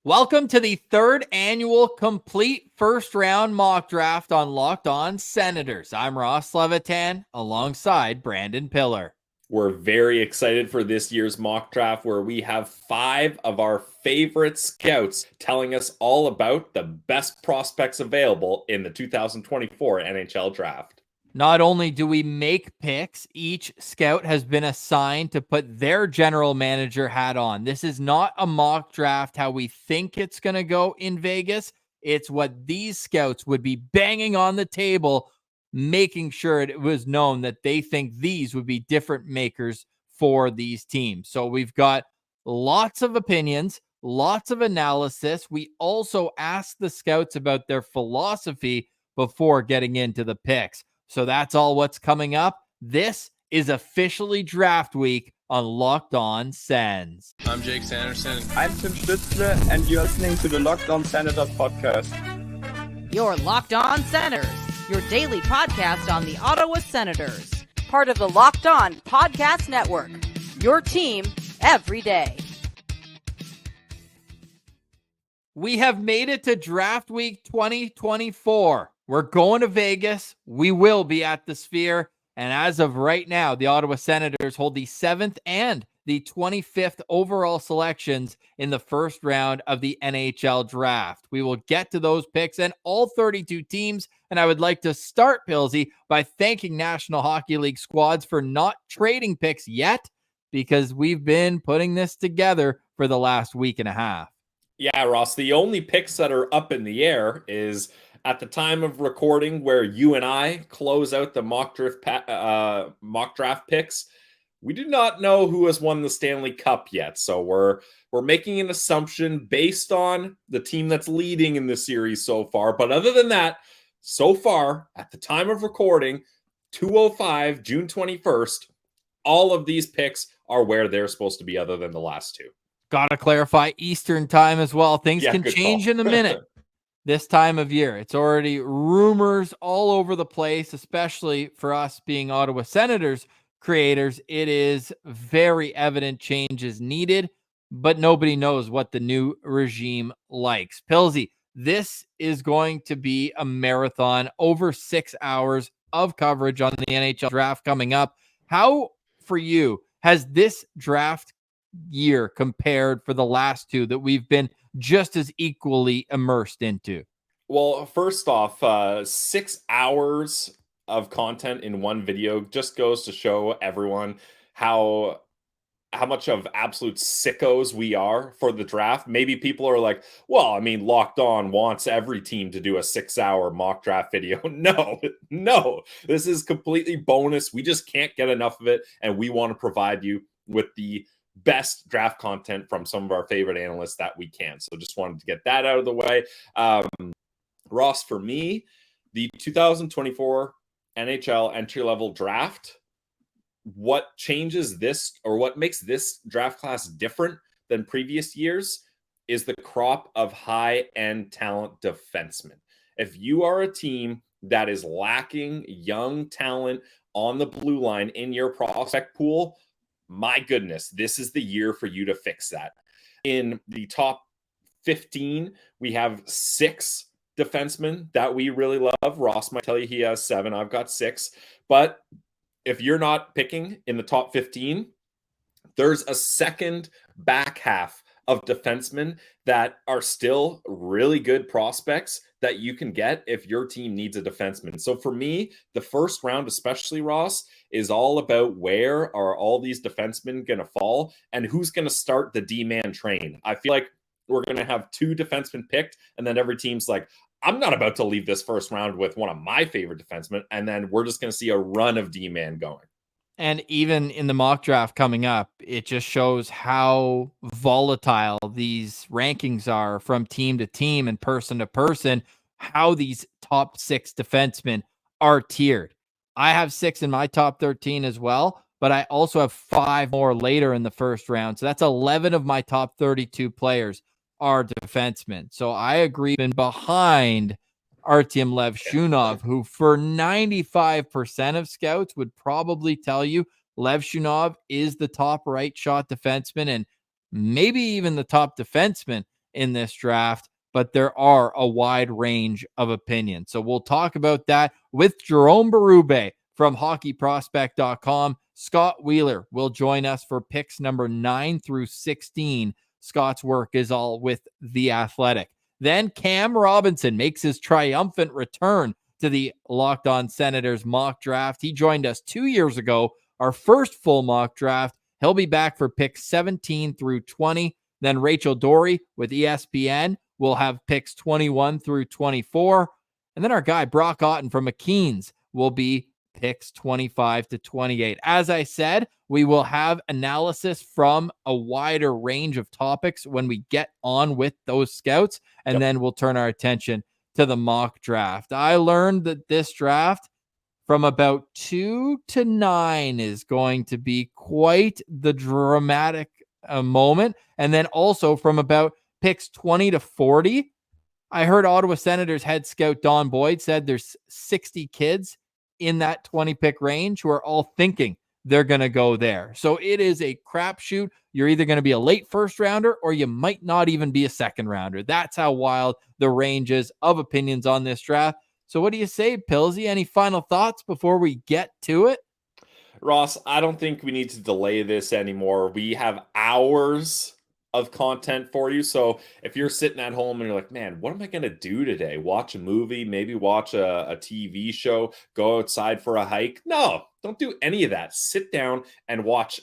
Welcome to the third annual complete first round mock draft on Locked On Senators. I'm Ross Levitan alongside Brandon Pillar. We're very excited for this year's mock draft where we have 5 of our favorite scouts telling us all about the best prospects available in the 2024 NHL draft. Not only do we make picks, each scout has been assigned to put their general manager hat on. This is not a mock draft how we think it's going to go in Vegas. It's what these scouts would be banging on the table, making sure it was known that they think these would be different makers for these teams. So we've got lots of opinions, lots of analysis. We also asked the scouts about their philosophy before getting into the picks. So that's all what's coming up. This is officially draft week on Locked On Sens. I'm Jake Sanderson. I'm Tim Stützle, and you're listening to the Locked On Senators podcast. You're Locked On Senators, your daily podcast on the Ottawa Senators. Part of the Locked On Podcast Network, your team every day. We have made it to draft week 2024. We're going to Vegas. We will be at the Sphere. And as of right now, the Ottawa Senators hold the 7th and the 25th overall selections in the first round of the NHL draft. We will get to those picks and all 32 teams. And I would like to start, Pilsy, by thanking National Hockey League squads for not trading picks yet, because we've been putting this together for the last week and a half. Yeah, Ross, the only picks that are up in the air is at the time of recording where you and I close out the mock draft picks. We do not know who has won the Stanley Cup yet. So we're making an assumption based on the team that's leading in the series so far. But other than that, so far, at the time of recording, 2:05, June 21st, all of these picks are where they're supposed to be other than the last two. Got to clarify Eastern time as well. Things can change in a minute. This time of year, it's already rumors all over the place, especially for us being Ottawa Senators creators. It is very evident change is needed, but nobody knows what the new regime likes. Pilsy, this is going to be a marathon, over 6 hours of coverage on the NHL draft coming up. How, for you, has this draft year compared for the last two that we've been just as equally immersed into? Well, first off, 6 hours of content in one video just goes to show everyone how much of absolute sickos we are for the draft. Maybe people are like, well, I mean, Locked On wants every team to do a 6-hour mock draft video. No, this is completely bonus. We just can't get enough of it, and we want to provide you with the best draft content from some of our favorite analysts that we can. So just wanted to get that out of the way. Ross, for me, the 2024 NHL entry-level draft, what changes this, or what makes this draft class different than previous years, is the crop of high-end talent defensemen. If you are a team that is lacking young talent on the blue line in your prospect pool, my goodness, this is the year for you to fix that. In the top 15, we have 6 defensemen that we really love. Ross might tell you he has 7. I've got 6. But if you're not picking in the top 15, there's a second back half of defensemen that are still really good prospects that you can get if your team needs a defenseman. So for me, the first round, especially, Ross, is all about where are all these defensemen going to fall and who's going to start the D-man train. I feel like we're going to have 2 defensemen picked, and then every team's like, I'm not about to leave this first round with one of my favorite defensemen, and then we're just going to see a run of D-man going. And even in the mock draft coming up, it just shows how volatile these rankings are from team to team and person to person, how these top 6 defensemen are tiered. I have 6 in my top 13 as well, but I also have 5 more later in the first round. So that's 11 of my top 32 players are defensemen. So I agree behind Artyom Levshunov, who for 95% of scouts would probably tell you Levshunov is the top right shot defenseman and maybe even the top defenseman in this draft, but there are a wide range of opinions. So we'll talk about that with Jerome Berube from hockeyprospect.com. Scott Wheeler will join us for picks number 9 through 16. Scott's work is all with The Athletic. Then Cam Robinson makes his triumphant return to the Locked On Senators mock draft. He joined us 2 years ago, our first full mock draft. He'll be back for picks 17 through 20. Then Rachel Doerrie with ESPN will have picks 21 through 24. And then our guy Brock Otten from McKeens will be picks 25 to 28. As I said, we will have analysis from a wider range of topics when we get on with those scouts, and then we'll turn our attention to the mock draft. I learned that this draft from about 2 to 9 is going to be quite the dramatic moment. And then also from about picks 20 to 40, I heard Ottawa Senators head scout Don Boyd said there's 60 kids in that 20 pick range who are all thinking they're going to go there. So it is a crapshoot. You're either going to be a late first rounder or you might not even be a second rounder. That's how wild the range is of opinions on this draft. So what do you say, Pillsy? Any final thoughts before we get to it? Ross, I don't think we need to delay this anymore. We have hours of content for you. So if you're sitting at home and you're like, man, what am I going to do today? Watch a movie, maybe watch a TV show, go outside for a hike? No, don't do any of that. Sit down and watch.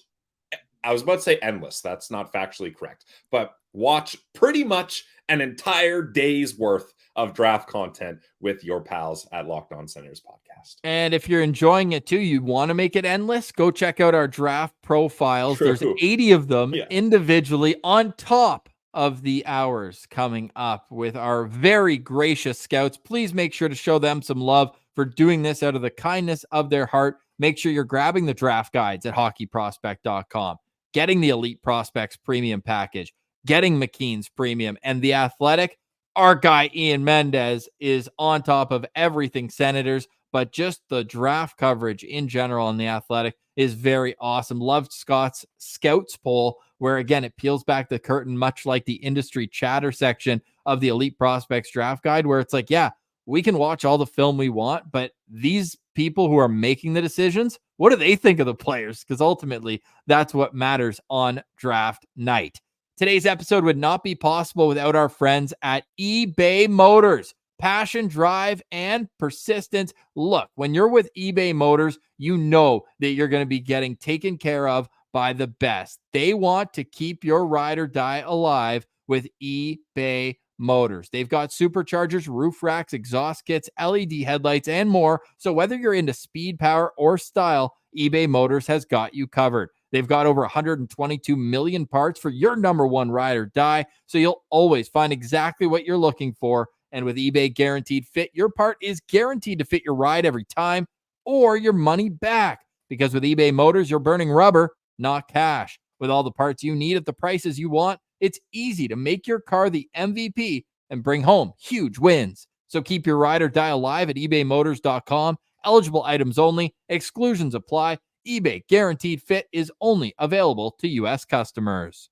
I was about to say endless. That's not factually correct, but watch pretty much an entire day's worth of draft content with your pals at Locked On Senators podcast. And if you're enjoying it too, you want to make it endless, go check out our draft profiles. True. There's 80 of them individually on top of the hours coming up with our very gracious scouts. Please make sure to show them some love for doing this out of the kindness of their heart. Make sure you're grabbing the draft guides at hockeyprospect.com, getting the Elite Prospects premium package, getting McKeens premium, and The Athletic. Our guy Ian Mendez is on top of everything Senators, but just the draft coverage in general on The Athletic is very awesome. Loved Scott's Scouts poll, where again, it peels back the curtain, much like the industry chatter section of the Elite Prospects draft guide, where it's like, yeah, we can watch all the film we want, but these people who are making the decisions, what do they think of the players? Because ultimately, that's what matters on draft night. Today's episode would not be possible without our friends at eBay Motors. Passion, drive, and persistence. Look, when you're with eBay Motors, you know that you're going to be getting taken care of by the best. They want to keep your ride or die alive with eBay Motors. They've got superchargers, roof racks, exhaust kits, LED headlights, and more. So whether you're into speed, power, or style, eBay Motors has got you covered. They've got over 122 million parts for your number one ride or die, so you'll always find exactly what you're looking for. And with eBay Guaranteed Fit, your part is guaranteed to fit your ride every time or your money back. Because with eBay Motors, you're burning rubber, not cash. With all the parts you need at the prices you want, it's easy to make your car the MVP and bring home huge wins. So keep your ride or die alive at ebaymotors.com. Eligible items only. Exclusions apply. eBay Guaranteed Fit is only available to U.S. customers.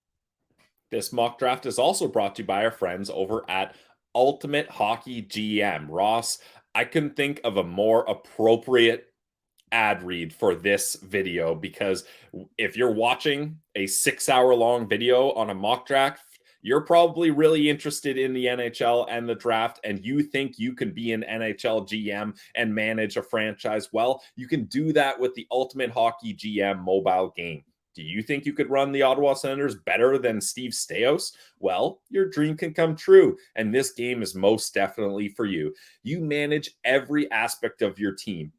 This mock draft is also brought to you by our friends over at Ultimate Hockey GM. Ross, I couldn't think of a more appropriate ad read for this video, because if you're watching a 6-hour-long video on a mock draft, you're probably really interested in the NHL and the draft, and you think you can be an NHL GM and manage a franchise. Well, you can do that with the Ultimate Hockey GM mobile game. Do you think you could run the Ottawa Senators better than Steve Staios? Well, your dream can come true, and this game is most definitely for you. You manage every aspect of your team.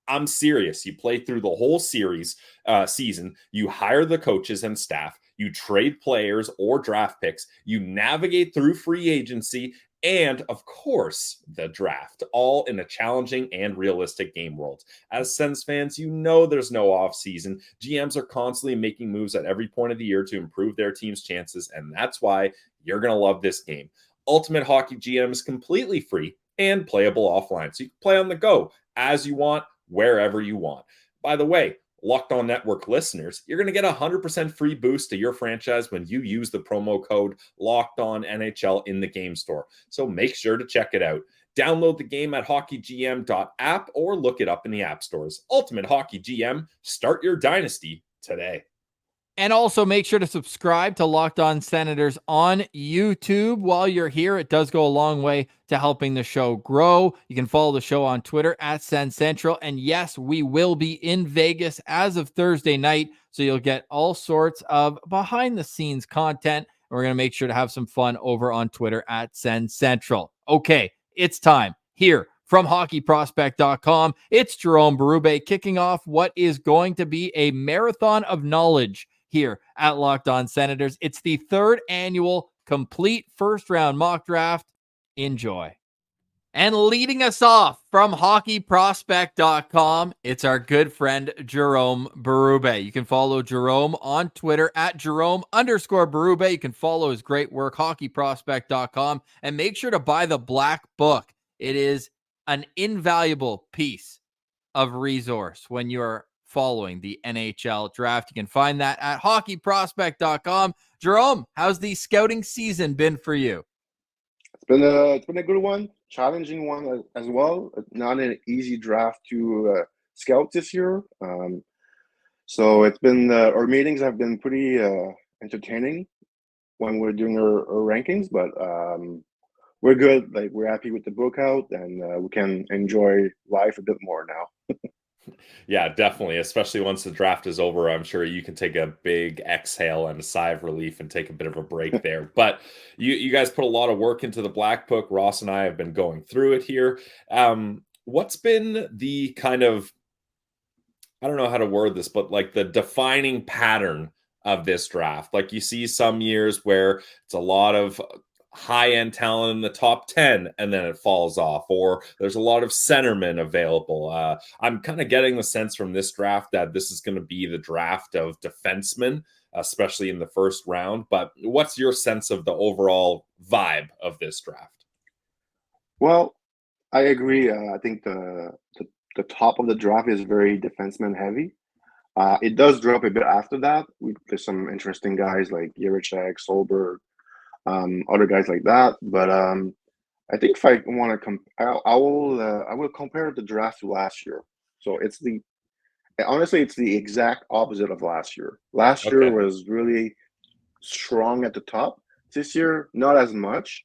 I'm serious. You play through the whole season. You hire the coaches and staff. You trade players or draft picks. You navigate through free agency and, of course, the draft, all in a challenging and realistic game world. As Sens fans, you know there's no offseason. GMs are constantly making moves at every point of the year to improve their team's chances, and that's why you're going to love this game. Ultimate Hockey GM is completely free and playable offline, so you can play on the go as you want, wherever you want. By the way, Locked On Network listeners, you're going to get a 100% free boost to your franchise when you use the promo code Locked On NHL in the game store. So make sure to check it out. Download the game at hockeygm.app or look it up in the app stores. Ultimate Hockey GM, start your dynasty today. And also make sure to subscribe to Locked On Senators on YouTube while you're here. It does go a long way to helping the show grow. You can follow the show on Twitter at Sen Central. And yes, we will be in Vegas as of Thursday night. So you'll get all sorts of behind the scenes content. And we're going to make sure to have some fun over on Twitter at Sen Central. Okay, it's time here from hockeyprospect.com. It's Jerome Berube kicking off what is going to be a marathon of knowledge here at Locked On Senators. It's the third annual complete first round mock draft. Enjoy. And leading us off from hockeyprospect.com, it's our good friend Jerome Berube. You can follow Jerome on Twitter at Jerome_Berube. You can follow his great work, hockeyprospect.com, and make sure to buy the Black Book. It is an invaluable piece of resource when you're following the NHL draft. You can find that at hockeyprospect.com. Jerome, how's the scouting season been for you? It's been a good one, challenging one as well. Not an easy draft to scout this year. So it's been our meetings have been pretty entertaining when we're doing our rankings, but we're good. Like, we're happy with the book out, and we can enjoy life a bit more now. Yeah, definitely. Especially once the draft is over, I'm sure you can take a big exhale and a sigh of relief and take a bit of a break there. But you guys put a lot of work into the Black Book. Ross and I have been going through it here. What's been the kind of, I don't know how to word this, but like the defining pattern of this draft? Like, you see some years where it's a lot of high-end talent in the top 10 and then it falls off, or there's a lot of centermen available. I'm kind of getting the sense from this draft that this is going to be the draft of defensemen, especially in the first round. But what's your sense of the overall vibe of this draft? Well, I agree. I think the top of the draft is very defenseman heavy. It does drop a bit after that. There's some interesting guys like Jiricek, Solberg, other guys like that. But I think if I want to I will compare the draft to last year. So honestly, it's the exact opposite of last year. Last year was really strong at the top. This year, not as much.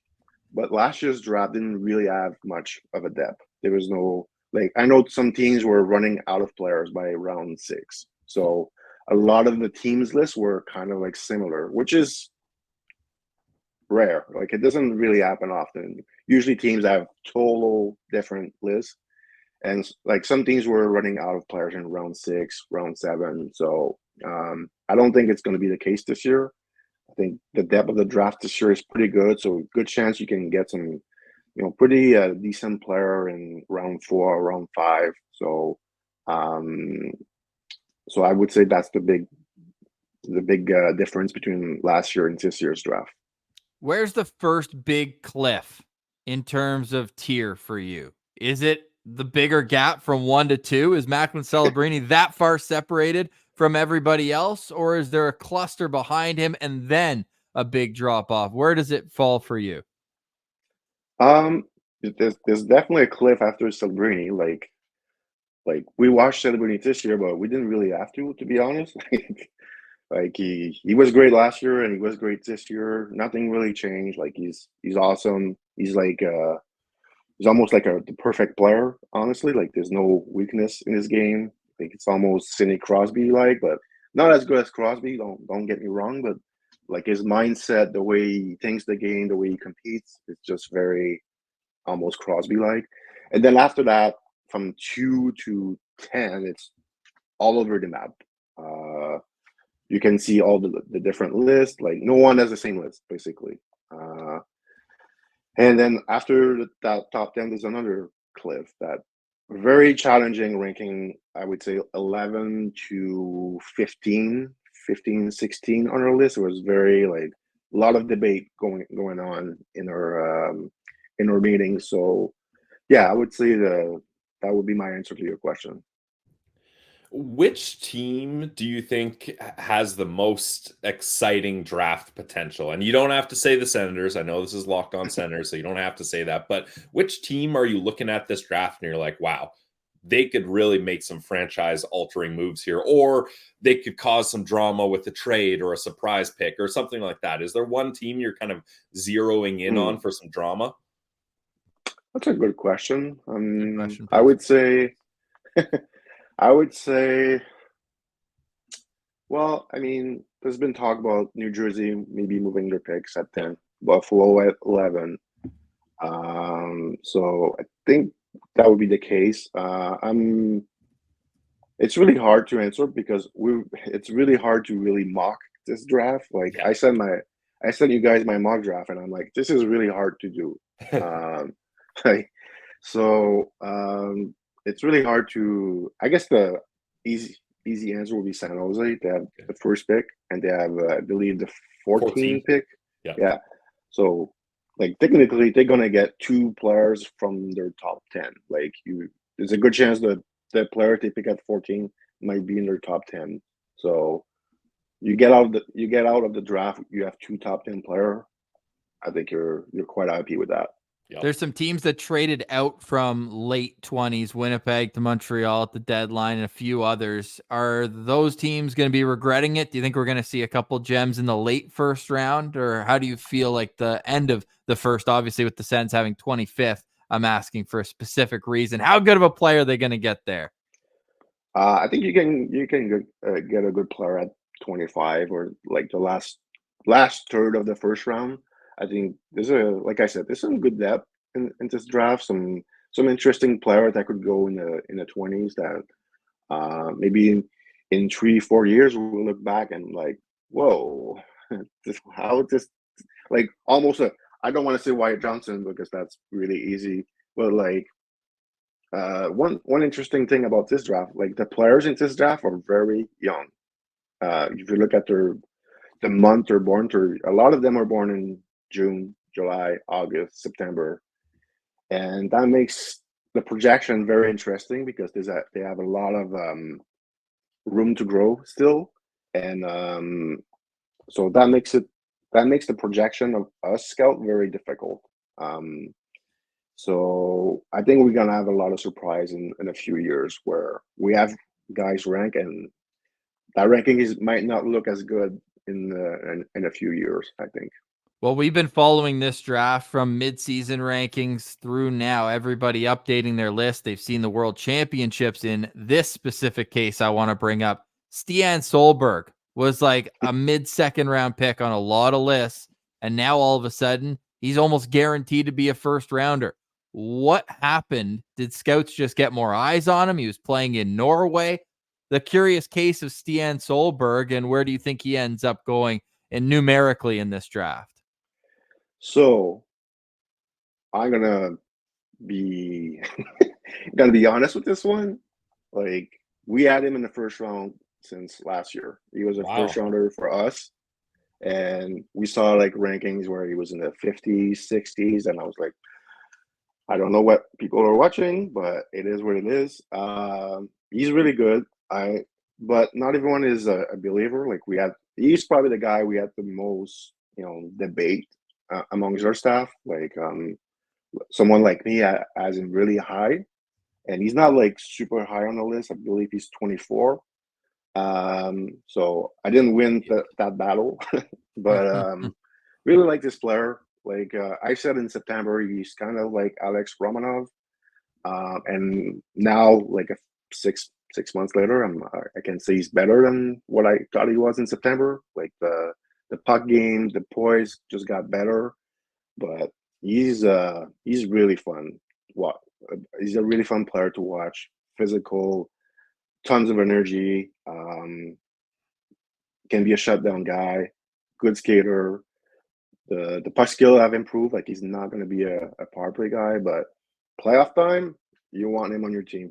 But last year's draft didn't really have much of a depth. There was no, like, I know some teams were running out of players by round 6. So a lot of the teams lists were kind of like similar, which is rare. Like, it doesn't really happen often. Usually teams have total different lists, and like some teams were running out of players in round 6, round 7. So I don't think it's going to be the case this year. I think the depth of the draft this year is pretty good, so good chance you can get some, pretty decent player in round 4 or round 5. So so I would say that's the big difference between last year and this year's draft. Where's the first big cliff in terms of tier for you? Is it the bigger gap from 1 to 2? Is Macklin Celebrini that far separated from everybody else, or is there a cluster behind him and then a big drop off? Where does it fall for you? There's definitely a cliff after Celebrini. Like we watched Celebrini this year, but we didn't really have to be honest. Like he was great last year and he was great this year. Nothing really changed. Like he's awesome. He's like he's almost like the perfect player, honestly. Like, there's no weakness in his game. Like, it's almost Sidney Crosby like, but not as good as Crosby, don't get me wrong, but like his mindset, the way he thinks the game, the way he competes, it's just very almost Crosby like. And then after that, from 2 to 10, it's all over the map. You can see all the different lists. Like, no one has the same list, basically. And then after that top 10, there's another cliff, that very challenging ranking, I would say 11 to 15, 16 on our list. It was very, like, a lot of debate going on in our meetings. So yeah, I would say that would be my answer to your question. Which team do you think has the most exciting draft potential? And you don't have to say the Senators. I know this is Locked On Senators, so you don't have to say that. But which team are you looking at this draft and you're like, wow, they could really make some franchise-altering moves here, or they could cause some drama with a trade or a surprise pick or something like that? Is there one team you're kind of zeroing in on for some drama? That's a good question. Good question, I would say, well, I mean, there's been talk about New Jersey maybe moving their picks at 10, Buffalo at 11. So I think that would be the case. It's really hard to answer because it's really hard to really mock this draft. Like I sent you guys my mock draft, and I'm like, this is really hard to do. It's really hard to. I guess the easy answer would be San Jose. They have the first pick, and they have, I believe, the 14 pick. Yeah. So, like, technically, they're gonna get 2 players from their top 10. Like, there's a good chance that the player they pick at 14 might be in their top 10. So, you get out of the draft, you have 2 top 10 player. I think you're quite happy with that. Yep. There's some teams that traded out from late 20s, Winnipeg to Montreal at the deadline, and a few others. Are those teams going to be regretting it? Do you think we're going to see a couple gems in the late first round, or how do you feel like the end of the first? Obviously, with the Sens having 25th, I'm asking for a specific reason. How good of a player are they going to get there? I think you can get a good player at 25 or like the last third of the first round. I think like I said, there's some good depth in this draft. Some interesting players that could go in the 20s that maybe in 3-4 years we'll look back and like, whoa, like almost I don't want to say Wyatt Johnson because that's really easy, but like one interesting thing about this draft, like the players in this draft are very young. If you look at the month they're born, a lot of them are born in June, July, August, September, and that makes the projection very interesting because they have a lot of room to grow still, and so that makes the projection of us scout very difficult. So I think we're gonna have a lot of surprise in a few years where we have guys rank, and that ranking might not look as good in a few years, I think. Well, we've been following this draft from mid-season rankings through now. Everybody updating their list. They've seen the World Championships. In this specific case, I want to bring up Stian Solberg was like a mid-second round pick on a lot of lists, and now all of a sudden he's almost guaranteed to be a first rounder. What happened? Did scouts just get more eyes on him? He was playing in Norway. The curious case of Stian Solberg, and where do you think he ends up going and numerically in this draft? So I'm gonna be honest with this one. Like, we had him in the first round since last year. He was a first rounder for us, and we saw like rankings where he was in the 50s, 60s, and I was like, I don't know what people are watching, but it is what it is. He's really good. But not everyone is a believer. Like, he's probably the guy we had the most, debate amongst our staff. Like, someone like me has him really high, and he's not like super high on the list. I believe he's 24. So I didn't win that battle, but really like this player. Like, I said in September, he's kind of like Alex Romanov, and now like six months later, I can say he's better than what I thought he was in September. Like the puck game, the poise just got better, but he's really fun. He's a really fun player to watch. Physical, tons of energy. Can be a shutdown guy. Good skater. The puck skill have improved. Like, he's not going to be a power play guy, but playoff time, you want him on your team.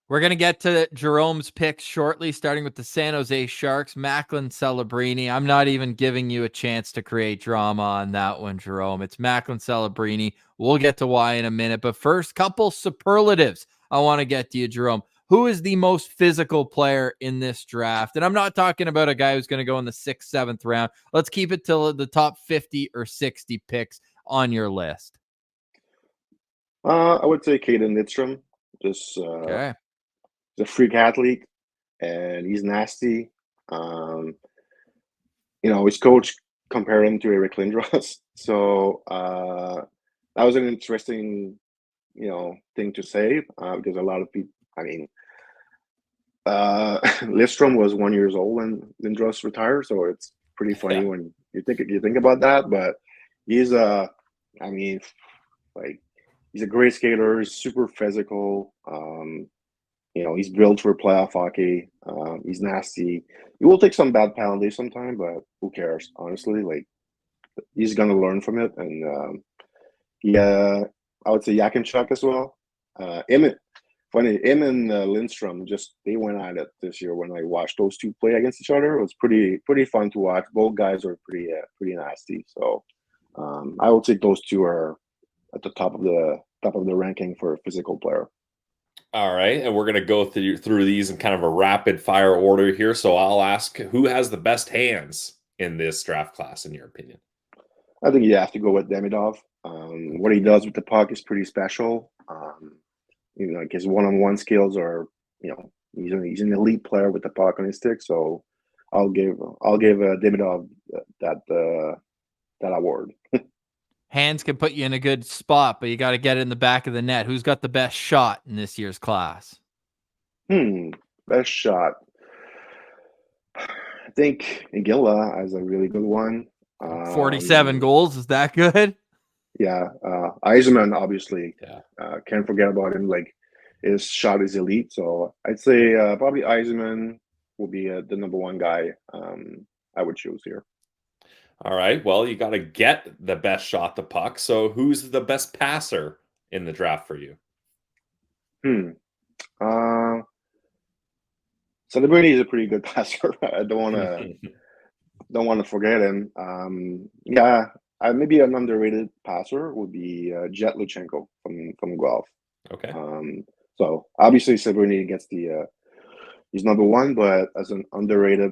We're going to get to Jerome's picks shortly, starting with the San Jose Sharks, Macklin, Celebrini. I'm not even giving you a chance to create drama on that one, Jerome. It's Macklin, Celebrini. We'll get to why in a minute, but first, couple superlatives I want to get to you, Jerome. who is the most physical player in this draft? And I'm not talking about a guy who's going to go in the 6th, 7th round. Let's keep it till the top 50 or 60 picks on your list. I would say Cayden Lindstrom. Just Okay. he's a freak athlete, and he's nasty. His coach compared him to Eric Lindros. So that was an interesting, thing to say because a lot of people, Lindstrom was 1 year old when Lindros retired, so it's pretty funny when you think about that. But he's he's a great skater. He's super physical. He's built for playoff hockey. He's nasty. He will take some bad penalties sometime, but who cares? Honestly, he's gonna learn from it. And I would say Yakimchuk as well. Him and Lindstrom they went at it this year. When I watched those two play against each other, it was pretty fun to watch. Both guys are pretty nasty. So I would say those two are at the top of the ranking for a physical player. All right, and we're going to go through these in kind of a rapid fire order here. So I'll ask, who has the best hands in this draft class, in your opinion? I think you have to go with Demidov. What he does with the puck is pretty special. His one-on-one skills are, he's an elite player with the puck on his stick. So I'll give Demidov that award. Hands can put you in a good spot, but you got to get it in the back of the net. Who's got the best shot in this year's class? Best shot. I think Iginla has a really good one. 47 goals. Is that good? Yeah. Eisenman, obviously. Yeah. Can't forget about him. His shot is elite. So I'd say probably Eisenman will be the number one guy I would choose here. All right. Well, you got to get the best shot the puck. So who's the best passer in the draft for you? Celebrini is a pretty good passer. I don't want to forget him. Maybe an underrated passer would be Jet Luchenko from Guelph. Okay. So obviously Celebrini gets he's number one, but as an underrated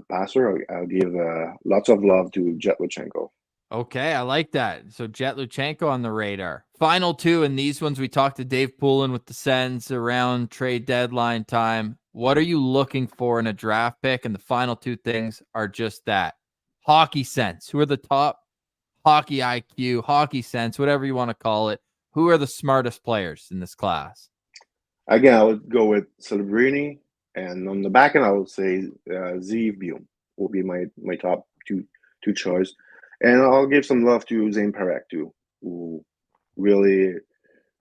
passer, I'll give lots of love to Jet Luchenko. Okay, I like that. So Jet Luchenko on the radar. Final two, and these ones we talked to Dave Poulin with the Sens around trade deadline time. What are you looking for in a draft pick? And the final two things are just that. Hockey sense. Who are the top hockey IQ, hockey sense, whatever you want to call it? Who are the smartest players in this class? Again, I would go with Celebrini. And on the back end, I would say Zeev Buium will be my top two choice. And I'll give some love to Zayne Parekh too, who really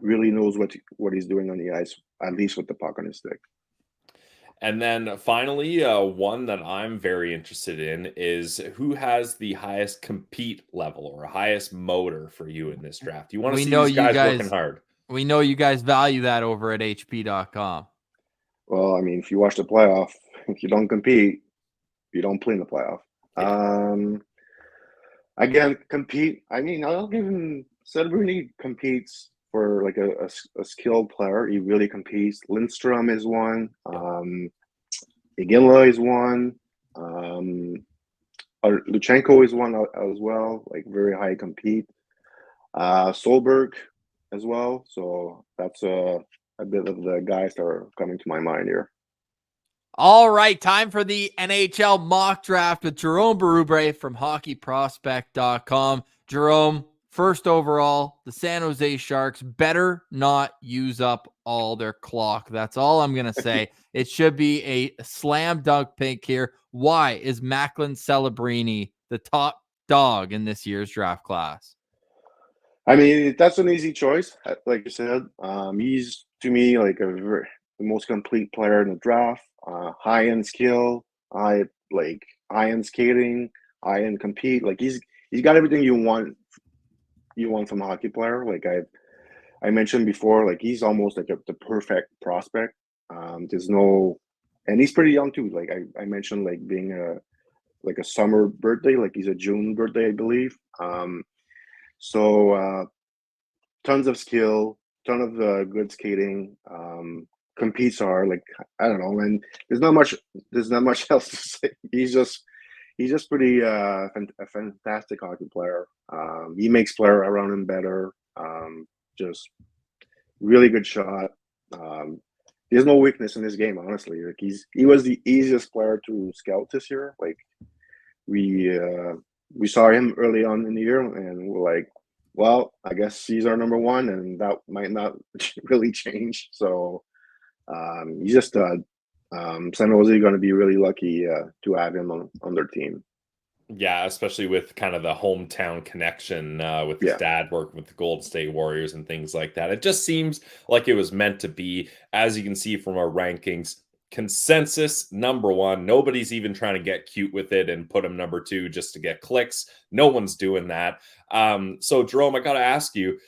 knows what he's doing on the ice, at least with the puck on his stick. And then finally, one that I'm very interested in is who has the highest compete level or highest motor for you in this draft. You want to see these guys working hard. We know you guys value that over at hp.com. Well, if you watch the playoff, if you don't compete, you don't play in the playoff. Yeah. Again, compete. I'll give him. Celebrini competes for a skilled player. He really competes. Lindstrom is one. Iginla is one. Luchenko is one as well. Very high compete. Solberg as well. So that's a bit of the guys that are coming to my mind here. All right, time for the NHL mock draft with Jerome Berube from hockeyprospect.com. Jerome, first overall, the San Jose Sharks better not use up all their clock. That's all I'm going to say. It should be a slam dunk pick here. Why is Macklin Celebrini the top dog in this year's draft class? That's an easy choice. Like you said, he's to me the most complete player in the draft. High-end skill, high-end skating, high-end compete. He's got everything you want from a hockey player. I mentioned before, he's almost the perfect prospect. And he's pretty young too. I mentioned, being a summer birthday. He's a June birthday, I believe. So tons of skill, ton of good skating. competes are. Like, I don't know, and there's not much else to say. He's just pretty a fantastic hockey player. He makes player around him better. Just really good shot. There's no weakness in his game, honestly. Like, he was the easiest player to scout this year. Like, we saw him early on in the year, and we're like, well, I guess he's our number one, and that might not really change. So he's just San Jose going to be really lucky to have him on their team. Yeah, especially with kind of the hometown connection with his dad working with the Golden State Warriors and things like that. It just seems like it was meant to be. As you can see from our rankings, consensus number one. Nobody's even trying to get cute with it and put him number two just to get clicks. No one's doing that. So Jerome, I got to ask you,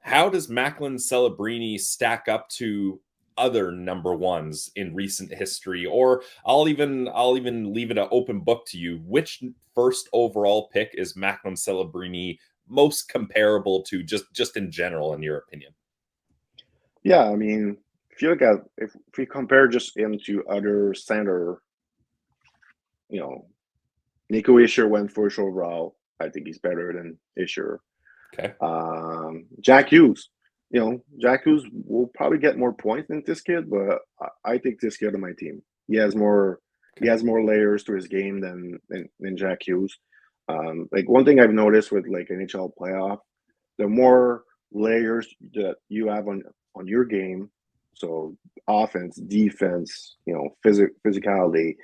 how does Macklin Celebrini stack up to other number ones in recent history? Or I'll even leave it an open book to you. Which first overall pick is Macklin Celebrini most comparable to, just in general, in your opinion? Yeah, I mean, if you look at if we compare just him to other center, Nico Hischier went first overall. I think he's better than Hischier. Okay. Jack Hughes. Jack Hughes will probably get more points than this kid, but I take this kid on my team. He has more layers to his game than Jack Hughes. Like, one thing I've noticed with like NHL playoff, the more layers that you have on your game, so offense, defense, physicality,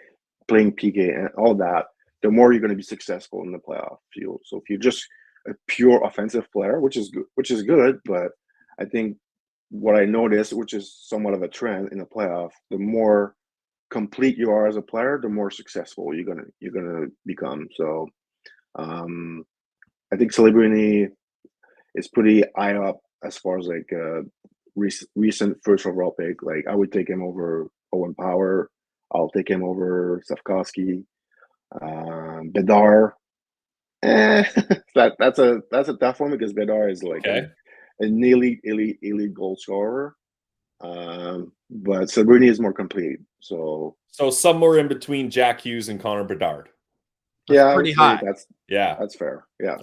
playing PK, and all that, the more you're going to be successful in the playoff field. So if you're just a pure offensive player, which is good, but I think what I noticed, which is somewhat of a trend in the playoff, the more complete you are as a player, the more successful you're gonna become. So I think Celebrini is pretty high up as far as like recent first overall pick. Like, I would take him over Owen Power. I'll take him over Safkowski, Bedard. That's a tough one because Bedard is like an elite goal scorer. But Celebrini is more complete. So somewhere in between Jack Hughes and Connor Bedard. That's pretty high. That's fair. Yeah.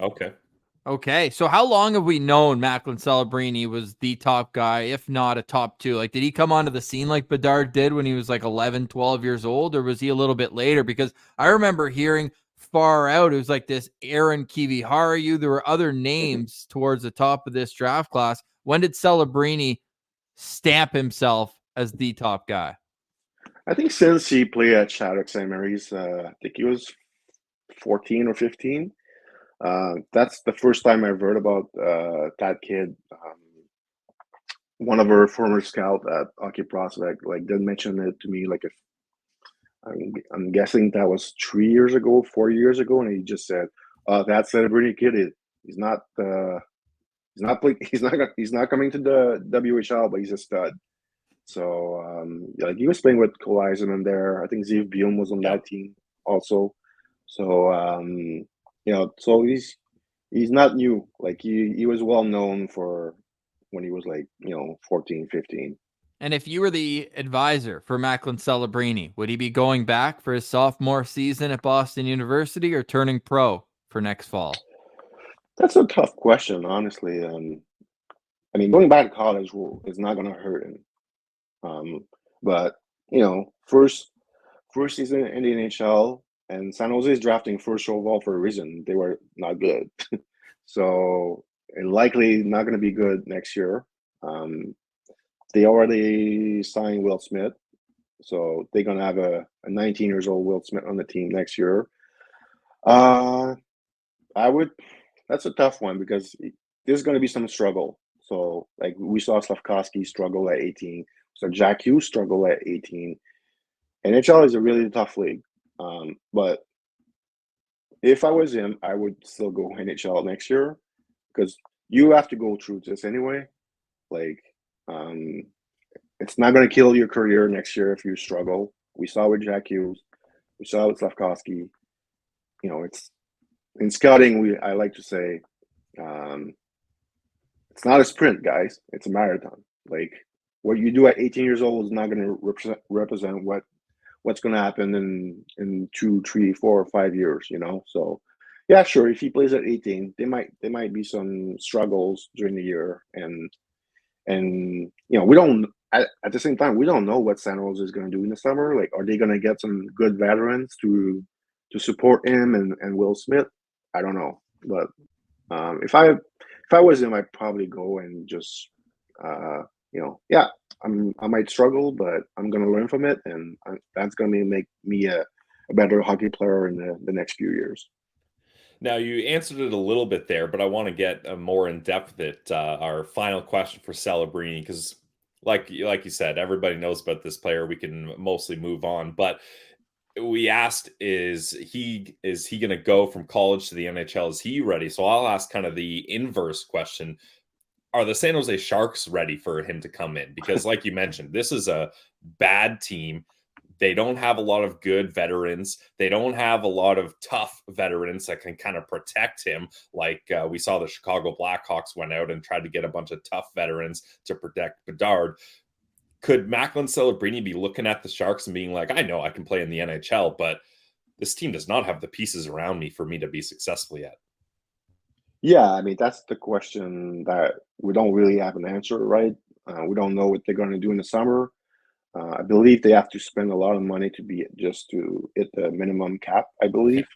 Okay. So how long have we known Macklin Celebrini was the top guy, if not a top two? Like, did he come onto the scene like Bedard did when he was like 11, 12 years old, or was he a little bit later? Because I remember hearing far out, it was like this Aaron Kiviharu. There were other names towards the top of this draft class. When did Celebrini stamp himself as the top guy? I think since he played at Shattuck St. Mary's, I think he was 14 or 15. That's the first time I've heard about that kid. One of our former scouts at Hockey Prospect did mention it to me. Like, if I'm guessing that was 3 years ago, 4 years ago, and he just said, "That Celebrini kid he's not coming to the WHL, but he's a stud." So he was playing with Cole Eisenman there. I think Zeev Buium was on that team also. So so he's not new. Like, he was well known for when he was 14, 15. And if you were the advisor for Macklin Celebrini, would he be going back for his sophomore season at Boston University or turning pro for next fall? That's a tough question, honestly. I mean, going back to college is not going to hurt him. But first season in the NHL, and San Jose is drafting first overall for a reason. They were not good, so and likely not going to be good next year. They already signed Will Smith, so they're going to have a 19 years old Will Smith on the team next year. That's a tough one because there's going to be some struggle. So, like, we saw Slavkovsky struggle at 18. So Jack Hughes struggle at 18. NHL is a really tough league. But if I was him, I would still go NHL next year because you have to go through this anyway. Like, it's not going to kill your career next year if you struggle. We saw with Jack Hughes. We saw with Slavkovsky. It's in scouting. I like to say, it's not a sprint, guys. It's a marathon. Like, what you do at 18 years old is not going to represent what's going to happen in 2, 3, 4, or 5 years. So yeah, sure. If he plays at 18, there might be some struggles during the year, and we don't. At the same time, we don't know what San Jose is going to do in the summer. Like, are they going to get some good veterans to support him and Will Smith? I don't know, but if I was him, I'd probably go and just yeah, I might struggle, but I'm going to learn from it, and that's going to make me a better hockey player in the next few years. Now, you answered it a little bit there, but I want to get more in depth at our final question for Celebrini, because like you said, everybody knows about this player. We can mostly move on, but we asked, is he going to go from college to the NHL? Is he ready? So I'll ask kind of the inverse question. Are the San Jose Sharks ready for him to come in? Because like you mentioned, this is a bad team. They don't have a lot of good veterans. They don't have a lot of tough veterans that can kind of protect him. Like we saw the Chicago Blackhawks went out and tried to get a bunch of tough veterans to protect Bedard. Could Macklin Celebrini be looking at the Sharks and being like, I know I can play in the NHL, but this team does not have the pieces around me for me to be successful yet? Yeah, I mean, that's the question that we don't really have an answer, right? We don't know what they're going to do in the summer. I believe they have to spend a lot of money to hit the minimum cap, I believe.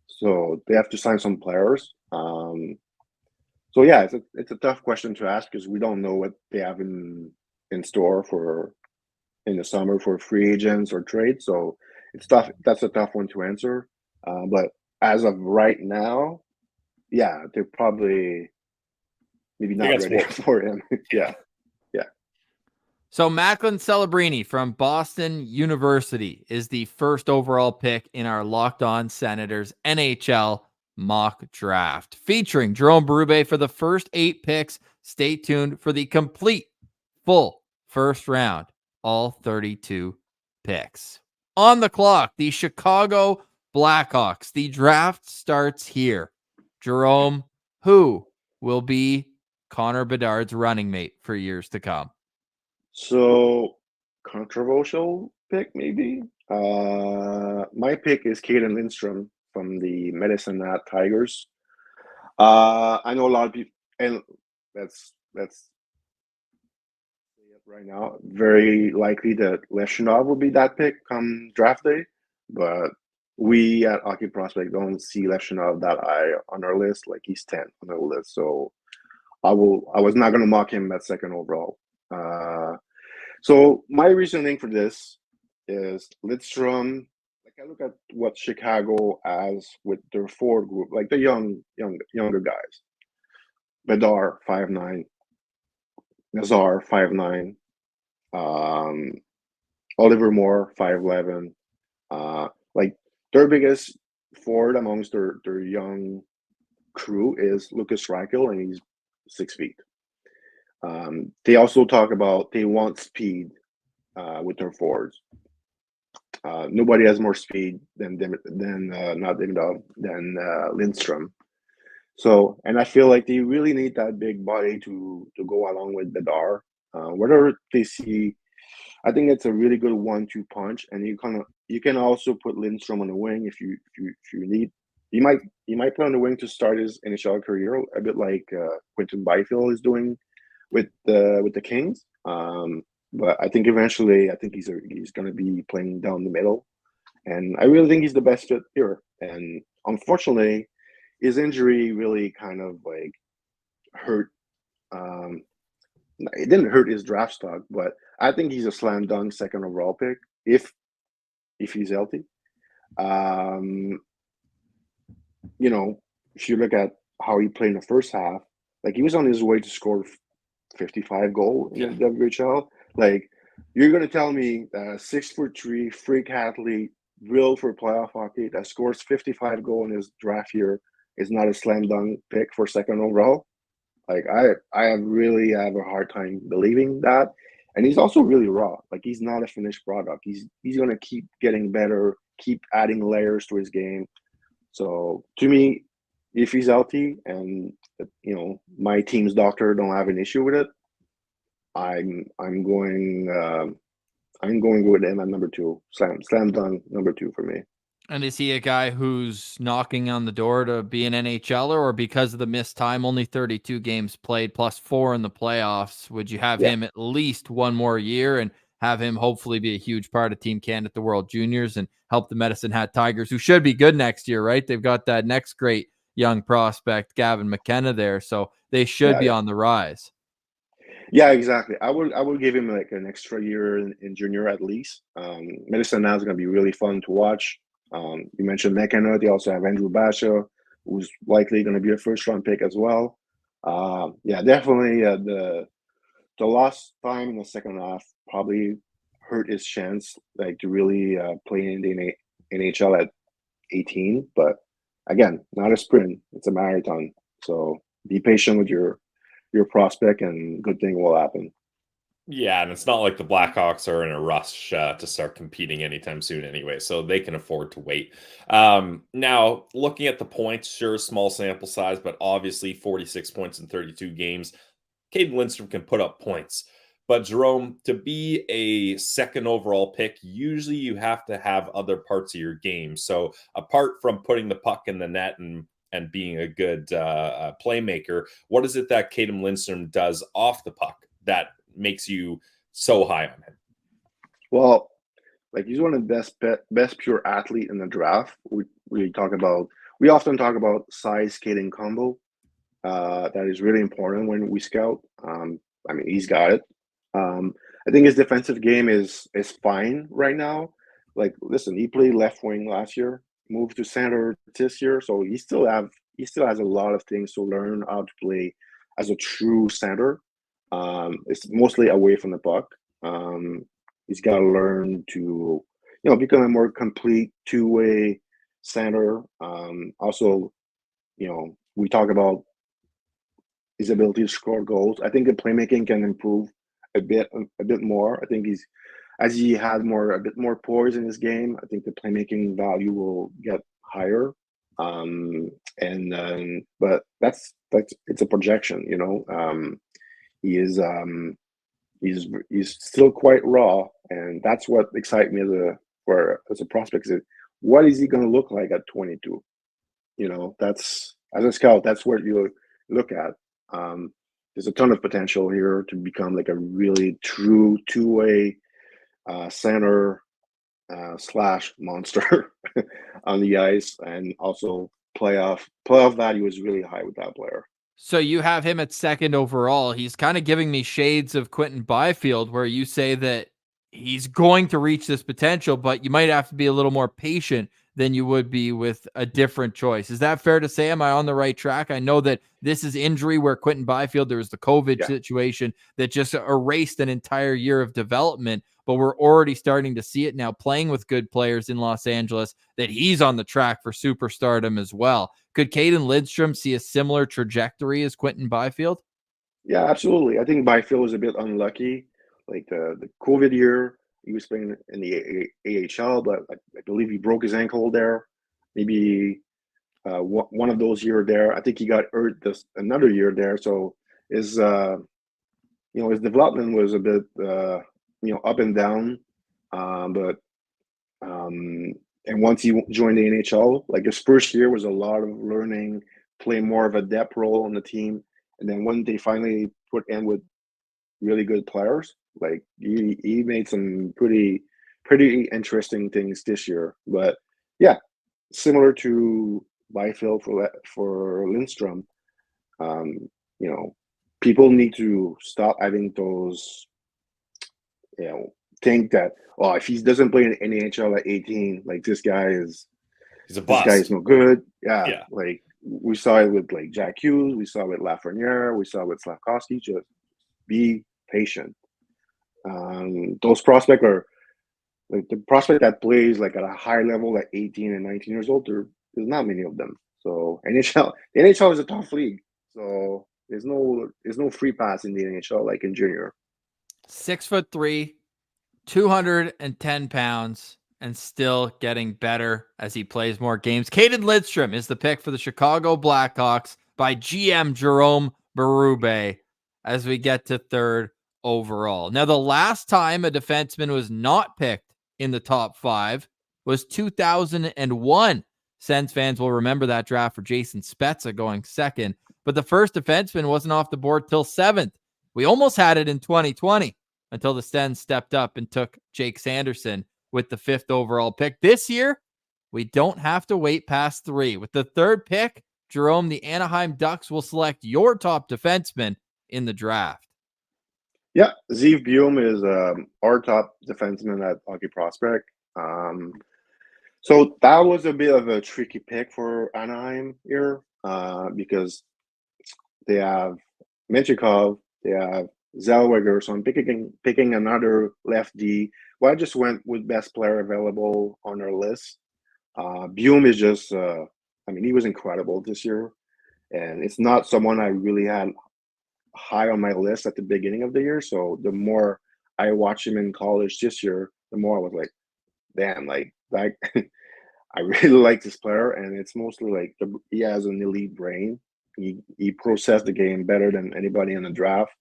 So they have to sign some players. So yeah, it's a tough question to ask because we don't know what they have in store for in the summer for free agents or trades. So it's tough. That's a tough one to answer. But as of right now, yeah, they're probably maybe not ready for him. Yeah. So Macklin Celebrini from Boston University is the first overall pick in our Locked On Senators NHL mock draft, featuring Jerome Berube for the first 8 picks. Stay tuned for the complete full first round, all 32 picks. On the clock, the Chicago Blackhawks. The draft starts here. Jerome, who will be Connor Bedard's running mate for years to come? So controversial pick, maybe. My pick is Cayden Lindstrom from the Medicine Hat Tigers. I know a lot of people, and that's right now very likely that Levshunov will be that pick come draft day, but we at Hockey Prospect don't see Levshunov that high on our list. Like, he's 10 on our list, so I was not going to mock him at second overall. So my reasoning for this is Lindstrom. Like, I look at what Chicago has with their forward group, like the younger guys. Bedard 5'9", Nazar 5'9", Oliver Moore 5'11". Like, their biggest forward amongst their young crew is Lucas Reichel, and he's 6 feet. They also talk about they want speed with their forwards. Nobody has more speed than not Demidov, than Lindstrom. So, and I feel like they really need that big body to go along with Bedard. Whatever they see, I think it's a really good 1-2 punch, and you can also put Lindstrom on the wing if you need. You might put on the wing to start his NHL career, a bit like Quinton Byfield is doing with the Kings. But I think eventually, he's going to be playing down the middle, and I really think he's the best fit here. And unfortunately, his injury really kind of like hurt. It didn't hurt his draft stock, but I think he's a slam dunk second overall pick if he's healthy. If you look at how he played in the first half, like, he was on his way to score 55 goals in the WHL. Like, you're going to tell me that a 6'3" freak athlete built for playoff hockey that scores 55 goals in his draft year is not a slam dunk pick for second overall? Like, I really have a hard time believing that. And he's also really raw. Like, he's not a finished product. He's going to keep getting better, keep adding layers to his game. So to me, if he's healthy and my team's doctor don't have an issue with it, I'm going with him at number 2. Slam dunk number 2 for me. And is he a guy who's knocking on the door to be an NHLer, or because of the missed time, only 32 games played plus 4 in the playoffs, would you have him at least one more year and have him hopefully be a huge part of Team Canada at the World Juniors and help the Medicine Hat Tigers, who should be good next year, right? They've got that next great young prospect, Gavin McKenna, there, so they should be on the rise. Yeah, exactly. I would give him like an extra year in junior at least. Medicine Hat is going to be really fun to watch. You mentioned McKenna. They also have Andrew Basha, who's likely going to be a first-round pick as well. Definitely the lost time in the second half probably hurt his chance like to really play in the NHL at 18. But again, not a sprint; it's a marathon. So be patient with your prospect, and good thing will happen. Yeah, and it's not like the Blackhawks are in a rush to start competing anytime soon anyway, so they can afford to wait. Now, looking at the points, sure, small sample size, but obviously 46 points in 32 games. Cayden Lindstrom can put up points. But Jerome, to be a second overall pick, usually you have to have other parts of your game. So apart from putting the puck in the net and being a good playmaker, what is it that Cayden Lindstrom does off the puck that makes you so high on him? Well, like he's one of the best pure athlete in the draft. We often talk about size, skating combo. That is really important when we scout. He's got it. I think his defensive game is fine right now. Like, listen, he played left wing last year, moved to center this year, so he still has a lot of things to learn how to play as a true center. It's mostly away from the puck. He's got to learn to, become a more complete two-way center. Also, we talk about his ability to score goals. I think the playmaking can improve a bit more. I think as he has a bit more poise in his game, I think the playmaking value will get higher. But that's it's a projection, He's still quite raw, and that's what excites me as a prospect. Is what is he going to look like at 22? That's, as a scout, that's what you look at. There's a ton of potential here to become like a really true two-way center / monster on the ice, and also playoff value is really high with that player. So you have him at second overall. He's kind of giving me shades of Quinton Byfield, where you say that he's going to reach this potential, but you might have to be a little more patient than you would be with a different choice. Is that fair to say? Am I on the right track? I know that this is injury where Quinton Byfield, there was the COVID situation that just erased an entire year of development, but we're already starting to see it now playing with good players in Los Angeles, that he's on the track for superstardom as well. Could Cayden Lindstrom see a similar trajectory as Quinton Byfield? Yeah, absolutely. I think Byfield was a bit unlucky. Like the COVID year, he was playing in the AHL, but I believe he broke his ankle there. Maybe one of those years there. I think he got hurt another year there. So his development was a bit up and down. And once he joined the NHL, like his first year was a lot of learning, play more of a depth role on the team. And then when they finally put in with really good players, like he made some pretty interesting things this year. But yeah, similar to Byfield for Lindstrom, people need to stop having those, think that, if he doesn't play in NHL at 18, like he's a bust. This guy is no good. Yeah. Like we saw it with like Jack Hughes, we saw it with Lafreniere, we saw it with Slavkovsky. Just be patient. Those prospects are like the prospect that plays like at a high level at 18 and 19 years old. There's not many of them. So the NHL is a tough league. So there's no free pass in the NHL like in junior. 6'3", 210 pounds, and still getting better as he plays more games. Cayden Lindstrom is the pick for the Chicago Blackhawks by GM Jerome Berube as we get to third overall. Now, the last time a defenseman was not picked in the top 5 was 2001. Sens fans will remember that draft for Jason Spezza going second, but the first defenseman wasn't off the board till 7th. We almost had it in 2020 until the Sens stepped up and took Jake Sanderson with the 5th overall pick. This year, we don't have to wait past 3. With the 3rd pick, Jerome, the Anaheim Ducks will select your top defenseman in the draft. Yeah, Zeev Buium is our top defenseman at Hockey Prospect. So that was a bit of a tricky pick for Anaheim here because they have Menchikov, they have Zellweger, so I'm picking another lefty. Well, I just went with best player available on our list. Buium is just, he was incredible this year, and it's not someone I really had high on my list at the beginning of the year. So the more I watched him in college this year, the more I was like, damn, like I really like this player, and it's mostly like he has an elite brain. He processed the game better than anybody in the draft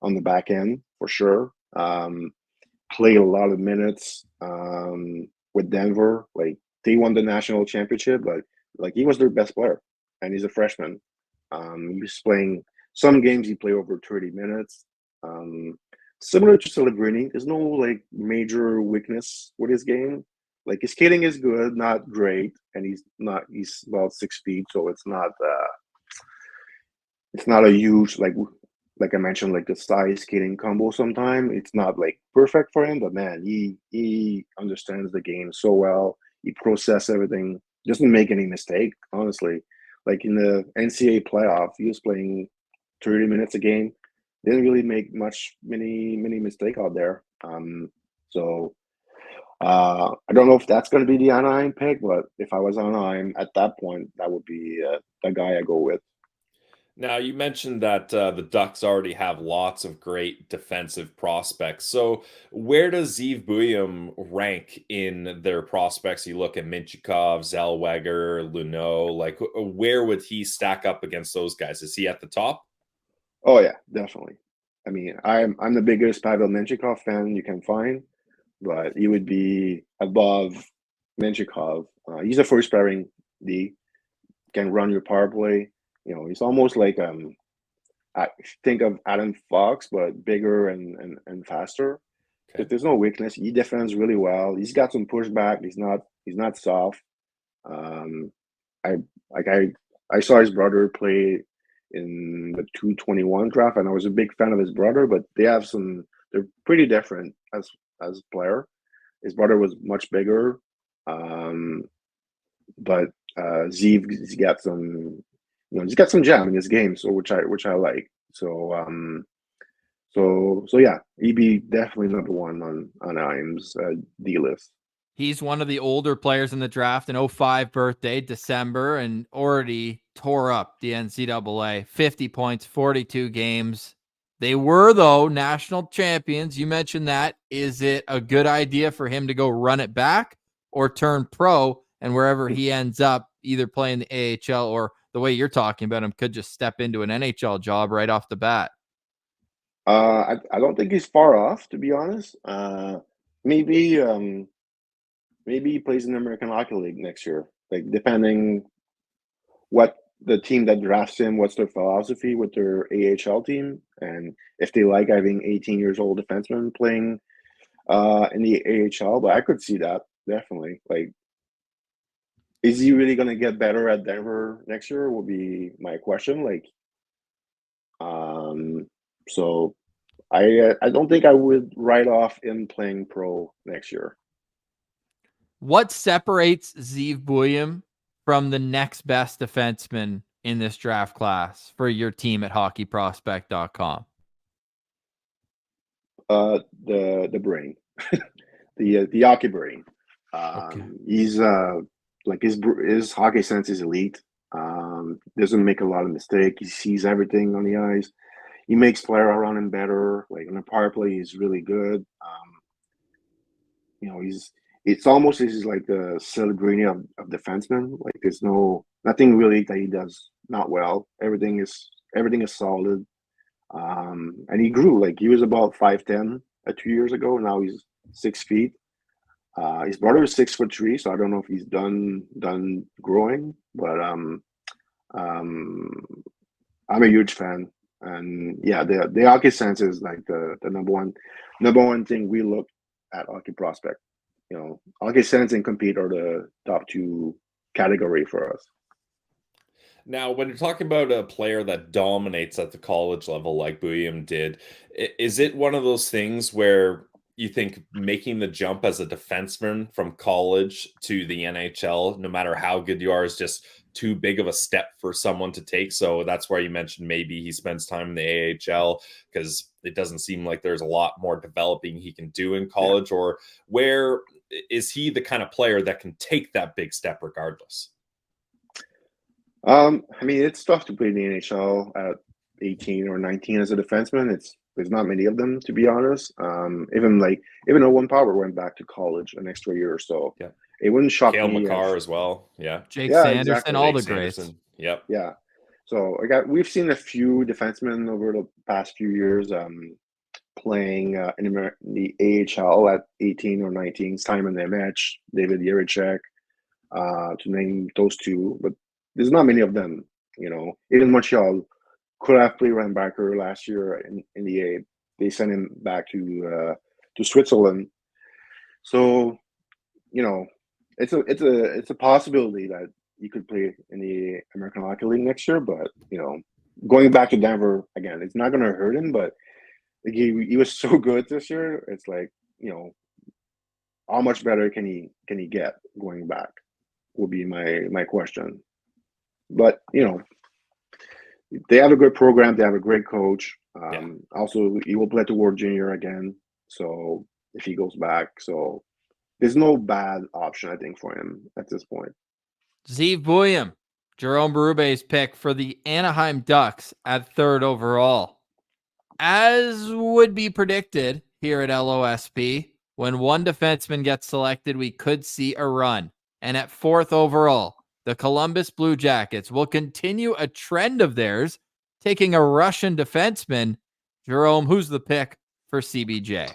on the back end for sure. Played a lot of minutes with Denver. Like they won the national championship, but like he was their best player, and he's a freshman. He was playing some games. He played over 30 minutes. Similar to Celebrini, there's no like major weakness with his game. Like his skating is good, not great, and he's about 6 feet, so it's not a huge like I mentioned, like the size skating combo sometimes. It's not like perfect for him, but man, he understands the game so well. He processes everything, doesn't make any mistake, honestly. Like in the NCAA playoff, he was playing 30 minutes a game. Didn't really make many mistakes out there. I don't know if that's going to be the Anaheim pick, but if I was Anaheim at that point, that would be the guy I go with. Now, you mentioned that the Ducks already have lots of great defensive prospects. So where does Zeev Buium rank in their prospects? You look at Minchikov, Zellweger, Luneau. Like, where would he stack up against those guys? Is he at the top? Oh, yeah, definitely. I mean, I'm the biggest Pavel Minchikov fan you can find, but he would be above Minchikov. He's a first pairing D, can run your power play. You know, he's almost like I think of Adam Fox, but bigger and faster. Okay. If there's no weakness, he defends really well. He's got some pushback. He's not soft. I saw his brother play in the 221 draft, and I was a big fan of his brother. But they're pretty different as player. His brother was much bigger, but Zeev got some. He's got some jam in his game, so which I like. So yeah, he'd be definitely number one on Anaheim's D list. He's one of the older players in the draft, an 05 birthday, December, and already tore up the NCAA. 50 points, 42 games. They were, though, national champions. You mentioned that. Is it a good idea for him to go run it back or turn pro, and wherever he ends up, either playing the AHL or the way you're talking about him, could just step into an NHL job right off the bat? I don't think he's far off, to be honest. Maybe he plays in the American Hockey League next year. Like depending what the team that drafts him, what's their philosophy with their AHL team, and if they like having 18 years old defensemen playing in the AHL. But I could see that definitely. Like, is he really going to get better at Denver next year? Will be my question. Like, so I don't think I would write off him playing pro next year. What separates Zeev Buium from the next best defenseman in this draft class for your team at hockeyprospect.com? The brain, the hockey brain. Okay. He's like his hockey sense is elite. Doesn't make a lot of mistakes. He sees everything on the ice. He makes player around him better. Like in the power play, he's really good. It's almost like the Celebrini of defensemen. Like there's nothing really that he does not well. Everything is solid. And he grew. Like, he was about 5'10" 2 years ago. Now he's 6 feet. His brother is 6'3", so I don't know if he's done growing, but I'm a huge fan. And yeah, the hockey sense is like the number one thing we look at hockey prospect. You know, hockey sense and compete are the top two category for us. Now, when you're talking about a player that dominates at the college level like Buium did, is it one of those things where you think making the jump as a defenseman from college to the NHL, no matter how good you are, is just too big of a step for someone to take? So that's why you mentioned maybe he spends time in the AHL, because it doesn't seem like there's a lot more developing he can do in college. Yeah. Or where is he the kind of player that can take that big step regardless? I mean, it's tough to play in the NHL at 18 or 19 as a defenseman. There's not many of them, to be honest. Even Owen Power went back to college an extra year or so. Yeah, it wouldn't shock Cale me. McCarr as well. Yeah, Jake Sanderson, exactly. all Jake the greats. Sanderson. Yep. Yeah. So we've seen a few defensemen over the past few years playing in the AHL at 18 or 19. Simon Nemec, David Jiricek, to name those two, but there's not many of them. You know, even Montreal could have played Reinbacher last year in the A. They sent him back to Switzerland. So, you know, it's a possibility that he could play in the American Hockey League next year. But, you know, going back to Denver again, it's not going to hurt him. But like, he was so good this year. It's like, you know, how much better can he get going back? Will be my question. But, you know, they have a good program. They have a great coach. Also, he will play at the World Junior again. So if he goes back, so there's no bad option, I think, for him at this point. Zeev Buium, Jerome Berube's pick for the Anaheim Ducks at 3rd overall. As would be predicted here at LOSP, when one defenseman gets selected, we could see a run. And at 4th overall, the Columbus Blue Jackets will continue a trend of theirs, taking a Russian defenseman. Jerome, who's the pick for CBJ?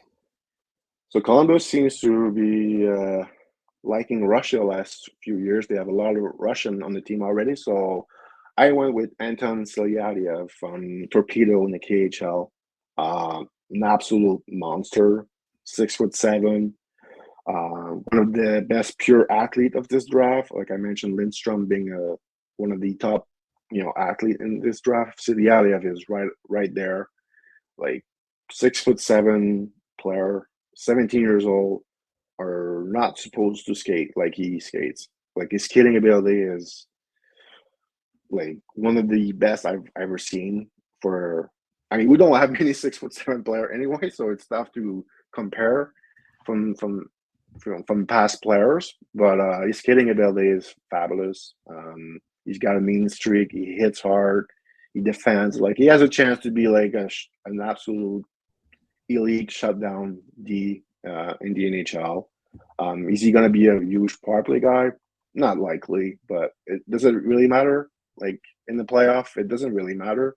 So Columbus seems to be liking Russia the last few years. They have a lot of Russian on the team already. So I went with Anton Silayev from Torpedo in the KHL. An absolute monster, 6'7". One of the best pure athlete of this draft. Like I mentioned, Lindstrom being one of the top, athlete in this draft. Silayev is right there. Like 6'7" player, 17 years old, are not supposed to skate like he skates. Like his skating ability is like one of the best I've ever seen. We don't have many 6'7" player anyway, so it's tough to compare from past players. But his skating ability is fabulous. He's got a mean streak. He hits hard. He defends. Like he has a chance to be like an absolute elite shutdown D in the NHL. Is he going to be a huge power play guy? Not likely, but does it really matter? Like in the playoff, it doesn't really matter.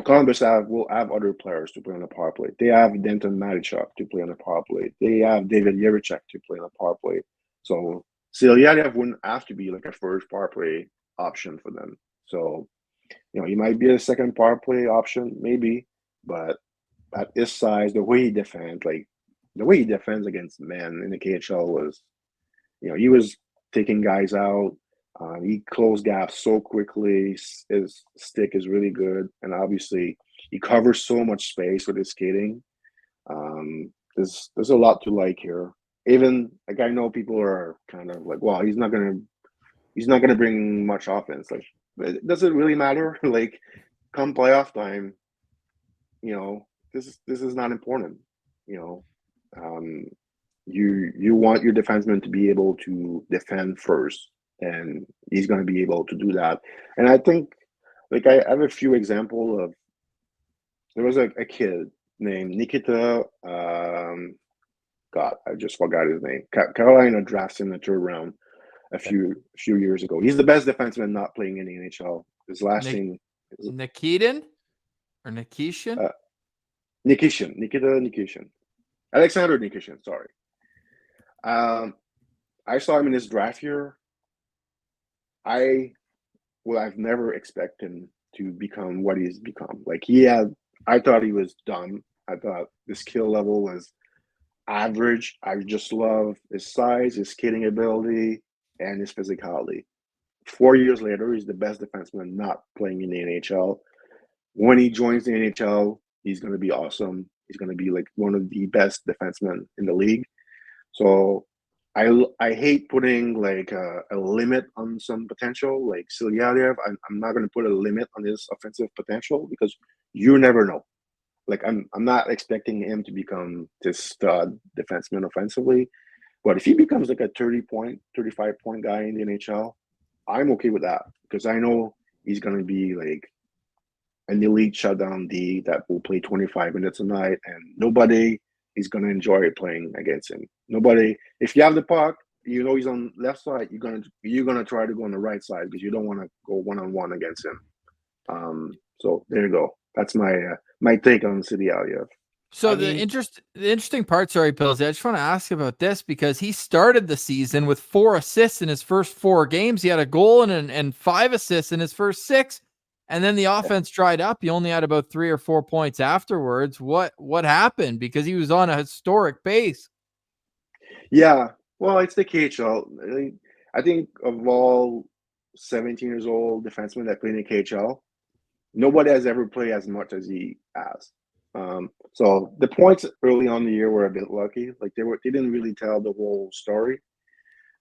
Columbus will have other players to play on the power play. They have Denton Matichuk to play on the power play. They have David Jiricek to play on the power play. So Silayev wouldn't have to be like a first power play option for them. So, he might be a second power play option, maybe, but at his size, the way he defends against men in the KHL was, he was taking guys out. He closed gaps so quickly. His stick is really good, and obviously he covers so much space with his skating. There's a lot to like here. Even like I know people are kind of like, well, he's not gonna bring much offense. Like, does it really matter? Like, come playoff time, this is not important. You want your defenseman to be able to defend first, and he's going to be able to do that. And I think, like, I have a few examples of. There was a kid named Nikita. God, I just forgot his name. Carolina drafts him in the 3rd round a few years ago. He's the best defenseman not playing in the NHL His last name is Nikitin or Nikishin? Nikishin. Nikita Nikishin. Alexander Nikishin, sorry. I saw him in his draft year. I've never expected him to become what he's become. Like I thought he was dumb. I thought the skill level was average. I just love his size, his skating ability, and his physicality. 4 years later, he's the best defenseman not playing in the NHL. When he joins the NHL, he's going to be awesome. He's going to be like one of the best defensemen in the league. So I hate putting like a limit on some potential. Like Silayev, I'm not going to put a limit on his offensive potential because you never know. Like I'm not expecting him to become this stud defenseman offensively, but if he becomes like a 30-point, 35-point guy in the NHL, I'm okay with that because I know he's going to be like an elite shutdown D that will play 25 minutes a night, and nobody is going to enjoy playing against him. Nobody. If you have the puck, you know he's on left side. You're gonna try to go on the right side because you don't want to go one-on-one against him. So there you go. That's my take on Silayev. So the interesting part, sorry, Pilsy, I just want to ask about this because he started the season with 4 assists in his first 4 games. He had a goal and 5 assists in his first 6, and then the offense dried up. He only had about 3 or 4 points afterwards. What happened? Because he was on a historic pace. Yeah, well, it's the KHL. I think of all 17 years old defensemen that play in the KHL, nobody has ever played as much as he has. So the points early on in the year were a bit lucky. Like they didn't really tell the whole story.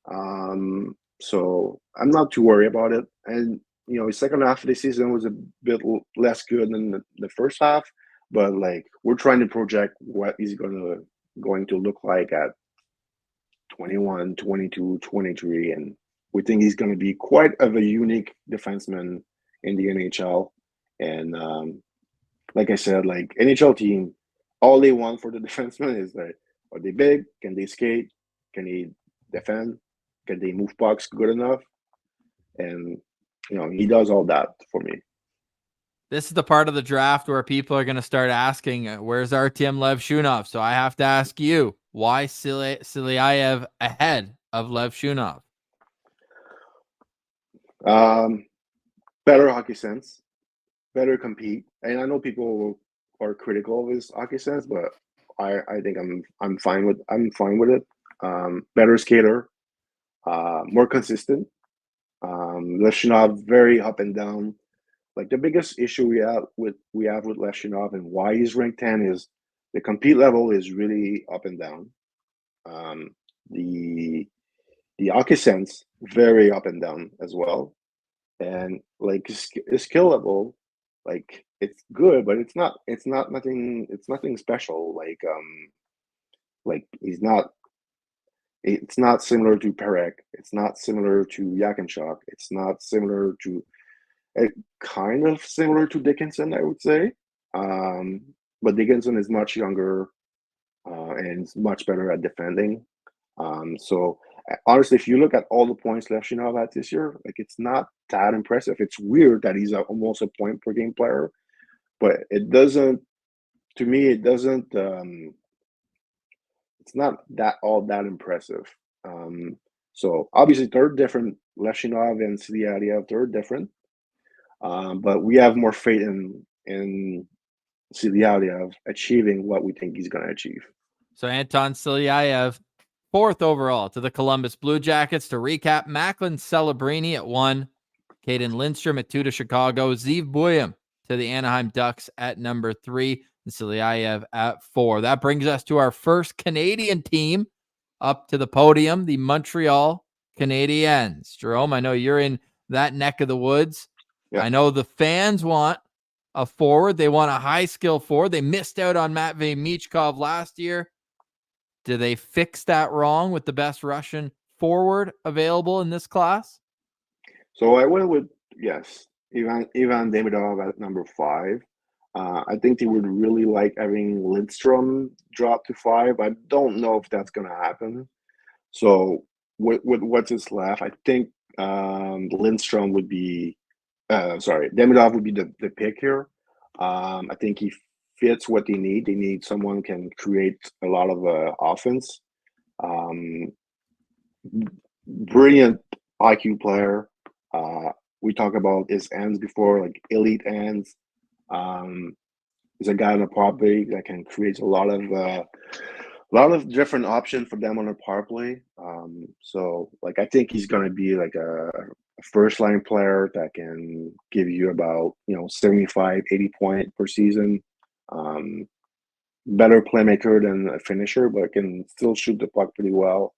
So I'm not too worried about it. And the second half of the season was a bit less good than the first half. But like we're trying to project what he's going to look like at 21, 22, 23, and we think he's going to be quite of a unique defenseman in the NHL. And like I said, like NHL team, all they want for the defenseman is that are they big? Can they skate? Can they defend? Can they move pucks good enough? And he does all that for me. This is the part of the draft where people are going to start asking, where's Artyom Levshunov? So I have to ask you, why Silayev ahead of Levshunov? Better hockey sense, better compete. And I know people are critical of his hockey sense, but I think I'm fine with it. Better skater, more consistent. Levshunov very up and down. Like the biggest issue we have with Levshunov and why he's ranked 10 is the compete level is really up and down. The hockey sense very up and down as well, and like his skill level, like it's good, but it's nothing special. Like he's not. It's not similar to Parekh. It's not similar to Yakinchuk. It's not similar to. Kind of similar to Dickinson, I would say, but Dickinson is much younger and is much better at defending. So honestly, if you look at all the points Levshunov had this year, like it's not that impressive. It's weird that he's almost a point per game player, but it doesn't. To me, it doesn't. It's not all that impressive. So obviously, they're different. Levshunov and Silayev, they're different. But we have more faith in Silayev achieving what we think he's going to achieve. So Anton Silayev, 4th overall to the Columbus Blue Jackets. To recap, Macklin Celebrini at 1, Cayden Lindstrom at 2 to Chicago, Zeev Buium to the Anaheim Ducks at number 3, and Silayev at 4. That brings us to our first Canadian team up to the podium, the Montreal Canadiens. Jerome, I know you're in that neck of the woods. Yeah. I know the fans want a forward. They want a high-skill forward. They missed out on Matvei Michkov last year. Do they fix that wrong with the best Russian forward available in this class? So I went with, yes, Ivan Demidov at number 5. I think they would really like having Lindstrom drop to 5. I don't know if that's going to happen. So with what's his left, I think Lindstrom would be Demidov would be the pick here. I think he fits what they need. They need someone who can create a lot of offense. Brilliant IQ player. We talked about his ends before, like elite ends. He's a guy on the power play that can create a lot of different options for them on the power play. So like I think he's gonna be like a first line player that can give you about 75, 80 points per season. Better playmaker than a finisher, but can still shoot the puck pretty well.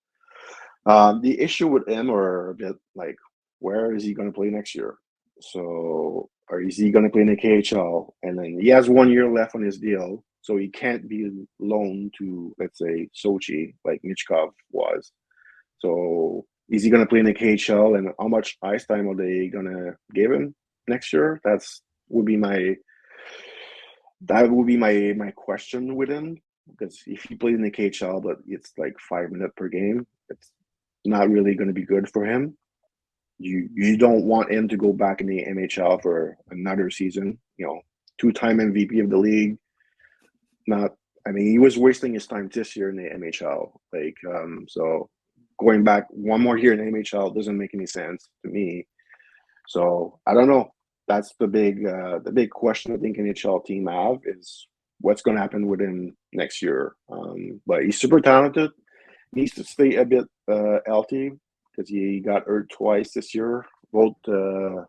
The issue with him are a bit like, where is he going to play next year? So, or is he going to play in the KHL? And then he has 1 year left on his deal, so he can't be loaned to, let's say, Sochi like Michkov was. So, is he going to play in the KHL, and how much ice time are they going to give him next year? That would be my question with him, because if he plays in the KHL, but it's like 5 minutes per game, it's not really going to be good for him. You don't want him to go back in the NHL for another season. 2-time MVP of the league. He was wasting his time this year in the NHL. So going back one more year in the NHL doesn't make any sense to me. So I don't know. That's the big question I think NHL team have is what's going to happen with him next year. But he's super talented. Needs to stay a bit healthy because he got hurt twice this year. Both I don't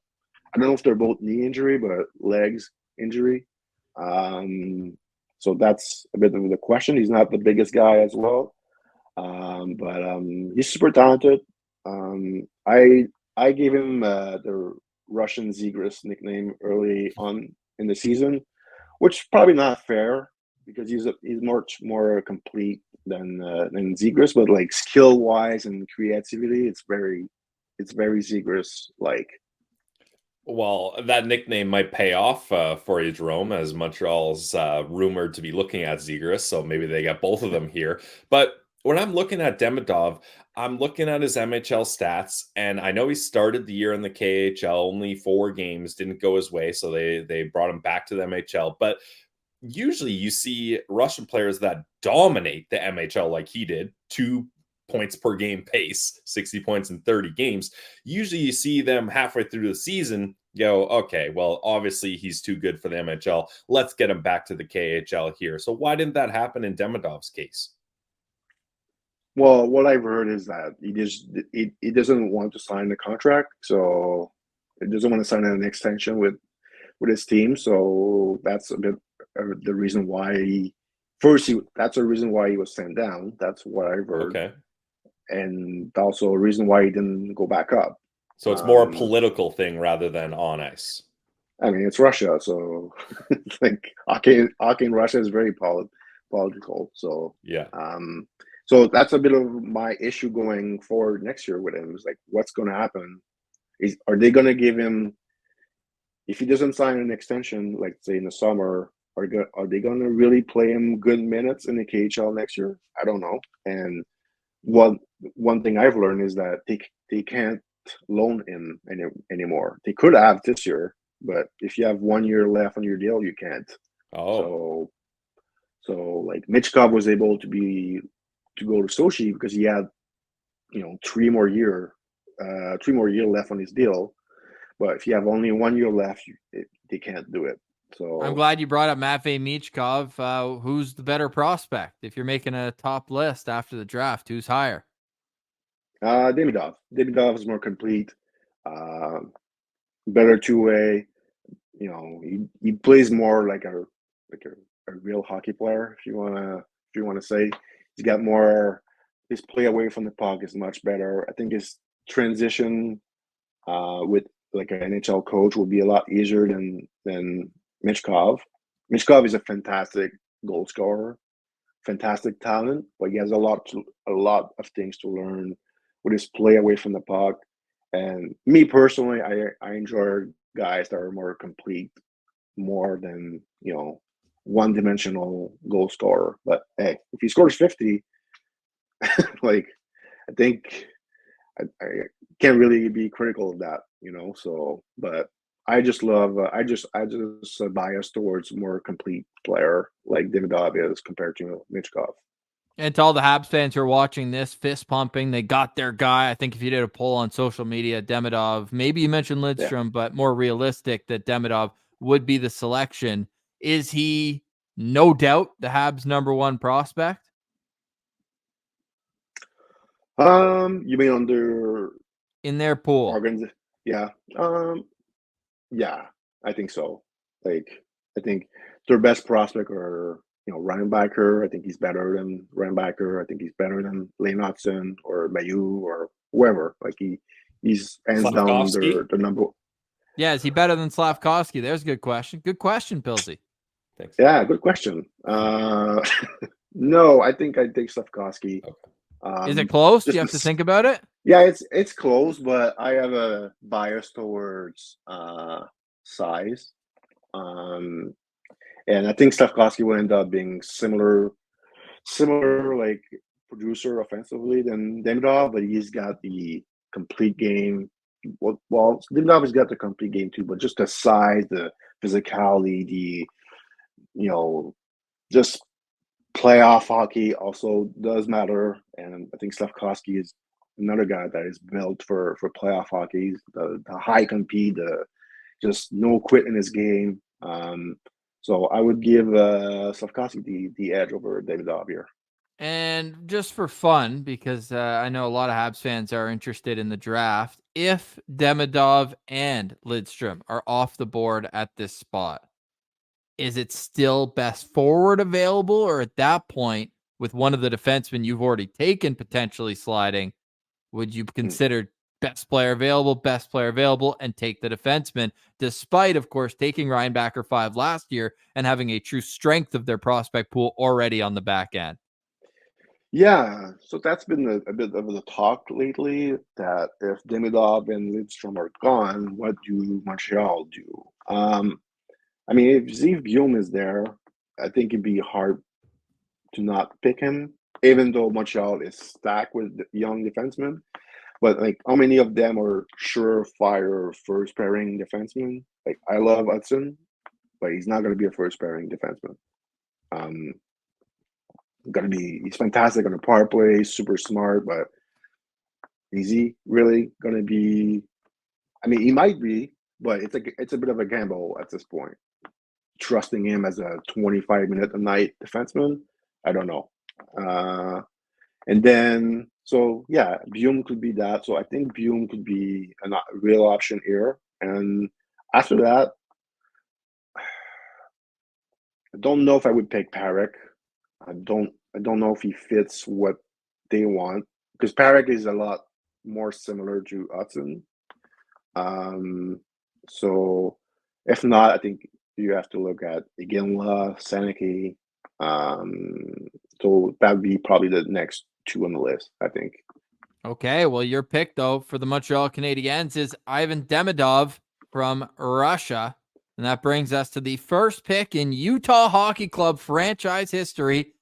know if they're both knee injury, but legs injury. So that's a bit of the question. He's not the biggest guy as well, but he's super talented. I gave him the Russian Zegras nickname early on in the season, which is probably not fair because he's much more complete than Zegras, but like skill wise and creativity, it's very Zegras like. Well, that nickname might pay off for you, Jerome, as Montreal's rumored to be looking at Zegras, so maybe they got both of them here. But when I'm looking at Demidov, I'm looking at his MHL stats, and I know he started the year in the KHL, only 4 games, didn't go his way, so they brought him back to the MHL. But usually you see Russian players that dominate the MHL like he did, 2 points per game pace, 60 points in 30 games. Usually you see them halfway through the season go, okay, well, obviously he's too good for the MHL. Let's get him back to the KHL here. So why didn't that happen in Demidov's case? Well, what I've heard is that he doesn't want to sign the contract, so he doesn't want to sign an extension with his team. So that's a bit the reason why that's a reason why he was sent down. That's what I've heard. Okay. And also a reason why he didn't go back up. So it's more a political thing rather than on ice. I mean, it's Russia, so like hockey in Russia is very political. So yeah. So that's a bit of my issue going forward next year with him. Is like, what's going to happen? Are they going to give him, if he doesn't sign an extension, like say in the summer, are they going to really play him good minutes in the KHL next year? I don't know. And one thing I've learned is that they can't loan him anymore. They could have this year, but if you have 1 year left on your deal, you can't. Oh. So like Michkov was able to go to Sochi because he had 3 more year left on his deal. But if you have only 1 year left, they can't do it. So I'm glad you brought up Matvei Michkov. Who's the better prospect? If you're making a top list after the draft, who's higher? Demidov. Demidov is more complete, better two-way. He plays more like a real hockey player. If you wanna say, he's got more. His play away from the puck is much better. I think his transition with like an NHL coach will be a lot easier than Michkov. Michkov is a fantastic goal scorer, fantastic talent, but he has a lot of things to learn with his play away from the puck. And me personally, I enjoy guys that are more complete, more than one-dimensional goal scorer. But hey, if he scores 50, like I think I can't really be critical of that, So, but I just love. I just bias towards more complete player like Demidov is compared to Michkov. And to all the Habs fans who are watching this, fist pumping, they got their guy. I think if you did a poll on social media, Demidov, maybe you mentioned Lindstrom, but more realistic that Demidov would be the selection. Is he no doubt the Habs' number one prospect? You mean under In their pool? organs? Yeah. Yeah, I think so. Like, I think their best prospect are, Reinbacher. I think he's better than Reinbacher. I think he's better than Lane Hudson or Mayu or whoever. Like he's hands down Slavkovsky? the number. Yeah, is he better than Slavkovsky? There's a good question. Good question, Pilsy. Thanks. Yeah, good question. No, I think I'd take Slavkovsky. Okay. Is it close? Do just you have to think about it? Yeah, it's close, but I have a bias towards size. And I think Slavkovsky will end up being similar like producer offensively than Demidov, but he's got the complete game. Well, Demidov has got the complete game too, but just the size, the physicality, just playoff hockey also does matter. And I think Slavkovsky is another guy that is built for playoff hockey. The high compete, the just no quit in his game. So I would give Slavkovsky the edge over Demidov here. And just for fun, because I know a lot of Habs fans are interested in the draft, if Demidov and Lindstrom are off the board at this spot, is it still best forward available? Or at that point, with one of the defensemen you've already taken potentially sliding, would you consider best player available, and take the defenseman, despite, of course, taking Reinbacher 5 last year and having a true strength of their prospect pool already on the back end? Yeah, so that's been a bit of the talk lately that if Demidov and Lindstrom are gone, what do Montreal do? I mean, if Zeev Buium is there, I think it'd be hard to not pick him, even though Montreal is stacked with young defensemen. But like, how many of them are surefire first pairing defensemen? Like, I love Hudson, but he's not going to be a first pairing defenseman. He's fantastic on the power play, super smart, but is he really going to be? I mean, he might be, but it's a bit of a gamble at this point. Trusting him as a 25-minute a night defenseman, I don't know. And then, so yeah, Buium could be that. So I think Buium could be a real option here. And after that, I don't know if I would pick Parekh. I don't know if he fits what they want, because Parekh is a lot more similar to Hudson. So if not, I think you have to look at Iginla, Seneke. So that would be probably the next two on the list, I think. Okay, well, your pick, though, for the Montreal Canadiens is Ivan Demidov from Russia. And that brings us to the first pick in Utah Hockey Club franchise history.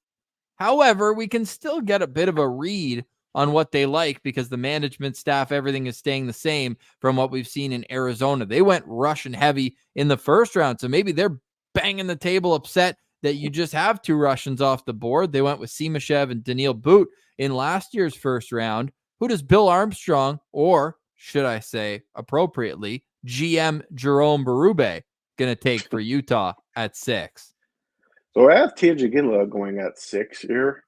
However, we can still get a bit of a read on what they like because the management staff, everything is staying the same from what we've seen in Arizona. They went Russian heavy in the first round, so maybe they're banging the table upset that you just have two Russians off the board. They went with Simashev and Daniil Boot in last year's first round. Who does Bill Armstrong, or should I say appropriately, GM Jerome Berube, going to take for Utah at 6? So I have Iginla going at 6 here.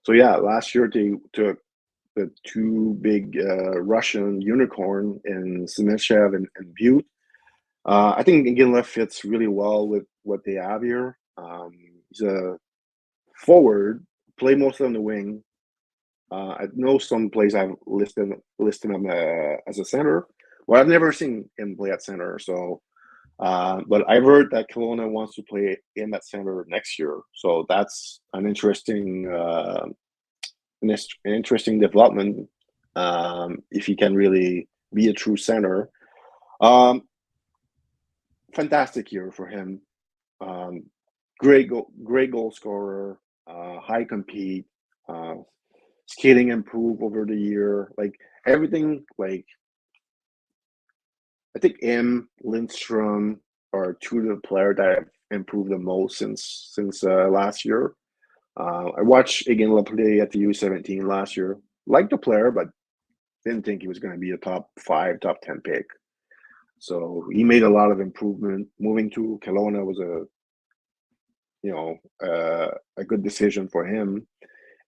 So yeah, last year they took the two big Russian unicorn in Simashev and Butte. I think Iginla fits really well with what they have here. He's a forward, play most on the wing. I know some plays I've listed him as a center. Well, I've never seen him play at center. So, but I've heard that Kelowna wants to play him at center next year. So that's an interesting development if he can really be a true center. Fantastic year for him. Great goal scorer, high compete, skating improve over the year. Like everything, like I think Lindstrom are two of the players that have improved the most since last year. I watched Iginla play at the U17 last year. Liked the player, but didn't think he was going to be a top 5, top 10 pick. So he made a lot of improvement. Moving to Kelowna was a good decision for him.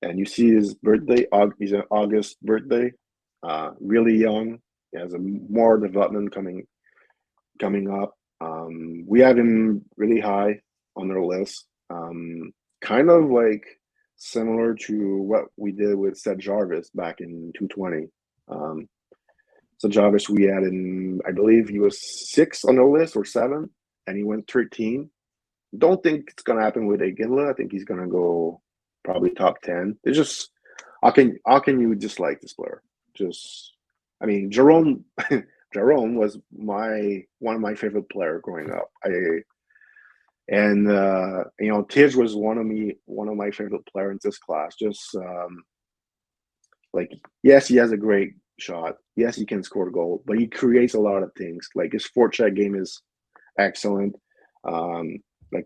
And you see his birthday. He's an August birthday. Really young. He has more development coming up. We have him really high on our list. Kind of like similar to what we did with Seth Jarvis back in 220. So Jarvis, we had him, I believe he was 6 on the list or 7, and he went 13. Don't think it's gonna happen with Iginla. I think he's gonna go probably top 10. It's just how can you dislike this player? I mean, Jerome was one of my favorite players growing up. Tidge was one of my favorite players in this class. Just yes, he has a great shot. Yes, he can score a goal, but he creates a lot of things. Like his forecheck game is excellent.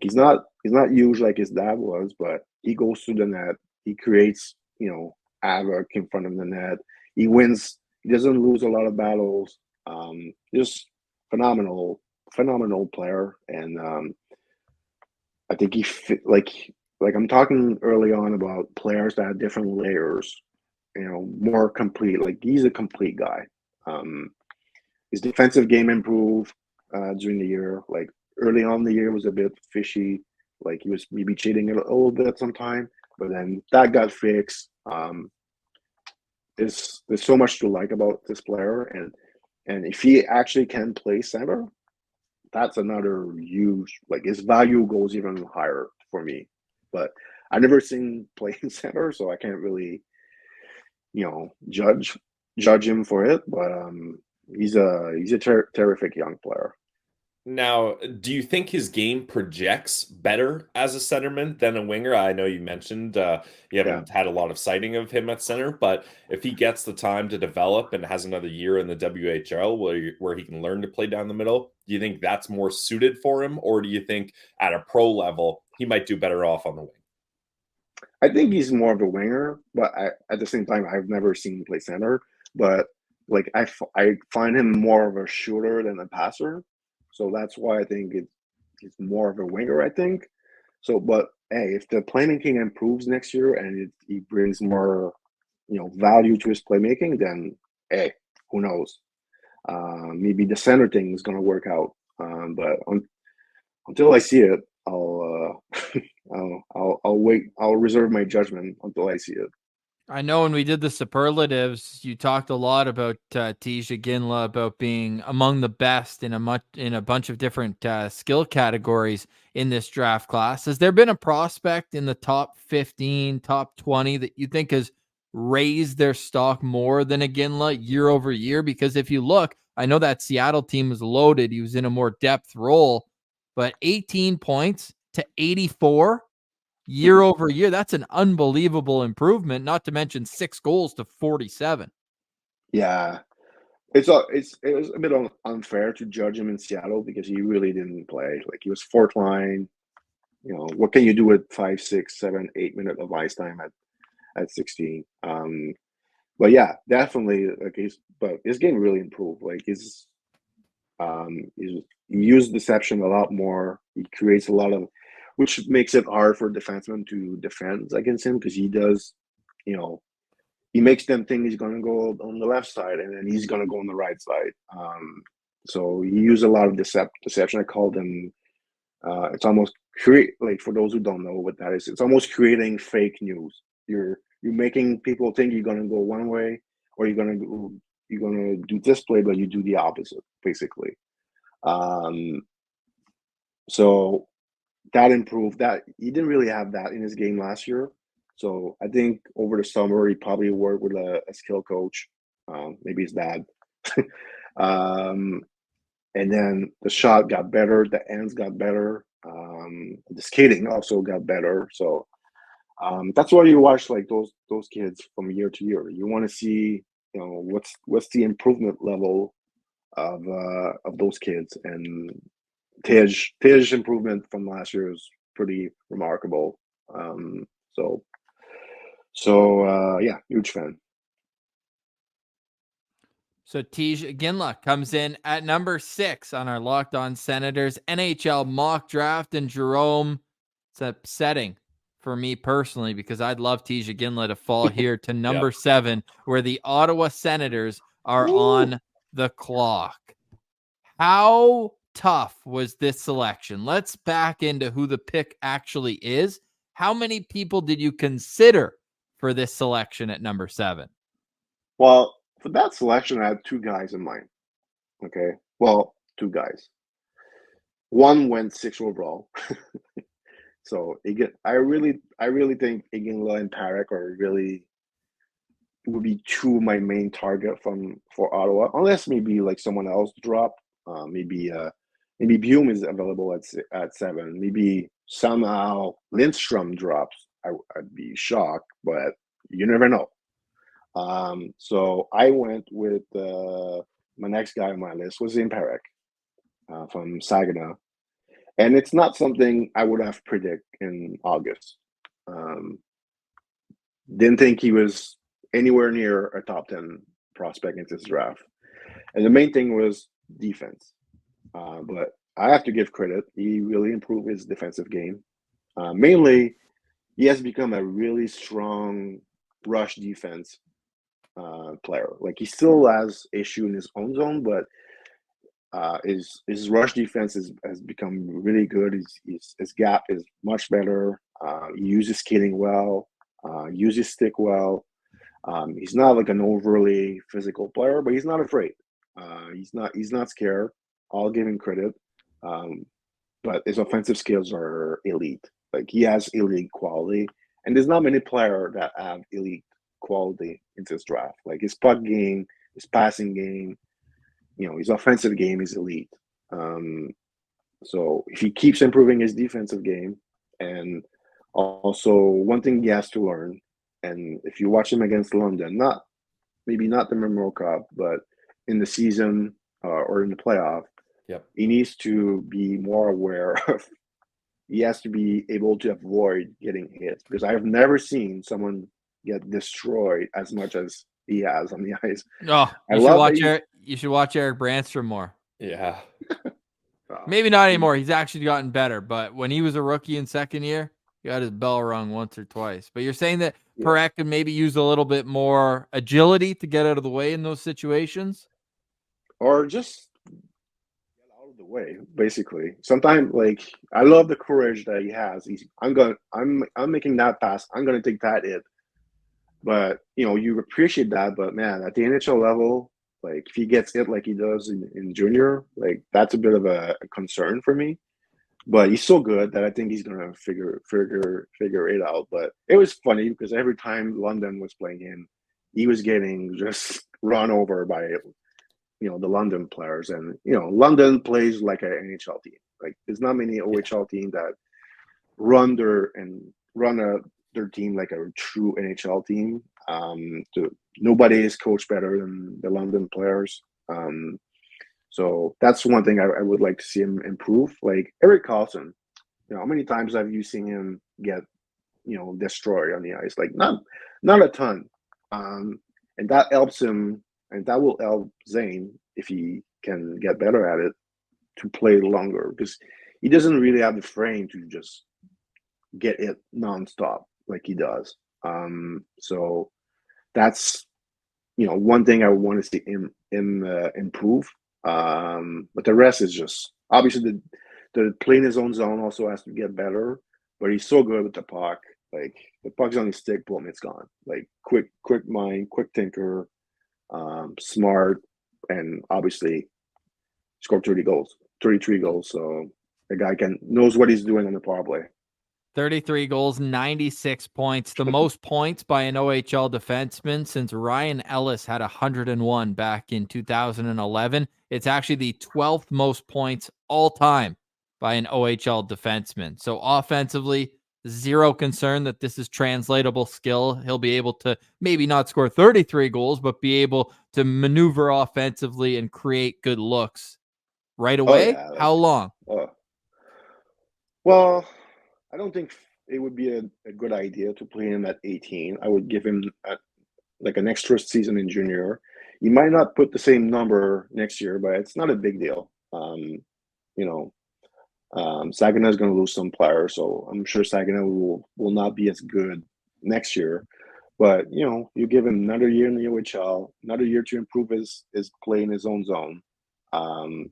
He's not huge like his dad was, but he goes through the net. He creates, havoc in front of the net. He wins. He doesn't lose a lot of battles. Just phenomenal player. And I think he fit, like I'm talking early on about players that have different layers, more complete. Like he's a complete guy. His defensive game improved during the year. Like early on in the year was a bit fishy. Like he was maybe cheating a little bit sometime, but then that got fixed. There's so much to like about this player, and if he actually can play center, that's another huge, his value goes even higher for me. But I've never seen playing center, so I can't really, judge him for it. But he's a terrific young player. Now, do you think his game projects better as a centerman than a winger? I know you mentioned you haven't had a lot of sighting of him at center, but if he gets the time to develop and has another year in the WHL where he can learn to play down the middle, do you think that's more suited for him? Or do you think at a pro level, he might do better off on the wing? I think he's more of a winger, but at the same time, I've never seen him play center. But I find him more of a shooter than a passer. So that's why I think it's more of a winger, I think. So, but hey, if the playmaking improves next year and he brings more, value to his playmaking, then hey, who knows? Maybe the center thing is going to work out. But until I see it, I'll wait. I'll reserve my judgment until I see it. I know when we did the superlatives, you talked a lot about Iginla, about being among the best in a bunch of different skill categories in this draft class. Has there been a prospect in the top 15, top 20 that you think has raised their stock more than Iginla year over year? Because if you look, I know that Seattle team was loaded. He was in a more depth role, but 18 points to 84 year over year, that's an unbelievable improvement, not to mention 6 goals to 47. Yeah. It was a bit unfair to judge him in Seattle because he really didn't play. Like he was fourth line. What can you do with 5, 6, 7, 8 minutes of ice time at 16? But yeah, definitely but his game really improved. Like he used deception a lot more. He creates a lot of, which makes it hard for defensemen to defend against him because he does, he makes them think he's going to go on the left side and then he's going to go on the right side. So he used a lot of deception. I call them, it's almost for those who don't know what that is, it's almost creating fake news. You're making people think you're going to go one way or you're going to do this play, but you do the opposite, basically. So that improved. That he didn't really have that in his game last year. So I think over the summer he probably worked with a skill coach, maybe his dad. And then the shot got better, the ends got better, the skating also got better. So that's why you watch those kids from year to year. You want to see what's the improvement level of those kids. And Tej improvement from last year is pretty remarkable. Yeah, huge fan. So Iginla comes in at number 6 on our Locked On Senators NHL mock draft. And Jerome, it's upsetting for me personally because I'd love Iginla to fall here to number 7, where the Ottawa Senators are on the clock. How tough was this selection? Let's back into who the pick actually is. How many people did you consider for this selection at number 7? Well, for that selection, I had 2 guys in mind. Okay. Well, 2 guys. One went 6 overall. So I really think Iginla and Parekh would be 2 of my main target for Ottawa, unless maybe like someone else drop. Maybe Buium is available at 7. Maybe somehow Lindstrom drops. I'd be shocked, but you never know. So I went with my next guy on my list was Zayne Parekh from Saginaw, and it's not something I would have predicted in August. Didn't think he was anywhere near a top 10 prospect in this draft, and the main thing was defense. But I have to give credit; he really improved his defensive game. Mainly, he has become a really strong rush defense player. Like, he still has issue in his own zone, but his rush defense has become really good. His gap is much better. He uses skating well, uses stick well. He's not like an overly physical player, but he's not afraid. He's not scared. I'll give him credit. But his offensive skills are elite. Like, he has elite quality, and there's not many players that have elite quality in this draft. Like, his puck game, his passing game, his offensive game is elite. So if he keeps improving his defensive game, and also one thing he has to learn, and if you watch him against London, maybe not the Memorial Cup, but in the season or in the playoff, he needs to be more aware of. He has to be able to avoid getting hit, because I have never seen someone get destroyed as much as he has on the ice. Oh, you should watch Eric Brandstrom more. Yeah. Maybe not anymore. He's actually gotten better, but when he was a rookie in second year, he got his bell rung once or twice. But you're saying that Parekh could maybe use a little bit more agility to get out of the way in those situations? Or just get out of the way, basically. Sometimes, like, I love the courage that he has. I'm making that pass. I'm gonna take that hit. But you appreciate that. But man, at the NHL level, like, if he gets hit like he does in junior, like, that's a bit of a concern for me. But he's so good that I think he's gonna figure it out. But it was funny because every time London was playing him, he was getting just run over by the London players. And London plays like an NHL team. Like, there's not many OHL teams that run their team like a true NHL team. Nobody is coached better than the London players. So that's one thing I would like to see him improve. Like Erik Karlsson, how many times have you seen him get destroyed on the ice? Like, not a ton. And that helps him, and that will help Zayne, if he can get better at it, to play longer, because he doesn't really have the frame to just get it nonstop like he does. So that's one thing I want to see him improve. But the rest is just obviously the playing his own zone also has to get better. But he's so good with the puck. Like, the puck's on his stick, boom, it's gone. Like, quick mind, quick thinker, smart, and obviously scored 33 goals. So the guy knows what he's doing on the power play. 33 goals, 96 points, the most points by an OHL defenseman since Ryan Ellis had 101 back in 2011. It's actually the 12th most points all time by an OHL defenseman. So offensively, zero concern that this is translatable skill. He'll be able to maybe not score 33 goals, but be able to maneuver offensively and create good looks right away. yeah, How long? Well, I don't think it would be a good idea to play him at 18. I would give him like an extra season in junior. He might not put the same number next year, but it's not a big deal. Saginaw is going to lose some players, so I'm sure Saginaw will not be as good next year. But you give him another year in the OHL, another year to improve his play in his own zone, and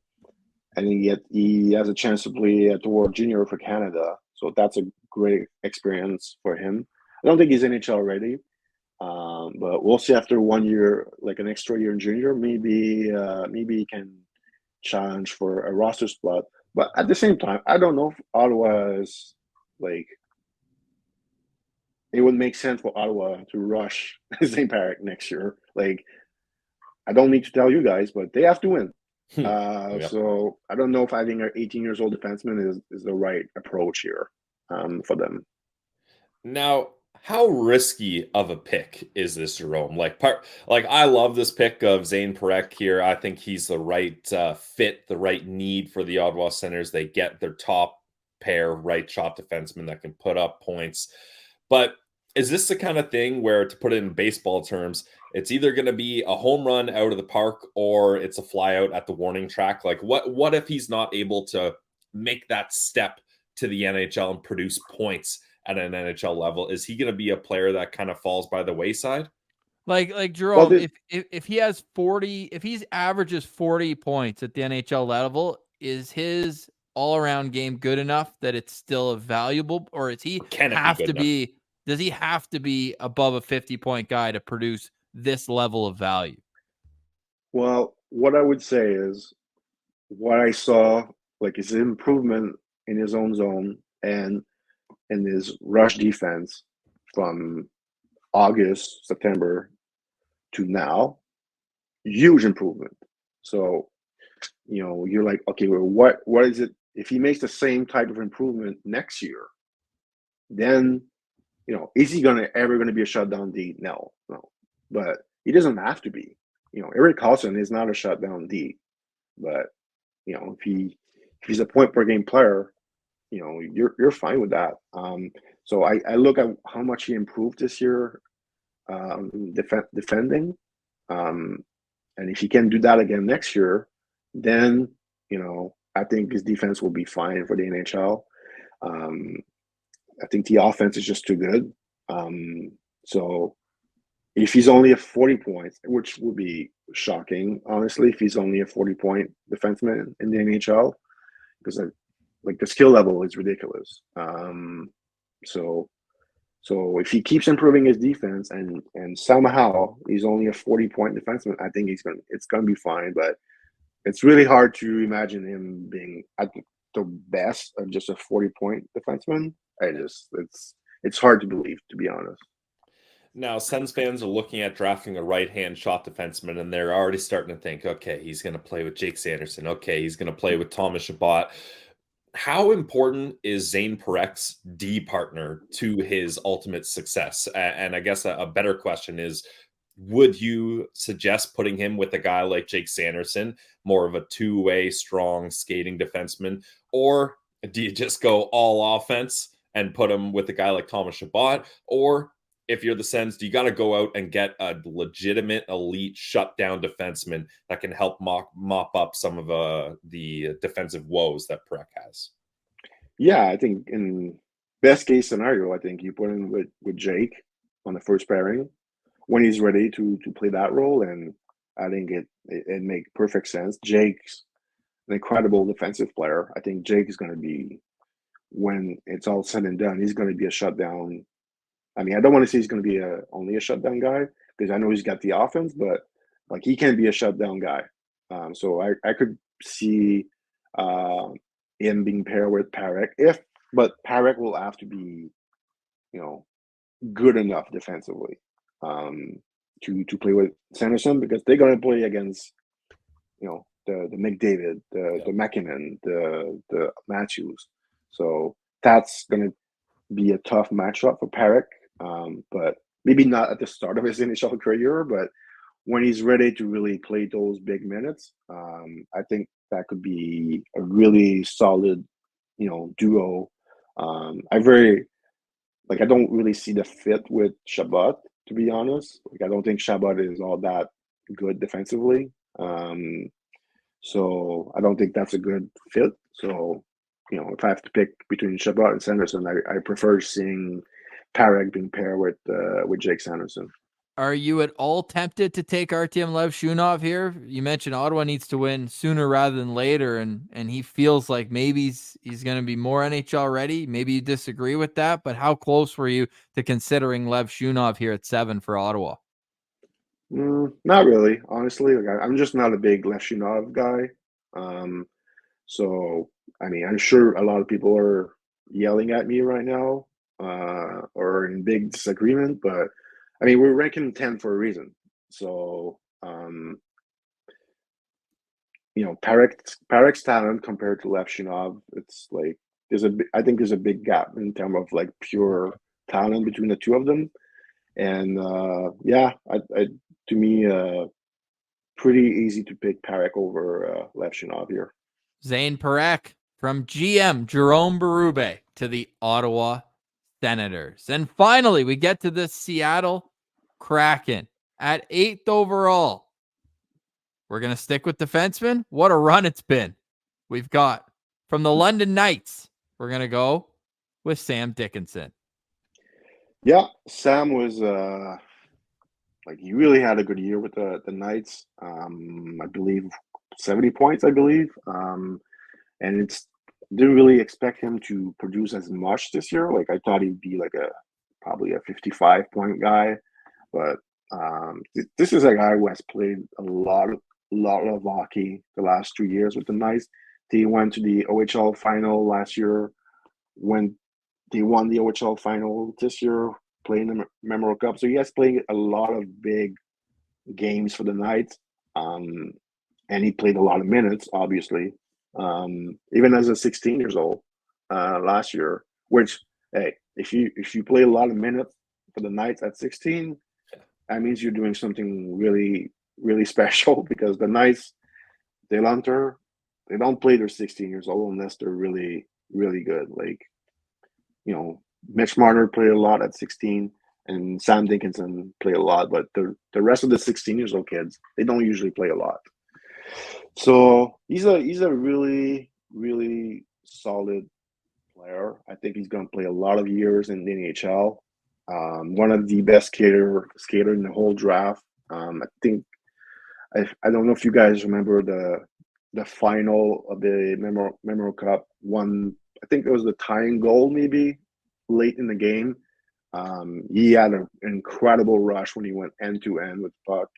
he has a chance to play at the World Junior for Canada. So that's a great experience for him. I don't think he's NHL ready, but we'll see after 1 year, like an extra year in junior. Maybe he can challenge for a roster spot. But at the same time, I don't know if Ottawa is like. It would make sense for Ottawa to rush Zayne Parekh next year. Like, I don't need to tell you guys, but they have to win. So I don't know if having an 18-year-old defenseman is the right approach here for them. Now, how risky of a pick is this, Jerome? Like I love this pick of Zayne Parekh here. I think he's the right fit, the right need for the Ottawa Senators. They get their top pair right shot defensemen that can put up points. But is this the kind of thing where, to put it in baseball terms, it's either going to be a home run out of the park or it's a fly out at the warning track? Like, what if he's not able to make that step to the NHL and produce points at an NHL level? Is he going to be a player that kind of falls by the wayside? Like Jerome, if he has 40, if he's averages 40 points at the NHL level, is his all-around game good enough that it's still valuable, or is he does he have to be above a 50-point guy to produce this level of value? Well, what I would say is what I saw, like his improvement in his own zone and in his rush defense from August, September to now, huge improvement. So, you're like, okay, well, what is it? If he makes the same type of improvement next year, then, is he ever going to be a shutdown D? No. But he doesn't have to be. Erik Karlsson is not a shutdown D. But, if he's a point per game player, you're fine with that. So I look at how much he improved this year defending. And if he can do that again next year, then, I think his defense will be fine for the NHL. I think the offense is just too good. So if he's only at 40 points, which would be shocking, honestly, if he's only a 40-point defenseman in the NHL, because the skill level is ridiculous. So if he keeps improving his defense and somehow he's only a 40-point defenseman, I think it's gonna be fine. But it's really hard to imagine him being at the best of just a 40-point defenseman. It's hard to believe, to be honest. Now, Sens fans are looking at drafting a right-hand shot defenseman, and they're already starting to think, okay, he's going to play with Jake Sanderson. Okay, he's going to play with Thomas Chabot. How important is Zayne Parekh's D partner to his ultimate success? And I guess a better question is, would you suggest putting him with a guy like Jake Sanderson, more of a two-way, strong skating defenseman? Or do you just go all offense and put him with a guy like Thomas Chabot? Or if you're the Sens, do you got to go out and get a legitimate elite shutdown defenseman that can help mop up some of the defensive woes that Parekh has? Yeah, I think in best case scenario, I think you put him with Jake on the first pairing when he's ready to play that role, and I think it makes perfect sense. Jake's an incredible defensive player. I think Jake is going to be, when it's all said and done, he's going to be a shutdown. I mean, I don't want to say he's going to be only a shutdown guy, because I know he's got the offense, but like he can be a shutdown guy. So I could see him being paired with Parekh, but Parekh will have to be, good enough defensively to play with Sanderson, because they're going to play against, the McDavid, the McKinnon, the Matthews. So that's going to be a tough matchup for Parekh, but maybe not at the start of his NHL career, but when he's ready to really play those big minutes, I think that could be a really solid, duo. I don't really see the fit with Chabot, to be honest. Like, I don't think Chabot is all that good defensively. So I don't think that's a good fit. So, if I have to pick between Chabot and Sanderson, I prefer seeing Parekh being paired with Jake Sanderson. Are you at all tempted to take Artyom Levshunov here? You mentioned Ottawa needs to win sooner rather than later, and he feels like maybe he's going to be more NHL ready. Maybe you disagree with that, but how close were you to considering Levshunov here at 7 for Ottawa? Not really, honestly. Like, I'm just not a big Levshunov guy. So, I mean, I'm sure a lot of people are yelling at me right now or in big disagreement, but I mean, we're ranking 10 for a reason. So, Parekh's talent compared to Levshunov, it's like I think there's a big gap in terms of like pure talent between the two of them. And to me, pretty easy to pick Parekh over Levshunov here. Zayne Parekh from GM Jerome Berube to the Ottawa Senators. And finally, we get to the Seattle Kraken at 8th overall. We're going to stick with defensemen. What a run it's been. We've got from the London Knights, we're going to go with Sam Dickinson. Yeah, Sam was he really had a good year with the Knights. I believe 70 points, and didn't really expect him to produce as much this year. Like, I thought he'd be like probably a 55-point guy, but this is a guy who has played a lot of hockey the last 2 years with the Knights. He went to the OHL final last year. When they won the OHL final this year, playing the Memorial Cup. So he has played a lot of big games for the Knights, and he played a lot of minutes, obviously, even as a 16 years old last year. Which, hey, if you play a lot of minutes for the Knights at 16, that means you're doing something really, really special, because the Knights, they don't play their 16 years old unless they're really, really good. Like, Mitch Marner played a lot at 16, and Sam Dickinson played a lot, but the rest of the 16 years old kids, they don't usually play a lot. So he's a really, really solid player. I think he's going to play a lot of years in the NHL. One of the best skater in the whole draft. I think I don't know if you guys remember the final of the Memorial Cup. I think it was the tying goal, maybe late in the game. He had an incredible rush when he went end to end with the puck.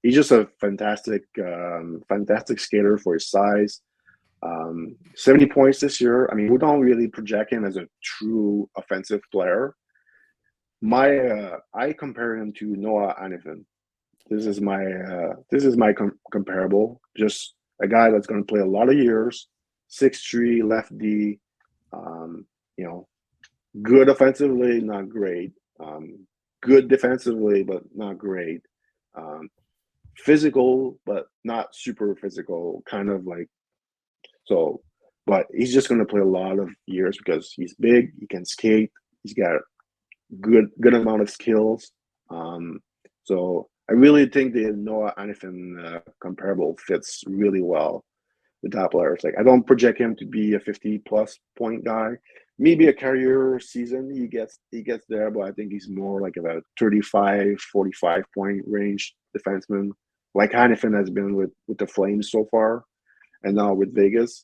He's just a fantastic skater for his size. 70 points this year. I mean, we don't really project him as a true offensive player. I compare him to Noah Anaheim. This is my comparable. Just a guy that's going to play a lot of years. 6'3", left D. Good offensively, not great. Good defensively, but not great. Physical, but not super physical. Kind of like so. But he's just going to play a lot of years because he's big. He can skate. He's got good amount of skills. So I really think the Noah Anaheim comparable fits really well with that player. It's like, I don't project him to be a 50-plus point guy. Maybe a career season he gets there, but I think he's more like about 35, 45 point range defenseman, like Anaheim has been with the Flames so far, and now with Vegas.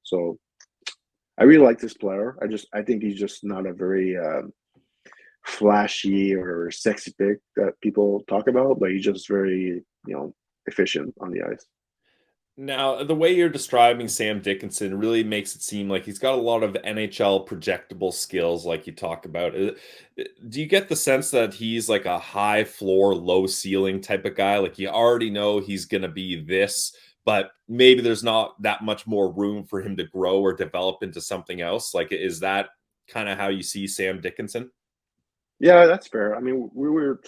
So I really like this player. I think he's just not a very flashy or sexy pick that people talk about, but he's just very, efficient on the ice. Now, the way you're describing Sam Dickinson really makes it seem like he's got a lot of NHL projectable skills, like you talk about. Do you get the sense that he's like a high floor, low ceiling type of guy? Like, you already know he's going to be this, but maybe there's not that much more room for him to grow or develop into something else. Like, is that kind of how you see Sam Dickinson? Yeah, that's fair. I mean, we were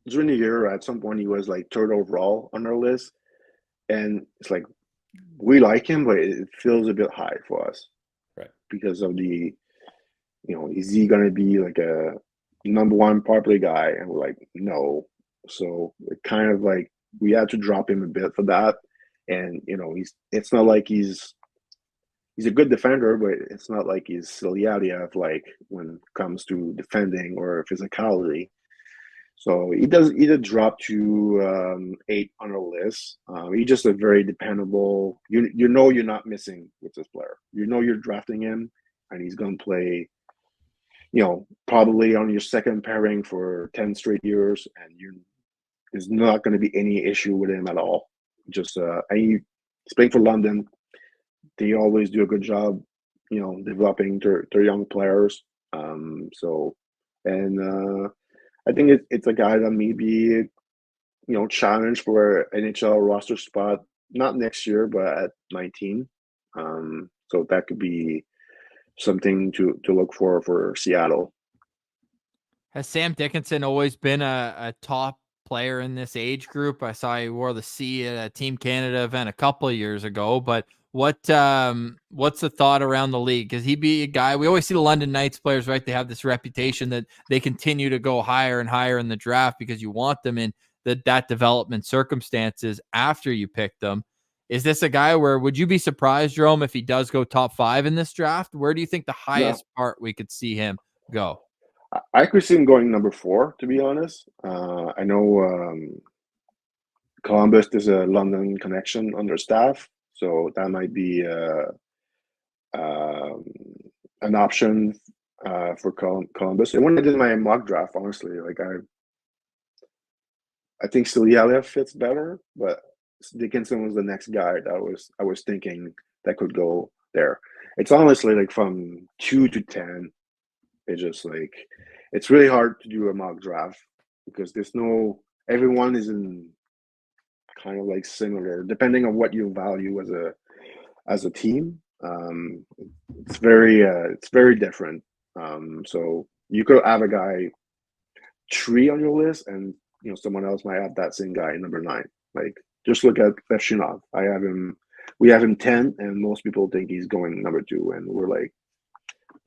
during the year at some point he was like third overall on our list, and it's like we like him, but it feels a bit high for us, right? Because of the, is he gonna be like a number one power play guy? And we're like, no. So it kind of like we had to drop him a bit for that, and it's not like he's a good defender, but it's not like he's Silayev like when it comes to defending or physicality. So he did drop to 8 on our list. He's just a very dependable. You're not missing with this player. You're drafting him, and he's gonna play. Probably on your second pairing for 10 straight years, and there's not going to be any issue with him at all. Just and he's playing for London. They always do a good job, developing their young players. I think it's a guy that maybe, challenge for NHL roster spot, not next year, but at 19. So that could be something to look for Seattle. Has Sam Dickinson always been a top player in this age group? I saw he wore the C at a Team Canada event a couple of years ago, but what's the thought around the league? Because he'd be a guy, we always see the London Knights players, right? They have this reputation that they continue to go higher and higher in the draft because you want them in that development circumstances after you pick them. Is this a guy where would you be surprised, Jerome, if he does go top 5 in this draft? Where do you think the highest part we could see him go? I could see him going number 4, to be honest. I know Columbus, there's a London connection on their staff, so that might be an option for Columbus. And when I did my mock draft, honestly, like I think Silayev fits better, but Dickinson was the next guy that I was thinking that could go there. It's honestly like from 2 to 10. It's just like it's really hard to do a mock draft because everyone is in kind of like similar depending on what you value as a team. It's very different. So you could have a guy 3 on your list, and someone else might have that same guy number 9. Like just look at Levshunov. We have him 10, and most people think he's going number 2, and we're like,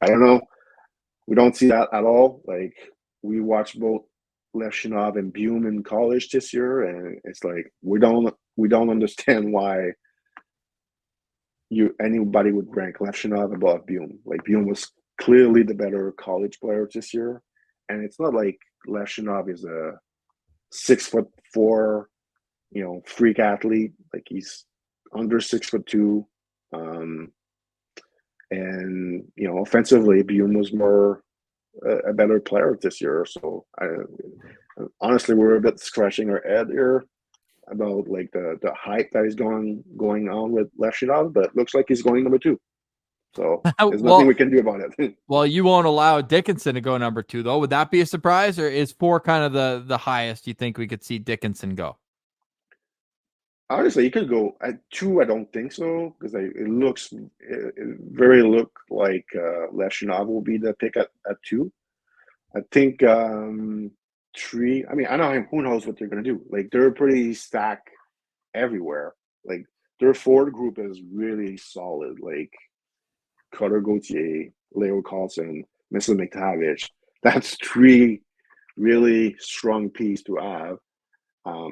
I don't know. We don't see that at all. Like we watched both Levshunov and Buium in college this year, and it's like we don't understand why anybody would rank Levshunov above Buium. Like Buium was clearly the better college player this year, and it's not like Levshunov is a 6'4", freak athlete. Like he's under 6'2", and offensively, Buium was more a better player this year. So honestly, we're a bit scratching our head here about like the hype that is going on with Levshunov, but it looks like he's going number 2. So there's nothing we can do about it. Well, you won't allow Dickinson to go number 2, though. Would that be a surprise, or is 4 kind of the highest you think we could see Dickinson go? Honestly, he could go at 2. I don't think so because it very like Levshunov will be the pick at 2. I think 3. I mean, Anaheim, who knows what they're gonna do? Like they're pretty stacked everywhere. Like their forward group is really solid. Like Cutter Gauthier, Leo Carlson, Mr. McTavish. That's 3 really strong pieces to have.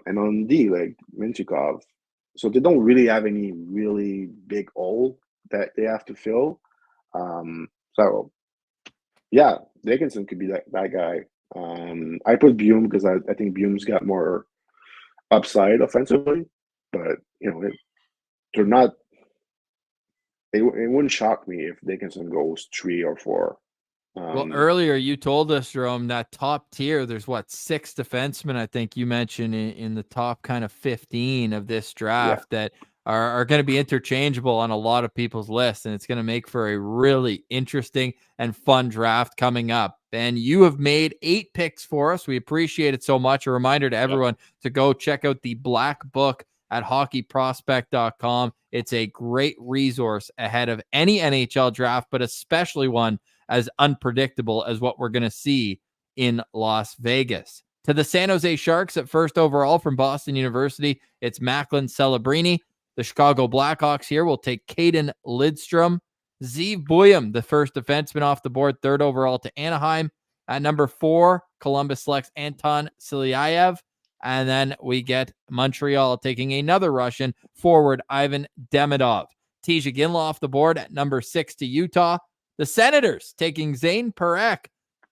And on D, like Minchikov. So they don't really have any really big hole that they have to fill. So yeah, Dickinson could be that guy. I put Buium because I think Buium's got more upside offensively, but they're not. It wouldn't shock me if Dickinson goes 3 or 4. Well, earlier you told us, Jerome, that top tier, there's 6 defensemen, I think you mentioned in the top kind of 15 of this draft that are going to be interchangeable on a lot of people's lists, and it's going to make for a really interesting and fun draft coming up. And you have made 8 picks for us. We appreciate it so much. A reminder to everyone to go check out the Black Book at hockeyprospect.com. It's a great resource ahead of any NHL draft, but especially one as unpredictable as what we're going to see in Las Vegas. To the San Jose Sharks at first overall from Boston University, it's Macklin Celebrini. The Chicago Blackhawks here will take Cayden Lindstrom. Zeev Buium, the first defenseman off the board, third overall to Anaheim. At number 4, Columbus selects Anton Silayev. And then we get Montreal taking another Russian forward, Ivan Demidov. Iginla off the board at number 6 to Utah. The Senators taking Zayne Parekh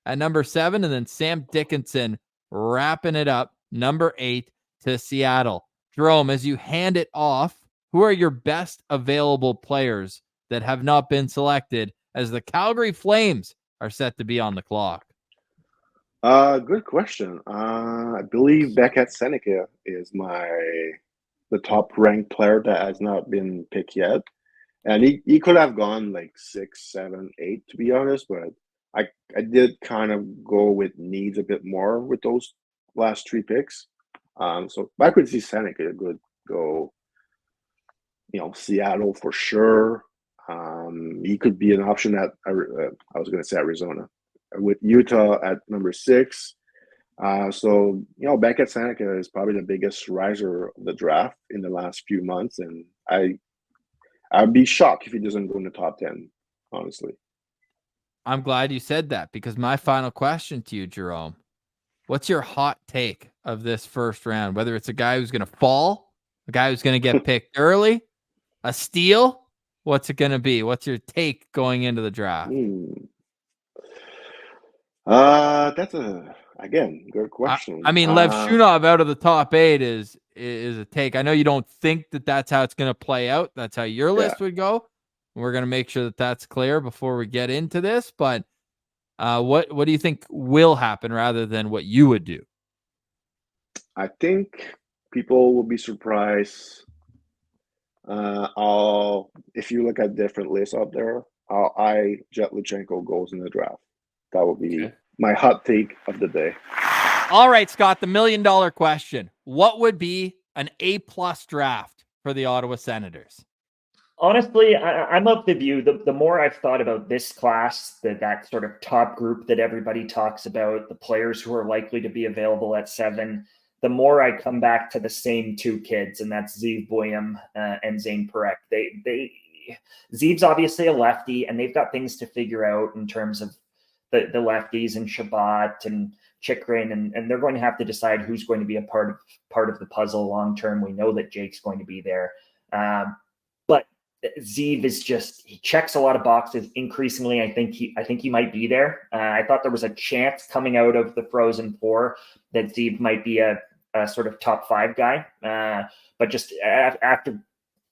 at number 7. And then Sam Dickinson wrapping it up, number 8 to Seattle. Jerome, as you hand it off, who are your best available players that have not been selected as the Calgary Flames are set to be on the clock? Good question. I believe Beckett Seneca is the top ranked player that has not been picked yet. And he could have gone like 6, 7, 8, to be honest, but I did kind of go with needs a bit more with those last 3 picks. So I could see Seneca could go, Seattle for sure. He could be an option at, I was going to say Arizona, with Utah at number 6. So, Beckett Seneca is probably the biggest riser of the draft in the last few months. And I'd be shocked if he doesn't go in the top 10, honestly. I'm glad you said that, because my final question to you, Jerome, what's your hot take of this first round? Whether it's a guy who's going to fall, a guy who's going to get picked early, a steal, what's it going to be? What's your take going into the draft? That's again, good question. I mean, Levshunov out of the top 8 is a take. I know you don't think that that's how it's going to play out. That's how your list would go. We're going to make sure that that's clear before we get into this. But what do you think will happen rather than what you would do? I think people will be surprised. If you look at different lists out there, Jet Luchenko goes in the draft. That will be my hot take of the day. All right, Scott, the $1 million question. What would be an A+ draft for the Ottawa Senators? Honestly, I'm of the view, the more I've thought about this class, that sort of top group that everybody talks about, the players who are likely to be available at 7, the more I come back to the same 2 kids, and that's Zeev Buium and Zayne Parekh. Zeev's obviously a lefty, and they've got things to figure out in terms of the lefties and Shabbat and Chikrin, and they're going to have to decide who's going to be a part of the puzzle long term. We know that Jake's going to be there. But Zeev is he checks a lot of boxes. Increasingly, I think he might be there. I thought there was a chance coming out of the Frozen Four that Zeev might be a sort of top 5 guy. But just after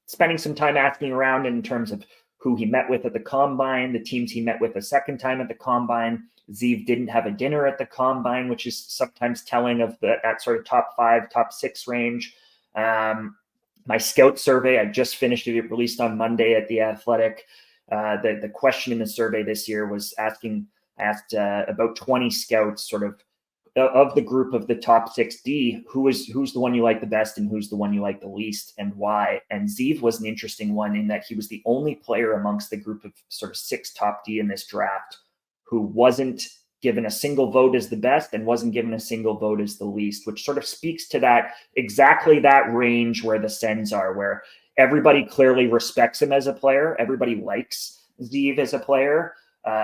spending some time asking around in terms of who he met with at the Combine, the teams he met with a second time at the Combine, Zeev didn't have a dinner at the Combine, which is sometimes telling of that sort of top 5, top 6 range. My scout survey, I just finished it, released on Monday at The Athletic. The question in the survey this year was asked about 20 scouts, sort of the group of the top 6D, who's the one you like the best and who's the one you like the least and why. And Zeev was an interesting one in that he was the only player amongst the group of sort of 6 top D in this draft who wasn't given a single vote as the best and wasn't given a single vote as the least, which sort of speaks to exactly that range where the Sens are, where everybody clearly respects him as a player. Everybody likes Zeev as a player.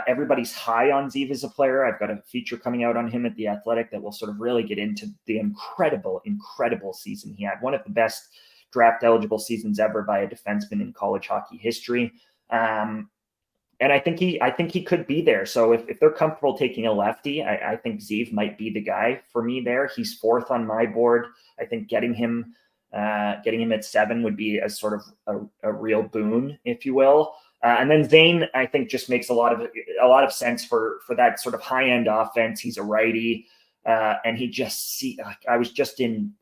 Everybody's high on Zeev as a player. I've got a feature coming out on him at The Athletic that will sort of really get into the incredible season he had. One of the best draft eligible seasons ever by a defenseman in college hockey history. And I think he could be there. So if they're comfortable taking a lefty, I think Zeev might be the guy for me there. He's 4th on my board. I think getting him at 7 would be a sort of a real boon, if you will. And then Zayne, I think, just makes a lot of sense for that sort of high end offense. He's a righty, and he just I was just in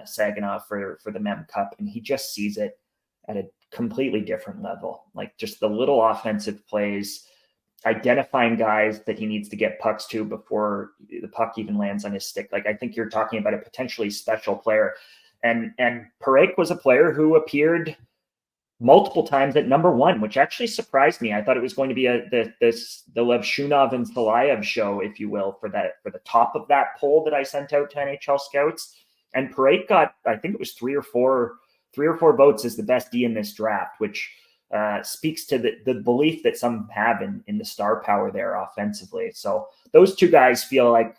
Saginaw for the Mem Cup, and he just sees it at a completely different level. Like just the little offensive plays, identifying guys that he needs to get pucks to before the puck even lands on his stick. Like I think you're talking about a potentially special player, and Parekh was a player who appeared multiple times at number 1, which actually surprised me. I thought it was going to be the Levshunov and Silayev show, if you will, for the top of that poll that I sent out to NHL scouts. And Parekh got, I think it was three or four votes as the best D in this draft, which speaks to the belief that some have in the star power there offensively. So those two guys feel like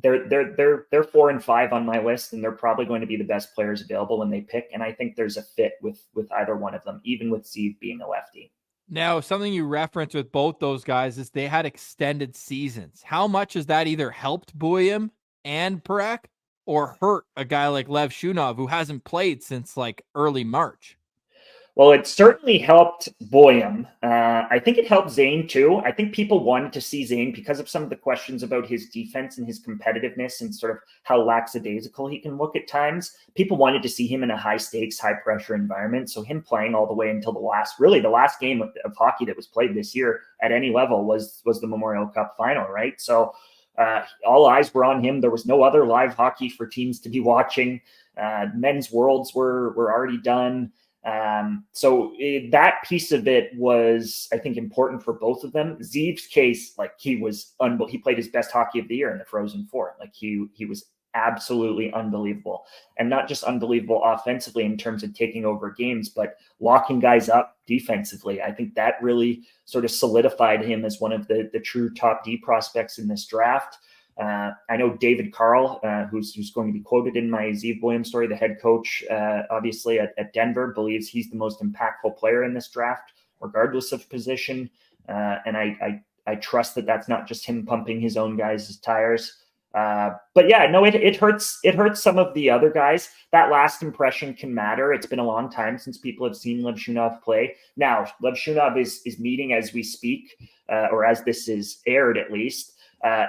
they're 4 and 5 on my list, and they're probably going to be the best players available when they pick. And I think there's a fit with either one of them, even with Zeev being a lefty. Now, something you referenced with both those guys is they had extended seasons. How much has that either helped Buium and Parekh or hurt a guy like Levshunov who hasn't played since like early March? Well, it certainly helped Buium. I think it helped Zayne too. I think people wanted to see Zayne because of some of the questions about his defense and his competitiveness and sort of how lackadaisical he can look at times. People wanted to see him in a high stakes, high pressure environment. So him playing all the way until the last game of hockey that was played this year at any level was the Memorial Cup final, right? So all eyes were on him. There was no other live hockey for teams to be watching. Men's Worlds were already done. So that piece of it was, I think, important for both of them. Zeev's case, like he played his best hockey of the year in the Frozen Four. Like he was absolutely unbelievable, and not just unbelievable offensively in terms of taking over games, but locking guys up defensively. I think that really sort of solidified him as one of the true top D prospects in this draft. I know David Carl, who's going to be quoted in my Zeev Buium story, the head coach, obviously at Denver, believes he's the most impactful player in this draft, regardless of position. And I trust that that's not just him pumping his own guys' tires. But yeah, no, it hurts some of the other guys. That last impression can matter. It's been a long time since people have seen Levshunov play. Now, Levshunov is meeting as we speak, or as this is aired at least.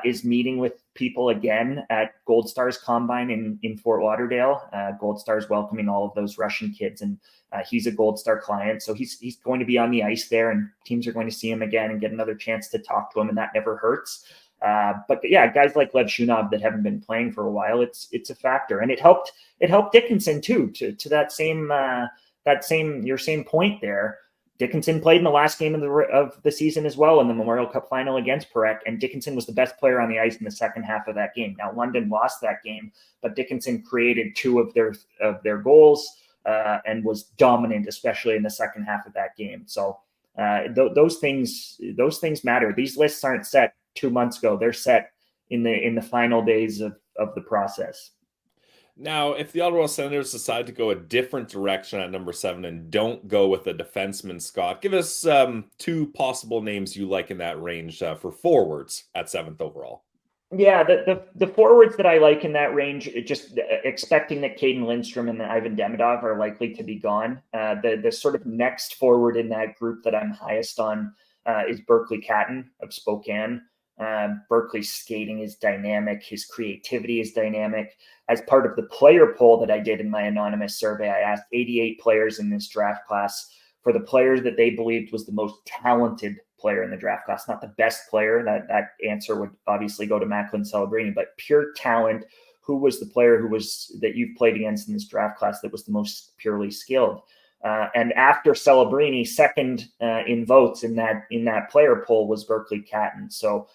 Is meeting with people again at Gold Star's Combine in Fort Lauderdale. Gold Star's welcoming all of those Russian kids, and he's a Gold Star client. So he's going to be on the ice there, and teams are going to see him again and get another chance to talk to him, and that never hurts. But yeah, guys like Levshunov that haven't been playing for a while, it's a factor. And it helped Dickinson too, to that same point there. Dickinson played in the last game of the season as well in the Memorial Cup final against Parekh, and Dickinson was the best player on the ice in the second half of that game. Now, London lost that game, but Dickinson created 2 of their goals and was dominant, especially in the second half of that game. So those things matter. These lists aren't set 2 months ago; they're set in the final days of the process. Now, if the Ottawa Senators decide to go a different direction at number 7 and don't go with a defenseman, Scott, give us 2 possible names you like in that range for forwards at 7th overall. Yeah, the forwards that I like in that range, just expecting that Cayden, Lindstrom, and Ivan Demidov are likely to be gone. The sort of next forward in that group that I'm highest on is Berkly Catton of Spokane. Berkely's skating is dynamic. His creativity is dynamic. As part of the player poll that I did in my anonymous survey, I asked 88 players in this draft class for the player that they believed was the most talented player in the draft class, not the best player. That answer would obviously go to Macklin, Celebrini, but pure talent. Who was the player that you've played against in this draft class that was the most purely skilled? And after Celebrini, second in votes in that player poll was Berkly Catton. So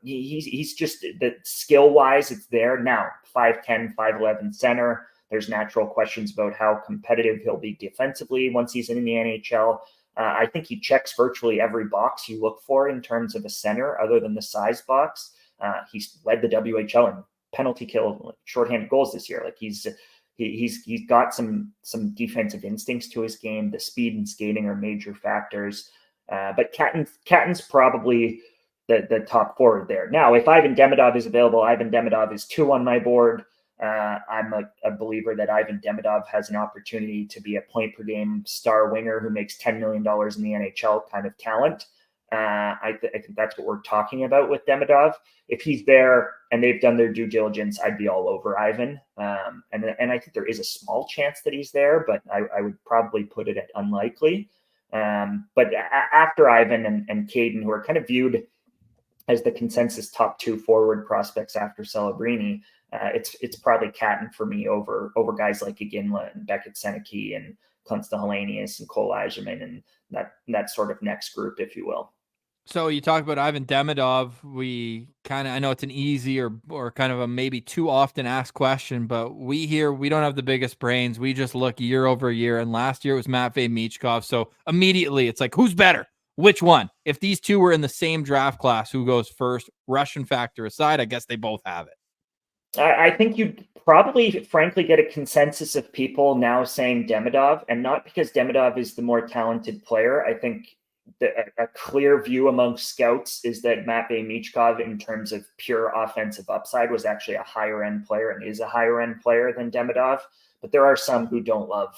he's just, the skill wise, it's there now. 5'10", 5'11" center. There's natural questions about how competitive he'll be defensively once he's in the NHL. I think he checks virtually every box you look for in terms of a center, other than the size box. He's led the WHL in penalty kill, shorthanded goals this year. Like he's got some defensive instincts to his game. The speed and skating are major factors. But Catton's probably the top forward there. Now, if Ivan Demidov is available, Ivan Demidov is 2 on my board. I'm a believer that Ivan Demidov has an opportunity to be a point per game star winger who makes $10 million in the NHL kind of talent. I think that's what we're talking about with Demidov. If he's there and they've done their due diligence, I'd be all over Ivan. And I think there is a small chance that he's there, but I would probably put it at unlikely. But after Ivan and Cayden, who are kind of viewed as the consensus top 2 forward prospects after Celebrini, it's probably Catton for me over guys like Iginla and Beckett Seneke and Kunstahallenius and Cole Eiserman and that sort of next group, if you will. So you talk about Ivan Demidov. I know it's an easy or kind of a maybe too often asked question, but we don't have the biggest brains. We just look year over year. And last year it was Matvei Michkov. So immediately it's like, who's better? Which one? If these two were in the same draft class, who goes first? Russian factor aside, I guess they both have it. I think you'd probably, frankly, get a consensus of people now saying Demidov, and not because Demidov is the more talented player. I think a clear view among scouts is that Matvei Michkov, in terms of pure offensive upside, was actually a higher end player and is a higher end player than Demidov. But there are some who don't love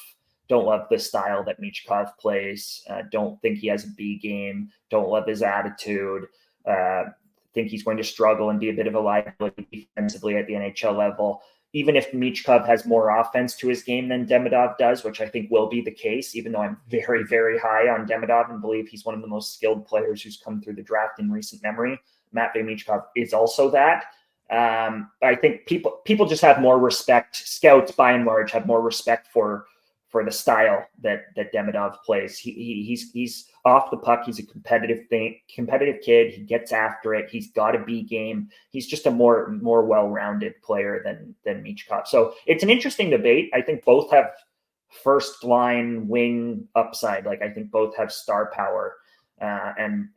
the style that Michkov plays, don't think he has a B game, don't love his attitude, think he's going to struggle and be a bit of a liability defensively at the NHL level. Even if Michkov has more offense to his game than Demidov does, which I think will be the case, even though I'm very, very high on Demidov and believe he's one of the most skilled players who's come through the draft in recent memory, Matvei Michkov is also that. I think people just have more respect. Scouts, by and large, have more respect for the style that Demidov plays. He's off the puck. He's a competitive kid. He gets after it. He's got a B game. He's just a more well-rounded player than Michkov. So it's an interesting debate. I think both have first line wing upside. Like, I think both have star power. And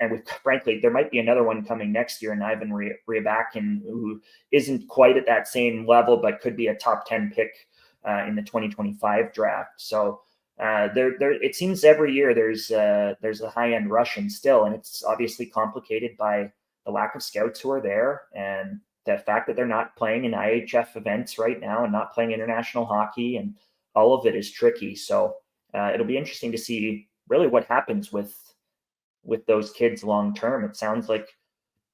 frankly, there might be another one coming next year, and Ivan Ryabakin, who isn't quite at that same level, but could be a top 10 pick in the 2025 draft. So it seems every year there's a high-end Russian still, and it's obviously complicated by the lack of scouts who are there and the fact that they're not playing in IHF events right now and not playing international hockey, and all of it is tricky. So it'll be interesting to see really what happens with those kids long term. It sounds like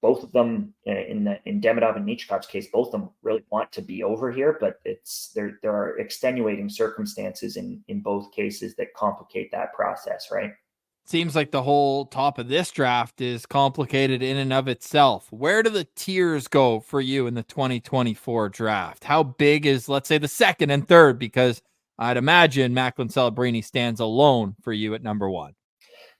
both of them, in Demidov and Michkov's case, both of them really want to be over here, but there are extenuating circumstances in both cases that complicate that process, right? Seems like the whole top of this draft is complicated in and of itself. Where do the tiers go for you in the 2024 draft? How big is, let's say, the second and third? Because I'd imagine Macklin Celebrini stands alone for you at number one.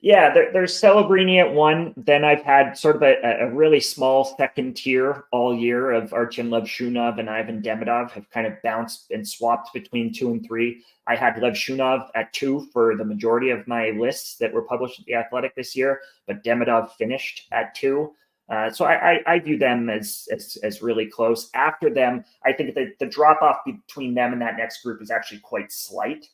Yeah, there's Celebrini at one. Then I've had sort of a really small second tier all year of Artyom Levshunov and Ivan Demidov have kind of bounced and swapped between 2 and 3. I had Levshunov at 2 for the majority of my lists that were published at The Athletic this year, but Demidov finished at 2. So I view them as really close. After them, I think that the drop off between them and that next group is actually quite slight.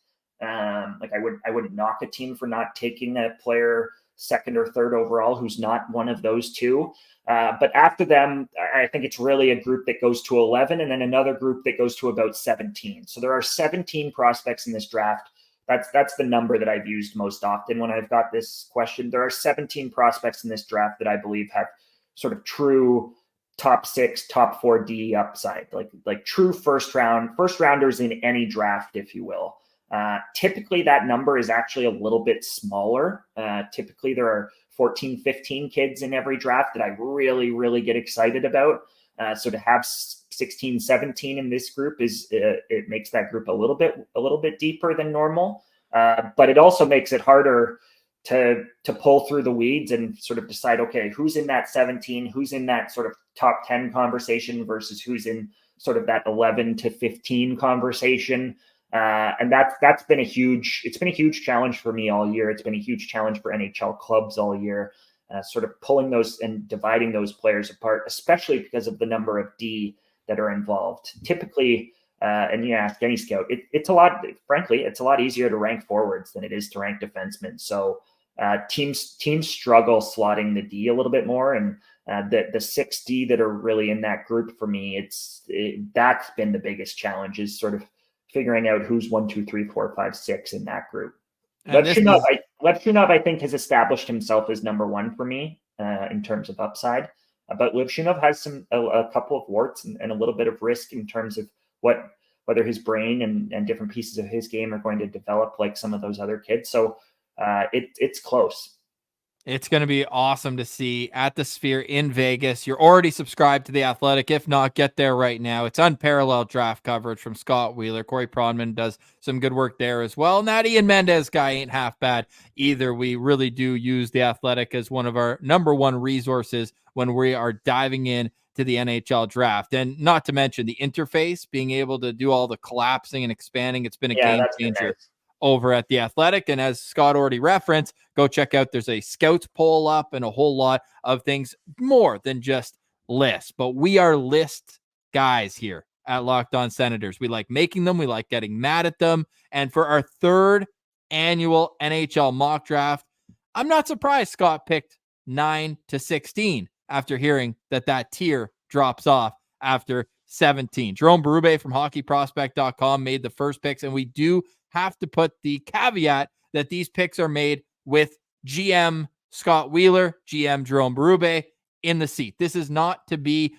Like I wouldn't knock a team for not taking a player second or third overall who's not one of those two. But after them, I think it's really a group that goes to 11 and then another group that goes to about 17. So there are 17 prospects in this draft. That's the number that I've used most often when I've got this question. There are 17 prospects in this draft that I believe have sort of true top 6, top 4D upside, like true first rounders in any draft, if you will. Typically that number is actually a little bit smaller. Typically there are 14, 15 kids in every draft that I really, really get excited about. So to have 16, 17 in this group it makes that group a little bit deeper than normal. But it also makes it harder to pull through the weeds and sort of decide, okay, who's in that 17, who's in that sort of top 10 conversation versus who's in sort of that 11 to 15 conversation. And it's been a huge challenge for me all year. It's been a huge challenge for NHL clubs all year, sort of pulling those and dividing those players apart, especially because of the number of D that are involved. Typically, and you ask any scout, it's a lot easier to rank forwards than it is to rank defensemen. So teams struggle slotting the D a little bit more, and the 6D that are really in that group for me, that's been the biggest challenge, is sort of figuring out who's 1, 2, 3, 4, 5, 6 in that group. Levshunov, I think, has established himself as number one for me in terms of upside. But Levshunov has a couple of warts and a little bit of risk in terms of whether his brain and different pieces of his game are going to develop like some of those other kids. So it's close. It's going to be awesome to see at the Sphere in Vegas. You're already subscribed to The Athletic. If not, get there right now. It's unparalleled draft coverage from Scott Wheeler. Corey Pronman does some good work there as well. And that Ian Mendez guy ain't half bad either. We really do use The Athletic as one of our number one resources when we are diving in to the NHL draft. And not to mention the interface, being able to do all the collapsing and expanding. It's been a game changer. Nice. Over at The Athletic. And as Scott already referenced, go check out, there's a scouts poll up and a whole lot of things more than just lists. But we are list guys here at Locked On Senators. We like making them. We like getting mad at them. And for our third annual NHL mock draft, I'm not surprised Scott picked 9 to 16 after hearing that tier drops off after 17. Jerome Berube from hockeyprospect.com made the first picks, and we do have to put the caveat that these picks are made with GM Scott Wheeler, GM Jerome Berube in the seat. This is not to be,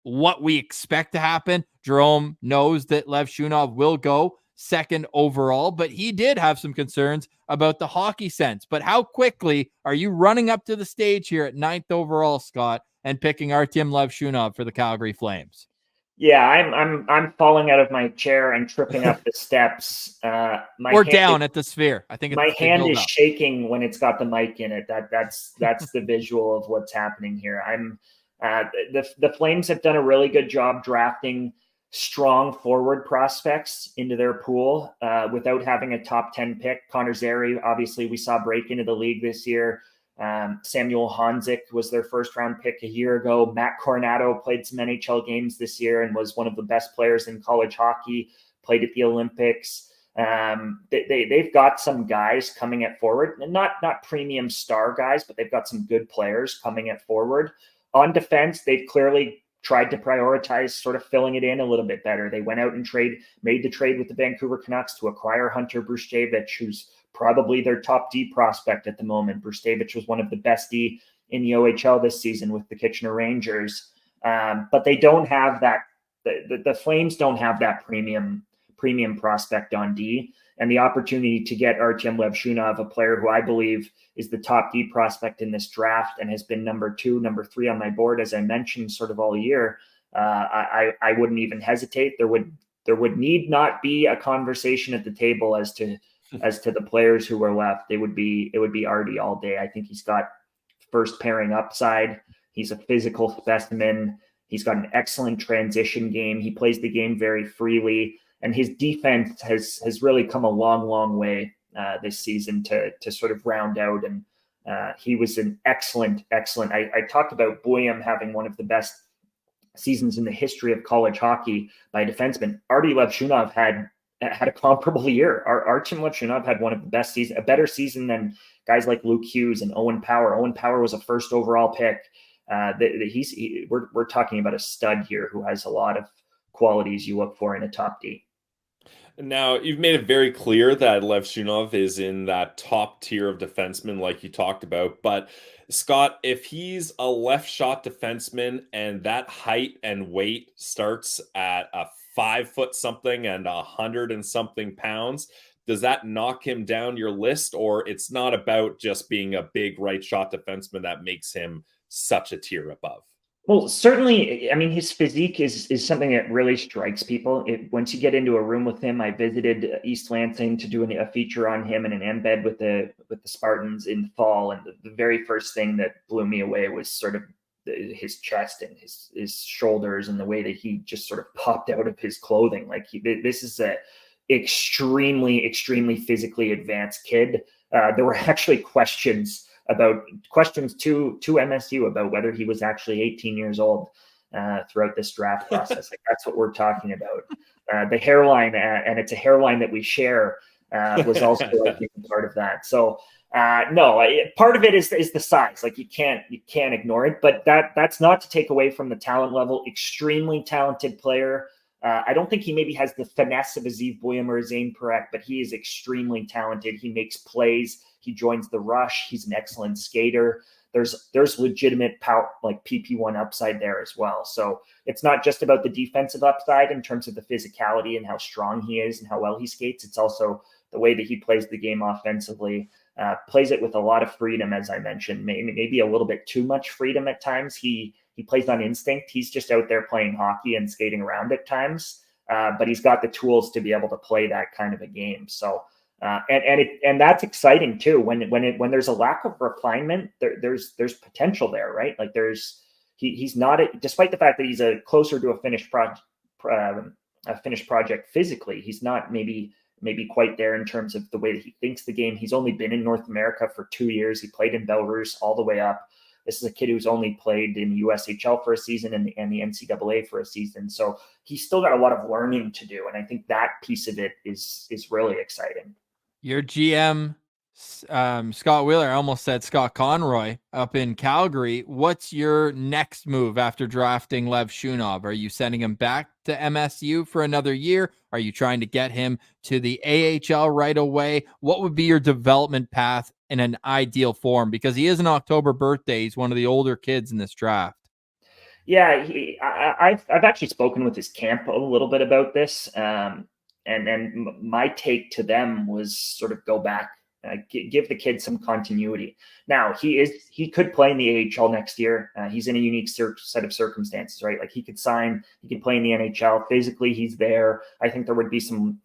what we expect to happen. Jerome knows that Levshunov will go second overall, but he did have some concerns about the hockey sense. But how quickly are you running up to the stage here at 9th overall, Scott, and picking Artyom Levshunov for the Calgary Flames? Yeah, I'm falling out of my chair and tripping up the steps. Or down at the Sphere. I think my hand is shaking when it's got the mic in it. That's the visual of what's happening here. The Flames have done a really good job drafting strong forward prospects into their pool without having a top 10 pick. Connor Zary, obviously, we saw break into the league this year. Samuel Honzik was their first round pick a year ago. Matt Coronado played some NHL games this year and was one of the best players in college hockey, played at the Olympics. They've got some guys coming at forward, and not premium star guys, but they've got some good players coming at forward. On defense, they've clearly tried to prioritize sort of filling it in a little bit better. They went out and made the trade with the Vancouver Canucks to acquire Hunter Brzustewicz, who's probably their top D prospect at the moment. Brzustewicz was one of the best D in the OHL this season with the Kitchener Rangers. But they don't have that. The Flames don't have that premium prospect on D, and the opportunity to get Artyom Levshunov, a player who I believe is the top D prospect in this draft and has been number 2, number 3 on my board, as I mentioned, sort of all year. I wouldn't even hesitate. There would need not be a conversation at the table as to the players who were left. It would be Artie all day. I think he's got first pairing upside. He's a physical specimen. He's got an excellent transition game. He plays the game very freely, and his defense has really come a long way this season to sort of round out. And he was an excellent. I talked about Buium having one of the best seasons in the history of college hockey by a defenseman. Artie Levshunov had a comparable year. Artyom Levshunov had one of the best seasons, a better season than guys like Luke Hughes and Owen Power. Owen Power was a first overall pick. We're talking about a stud here who has a lot of qualities you look for in a top D. Now, you've made it very clear that Levshunov is in that top tier of defensemen like you talked about. But Scott, if he's a left shot defenseman and that height and weight starts at a 5 foot something and 100 and something pounds, does that knock him down your list? Or it's not about just being a big right shot defenseman that makes him such a tier above? Well, certainly, I mean, his physique is something that really strikes people. Once you get into a room with him, I visited East Lansing to do a feature on him and an embed with the Spartans in the fall. And the very first thing that blew me away was sort of his chest and his shoulders and the way that he just sort of popped out of his clothing. Like this is a extremely physically advanced kid. There were actually questions to MSU about whether he was actually 18 years old throughout this draft process. Like, that's what we're talking about. The hairline, and it's a hairline that we share, was also part of that. So no, part of it is the size. Like you can't ignore it, but that's not to take away from the talent level. Extremely talented player. I don't think he maybe has the finesse of a Zeev Buium or a Zayne Parekh, but he is extremely talented. He makes plays. He joins the rush. He's an excellent skater. There's legitimate power, like PP1 upside there as well. So it's not just about the defensive upside in terms of the physicality and how strong he is and how well he skates. It's also the way that he plays the game offensively. Plays it with a lot of freedom, as I mentioned, maybe a little bit too much freedom at times. He plays on instinct. He's just out there playing hockey and skating around at times, but he's got the tools to be able to play that kind of a game. So, and that's exciting too. When there's a lack of refinement, there's potential there, right? Like he's not, despite the fact that he's closer to a finished project physically, he's not maybe quite there in terms of the way that he thinks the game. He's only been in North America for 2 years. He played in Belarus all the way up. This is a kid who's only played in USHL for a season and the NCAA for a season. So he's still got a lot of learning to do. And I think that piece of it is really exciting. Your GM, Scott Wheeler, I almost said Scott Conroy up in Calgary. What's your next move after drafting Levshunov? Are you sending him back to MSU for another year? Are you trying to get him to the AHL right away? What would be your development path in an ideal form? Because he is an October birthday. He's one of the older kids in this draft. Yeah, I've actually spoken with his camp a little bit about this. And my take to them was sort of go back, give the kid some continuity. Now he could play in the AHL next year. He's in a unique set of circumstances, right? Like he could play in the NHL. Physically, he's there. I think there would be some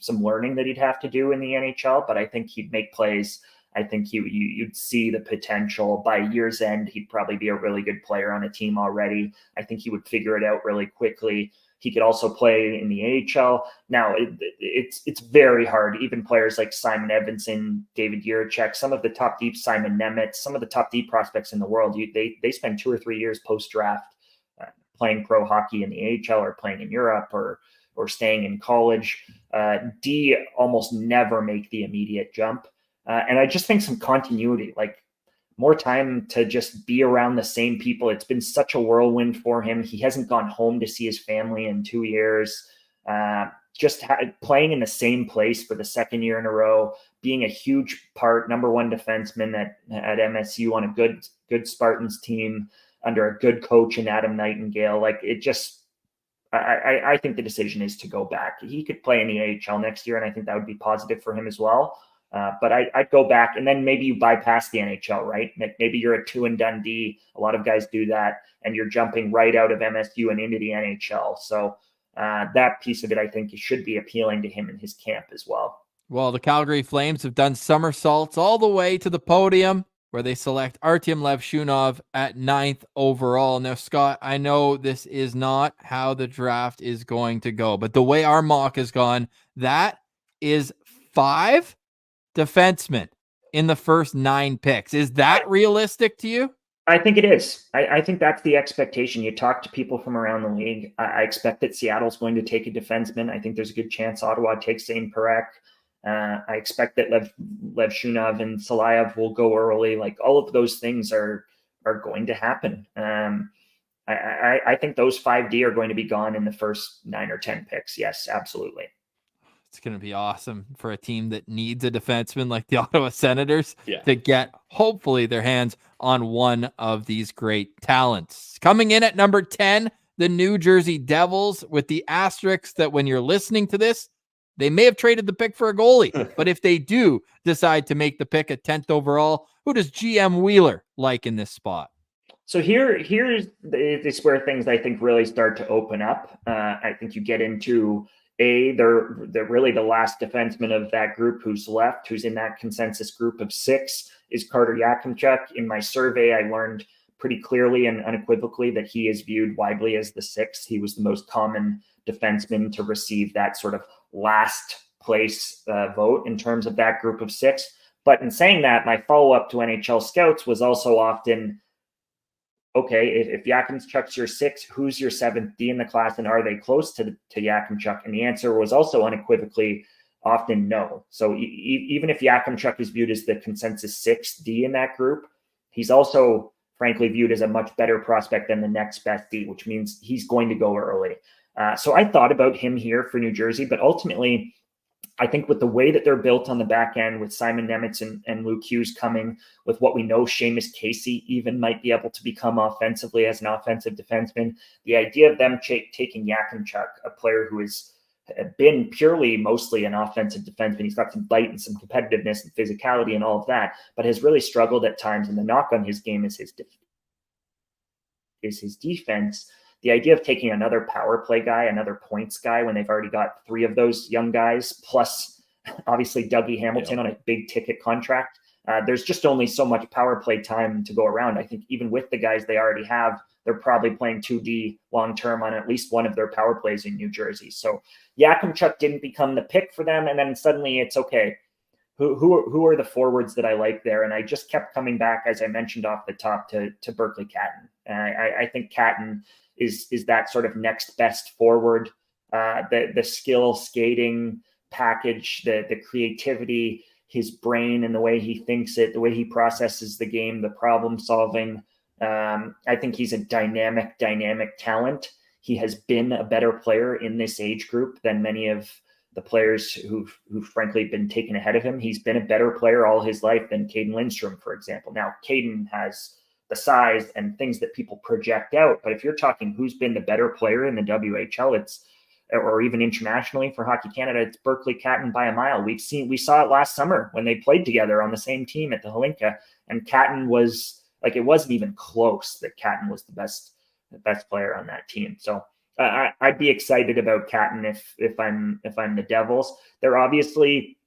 learning that he'd have to do in the NHL, but I think he'd make plays. I think you'd see the potential. By year's end, he'd probably be a really good player on a team already. I think he would figure it out really quickly. He could also play in the AHL. Now, it's very hard. Even players like Simon Edvinsson, David Jiricek, some of the top deep, Simon Nemeth, some of the top deep prospects in the world, they spend 2 or 3 years post-draft playing pro hockey in the AHL or playing in Europe or staying in college. D almost never make the immediate jump. And I just think some continuity, like more time to just be around the same people. It's been such a whirlwind for him. He hasn't gone home to see his family in 2 years. Playing in the same place for the second year in a row, being a huge part, number one defenseman at MSU on a good Spartans team under a good coach in Adam Nightingale. Like it just, I think the decision is to go back. He could play in the AHL next year, and I think that would be positive for him as well. But I'd go back, and then maybe you bypass the NHL, right? Maybe you're a 2-and-done D. A lot of guys do that, and you're jumping right out of MSU and into the NHL. So that piece of it, I think, should be appealing to him and his camp as well. Well, the Calgary Flames have done somersaults all the way to the podium, where they select Artyom Levshunov at 9th overall. Now, Scott, I know this is not how the draft is going to go, but the way our mock has gone, that is 5 defensemen in the first 9 picks. Is that realistic to you? I think it is. I think that's the expectation. You talk to people from around the league. I expect that Seattle's going to take a defenseman. I think there's a good chance Ottawa takes Zayne Parekh. I expect that Levshunov and Silayev will go early. Like all of those things are going to happen. I think those 5D are going to be gone in the first 9 or 10 picks. Yes, absolutely. It's going to be awesome for a team that needs a defenseman like the Ottawa Senators to get, hopefully, their hands on one of these great talents. Coming in at number 10, the New Jersey Devils, with the asterisk that when you're listening to this, they may have traded the pick for a goalie. But if they do decide to make the pick at 10th overall, who does GM Wheeler like in this spot? So here's where things I think really start to open up. I think you get into they're really the last defenseman of that group who's left, who's in that consensus group of 6 is Carter Yakimchuk. In my survey, I learned pretty clearly and unequivocally that he is viewed widely as the 6th. He was the most common defenseman to receive that sort of last place vote in terms of that group of 6. But in saying that, my follow-up to NHL scouts was also often, okay, if Yakimchuk's your 6th, who's your 7th D in the class, and are they close to Yakimchuk? And the answer was also unequivocally often no. So even if Yakimchuk is viewed as the consensus 6th D in that group, he's also, frankly, viewed as a much better prospect than the next best D, which means he's going to go early. So I thought about him here for New Jersey, but ultimately, I think with the way that they're built on the back end, with Simon Nemeth and Luke Hughes coming, with what we know Seamus Casey even might be able to become offensively as an offensive defenseman, the idea of them taking Yakimchuk, a player who is been purely mostly an offensive defenseman. He's got some bite and some competitiveness and physicality and all of that, but has really struggled at times. And the knock on his game is his defense. The idea of taking another power play guy, another points guy, when they've already got 3 of those young guys, plus obviously Dougie Hamilton on a big ticket contract. There's just only so much power play time to go around. I think even with the guys they already have, they're probably playing 2D long-term on at least one of their power plays in New Jersey. So Yakimchuk didn't become the pick for them. And then suddenly it's okay. Who are the forwards that I like there? And I just kept coming back, as I mentioned off the top, to Berkly Catton. I think Catton is that sort of next best forward. The skill, skating package, the creativity, his brain and the way he thinks it, the way he processes the game, the problem solving. I think he's a dynamic talent. He has been a better player in this age group than many of the players who've frankly been taken ahead of him. He's been a better player all his life than Cayden Lindstrom, for example. Now, Cayden has the size and things that people project out, but if you're talking who's been the better player in the WHL, or even internationally for Hockey Canada, it's Berkly Catton by a mile. We saw it last summer when they played together on the same team at the Hlinka, and Catton was like, it wasn't even close that Catton was the best player on that team. So I'd be excited about Catton if I'm the Devils. They're obviously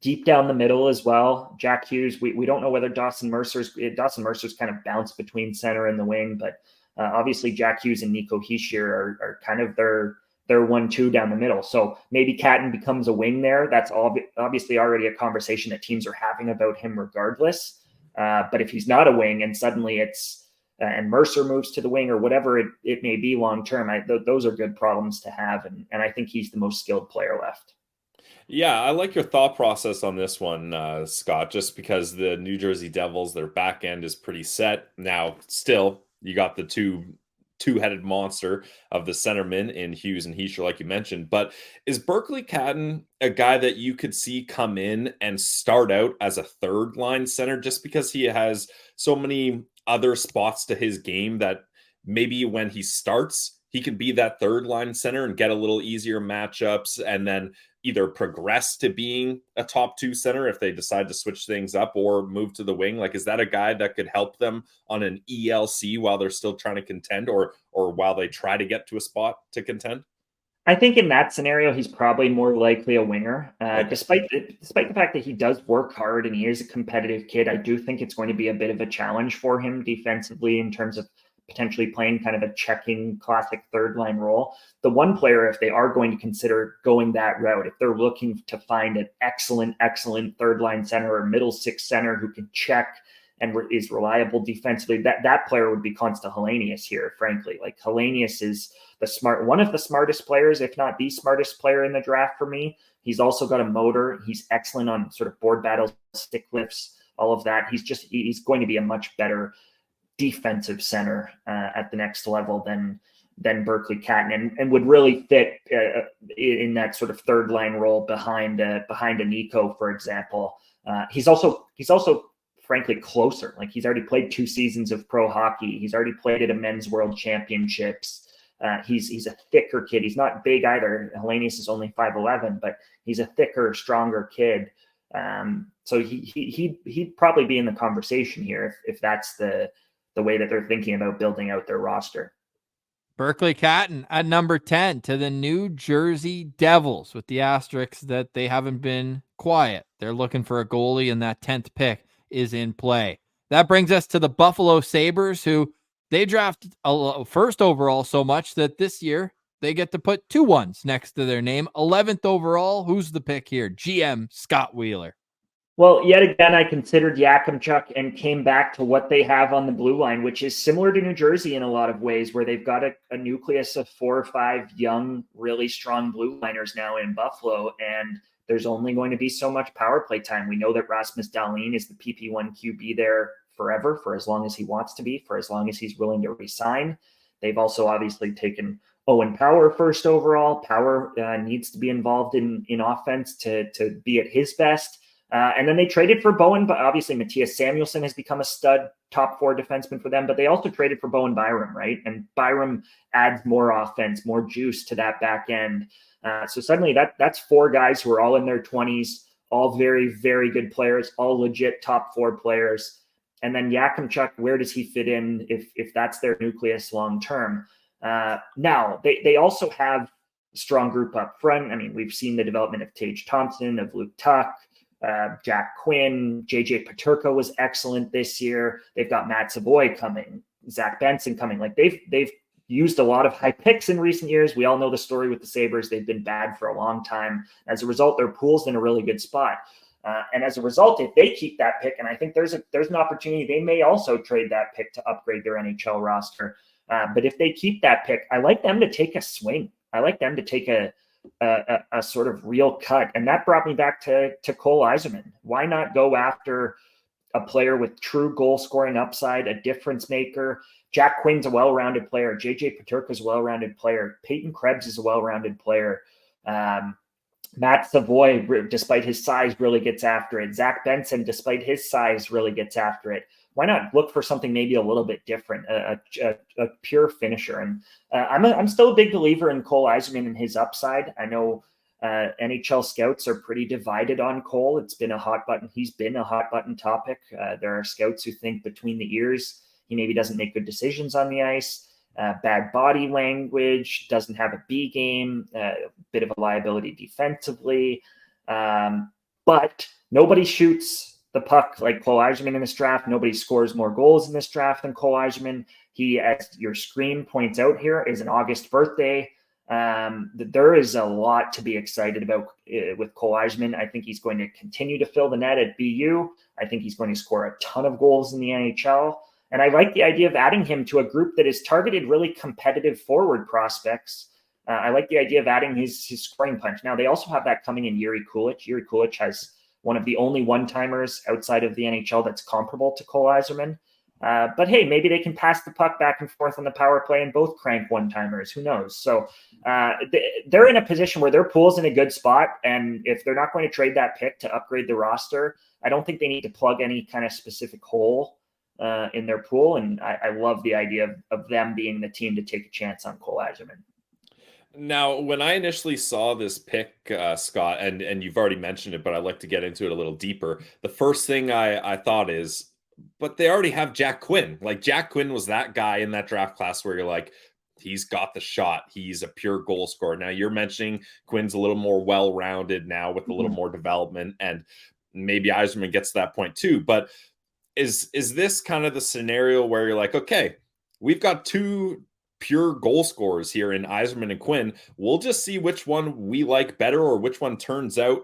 deep down the middle as well. Jack Hughes, we don't know whether Dawson Mercer's kind of bounced between center and the wing, but obviously Jack Hughes and Nico Hischier are kind of their 1-2 down the middle. So maybe Catton becomes a wing there. That's obviously already a conversation that teams are having about him regardless. But if he's not a wing and suddenly and Mercer moves to the wing or whatever it may be long-term, those are good problems to have. And I think he's the most skilled player left. Yeah, I like your thought process on this one, Scott, just because the New Jersey Devils, their back end is pretty set. Now, still, you got the two-headed monster of the centermen in Hughes and Hischier, like you mentioned. But is Berkly Catton a guy that you could see come in and start out as a third-line center just because he has so many other spots to his game that maybe when he starts, he can be that third-line center and get a little easier matchups and then either progress to being a top 2 center if they decide to switch things up or move to the wing? Like, is that a guy that could help them on an ELC while they're still trying to contend or while they try to get to a spot to contend? I think in that scenario, he's probably more likely a winger. Despite the fact that he does work hard and he is a competitive kid, I do think it's going to be a bit of a challenge for him defensively in terms of potentially playing kind of a checking classic third line role. The one player, if they are going to consider going that route, if they're looking to find an excellent third line center or middle 6 center who can check and is reliable defensively, that player would be Konsta Helenius here, frankly. Like, Helenius is one of the smartest players, if not the smartest player in the draft for me. He's also got a motor. He's excellent on sort of board battles, stick lifts, all of that. He's going to be a much better defensive center at the next level than Berkly Catton, and would really fit in that sort of third line role behind a Nico, for example. He's also frankly closer. Like, he's already played 2 seasons of pro hockey. He's already played at a men's world championships. He's a thicker kid. He's not big either. Helenius is only 5'11", but he's a thicker, stronger kid. So he'd probably be in the conversation here if that's the way that they're thinking about building out their roster. Berkly Catton at number 10 to the New Jersey Devils, with the asterisks that they haven't been quiet. They're looking for a goalie, and that 10th pick is in play. That brings us to the Buffalo Sabres, who they drafted first overall so much that this year they get to put 2 1s next to their name. 11th overall. Who's the pick here? GM Scott Wheeler. Well, yet again, I considered Yakimchuk and came back to what they have on the blue line, which is similar to New Jersey in a lot of ways, where they've got a nucleus of 4 or 5 young, really strong blue liners now in Buffalo, and there's only going to be so much power play time. We know that Rasmus Dahlin is the PP1 QB there forever, for as long as he wants to be, for as long as he's willing to resign. They've also obviously taken Owen Power first overall. Power needs to be involved in offense to be at his best. And then they traded for Bowen, but obviously Matthias Samuelsson has become a stud top 4 defenseman for them, but they also traded for Bowen Byram, right? And Byram adds more offense, more juice to that back end. So suddenly that's 4 guys who are all in their 20s, all very, very good players, all legit top 4 players. And then Yakimchuk, where does he fit in if that's their nucleus long term? Now, they also have a strong group up front. I mean, we've seen the development of Tage Thompson, of Luke Tuck, Jack Quinn, JJ Peterka was excellent this year. They've got Matt Savoy coming, Zach Benson coming. Like they've used a lot of high picks in recent years. We all know the story with the Sabres. They've been bad for a long time. As a result, their pool's in a really good spot. And as a result, if they keep that pick, and I think there's an opportunity, they may also trade that pick to upgrade their NHL roster. But if they keep that pick, I like them to take a swing. I like them to take a sort of real cut. And that brought me back to Cole Yzerman. Why not go after a player with true goal scoring upside, a difference maker? Jack Quinn's a well-rounded player. JJ Peterka is a well-rounded player. Peyton Krebs is a well-rounded player. Matt Savoy, despite his size, really gets after it. Zach Benson, despite his size, really gets after it. Why not look for something maybe a little bit different, a pure finisher? And I'm still a big believer in Cole Yzerman and his upside. I know NHL scouts are pretty divided on Cole. It's been a hot button. He's been a hot button topic. There are scouts who think between the ears he maybe doesn't make good decisions on the ice. Bad body language, doesn't have a B game, a bit of a liability defensively. But nobody shoots the puck like Cole Yzerman in this draft. Nobody scores more goals in this draft than Cole Yzerman. He, as your screen points out here, is an August birthday. There is a lot to be excited about with Cole Yzerman. I think he's going to continue to fill the net at BU. I think he's going to score a ton of goals in the NHL. And I like the idea of adding him to a group that is targeted really competitive forward prospects. I like the idea of adding his scoring punch. Now, they also have that coming in Jiri Kulich. Jiri Kulich has one of the only one-timers outside of the NHL that's comparable to Cole Yzerman. But hey, maybe they can pass the puck back and forth on the power play and both crank one-timers. Who knows? So they're in a position where their pool's in a good spot. And if they're not going to trade that pick to upgrade the roster, I don't think they need to plug any kind of specific hole in their pool. And I love the idea of them being the team to take a chance on Cole Yzerman. Now, when I initially saw this pick, Scott, and you've already mentioned it, but I'd like to get into it a little deeper. The first thing I thought is, but they already have Jack Quinn. Like, Jack Quinn was that guy in that draft class where you're like, he's got the shot. He's a pure goal scorer. Now, you're mentioning Quinn's a little more well-rounded now with a little more development, and maybe Yzerman gets to that point too. But is this kind of the scenario where you're like, okay, we've got two pure goal scorers here in Yzerman and Quinn. We'll just see which one we like better or which one turns out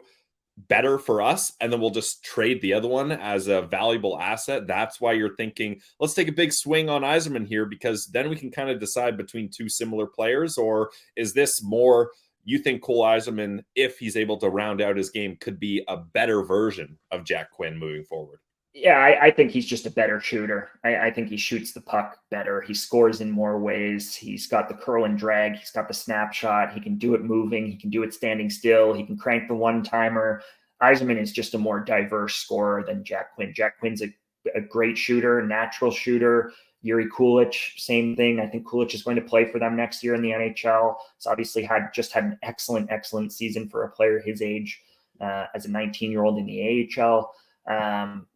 better for us, and then we'll just trade the other one as a valuable asset. That's why you're thinking, let's take a big swing on Yzerman here, because then we can kind of decide between two similar players? Or is this more, you think Cole Yzerman, if he's able to round out his game, could be a better version of Jack Quinn moving forward? Yeah, I think he's just a better shooter. I think he shoots the puck better. He scores in more ways. He's got the curl and drag. He's got the snapshot. He can do it moving. He can do it standing still. He can crank the one-timer. Yzerman is just a more diverse scorer than Jack Quinn. Jack Quinn's a great shooter, natural shooter. Jiri Kulich, same thing. I think Kulich is going to play for them next year in the NHL. He's obviously had an excellent season for a player his age as a 19-year-old in the AHL.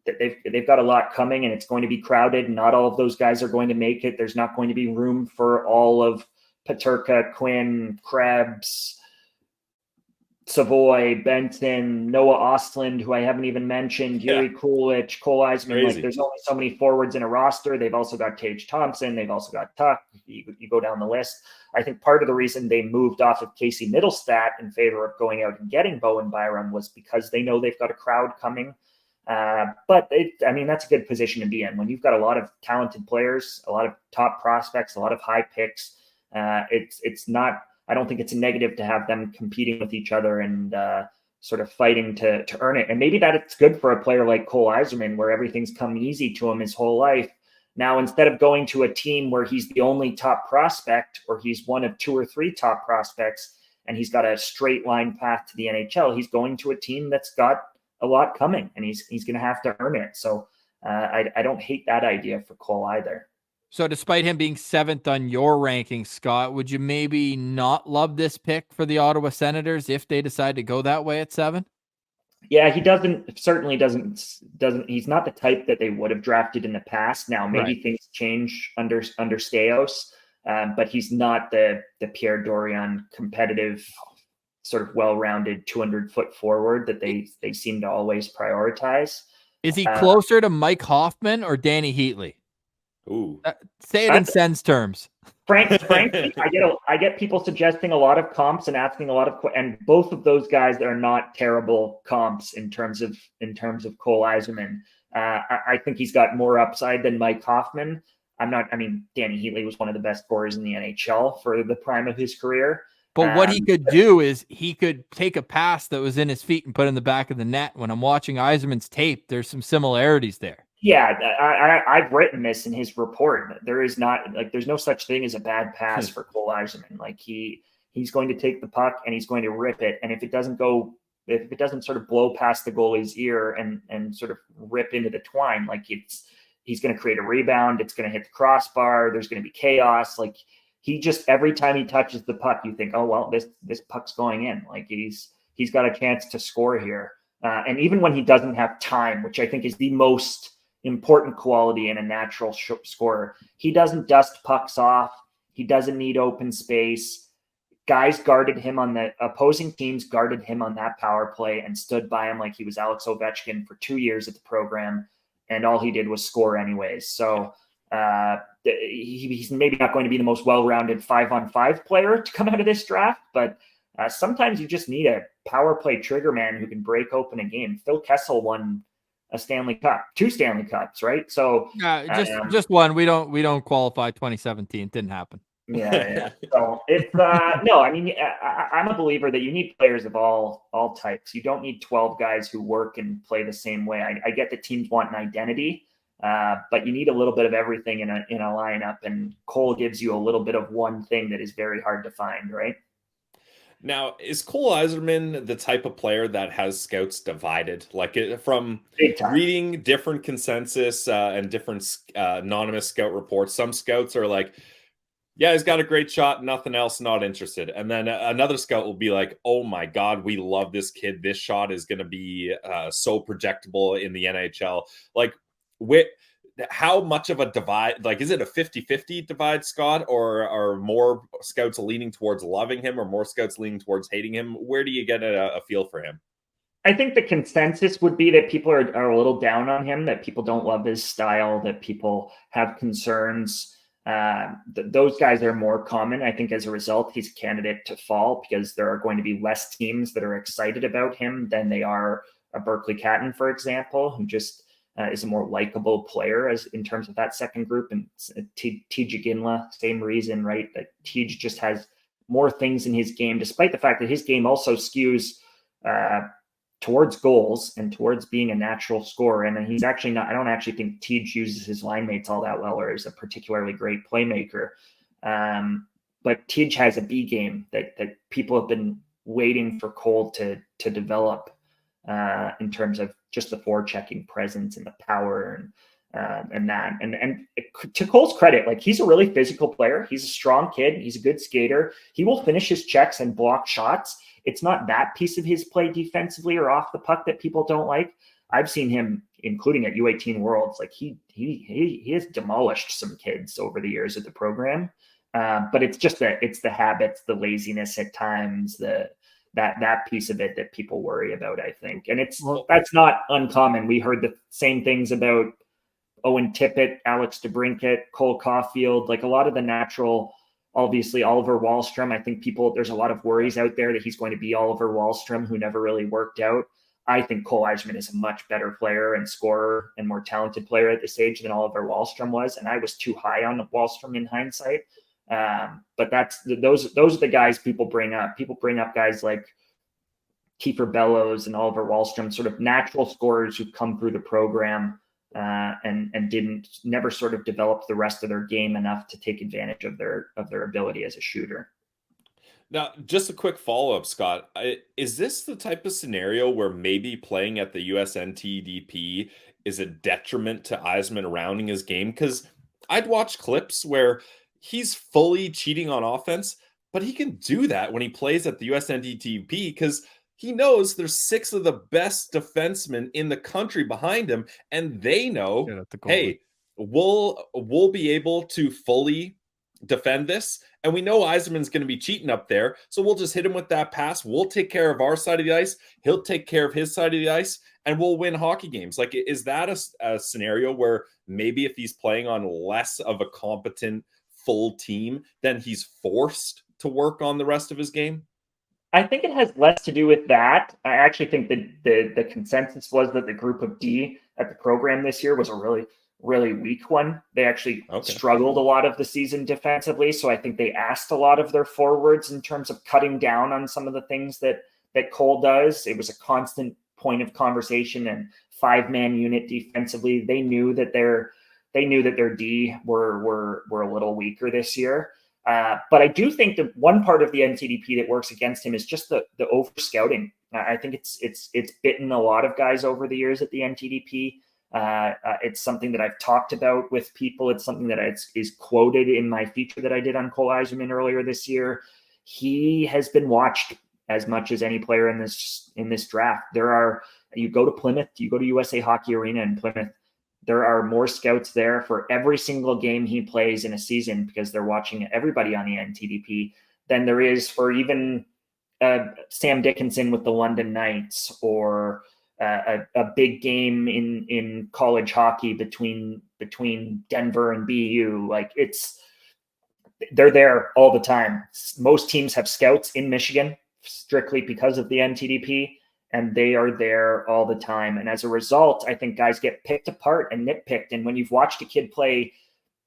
They've got a lot coming, and it's going to be crowded. Not all of those guys are going to make it. There's not going to be room for all of Peterka, Quinn, Krebs, Savoy, Benson, Noah Ostlund, who I haven't even mentioned, Jiri Kulich, Cole Yzerman. Like, there's only so many forwards in a roster. They've also got Tage Thompson. They've also got Tuck. You go down the list. I think part of the reason they moved off of Casey Middlestat in favor of going out and getting Bowen Byram was because they know they've got a crowd coming. But that's a good position to be in when you've got a lot of talented players, a lot of top prospects, a lot of high picks. It's not, I don't think it's a negative to have them competing with each other and sort of fighting to earn it. And maybe that it's good for a player like Cole Yzerman, where everything's come easy to him his whole life. Now, instead of going to a team where he's the only top prospect, or he's one of two or three top prospects, and he's got a straight line path to the NHL, he's going to a team that's got a lot coming, and he's going to have to earn it. So I don't hate that idea for Cole either. So despite him being 7th on your rankings, Scott, would you maybe not love this pick for the Ottawa Senators if they decide to go that way at 7? Yeah, he certainly doesn't. He's not the type that they would have drafted in the past. Now, maybe things change under Staios, but he's not the Pierre Dorion competitive, sort of well-rounded 200-foot forward that they seem to always prioritize. Is he closer to Mike Hoffman or Danny Heatley? Ooh. Say it in Sens terms. Frankly, I get people suggesting a lot of comps and asking a lot of, and both of those guys are not terrible comps in terms of Cole Yzerman. I think he's got more upside than Mike Hoffman. Danny Heatley was one of the best scorers in the NHL for the prime of his career. But what he could do is he could take a pass that was in his feet and put it in the back of the net. When I'm watching Yzerman's tape, there's some similarities there. Yeah, I've written this in his report. There's no such thing as a bad pass for Cole Yzerman. Like he's going to take the puck and he's going to rip it. And if it doesn't sort of blow past the goalie's ear and sort of rip into the twine, like he's going to create a rebound. It's going to hit the crossbar. There's going to be chaos. Like he just, every time he touches the puck, you think, oh, well, this puck's going in. Like he's got a chance to score here. And even when he doesn't have time, which I think is the most important quality in a natural scorer, he doesn't dust pucks off. He doesn't need open space. Guys guarded him on the opposing teams, guarded him on that power play and stood by him like he was Alex Ovechkin for 2 years at the program. And all he did was score anyways. So he's maybe not going to be the most well-rounded 5-on-5 player to come out of this draft, but sometimes you just need a power play trigger man who can break open a game. Phil Kessel won a Stanley Cup, 2 Stanley Cups, right? So just one. We don't qualify 2017. Didn't happen. Yeah. So it's no. I mean, I'm a believer that you need players of all types. You don't need 12 guys who work and play the same way. I get that teams want an identity, but you need a little bit of everything in a lineup. And Cole gives you a little bit of one thing that is very hard to find, right? Now, is Cole Yzerman the type of player that has scouts divided? Like from reading different consensus and different anonymous scout reports, some scouts are like, yeah, he's got a great shot, nothing else, not interested. And then another scout will be like, oh my God, we love this kid. This shot is going to be so projectable in the NHL. Like, how much of a divide, like, is it a 50-50 divide, Scott, or are more scouts leaning towards loving him or more scouts leaning towards hating him? Where do you get a feel for him? I think the consensus would be that people are a little down on him, that people don't love his style, that people have concerns. Those guys are more common. I think as a result, he's a candidate to fall because there are going to be less teams that are excited about him than they are a Berkly Catton, for example, who just is a more likable player as in terms of that second group. And Iginla, same reason, right? That Tej just has more things in his game, despite the fact that his game also skews towards goals and towards being a natural scorer. And he's actually not, I don't actually think Tej uses his line mates all that well, or is a particularly great playmaker. But Tej has a B game that people have been waiting for Cole to develop in terms of just the forechecking presence and the power and that. And to Cole's credit, like, he's a really physical player. He's a strong kid. He's a good skater. He will finish his checks and block shots. It's not that piece of his play defensively or off the puck that people don't like. I've seen him, including at U18 Worlds, like he has demolished some kids over the years of the program. But it's just it's the habits, the laziness at times, that piece of it that people worry about, I think. And that's not uncommon. We heard the same things about Owen Tippett, Alex DeBrincat, Cole Caulfield, like a lot of the natural. Obviously, Oliver Wahlstrom, I think there's a lot of worries out there that he's going to be Oliver Wahlstrom, who never really worked out. I think Cole Yzerman is a much better player and scorer and more talented player at this age than Oliver Wahlstrom was. And I was too high on Wahlstrom in hindsight. But those are the guys people bring up. People bring up guys like Kiefer Bellows and Oliver Wahlstrom, sort of natural scorers who've come through the program and never sort of developed the rest of their game enough to take advantage of their ability as a shooter. Now, just a quick follow-up, Scott. Is this the type of scenario where maybe playing at the USNTDP is a detriment to Yzerman rounding his game? Because I'd watch clips where he's fully cheating on offense, but he can do that when he plays at the USNTDP because he knows there's 6 of the best defensemen in the country behind him, and they know, hey, we'll be able to fully defend this, and we know Yzerman's going to be cheating up there, so we'll just hit him with that pass. We'll take care of our side of the ice, he'll take care of his side of the ice, and we'll win hockey games. Like, is that a scenario where maybe if he's playing on less of a competent full team, then he's forced to work on the rest of his game? I think it has less to do with that. I actually think that the consensus was that the group of D at the program this year was a really weak one. They actually struggled a lot of the season defensively. So I think they asked a lot of their forwards in terms of cutting down on some of the things that Cole does. It was a constant point of conversation, and 5-man unit defensively. They knew that their D were a little weaker this year. But I do think that one part of the NTDP that works against him is just the over scouting. I think it's bitten a lot of guys over the years at the NTDP. It's something that I've talked about with people. It's something that is quoted in my feature that I did on Cole Yzerman earlier this year. He has been watched as much as any player in this draft. You go to Plymouth, you go to USA Hockey Arena in Plymouth, there are more scouts there for every single game he plays in a season because they're watching everybody on the NTDP than there is for even Sam Dickinson with the London Knights, or a big game in college hockey between Denver and BU. Like, they're there all the time. Most teams have scouts in Michigan strictly because of the NTDP, and they are there all the time. And as a result, I think guys get picked apart and nitpicked. And when you've watched a kid play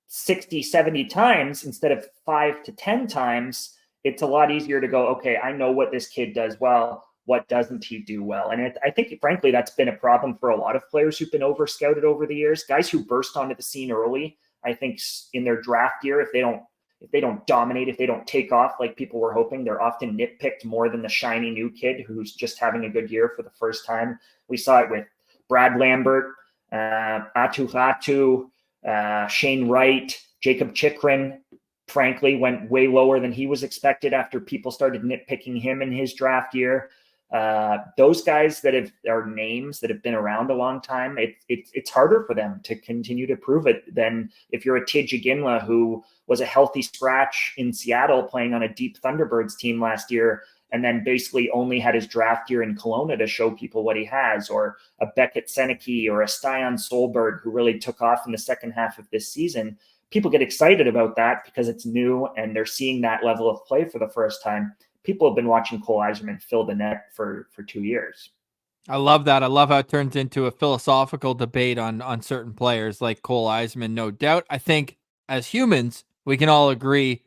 60, 70 times instead of 5 to 10 times, it's a lot easier to go, okay, I know what this kid does well. What doesn't he do well? And I think, frankly, that's been a problem for a lot of players who've been over-scouted over the years. Guys who burst onto the scene early, I think in their draft year, if they don't dominate, if they don't take off like people were hoping, they're often nitpicked more than the shiny new kid who's just having a good year for the first time. We saw it with Brad Lambert, Atu Ratu, Shane Wright, Jacob Chikrin, frankly, went way lower than he was expected after people started nitpicking him in his draft year. Those guys that are names that have been around a long time, it's harder for them to continue to prove it than if you're a Tej Iginla who was a healthy scratch in Seattle playing on a deep Thunderbirds team last year, and then basically only had his draft year in Kelowna to show people what he has, or a Beckett Seneke or a Stian Solberg who really took off in the second half of this season. People get excited about that because it's new and they're seeing that level of play for the first time. People have been watching Cole Yzerman fill the net for 2 years. I love that. I love how it turns into a philosophical debate on certain players like Cole Yzerman, no doubt. I think as humans, we can all agree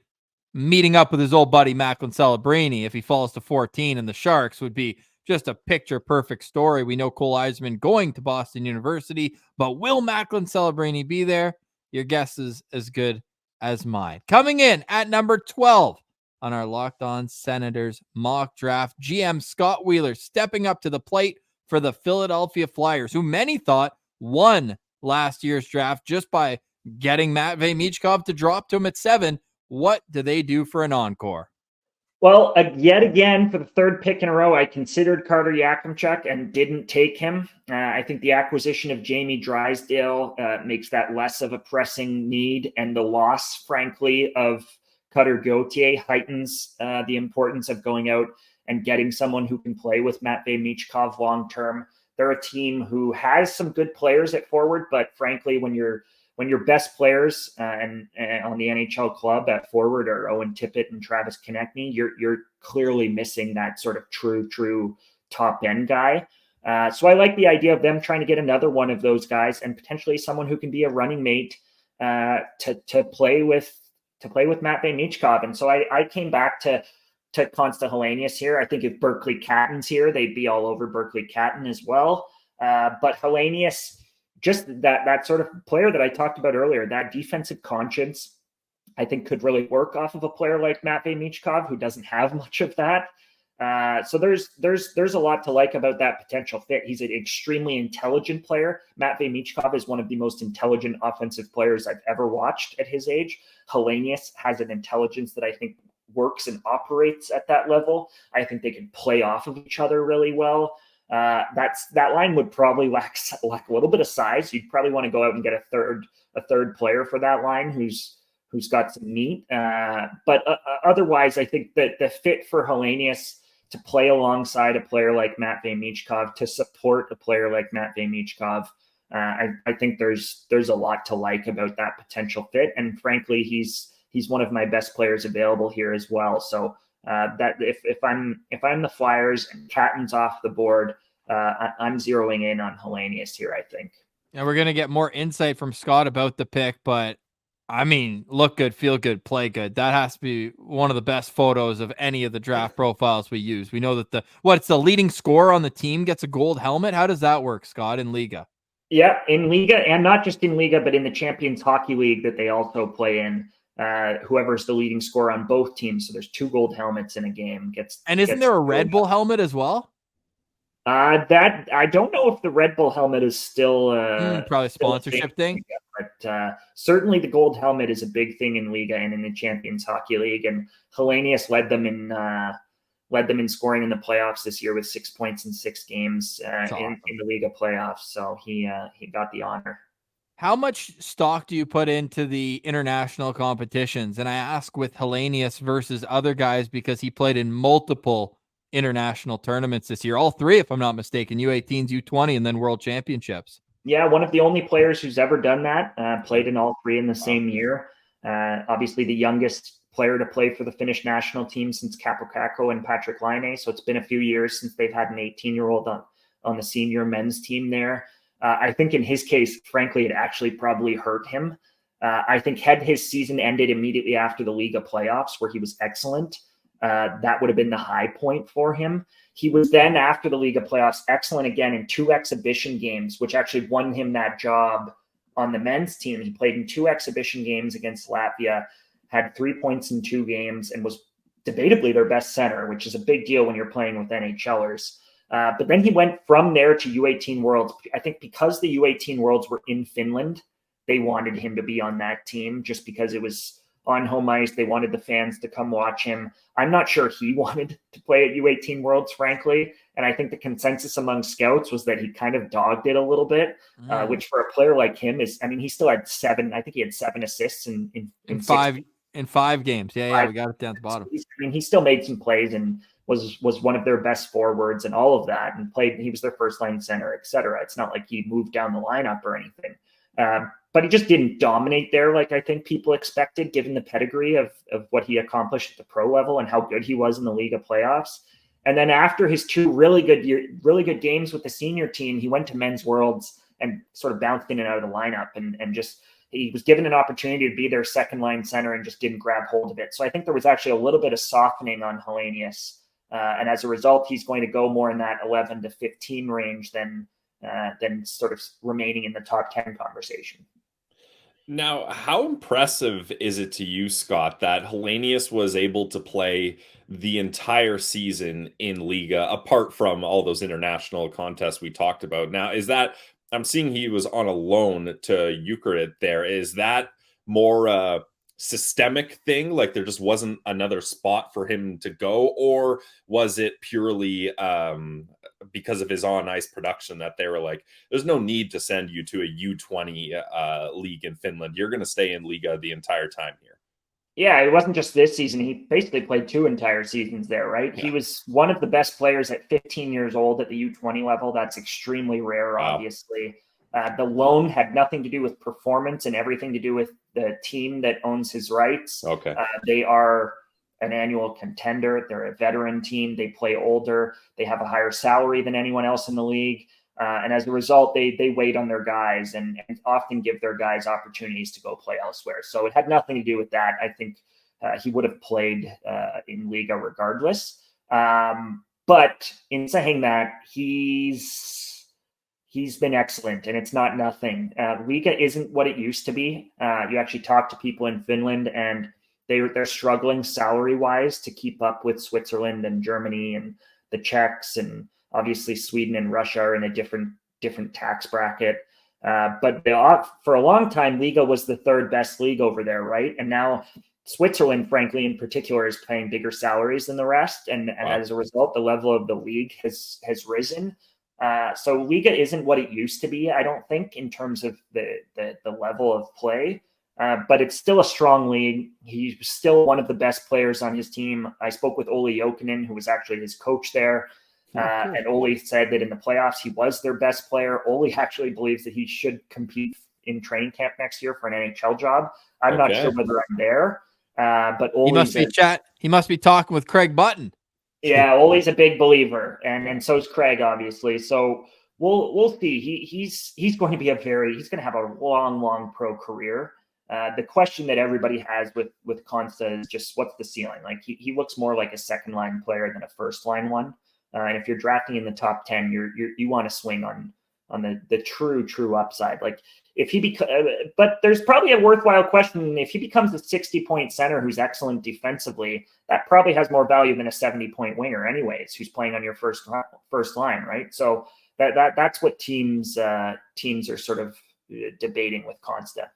meeting up with his old buddy Macklin Celebrini, if he falls to 14 and the Sharks, would be just a picture-perfect story. We know Cole Yzerman going to Boston University, but will Macklin Celebrini be there? Your guess is as good as mine. Coming in at number 12 on our Locked On Senators mock draft, GM Scott Wheeler stepping up to the plate for the Philadelphia Flyers, who many thought won last year's draft just by getting Matvei Michkov to drop to him at 7. What do they do for an encore? Well, yet again, for the third pick in a row, I considered Carter Yakimchuk and didn't take him. I think the acquisition of Jamie Drysdale makes that less of a pressing need, and the loss, frankly, of Cutter Gauthier heightens the importance of going out and getting someone who can play with Matvei Michkov long-term. They're a team who has some good players at forward, but frankly, when your best players and on the NHL club at forward are Owen Tippett and Travis Konechny, you're clearly missing that sort of true top end guy. So I like the idea of them trying to get another one of those guys and potentially someone who can be a running mate to play with Matvei Michkov. And so I came back to Consta Helenius here. I think if Berkly Catton's here, they'd be all over Berkly Catton as well. But Helenius, just that sort of player that I talked about earlier, that defensive conscience, I think could really work off of a player like Matvei Michkov, who doesn't have much of that. So there's a lot to like about that potential fit. He's an extremely intelligent player. Matvei Michkov is one of the most intelligent offensive players I've ever watched at his age. Helenius has an intelligence that I think works and operates at that level. I think they can play off of each other really well. That line would probably lack a little bit of size. You'd probably want to go out and get a third player for that line who's got some meat. But otherwise, I think that the fit for Helenius to play alongside a player like Matvei Michkov, to support a player like Matvei Michkov, I think there's a lot to like about that potential fit. And frankly, he's one of my best players available here as well. So that if I'm the Flyers and Catton's off the board, I'm zeroing in on Helenius here, I think. And we're gonna get more insight from Scott about the pick, but I mean, look good, feel good, play good. That has to be one of the best photos of any of the draft profiles we use. We know that it's the leading scorer on the team gets a gold helmet. How does that work, Scott, in Liga? Yeah, in Liga, and not just in Liga, but in the Champions Hockey League that they also play in. Whoever's the leading scorer on both teams, so there's 2 gold helmets in a game. Isn't there a Red Bull helmet as well? That I don't know if the Red Bull helmet is still probably a sponsorship thing. But certainly the gold helmet is a big thing in Liga and in the Champions Hockey League. And Helenius led them in scoring in the playoffs this year with 6 points in 6 games in the Liga playoffs. So he got the honor. How much stock do you put into the international competitions? And I ask with Helenius versus other guys because he played in multiple international tournaments this year, all 3, if I'm not mistaken, U18s, U20, and then World Championships. Yeah, one of the only players who's ever done that, played in all 3 in the same year. Obviously the youngest player to play for the Finnish national team since Capo Kakko and Patrick Laine. So it's been a few years since they've had an 18-year-old on the senior men's team there. I think in his case, frankly, it actually probably hurt him. I think had his season ended immediately after the Liga playoffs, where he was excellent, that would have been the high point for him. He was then, after the Liga playoffs, excellent again in 2 exhibition games, which actually won him that job on the men's team. He played in 2 exhibition games against Latvia, had 3 points in 2 games, and was debatably their best center, which is a big deal when you're playing with NHLers. But then he went from there to U18 Worlds. I think because the U18 Worlds were in Finland, they wanted him to be on that team just because it was on home ice. They wanted the fans to come watch him. I'm not sure he wanted to play at U18 Worlds, frankly. And I think the consensus among scouts was that he kind of dogged it a little bit, which for a player like him is, I mean, he still had 7, I think he had 7 assists in 5 games. Yeah, we got it down at the bottom. I mean, he still made some plays and was one of their best forwards and all of that, and he was their first line center, et cetera. It's not like he moved down the lineup or anything. But he just didn't dominate there like I think people expected, given the pedigree of what he accomplished at the pro level and how good he was in the Liga playoffs. And then after his 2 really good games with the senior team, he went to Men's Worlds and sort of bounced in and out of the lineup and just he was given an opportunity to be their second line center and just didn't grab hold of it. So I think there was actually a little bit of softening on Helenius. And as a result, he's going to go more in that 11 to 15 range than sort of remaining in the top 10 conversation. Now, how impressive is it to you, Scott, that Helenius was able to play the entire season in Liga, apart from all those international contests we talked about? Now, is that, I'm seeing he was on a loan to Ukraine there. Is that more systemic thing? Like there just wasn't another spot for him to go? Or was it purely because of his on-ice production that they were like, there's no need to send you to a U20 league in Finland. You're going to stay in Liga the entire time here. Yeah, it wasn't just this season. He basically played 2 entire seasons there, right? Yeah. He was one of the best players at 15 years old at the U20 level. That's extremely rare, obviously. The loan had nothing to do with performance and everything to do with the team that owns his rights. Okay. They are an annual contender. They're a veteran team. They play older. They have a higher salary than anyone else in the league. And as a result, they wait on their guys and often give their guys opportunities to go play elsewhere. So it had nothing to do with that. I think he would have played in Liga regardless. But in saying that, he's he's been excellent, and it's not nothing. Liga isn't what it used to be. You actually talk to people in Finland, and they're struggling salary-wise to keep up with Switzerland and Germany and the Czechs, and obviously Sweden and Russia are in a different tax bracket. But for a long time, Liga was the third best league over there, right? And now Switzerland, frankly, in particular, is paying bigger salaries than the rest. And as a result, the level of the league has risen. So Liga isn't what it used to be, I don't think, in terms of the level of play. But it's still a strong league. He's still one of the best players on his team. I spoke with Olli Jokinen, who was actually his coach there. And Olli said that in the playoffs, he was their best player. Olli actually believes that he should compete in training camp next year for an NHL job. I'm not sure whether I'm there. But Olli he must be talking with Craig Button. Yeah, Olli's a big believer, and so is Craig, obviously. So we'll see. He's going to be he's going to have a long pro career. The question that everybody has with Consta is just, what's the ceiling? Like, he looks more like a second line player than a first line one. And if you're drafting in the top 10, you want to swing on the true upside. Like, if he but there's probably a worthwhile question. If he becomes a 60-point center who's excellent defensively, that probably has more value than a 70-point winger anyways, who's playing on your first line, right? So that's what teams are sort of debating with Consta.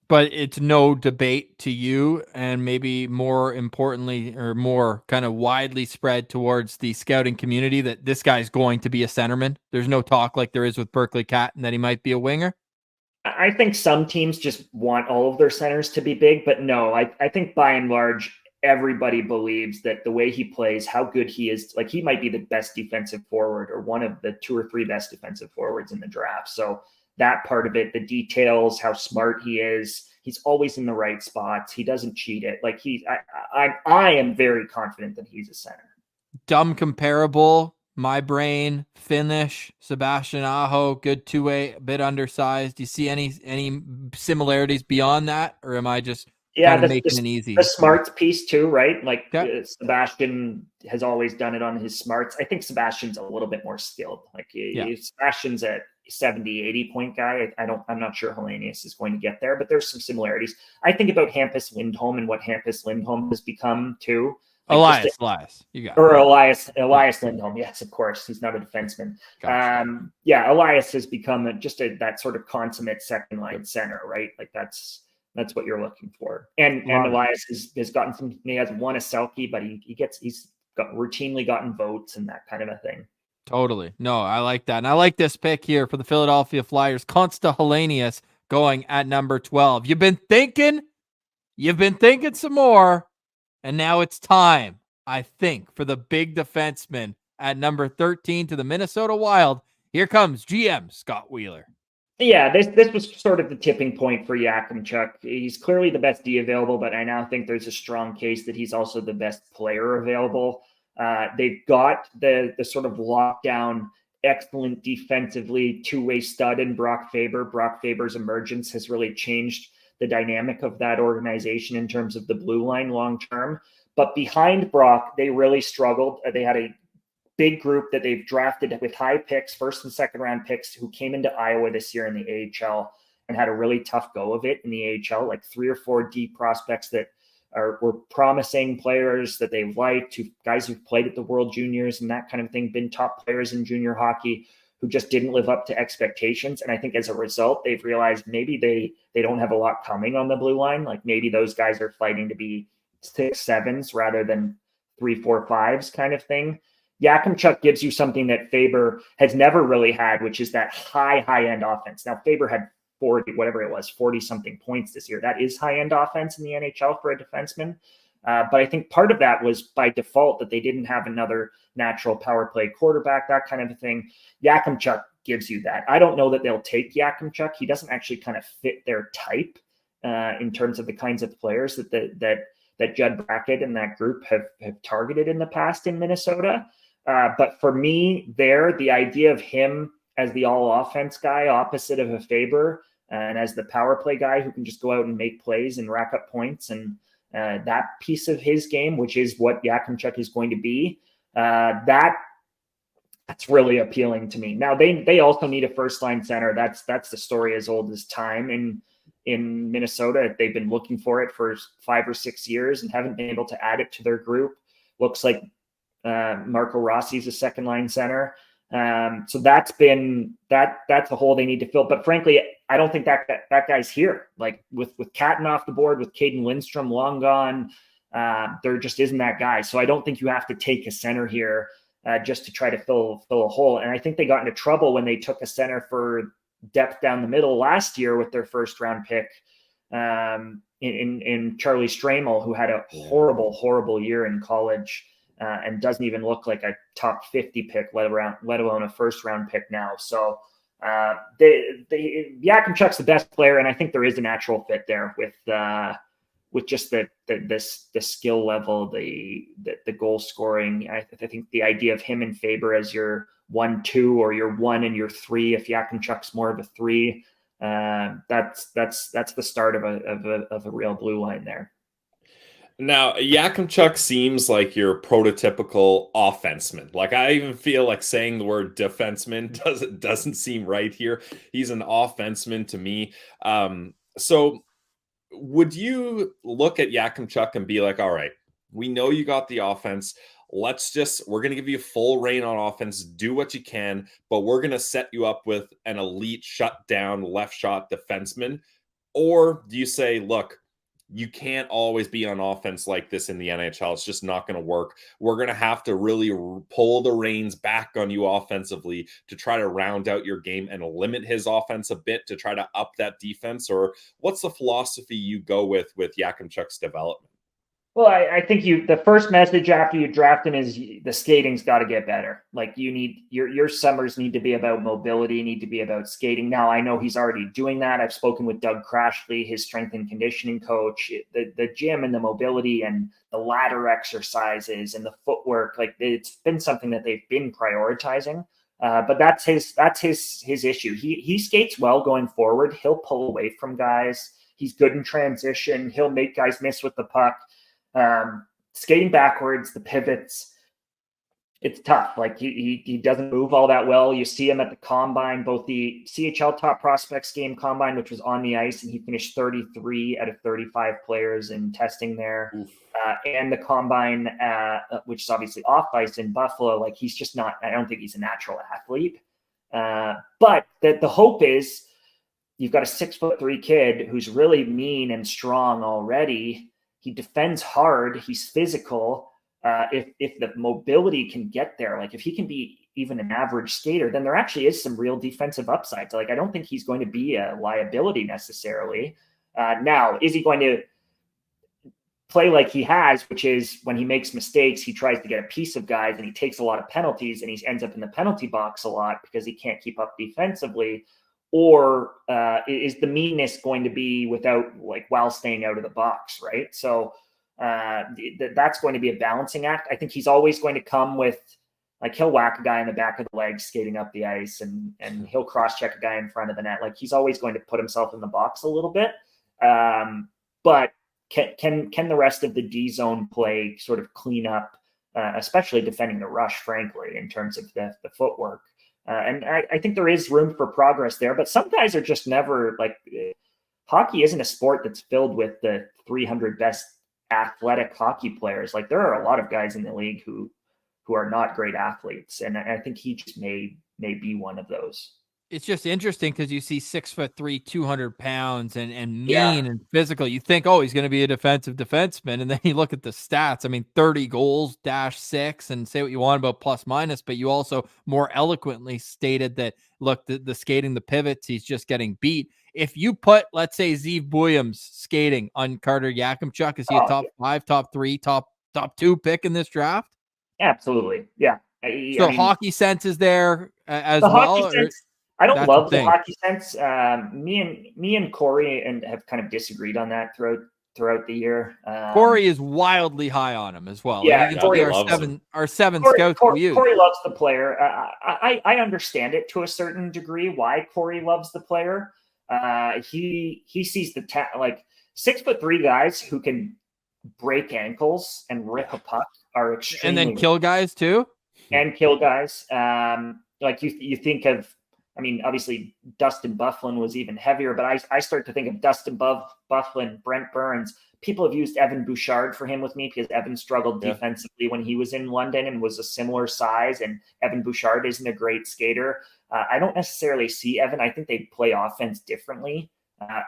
But it's no debate to you, and maybe more importantly, or more kind of widely spread towards the scouting community, that this guy's going to be a centerman. There's no talk like there is with Berkly Catton that he might be a winger. I think some teams just want all of their centers to be big, but no, I think by and large, everybody believes that the way he plays, how good he is, like, he might be the best defensive forward or one of the 2 or 3 best defensive forwards in the draft. So that part of it, the details, how smart he is, he's always in the right spots. He doesn't cheat it. Like, I am very confident that he's a center. Dumb comparable, my brain, Finnish, Sebastian Aho, good two-way, a bit undersized. Do you see any similarities beyond that, or am I just kind of making it easy? The smarts piece too, right? Like, Sebastian has always done it on his smarts. I think Sebastian's a little bit more skilled. Like, Sebastian's a 70, 80 point guy. I'm not sure Hellenius is going to get there, but there's some similarities. I think about Hampus Lindholm and what Hampus Lindholm has become too. Like Elias, you got it. Or Elias Lindholm. Yes, of course. He's not a defenseman. Gotcha. Elias has become that sort of consummate second line center, right? Like, that's what you're looking for. And Elias has gotten he has won a Selke, but he's routinely gotten votes and that kind of a thing. Totally. No, I like that. And I like this pick here for the Philadelphia Flyers. Konsta Hellenius going at number 12. You've been thinking some more, and now it's time, I think, for the big defenseman at number 13 to the Minnesota Wild. Here comes GM Scott Wheeler. Yeah, this was sort of the tipping point for Yakimchuk. He's clearly the best D available, but I now think there's a strong case that he's also the best player available. They've got the sort of lockdown, excellent defensively two-way stud in Brock Faber. Brock Faber's emergence has really changed the dynamic of that organization in terms of the blue line long-term. But behind Brock, they really struggled. They had a big group that they've drafted with high picks, first and second round picks, who came into Iowa this year in the AHL and had a really tough go of it in the AHL, like 3 or 4 D prospects that were promising players that they liked, guys who've played at the World Juniors and that kind of thing, been top players in junior hockey, who just didn't live up to expectations. And I think as a result, they've realized maybe they don't have a lot coming on the blue line. Like, maybe those guys are fighting to be 6-7s rather than 3-4-5s kind of thing. Yakimchuk gives you something that Faber has never really had, which is that high-end offense. Now, Faber had 40-something points this year. That is high-end offense in the NHL for a defenseman. But I think part of that was by default that they didn't have another natural power play quarterback, that kind of a thing. Yakimchuk gives you that. I don't know that they'll take Yakimchuk. He doesn't actually kind of fit their type in terms of the kinds of players that Judd Brackett and that group have targeted in the past in Minnesota. But for me, the idea of him as the all-offense guy opposite of a Faber and as the power play guy who can just go out and make plays and rack up points, and that piece of his game, which is what Yakimchuk is going to be, that That's really appealing to me. Now they also need a first line center. That's the story as old as time in Minnesota. They've been looking for it for 5 or 6 years and haven't been able to add it to their group. Looks like Marco Rossi's a second line center. So that's a hole they need to fill. But frankly, I don't think that guy's here. Like with Catton off the board, with Cayden Lindstrom long gone, there just isn't that guy. So I don't think you have to take a center here just to try to fill a hole. And I think they got into trouble when they took a center for depth down the middle last year with their first round pick in Charlie Stramel, who had a horrible year in college and doesn't even look like a top 50 pick, let alone a first round pick now. So Yakimchuk's the best player, and I think there is a natural fit there with just the skill level, the goal scoring. I think the idea of him and Faber as your 1-2 or your 1 and your 3, if Yakimchuk's more of a 3, that's the start of a real blue line there. Now, Yakimchuk seems like your prototypical offenseman. Like, I even feel like saying the word defenseman doesn't seem right here. He's an offenseman to me. So would you look at Yakimchuk and be like, all right, we know you got the offense. We're going to give you full reign on offense. Do what you can, but we're going to set you up with an elite shutdown left shot defenseman? Or do you say, look, you can't always be on offense like this in the NHL. It's just not going to work. We're going to have to really pull the reins back on you offensively to try to round out your game and limit his offense a bit to try to up that defense? Or what's the philosophy you go with Yakimchuk's development? Well, I think the first message after you draft him is the skating's got to get better. Like, you need your summers need to be about mobility, need to be about skating. Now, I know he's already doing that. I've spoken with Doug Crashley, his strength and conditioning coach. The gym and the mobility and the ladder exercises and the footwork, like, it's been something that they've been prioritizing. But that's his issue. He skates well going forward. He'll pull away from guys. He's good in transition. He'll make guys miss with the puck. Skating backwards, the pivots, it's tough. Like, he doesn't move all that well. You see him at the combine, both the CHL Top Prospects game combine, which was on the ice, and he finished 33 out of 35 players in testing there, and the combine, which is obviously off ice in Buffalo. Like, he's just not, I don't think he's a natural athlete. But the hope is you've got a 6'3" kid who's really mean and strong already. He defends hard. He's physical. If the mobility can get there, like if he can be even an average skater, then there actually is some real defensive upside. So, like, I don't think he's going to be a liability necessarily. Now, is he going to play like he has, which is when he makes mistakes, he tries to get a piece of guys and he takes a lot of penalties and he ends up in the penalty box a lot because he can't keep up defensively? Or is the meanness going to be while staying out of the box, right? So that's going to be a balancing act. I think he's always going to come with, like, he'll whack a guy in the back of the leg skating up the ice and he'll cross-check a guy in front of the net. Like, he's always going to put himself in the box a little bit. But can the rest of the D-zone play sort of clean up, especially defending the rush, frankly, in terms of the footwork? And I think there is room for progress there, but some guys are just never, like, hockey isn't a sport that's filled with the 300 best athletic hockey players. Like, there are a lot of guys in the league who are not great athletes. And I think he just may be one of those. It's just interesting because you see 6'3", 200 pounds and mean and physical. You think, oh, he's going to be a defensive defenseman. And then you look at the stats. I mean, 30 goals, -6, and say what you want about plus minus, but you also more eloquently stated that, look, the skating, the pivots, he's just getting beat. If you put, let's say, Zeev Buium's skating on Carter Yakimchuk, is he a top 5, top 3, top 2 pick in this draft? Absolutely. Yeah. So I mean, hockey sense is there as well? I don't love the hockey sense. Me and Corey have kind of disagreed on that throughout the year. Corey is wildly high on him as well. Yeah, Corey our seven scouts we use. Corey loves the player. I understand it to a certain degree why Corey loves the player. He sees the 6'3" guys who can break ankles and rip a puck are extremely, and then kill guys too. and kill guys. Like you think of, I mean, obviously Dustin Byfuglien was even heavier, but I start to think of Dustin Byfuglien, Brent Burns. People have used Evan Bouchard for him with me because Evan struggled defensively when he was in London and was a similar size, and Evan Bouchard isn't a great skater. I don't necessarily see Evan. I think they play offense differently.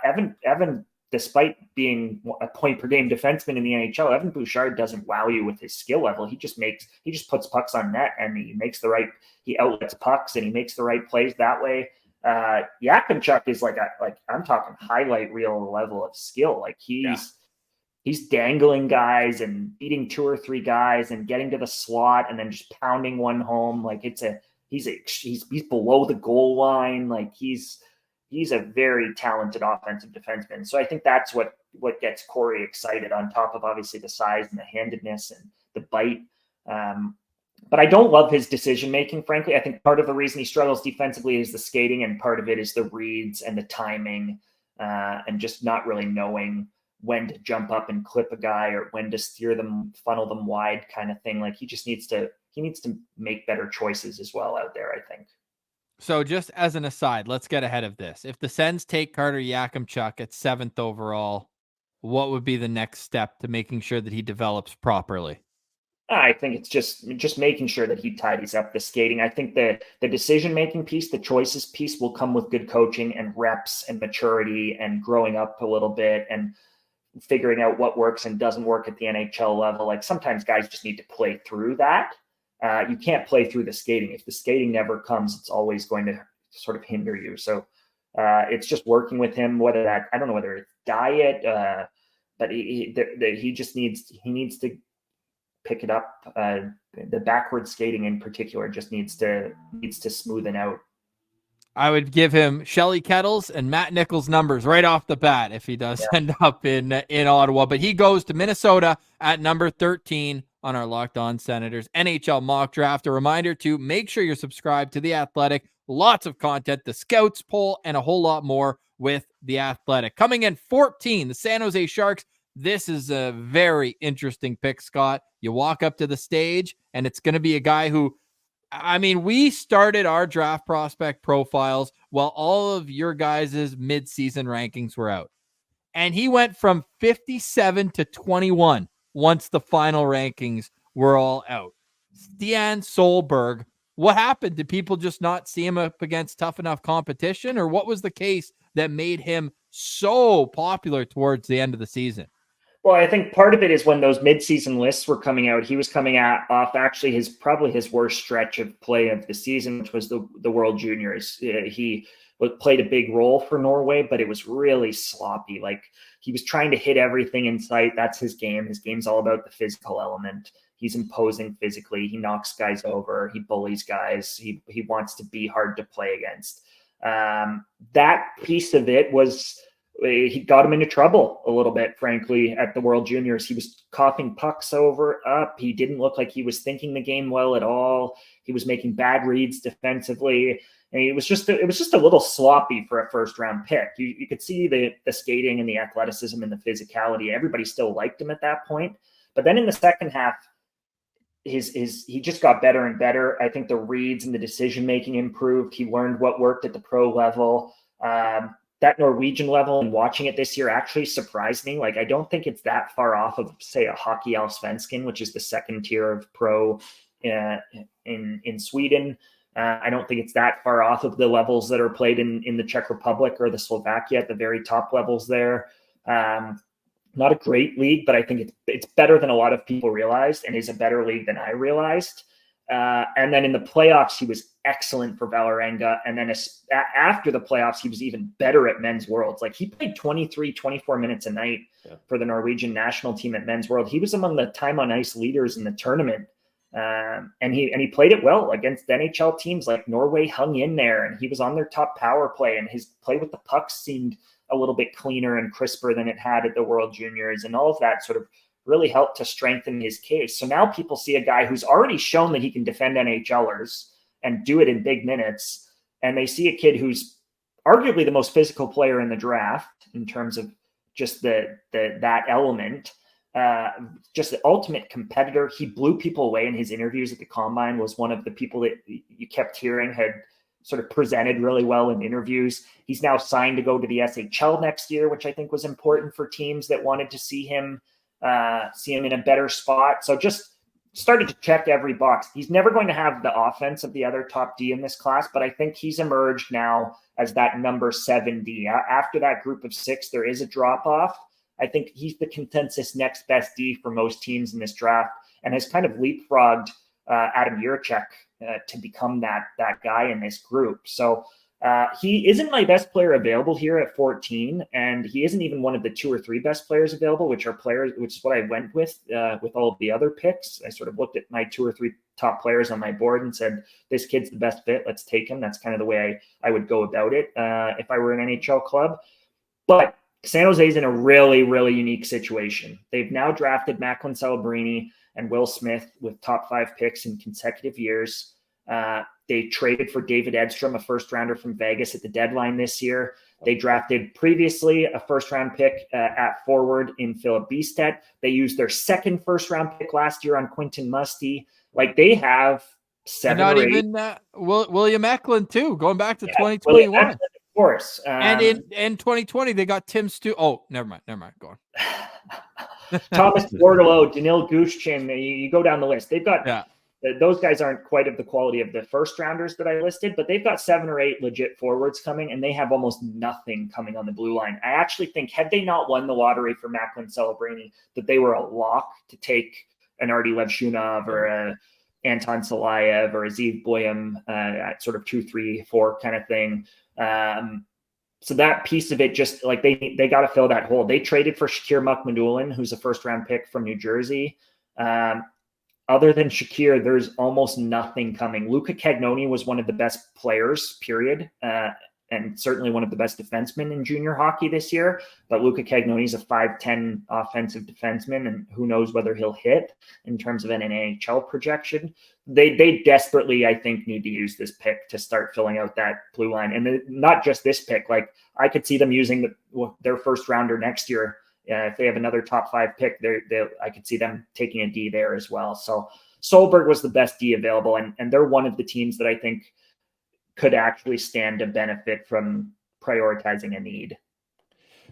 Evan, despite being a point per game defenseman in the NHL, Evan Bouchard doesn't wow you with his skill level. He just puts pucks on net, and he outlets pucks, and he makes the right plays that way. Yakimchuk is like I'm talking highlight reel level of skill. Like he's dangling guys and beating 2 or 3 guys and getting to the slot and then just pounding one home. Like he's below the goal line. Like he's a very talented offensive defenseman. So I think that's what gets Corey excited, on top of obviously the size and the handedness and the bite. But I don't love his decision-making, frankly. I think part of the reason he struggles defensively is the skating, and part of it is the reads and the timing, and just not really knowing when to jump up and clip a guy or when to steer them, funnel them wide kind of thing. Like he needs to make better choices as well out there, I think. So just as an aside, let's get ahead of this. If the Sens take Carter Yakimchuk at 7th overall, what would be the next step to making sure that he develops properly? I think it's just making sure that he tidies up the skating. I think the decision-making piece, the choices piece will come with good coaching and reps and maturity and growing up a little bit and figuring out what works and doesn't work at the NHL level. Like sometimes guys just need to play through that. You can't play through the skating. If the skating never comes, it's always going to sort of hinder you. So it's just working with him, I don't know whether it's diet, but he needs to pick it up. The backward skating in particular just needs to smoothen out. I would give him Shelly Kettles and Matt Nichols numbers right off the bat if he does end up in Ottawa. But he goes to Minnesota at number 13 on our Locked On Senators NHL mock draft. A reminder to make sure you're subscribed to The Athletic. Lots of content, the Scouts poll, and a whole lot more with The Athletic. Coming in 14, the San Jose Sharks. This is a very interesting pick, Scott. You walk up to the stage, and it's going to be a guy who, I mean, we started our draft prospect profiles while all of your guys' mid-season rankings were out. And he went from 57 to 21 once the final rankings were all out. Stian Solberg, what happened? Did people just not see him up against tough enough competition? Or what was the case that made him so popular towards the end of the season? Well, I think part of it is when those midseason lists were coming out, he was coming off actually probably his worst stretch of play of the season, which was the World Juniors. He played a big role for Norway, but it was really sloppy. Like he was trying to hit everything in sight. That's his game. His game's all about the physical element. He's imposing physically. He knocks guys over. He bullies guys. He wants to be hard to play against. That piece of it was, he got him into trouble a little bit, frankly, at the World Juniors. He was coughing pucks up. He didn't look like he was thinking the game well at all. He was making bad reads defensively. And it was just a little sloppy for a first round pick. You could see the skating and the athleticism and the physicality. Everybody still liked him at that point. But then in the second half, he just got better and better. I think the reads and the decision making improved. He learned what worked at the pro level. That Norwegian level, and watching it this year actually surprised me. Like, I don't think it's that far off of, say, a Hockey Allsvenskan, which is the second tier of pro in Sweden. I don't think it's that far off of the levels that are played in the Czech Republic or the Slovakia at the very top levels there. Not a great league, but I think it's better than a lot of people realized, and is a better league than I realized. And then in the playoffs, he was excellent for Vålerenga. And then after the playoffs, he was even better at Men's Worlds. Like he played 23, 24 minutes a night for the Norwegian national team at Men's World. He was among the time on ice leaders in the tournament. And he played it well against NHL teams. Like Norway hung in there, and he was on their top power play, and his play with the pucks seemed a little bit cleaner and crisper than it had at the World Juniors. And all of that sort of really helped to strengthen his case. So now people see a guy who's already shown that he can defend NHLers and do it in big minutes. And they see a kid who's arguably the most physical player in the draft in terms of just that element. just the ultimate competitor. He blew people away in his interviews at the Combine, was one of the people that you kept hearing had sort of presented really well in interviews. He's now signed to go to the SHL next year, which I think was important for teams that wanted to see him in a better spot. So just started to check every box. He's never going to have the offense of the other top D in this class, but I think he's emerged now as that number 7 D. After that group of 6, there is a drop-off. I think he's the consensus next best D for most teams in this draft and has kind of leapfrogged Adam Jiricek to become that guy in this group. So he isn't my best player available here at 14, and he isn't even one of the 2 or 3 best players available, which is what I went with all of the other picks. I sort of looked at my 2 or 3 top players on my board and said, this kid's the best fit. Let's take him. That's kind of the way I would go about it if I were an NHL club. But San Jose's in a really, really unique situation. They've now drafted Macklin, Celebrini, and Will Smith with top 5 picks in consecutive years. They traded for David Edstrom, a first-rounder from Vegas at the deadline this year. They drafted previously a first-round pick at forward in Philip Biestet. They used their second first-round pick last year on Quinton Musty. Like, they have 7 not or 8. even William Macklin too, going back to 2021. Of course. And in 2020, they got Tim Stu. Oh, never mind. Go on. Thomas Bordeleau, Danil Gushchin. You go down the list. They've got those guys aren't quite of the quality of the first rounders that I listed, but they've got 7 or 8 legit forwards coming, and they have almost nothing coming on the blue line. I actually think had they not won the lottery for Macklin Celebrini, that they were a lock to take an Artyom Levshunov or a Anton Silayev or a Zeev Buium at sort of 2, 3, 4 kind of thing. So that piece of it, just like they got to fill that hole. They traded for Shakir Mukhamadullin, who's a first-round pick from New Jersey. Other than Shakir, there's almost nothing coming. Luca Cagnoni was one of the best players, period, and certainly one of the best defensemen in junior hockey this year. But Luca Cagnoni is a 5'10" offensive defenseman, and who knows whether he'll hit in terms of an NHL projection. They desperately, I think, need to use this pick to start filling out that blue line. And not just this pick. Like, I could see them using their first rounder next year. If they have another top 5 pick, I could see them taking a D there as well. So Solberg was the best D available, and they're one of the teams that I think could actually stand to benefit from prioritizing a need.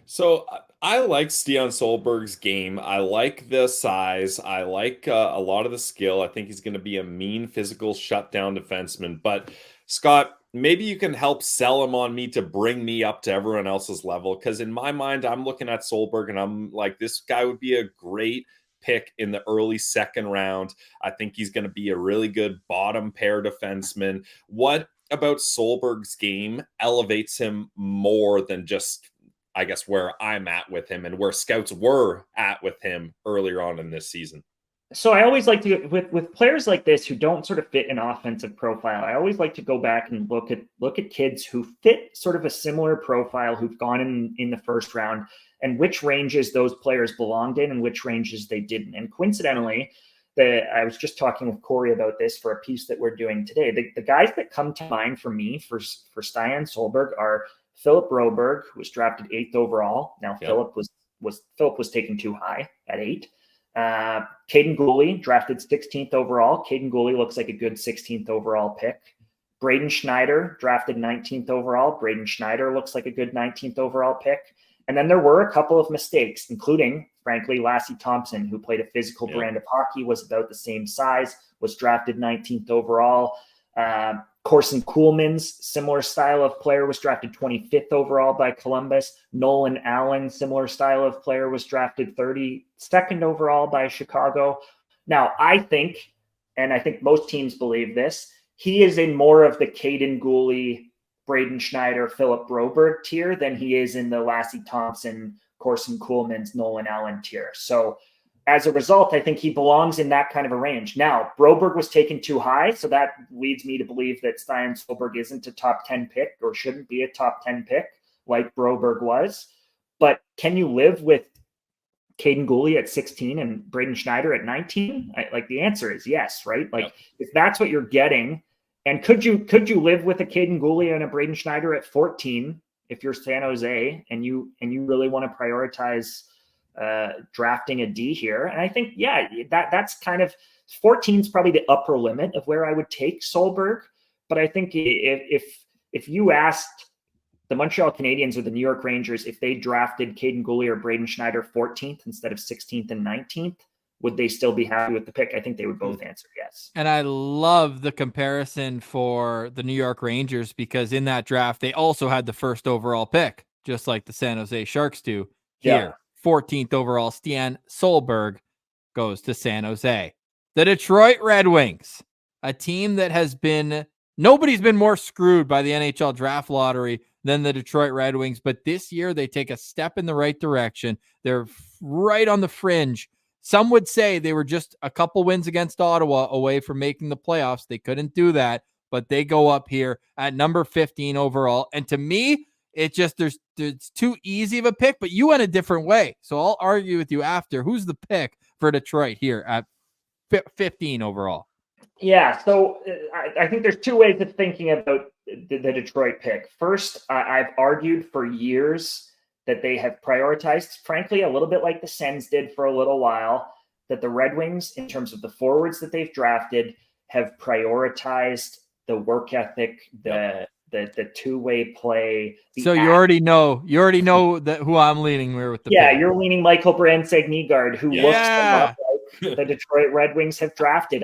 So I like Stian Solberg's game. I like the size. I like a lot of the skill. I think he's going to be a mean physical shutdown defenseman. But Scott, maybe you can help sell him on me to bring me up to everyone else's level. Because in my mind, I'm looking at Solberg and I'm like, this guy would be a great pick in the early 2nd round. I think he's going to be a really good bottom pair defenseman. What about Solberg's game elevates him more than just, I guess, where I'm at with him and where scouts were at with him earlier on in this season? So I always like to, with players like this who don't sort of fit an offensive profile, I always like to go back and look at kids who fit sort of a similar profile, who've gone in the first round, and which ranges those players belonged in and which ranges they didn't. And coincidentally, I was just talking with Corey about this for a piece that we're doing today. The guys that come to mind for me for Stian Solberg are Philip Broberg, who was drafted 8th overall. Now, Philip was taken too high at 8. Cayden Gooley, drafted 16th overall. Cayden Gooley looks like a good 16th overall pick. Braden Schneider, drafted 19th overall. Braden Schneider looks like a good 19th overall pick. And then there were a couple of mistakes, including, frankly, Lassie Thompson, who played a physical brand of hockey, was about the same size, was drafted 19th overall. Corson Kuhlman's similar style of player was drafted 25th overall by Columbus. Nolan Allen, similar style of player, was drafted 32nd overall by Chicago. Now, I think, and I think most teams believe this, he is in more of the Cayden Gooley, Braden Schneider, Philip Broberg tier than he is in the Lassie Thompson, Corson Kuhlman's, Nolan Allen tier. So as a result, I think he belongs in that kind of a range. Now, Broberg was taken too high, so that leads me to believe that Stian Solberg isn't a top 10 pick or shouldn't be a top 10 pick like Broberg was. But can you live with Cayden Gooley at 16 and Braden Schneider at 19? Like, the answer is yes, right? Like, if that's what you're getting, and could you live with a Cayden Gooley and a Braden Schneider at 14 if you're San Jose and you really want to prioritize drafting a D here. And I think, yeah, that's kind of 14 is probably the upper limit of where I would take Solberg. But I think if you asked the Montreal Canadiens or the New York Rangers if they drafted Cayden Goulet or Braden Schneider 14th instead of 16th and 19th, would they still be happy with the pick? I think they would both answer yes. And I love the comparison for the New York Rangers because in that draft, they also had the first overall pick, just like the San Jose Sharks do here. 14th overall, Stian Solberg goes to San Jose. The Detroit Red Wings, a team that has been, nobody's been more screwed by the NHL draft lottery than the Detroit Red Wings. But this year they take a step in the right direction. They're right on the fringe. Some would say they were just a couple wins against Ottawa away from making the playoffs. They couldn't do that, but they go up here at number 15 overall. And to me, it just, it's too easy of a pick, but you went a different way. So I'll argue with you after. Who's the pick for Detroit here at 15 overall? Yeah, so I think there's two ways of thinking about the Detroit pick. First, I've argued for years that they have prioritized, frankly, a little bit like the Sens did for a little while, that the Red Wings, in terms of the forwards that they've drafted, have prioritized the work ethic, the two-way play. So you already know that who I'm leaning with the pick. You're leaning Michael Brandt-Segnigaard, who looks a lot like the Detroit Red Wings have drafted.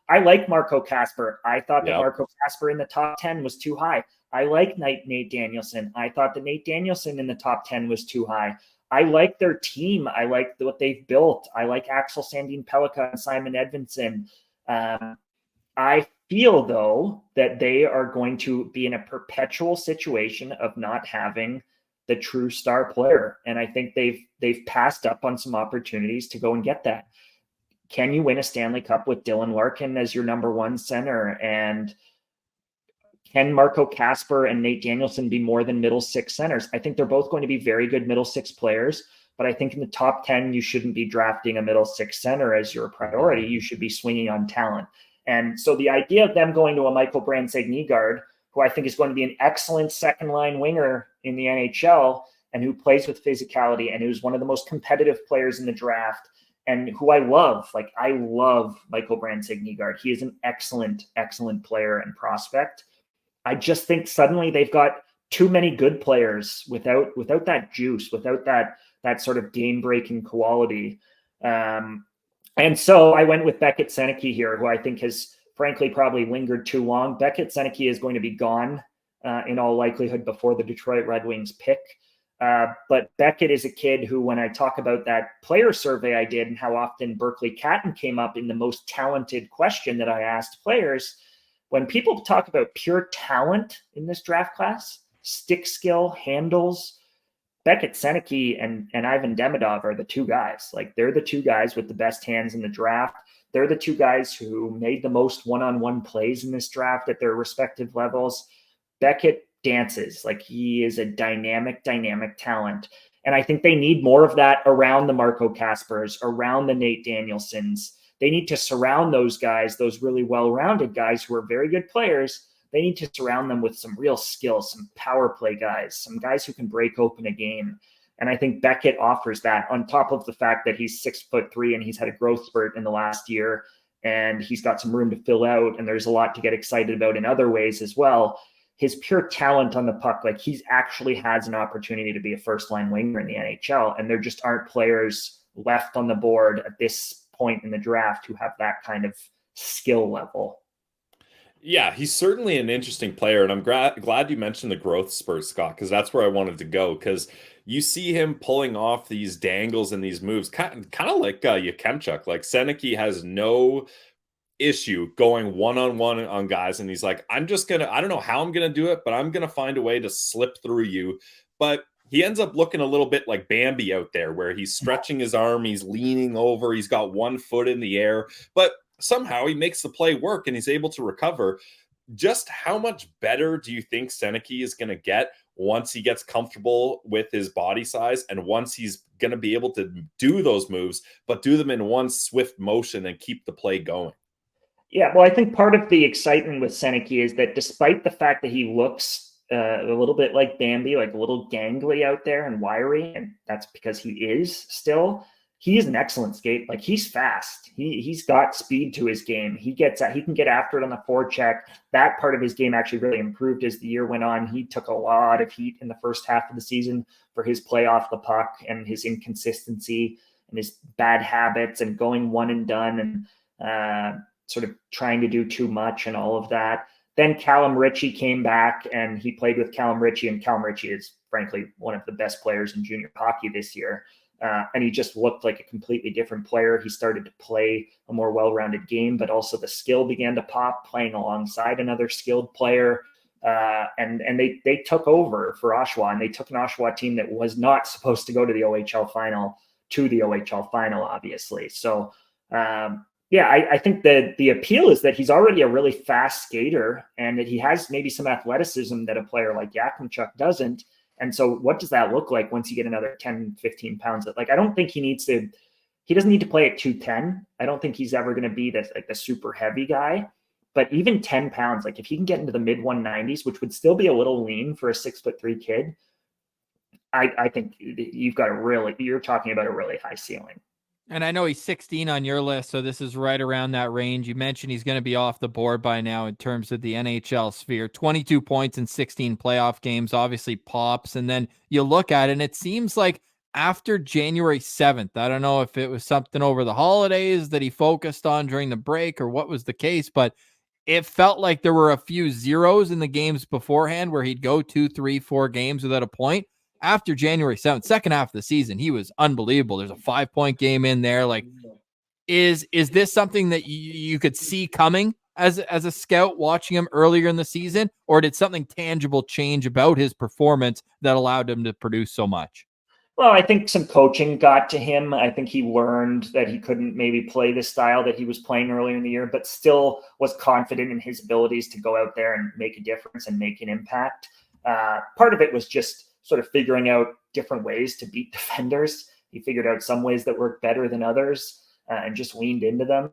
I like Marco Kasper. I thought that Marco Kasper in the top 10 was too high. I like Nate Danielson. I thought that Nate Danielson in the top 10 was too high. I like their team. I like what they've built. I like Axel Sandin-Pellikka and Simon Edvinsson. I feel, though, that they are going to be in a perpetual situation of not having the true star player. And I think they've passed up on some opportunities to go and get that. Can you win a Stanley Cup with Dylan Larkin as your number one center? And can Marco Kasper and Nate Danielson be more than middle six centers? I think they're both going to be very good middle six players, but I think in the top 10, you shouldn't be drafting a middle six center as your priority. You should be swinging on talent. And so the idea of them going to a Michael Brandt-Segnigaard, who I think is going to be an excellent second line winger in the NHL and who plays with physicality and who's one of the most competitive players in the draft, and who I love. Like, I love Michael Brandt-Segnigaard. He is an excellent, excellent player and prospect. I just think suddenly they've got too many good players without that juice, without that sort of game-breaking quality. And so I went with Beckett Seneke here, who I think has, frankly, probably lingered too long. Beckett Seneke is going to be gone in all likelihood before the Detroit Red Wings pick. But Beckett is a kid who, when I talk about that player survey I did and how often Berkly Catton came up in the most talented question that I asked players, when people talk about pure talent in this draft class, stick skill, handles, Beckett Seneke and Ivan Demidov are the two guys. Like, they're the two guys with the best hands in the draft. They're the two guys who made the most one-on-one plays in this draft at their respective levels. Beckett dances. Like, he is a dynamic talent. And I think they need more of that around the Marco Kaspers, around the Nate Danielsons. They need to surround those guys, those really well-rounded guys who are very good players. They need to surround them with some real skill, some power play guys, some guys who can break open a game. And I think Beckett offers that, on top of the fact that he's 6'3" and he's had a growth spurt in the last year, and he's got some room to fill out, and there's a lot to get excited about in other ways as well. His pure talent on the puck, like, he's actually has an opportunity to be a first-line winger in the NHL, and there just aren't players left on the board at this point in the draft who have that kind of skill level. Yeah, he's certainly an interesting player, and I'm glad you mentioned the growth spurt, Scott, because that's where I wanted to go, because you see him pulling off these dangles and these moves, kind of like Yakemchuk. Like, Seneke has no issue going one-on-one on guys, and he's like, I don't know how I'm gonna do it, but I'm gonna find a way to slip through you. But he ends up looking a little bit like Bambi out there, where he's stretching his arm, he's leaning over, he's got one foot in the air, but somehow he makes the play work and he's able to recover. Just how much better do you think Seneke is going to get once he gets comfortable with his body size, and once he's going to be able to do those moves, but do them in one swift motion and keep the play going? Yeah, well, I think part of the excitement with Seneke is that despite the fact that he looks a little bit like Bambi, like a little gangly out there and wiry, and that's because he is still. He's an excellent skate. Like, he's fast. He's got speed to his game. He can get after it on the forecheck. That part of his game actually really improved as the year went on. He took a lot of heat in the first half of the season for his play off the puck and his inconsistency and his bad habits and going one and done and sort of trying to do too much and all of that. Then Callum Ritchie came back, and he played with Callum Ritchie, and Callum Ritchie is frankly one of the best players in junior hockey this year. And he just looked like a completely different player. He started to play a more well-rounded game, but also the skill began to pop, playing alongside another skilled player. And they took over for Oshawa, and they took an Oshawa team that was not supposed to go to the OHL final to the OHL final, obviously. So, I think that the appeal is that he's already a really fast skater and that he has maybe some athleticism that a player like Yakimchuk doesn't. And so what does that look like once you get another 10, 15 pounds? Like, I don't think he doesn't need to play at 210. I don't think he's ever going to be the super heavy guy, but even 10 pounds, like if he can get into the mid 190s, which would still be a little lean for a 6'3" kid, I think you're talking about a really high ceiling. And I know he's 16 on your list, so this is right around that range. You mentioned he's going to be off the board by now in terms of the NHL sphere. 22 points in 16 playoff games, obviously pops. And then you look at it, and it seems like after January 7th, I don't know if it was something over the holidays that he focused on during the break or what was the case, but it felt like there were a few zeros in the games beforehand where he'd go 2, 3, 4 games without a point. After January 7th, second half of the season, he was unbelievable. There's a 5-point game in there. Like, is this something that you could see coming as a scout watching him earlier in the season, or did something tangible change about his performance that allowed him to produce so much? Well, I think some coaching got to him. I think he learned that he couldn't maybe play the style that he was playing earlier in the year, but still was confident in his abilities to go out there and make a difference and make an impact. Part of it was just sort of figuring out different ways to beat defenders. He figured out some ways that worked better than others and just leaned into them.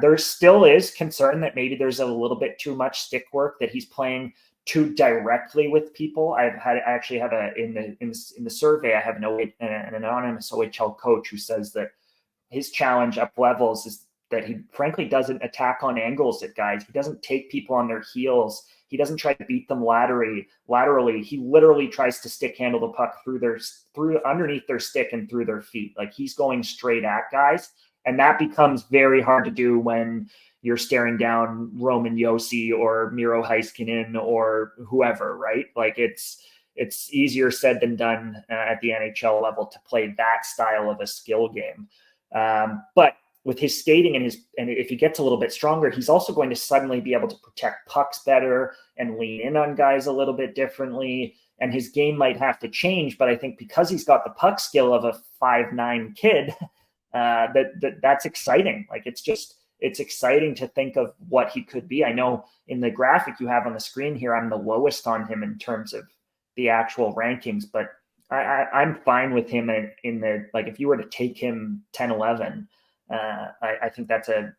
There still is concern that maybe there's a little bit too much stick work, that he's playing too directly with people. I actually have in the survey, I have an anonymous OHL coach who says that his challenge up levels is that he frankly doesn't attack on angles at guys. He doesn't take people on their heels. He doesn't try to beat them laterally. He literally tries to stick handle the puck through underneath their stick and through their feet. Like, he's going straight at guys. And that becomes very hard to do when you're staring down Roman Josi or Miro Heiskanen or whoever, right? Like, it's easier said than done at the NHL level to play that style of a skill game. But with his skating and if he gets a little bit stronger, he's also going to suddenly be able to protect pucks better and lean in on guys a little bit differently. And his game might have to change, but I think because he's got the puck skill of a 5'9" kid, that's exciting. Like, it's exciting to think of what he could be. I know in the graphic you have on the screen here, I'm the lowest on him in terms of the actual rankings, but I'm fine with him in the, like, if you were to take him 10, 11, I think that's a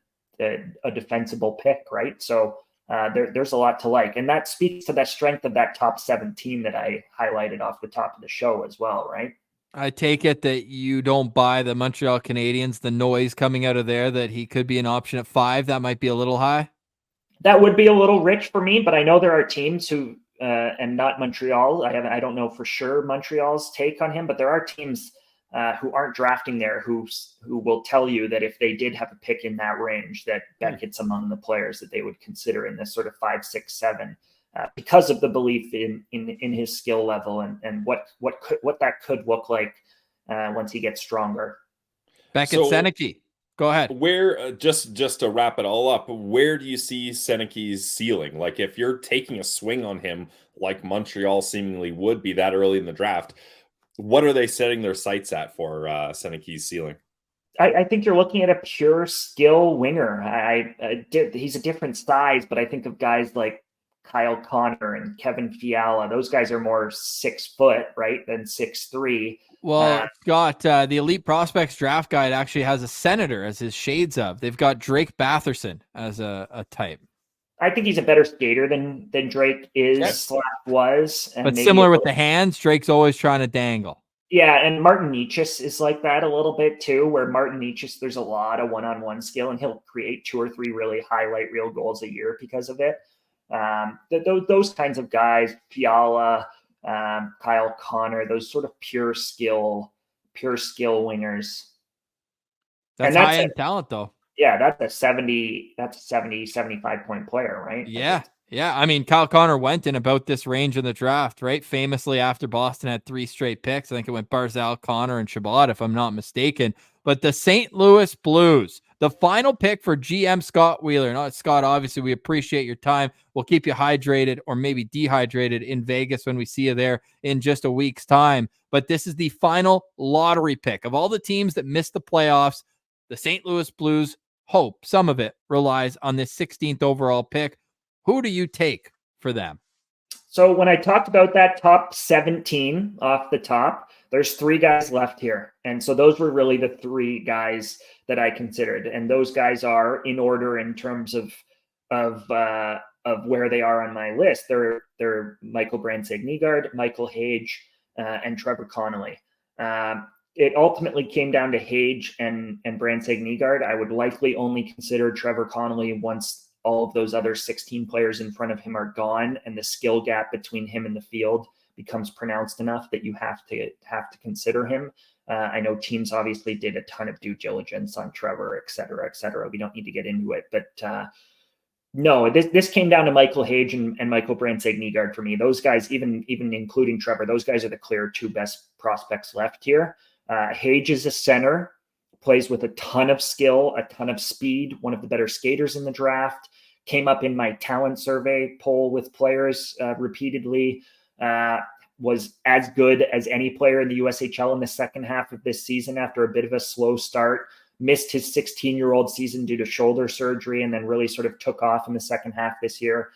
defensible pick, right? So there's a lot to like. And that speaks to that strength of that top 17 that I highlighted off the top of the show as well, right? I take it that you don't buy the Montreal Canadiens, the noise coming out of there, that he could be an option at 5. That might be a little high. That would be a little rich for me, but I know there are teams who, and not Montreal. I don't know for sure Montreal's take on him, but there are teams who aren't drafting there who will tell you that if they did have a pick in that range, that Beckett's among the players that they would consider in this sort of 5, 6, 7, because of the belief in his skill level and what that could look like once he gets stronger. Beckett, Seneke, go ahead. Where just to wrap it all up, where do you see Seneke's ceiling? Like, if you're taking a swing on him, like Montreal seemingly would be that early in the draft, what are they setting their sights at for Seneke's ceiling? I think you're looking at a pure skill winger. He's a different size, but I think of guys like Kyle Connor and Kevin Fiala. Those guys are more 6 foot, right, than 6'3". Well, Scott, the Elite Prospects draft guide actually has a Senator as his shades of. They've got Drake Batherson as a type. I think he's a better skater than Drake is Yes. was. And But maybe similar with the hands, Drake's always trying to dangle. Yeah, and Martin Necas is like that a little bit too, where Martin Necas, there's a lot of one-on-one skill, and he'll create 2 or 3 really highlight reel goals a year because of it. Those kinds of guys, Fiala, Kyle Connor, those sort of pure skill wingers. That's high-end talent, though. Yeah, that's a 75 point player, right? Yeah. Yeah. I mean, Kyle Connor went in about this range in the draft, right? Famously, after Boston had 3 straight picks, I think it went Barzal, Connor, and Shabbat, if I'm not mistaken. But the St. Louis Blues, the final pick for GM Scott Wheeler. Not Scott, obviously, we appreciate your time. We'll keep you hydrated or maybe dehydrated in Vegas when we see you there in just a week's time. But this is the final lottery pick. Of all the teams that missed the playoffs, the St. Louis Blues hope some of it relies on this 16th overall pick. Who do you take for them? So when I talked about that top 17 off the top, there's 3 guys left here. And so those were really the 3 guys that I considered. And those guys are in order in terms of where they are on my list. They're Michael Brandsegg-Nygaard, Michael Hage, and Trevor Connolly. It ultimately came down to Hage and Brandsegg-Nygaard. I would likely only consider Trevor Connolly once all of those other 16 players in front of him are gone and the skill gap between him and the field becomes pronounced enough that you have to consider him. I know teams obviously did a ton of due diligence on Trevor, et cetera, et cetera. We don't need to get into it, but no, this came down to Michael Hage and Michael Brandsegg-Nygaard for me. Those guys, even including Trevor, those guys are the clear 2 best prospects left here. Hage is a center, plays with a ton of skill, a ton of speed, one of the better skaters in the draft, came up in my talent survey poll with players repeatedly, was as good as any player in the USHL in the second half of this season after a bit of a slow start, missed his 16-year-old season due to shoulder surgery, and then really sort of took off in the second half this year.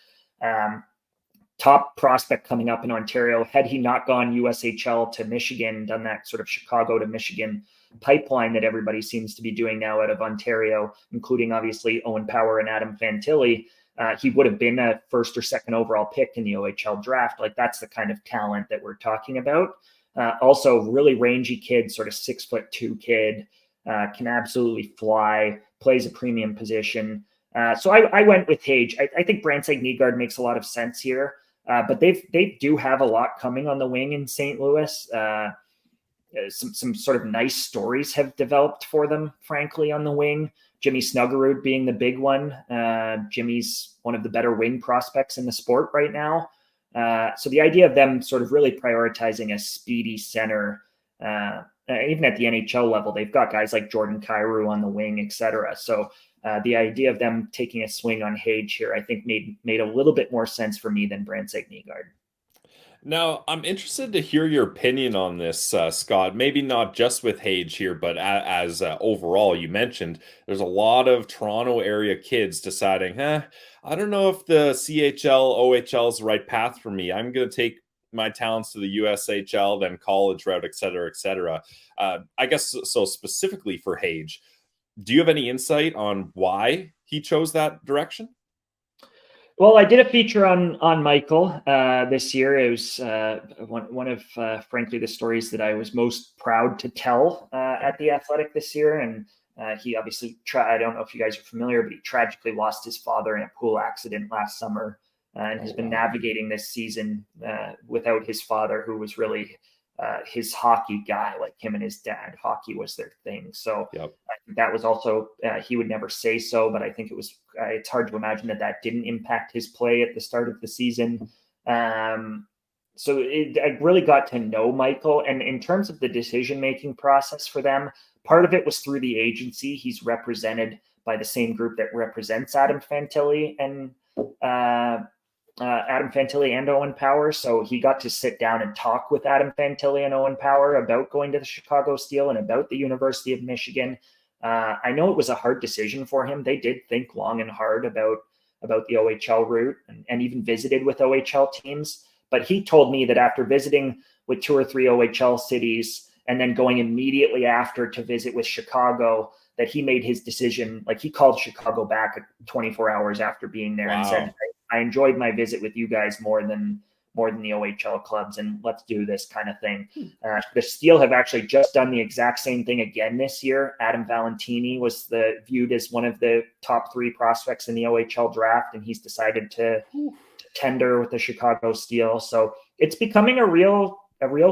Top prospect coming up in Ontario. Had he not gone USHL to Michigan, done that sort of Chicago to Michigan pipeline that everybody seems to be doing now out of Ontario, including obviously Owen Power and Adam Fantilli, he would have been a 1st or 2nd overall pick in the OHL draft. Like, that's the kind of talent that we're talking about. Also really rangy kid, sort of 6'2" kid, can absolutely fly, plays a premium position. So I went with Hage. I think Brandsegg-Nygaard makes a lot of sense here, but they do have a lot coming on the wing in St. Louis. Some sort of nice stories have developed for them, frankly, on the wing. Jimmy Snuggerud being the big one. Jimmy's one of the better wing prospects in the sport right now. So the idea of them sort of really prioritizing a speedy center, even at the NHL level, they've got guys like Jordan Kyrou on the wing, et cetera. So the idea of them taking a swing on Hage here, I think made a little bit more sense for me than Brandsegg-Nygaard. Now, I'm interested to hear your opinion on this, Scott. Maybe not just with Hage here, but as overall, you mentioned there's a lot of Toronto area kids deciding, I don't know if the CHL, OHL is the right path for me. I'm going to take my talents to the USHL, then college route, et cetera, et cetera. I guess so specifically for Hage, do you have any insight on why he chose that direction? Well, I did a feature on Michael this year. It was one of, frankly, the stories that I was most proud to tell at The Athletic this year. And he obviously, I don't know if you guys are familiar, but he tragically lost his father in a pool accident last summer and has been navigating this season without his father, who was really his hockey guy. Like him and his dad, hockey was their thing. So I think that was also, he would never say so, but I think it was, it's hard to imagine that didn't impact his play at the start of the season. So I really got to know Michael. And in terms of the decision-making process for them, part of it was through the agency. He's represented by the same group that represents Adam Fantilli and Owen Power. So he got to sit down and talk with Adam Fantilli and Owen Power about going to the Chicago Steel and about the University of Michigan. I know it was a hard decision for him. They did think long and hard about the OHL route and even visited with OHL teams. But he told me that after visiting with 2 or 3 OHL cities and then going immediately after to visit with Chicago, that he made his decision. Like, he called Chicago back 24 hours after being there and said, I enjoyed my visit with you guys more than the OHL clubs, and let's do this kind of thing. The Steel have actually just done the exact same thing again this year. Adam Valentini was viewed as one of the top 3 prospects in the OHL draft, and he's decided to tender with the Chicago Steel. So it's becoming a real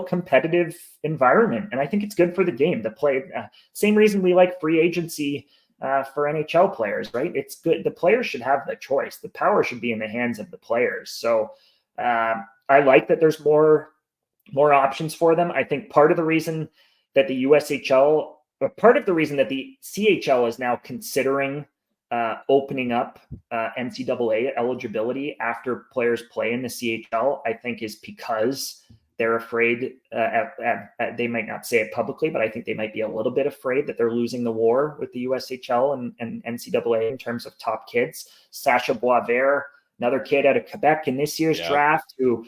competitive environment, and I think it's good for the game to play. Same reason we like free agency for NHL players, right? It's good. The players should have the choice. The power should be in the hands of the players. So I like that there's more options for them. I think part of the reason that the USHL, or part of the reason that the CHL is now considering opening up NCAA eligibility after players play in the CHL, I think is because they're afraid, they might not say it publicly, but I think they might be a little bit afraid that they're losing the war with the USHL and NCAA in terms of top kids. Sacha Boisvert, another kid out of Quebec in this year's draft, who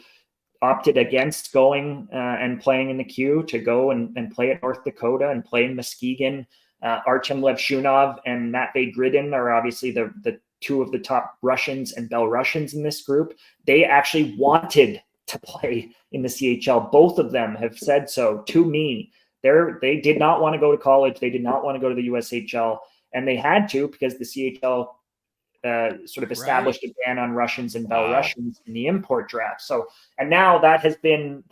opted against going and playing in the queue to go and play at North Dakota and play in Muskegon. Artyom Levshunov and Matvei Gridin are obviously the 2 of the top Russians and Belarusians in this group. They actually wanted to play in the CHL. Both of them have said so to me. They did not want to go to college. They did not want to go to the USHL, and they had to because the CHL sort of established a ban on Russians and Belarusians in the import draft. So, and now that has been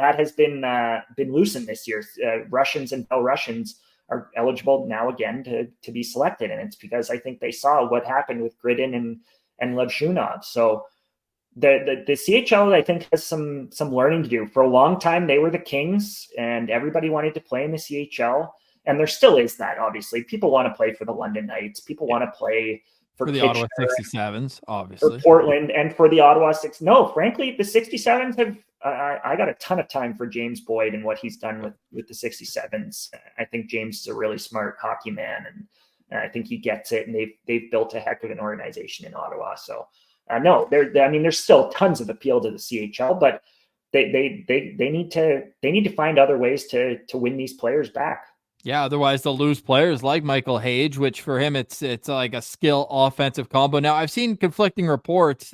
loosened this year. Russians and Belarusians are eligible now again to be selected, and it's because I think they saw what happened with Gridin and Levshunov. So the CHL, I think, has some learning to do. For a long time, they were the kings, and everybody wanted to play in the CHL, and there still is that. Obviously, people want to play for the London Knights. People want to play for the Kitchener, Ottawa 67s, obviously. For Portland, and for the Ottawa 6. No, frankly, the 67s have. I got a ton of time for James Boyd and what he's done with the 67s. I think James is a really smart hockey man, and I think he gets it. And they've built a heck of an organization in Ottawa. So no, there's still tons of appeal to the CHL, but they need to find other ways to win these players back. Yeah, otherwise they'll lose players like Michael Hage, which for him it's like a skill offensive combo. Now I've seen conflicting reports.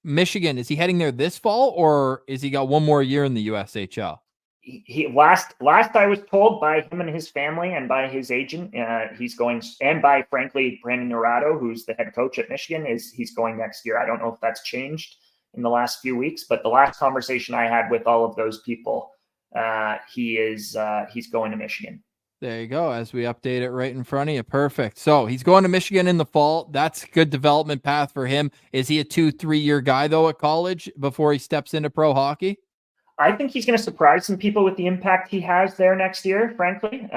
Michigan, is he heading there this fall, or is he got one more year in the USHL? He last I was told by him and his family and by his agent, he's going, and by frankly Brandon Naurato, who's the head coach at Michigan, he's going next year. I don't know if that's changed in the last few weeks, but the last conversation I had with all of those people, he's going to Michigan. There you go. As we update it right in front of you. Perfect. So he's going to Michigan in the fall. That's a good development path for him. Is he a 2-3 year guy though at college before he steps into pro hockey? I think he's going to surprise some people with the impact he has there next year, frankly.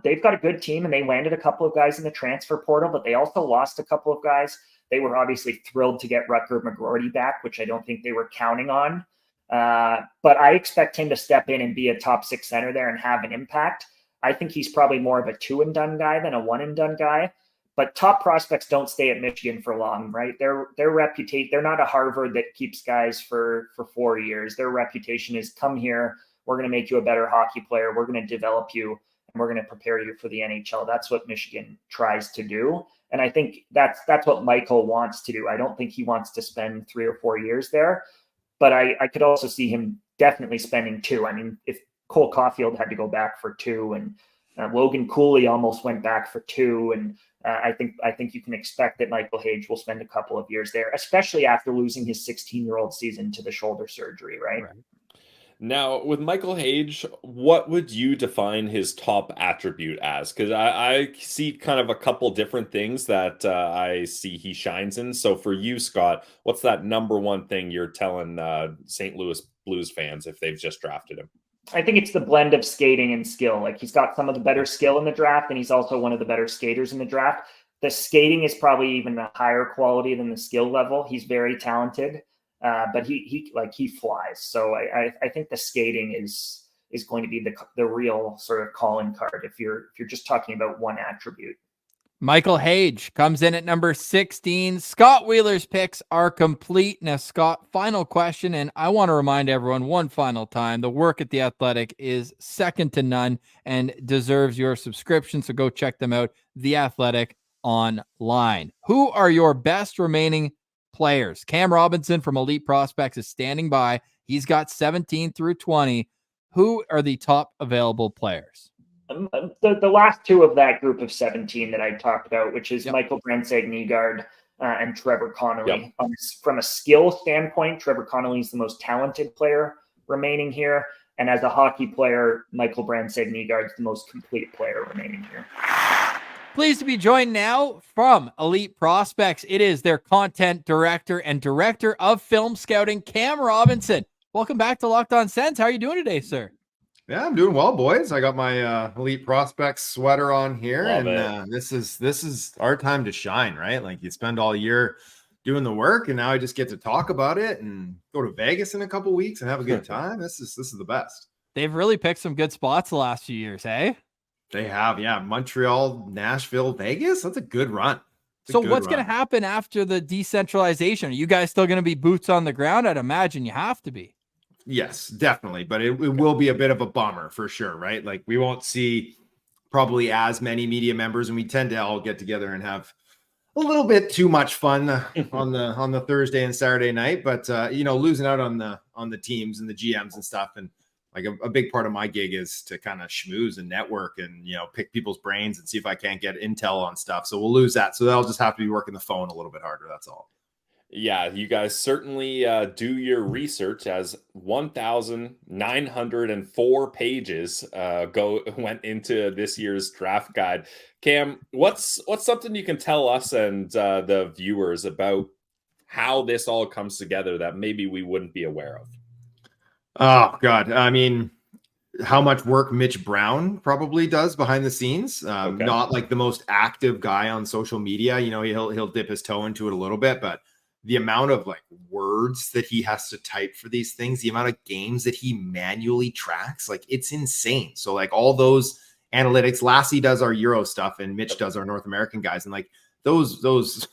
They've got a good team, and they landed a couple of guys in the transfer portal, but they also lost a couple of guys. They were obviously thrilled to get Rutger McGroarty back, which I don't think they were counting on. But I expect him to step in and be a top 6 center there and have an impact. I think he's probably more of a 2-and-done guy than a 1-and-done guy. But top prospects don't stay at Michigan for long, right? Their reputation, they're not a Harvard that keeps guys for 4 years. Their reputation is, come here, we're going to make you a better hockey player, we're going to develop you, and we're going to prepare you for the NHL. That's what Michigan tries to do. And I think that's what Michael wants to do. I don't think he wants to spend 3 or 4 years there, but I could also see him definitely spending 2. I mean, if Cole Caulfield had to go back for 2, and Logan Cooley almost went back for 2, and I think you can expect that Michael Hage will spend a couple of years there, especially after losing his 16-year-old season to the shoulder surgery, right? Now, with Michael Hage, what would you define his top attribute as? Because I see kind of a couple different things that I see he shines in. So for you, Scott, what's that number one thing you're telling St. Louis Blues fans if they've just drafted him? I think it's the blend of skating and skill. Like, he's got some of the better skill in the draft, and he's also one of the better skaters in the draft. The skating is probably even a higher quality than the skill level. He's very talented, but he flies. So I think the skating is going to be the real sort of calling card if you're just talking about one attribute. Michael Hage comes in at number 16. Scott Wheeler's picks are complete. Now, Scott, final question, and I want to remind everyone one final time, the work at The Athletic is second to none and deserves your subscription, so go check them out, The Athletic online. Who are your best remaining players? Cam Robinson from Elite Prospects is standing by. He's got 17 through 20. Who are the top available players? The last two of that group of 17 that I talked about, which is Michael Brandstad-Nygaard and Trevor Connolly. From a skill standpoint, Trevor Connolly is the most talented player remaining here. And as a hockey player, Michael Brandstad-Nygaard is the most complete player remaining here. Pleased to be joined now from Elite Prospects. It is their content director and director of film scouting, Cam Robinson. Welcome back to Locked On Sens. How are you doing today, sir? Yeah, I'm doing well, boys. I got my Elite Prospects sweater on here, Love and this is our time to shine, right? Like you spend all year doing the work, and now I just get to talk about it and go to Vegas in a couple weeks and have a good time. This is the best. They've really picked some good spots the last few years, eh? They have, yeah. Montreal, Nashville, Vegas. That's a good run. So what's going to happen after the decentralization? Are you guys still going to be boots on the ground? I'd imagine you have to be. Yes, definitely. But it will be a bit of a bummer for sure, right? Like we won't see probably as many media members, and we tend to all get together and have a little bit too much fun on the Thursday and Saturday night. But losing out on the teams and the GMs and stuff, and like a big part of my gig is to kind of schmooze and network and pick people's brains and see if I can't get intel on stuff. So we'll lose that. So that'll just have to be working the phone a little bit harder. That's all. Yeah, you guys certainly do your research, as 1,904 pages went into this year's draft guide. Cam, what's something you can tell us and the viewers about how this all comes together that maybe we wouldn't be aware of? Oh God, I mean, how much work Mitch Brown probably does behind the scenes. Okay. Not like the most active guy on social media. He'll dip his toe into it a little bit, but the amount of like words that he has to type for these things, the amount of games that he manually tracks, like it's insane. So like all those analytics, Lassie does our Euro stuff and Mitch does our North American guys. And like those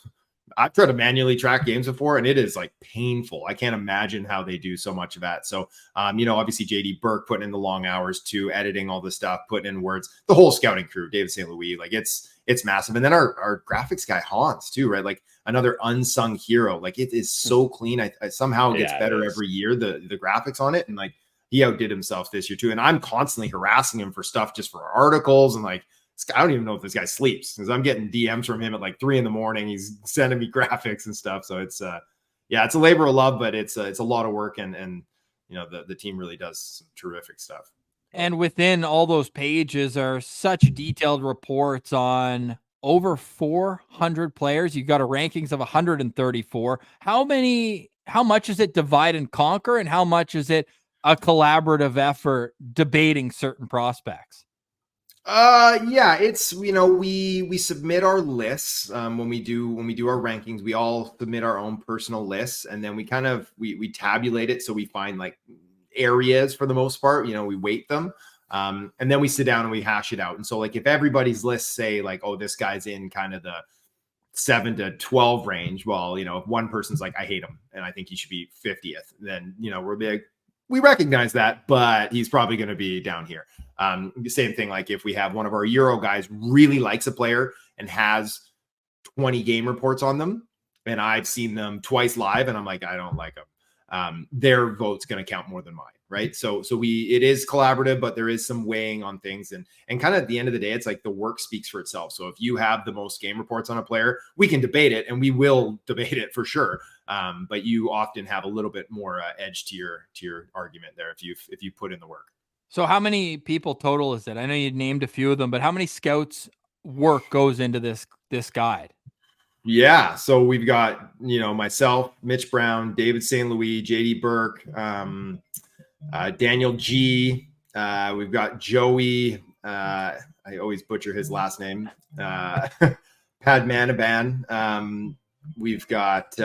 I've tried to manually track games before and it is like painful. I can't imagine how they do so much of that. So, obviously JD Burke putting in the long hours too, editing all the stuff, putting in words, the whole scouting crew, David St. Louis, like it's massive. And then our graphics guy Hans too, right? Like another unsung hero. Like it is so clean. I somehow gets better every year, the graphics on it. And like he outdid himself this year too. And I'm constantly harassing him for stuff, just for articles. And like, I don't even know if this guy sleeps because I'm getting DMs from him at like 3 a.m. He's sending me graphics and stuff. So it's it's a labor of love, but it's a lot of work. And the team really does some terrific stuff. And within all those pages are such detailed reports on over 400 players. You got a rankings of 134. How much is it divide and conquer, and how much is it a collaborative effort debating certain prospects? It's we submit our lists when we do our rankings. We all submit our own personal lists, and then we kind of we tabulate it, so we find like areas for the most part. We weight them, and then we sit down and we hash it out. And so like if everybody's lists say like, oh, this guy's in kind of the 7 to 12 range, well, if one person's like, I hate him and I think he should be 50th, then we're big. We recognize that, but he's probably going to be down here. The same thing, like if we have one of our Euro guys really likes a player and has 20 game reports on them, and I've seen them twice live, and I'm like, I don't like them. Their vote's going to count more than mine, right? So it is collaborative, but there is some weighing on things, and kind of at the end of the day, it's like the work speaks for itself. So if you have the most game reports on a player, we can debate it, and we will debate it for sure. But you often have a little bit more edge to your argument there if you put in the work. So how many people total is it? I know you named a few of them, but how many scouts work goes into this guide? Yeah, so we've got myself, Mitch Brown, David St. Louis, JD Burke, Daniel G. We've got Joey. I always butcher his last name. Padmanabhan. We've got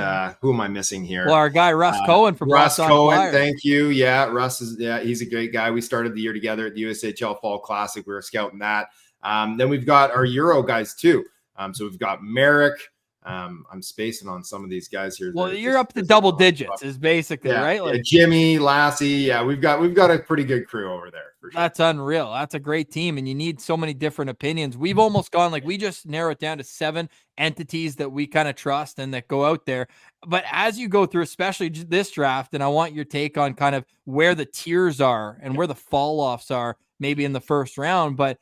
who am I missing here? Well, our guy Russ Cohen from Russ Boston Cohen. Flyers. Thank you. Yeah, Russ he's a great guy. We started the year together at the USHL Fall Classic. We were scouting that. Then we've got our Euro guys too. So we've got Merrick. I'm spacing on some of these guys here. Well, you're up to double digits is basically right. Like Jimmy, Lassie. Yeah, we've got a pretty good crew over there. For sure. That's unreal. That's a great team. And you need so many different opinions. We've almost gone we just narrowed down to 7 entities that we kind of trust and that go out there. But as you go through, especially this draft, and I want your take on kind of where the tiers are and where the fall offs are, maybe in the first round. But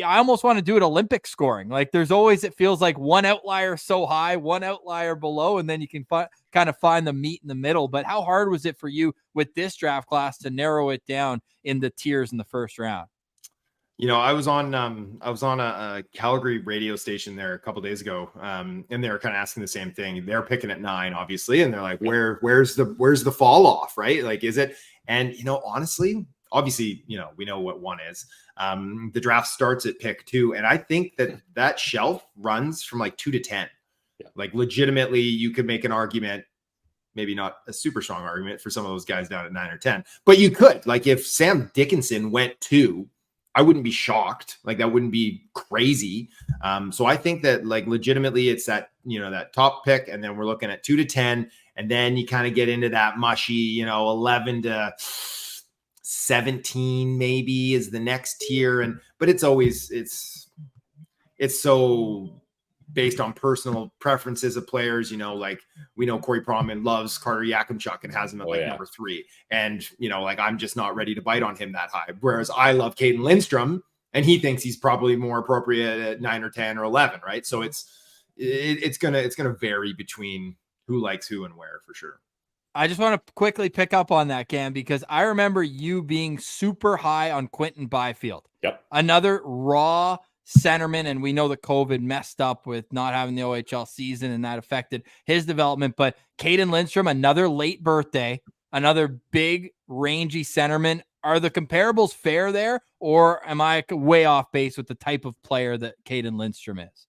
I almost want to do it Olympic scoring. There's always, it feels like one outlier so high, one outlier below, and then you can kind of find the meat in the middle. But how hard was it for you with this draft class to narrow it down in the tiers in the first round? I was on a Calgary radio station there a couple days ago, and they were kind of asking the same thing. They're picking at 9, obviously, and they're like, where's the fall off, right? Is it? And honestly, obviously, we know what 1 is. The draft starts at pick 2, and I think that shelf runs from 2 to 10. Yeah. Legitimately, you could make an argument, maybe not a super strong argument for some of those guys down at 9 or 10, but you could. If Sam Dickinson went 2, I wouldn't be shocked. That wouldn't be crazy. So I think that legitimately it's that, that top pick, and then we're looking at 2 to 10, and then you kind of get into that mushy, 11 to 17 maybe is the next tier. But it's always, it's so based on personal preferences of players, we know Corey Pronman loves Carter Yakimchuk and has him at number 3. And, I'm just not ready to bite on him that high. Whereas I love Cayden Lindstrom and he thinks he's probably more appropriate at 9 or 10 or 11. Right. So it's going to vary between who likes who and where, for sure. I just want to quickly pick up on that, Cam, because I remember you being super high on Quinton Byfield. Yep. Another raw centerman, and we know that COVID messed up with not having the OHL season, and that affected his development. But Cayden Lindstrom, another late birthday, another big, rangy centerman. Are the comparables fair there, or am I way off base with the type of player that Cayden Lindstrom is?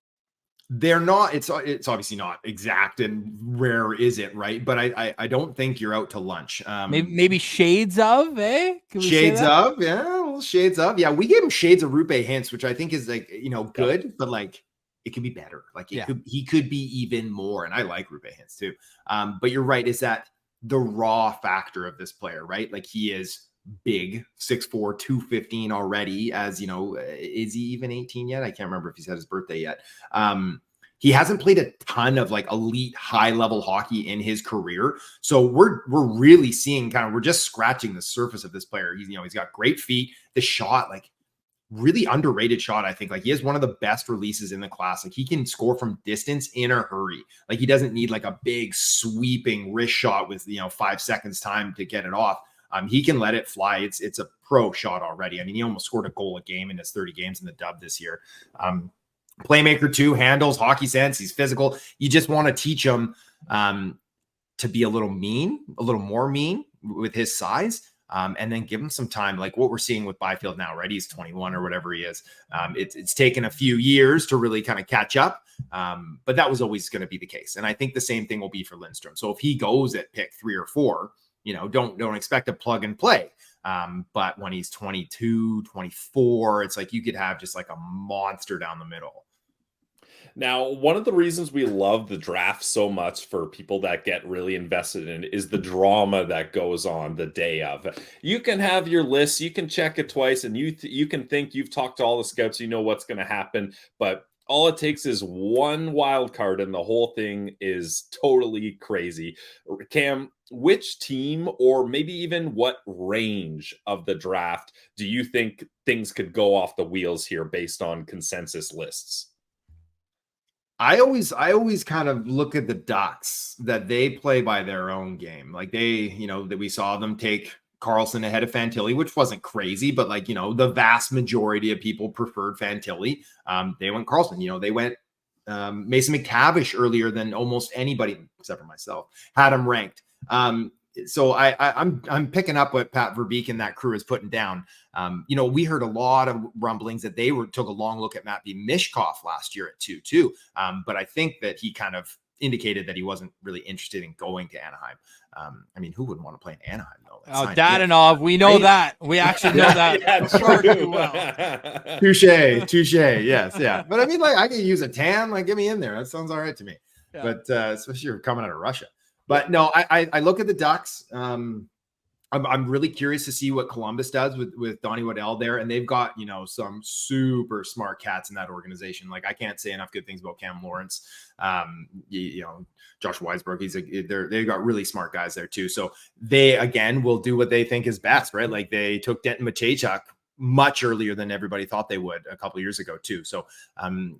They're not, it's obviously not exact, and rare is it, right? But I don't think you're out to lunch. Maybe shades of, eh? Shades of, yeah, well, shades of, yeah. We gave him shades of Rupe Hintz, which I think is good, but it could be better. He could be even more, and I like Rupe Hintz too. But you're right, is that the raw factor of this player, right? He is big, 6'4", 215 already, as is he even 18 yet? I can't remember if he's had his birthday yet. He hasn't played a ton of elite high level hockey in his career. So we're really seeing we're just scratching the surface of this player. He's got great feet, the shot, really underrated shot. I think he has one of the best releases in the class. He can score from distance in a hurry. He doesn't need a big sweeping wrist shot with 5 seconds time to get it off. He can let it fly. It's a pro shot already. I mean, he almost scored a goal a game in his 30 games in the dub this year. Playmaker too, handles, hockey sense. He's physical. You just want to teach him to be a little more mean with his size, and then give him some time, like what we're seeing with Byfield now, right? He's 21 or whatever he is. It's taken a few years to really kind of catch up, but that was always going to be the case. And I think the same thing will be for Lindstrom. So if he goes at pick 3 or 4, don't expect a plug and play. But when he's 22, 24, it's you could have just a monster down the middle. Now, one of the reasons we love the draft so much for people that get really invested in it is the drama that goes on the day of. You can have your list, you can check it twice, and you can think you've talked to all the scouts, you know what's going to happen, but all it takes is one wild card and the whole thing is totally crazy. Cam, which team or maybe even what range of the draft do you think things could go off the wheels here based on consensus lists? I always kind of look at the Ducks, that they play by their own game. That we saw them take Carlson ahead of Fantilli, which wasn't crazy, but the vast majority of people preferred Fantilli. They went Carlson. They went Mason McTavish earlier than almost anybody except for myself had him ranked. So I'm picking up what Pat Verbeek and that crew is putting down. We heard a lot of rumblings that they took a long look at Matvei Mishkov last year at 2-2. But I think that he kind of indicated that he wasn't really interested in going to Anaheim. I mean, who wouldn't want to play in Anaheim though? Oh, Dadonov, we know right? that. We actually know that far too well. Touche. Yes, yeah. But I mean, like, I can use a tan. Like, get me in there. That sounds all right to me. Yeah. But especially if you're coming out of Russia. But no, I look at the Ducks. I'm really curious to see what Columbus does with Donnie Waddell there. And they've got, some super smart cats in that organization. Like, I can't say enough good things about Cam Lawrence. Josh Weisberg, they've got really smart guys there too. So they, again, will do what they think is best, right? Like, they took Denton Matejchuk much earlier than everybody thought they would a couple of years ago too. So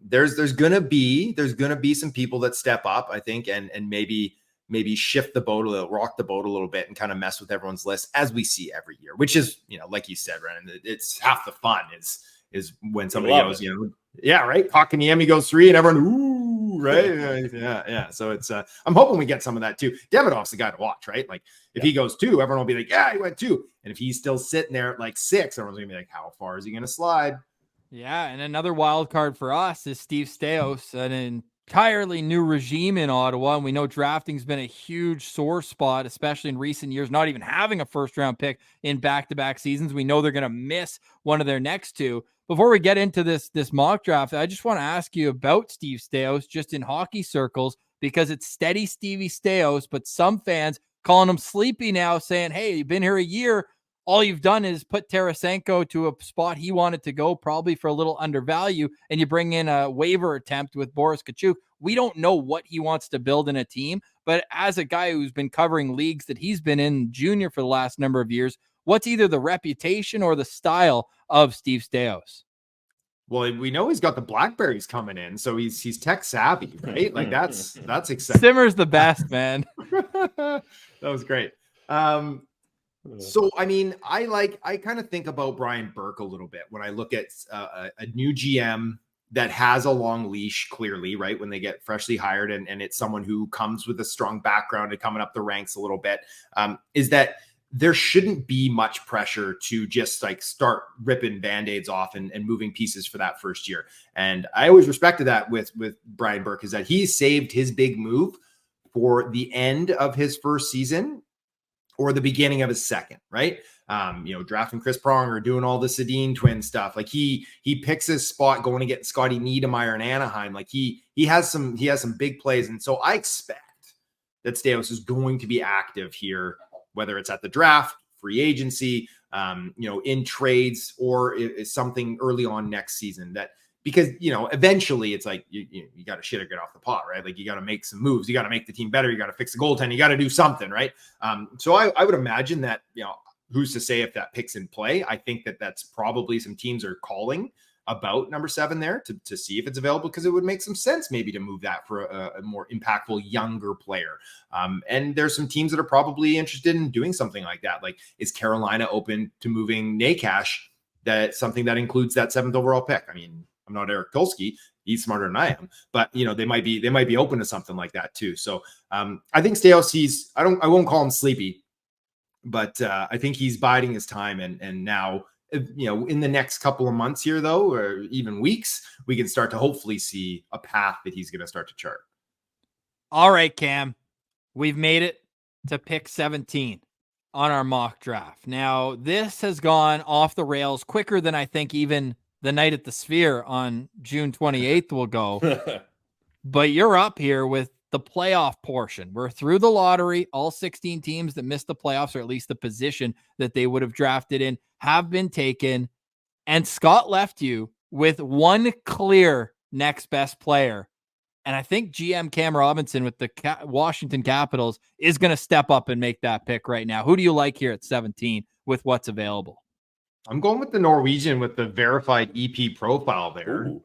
there's gonna be some people that step up, I think, and maybe shift the boat a little, rock the boat a little bit, and kind of mess with everyone's list, as we see every year, which is, like you said, Brennan, it's half the fun is when somebody goes, yeah, right. Kotkaniemi goes 3 and everyone, ooh, right. Yeah. So it's, I'm hoping we get some of that too. Demidov's the guy to watch, right? Like, if he goes 2, everyone will be like, yeah, he went 2. And if he's still sitting there at like 6, everyone's gonna be like, how far is he going to slide? Yeah. And another wild card for us is Steve Staios, an entirely new regime in Ottawa. And we know drafting's been a huge sore spot, especially in recent years, not even having a first round pick in back-to-back seasons. We know they're going to miss one of their next 2. Before we get into this mock draft, I just want to ask you about Steve Staios, just in hockey circles, because it's steady Stevie Staios, but some fans calling him sleepy now, saying, hey, you've been here a year. All you've done is put Tarasenko to a spot he wanted to go, probably for a little undervalue, and you bring in a waiver attempt with Boris Kachuk. We don't know what he wants to build in a team, but as a guy who's been covering leagues that he's been in junior for the last number of years, what's either the reputation or the style of Steve Staios? Well, we know he's got the Blackberries coming in, so he's tech savvy, right? Like, that's exciting. Simmer's the best, man. That was great. So, I mean, I kind of think about Brian Burke a little bit when I look at a new GM that has a long leash, clearly, right? When they get freshly hired and it's someone who comes with a strong background and coming up the ranks a little bit, is that there shouldn't be much pressure to just like start ripping Band-Aids off and moving pieces for that first year. And I always respected that with Brian Burke, is that he saved his big move for the end of his first season or the beginning of his second, right? Drafting Chris Pronger, doing all the Sedin twin stuff. Like, he picks his spot going to get Scotty Niedermayer in Anaheim. Like, he has some big plays. And so I expect that Staios is going to be active here, whether it's at the draft, free agency, in trades, or is something early on next season. That, because, eventually it's like, you got to shit or get off the pot, right? Like, you got to make some moves. You got to make the team better. You got to fix the goaltending. You got to do something, right? So I would imagine that, who's to say if that pick's in play? I think that's probably some teams are calling about number 7 there to see if it's available, because it would make some sense maybe to move that for a more impactful younger player. And there's some teams that are probably interested in doing something like that. Like, is Carolina open to moving Nakash? That's something that includes that 7th overall pick. I mean, I'm not Eric Tulsky. He's smarter than I am, but they might be open to something like that too. So I think Staios, I won't call him sleepy, but I think he's biding his time. And now, in the next couple of months here, though, or even weeks, we can start to hopefully see a path that he's going to start to chart. All right, Cam, we've made it to pick 17 on our mock draft. Now, this has gone off the rails quicker than I think even the night at the Sphere on June 28th will go. But you're up here with the playoff portion. We're through the lottery. All 16 teams that missed the playoffs, or at least the position that they would have drafted in, have been taken. And Scott left you with one clear next best player. And I think GM Cam Robinson with the Washington Capitals is going to step up and make that pick right now. Who do you like here at 17 with what's available? I'm going with the Norwegian with the verified EP profile there. Ooh.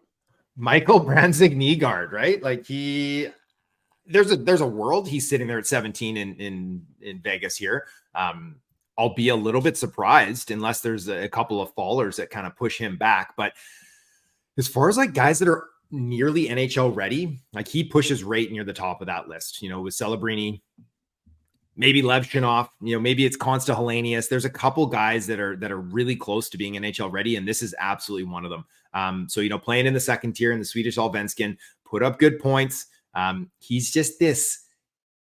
Michael Brandtzig-Nygaard, right? Like, there's a world he's sitting there at 17 in Vegas here. I'll be a little bit surprised unless there's a couple of fallers that kind of push him back. But as far as like guys that are nearly NHL ready, like, he pushes right near the top of that list, with Celebrini, maybe Levshunov, maybe it's Konsta Helenius. There's a couple guys that are really close to being NHL ready, and this is absolutely one of them. So playing in the second tier in the Swedish Allsvenskan, put up good points. He's just this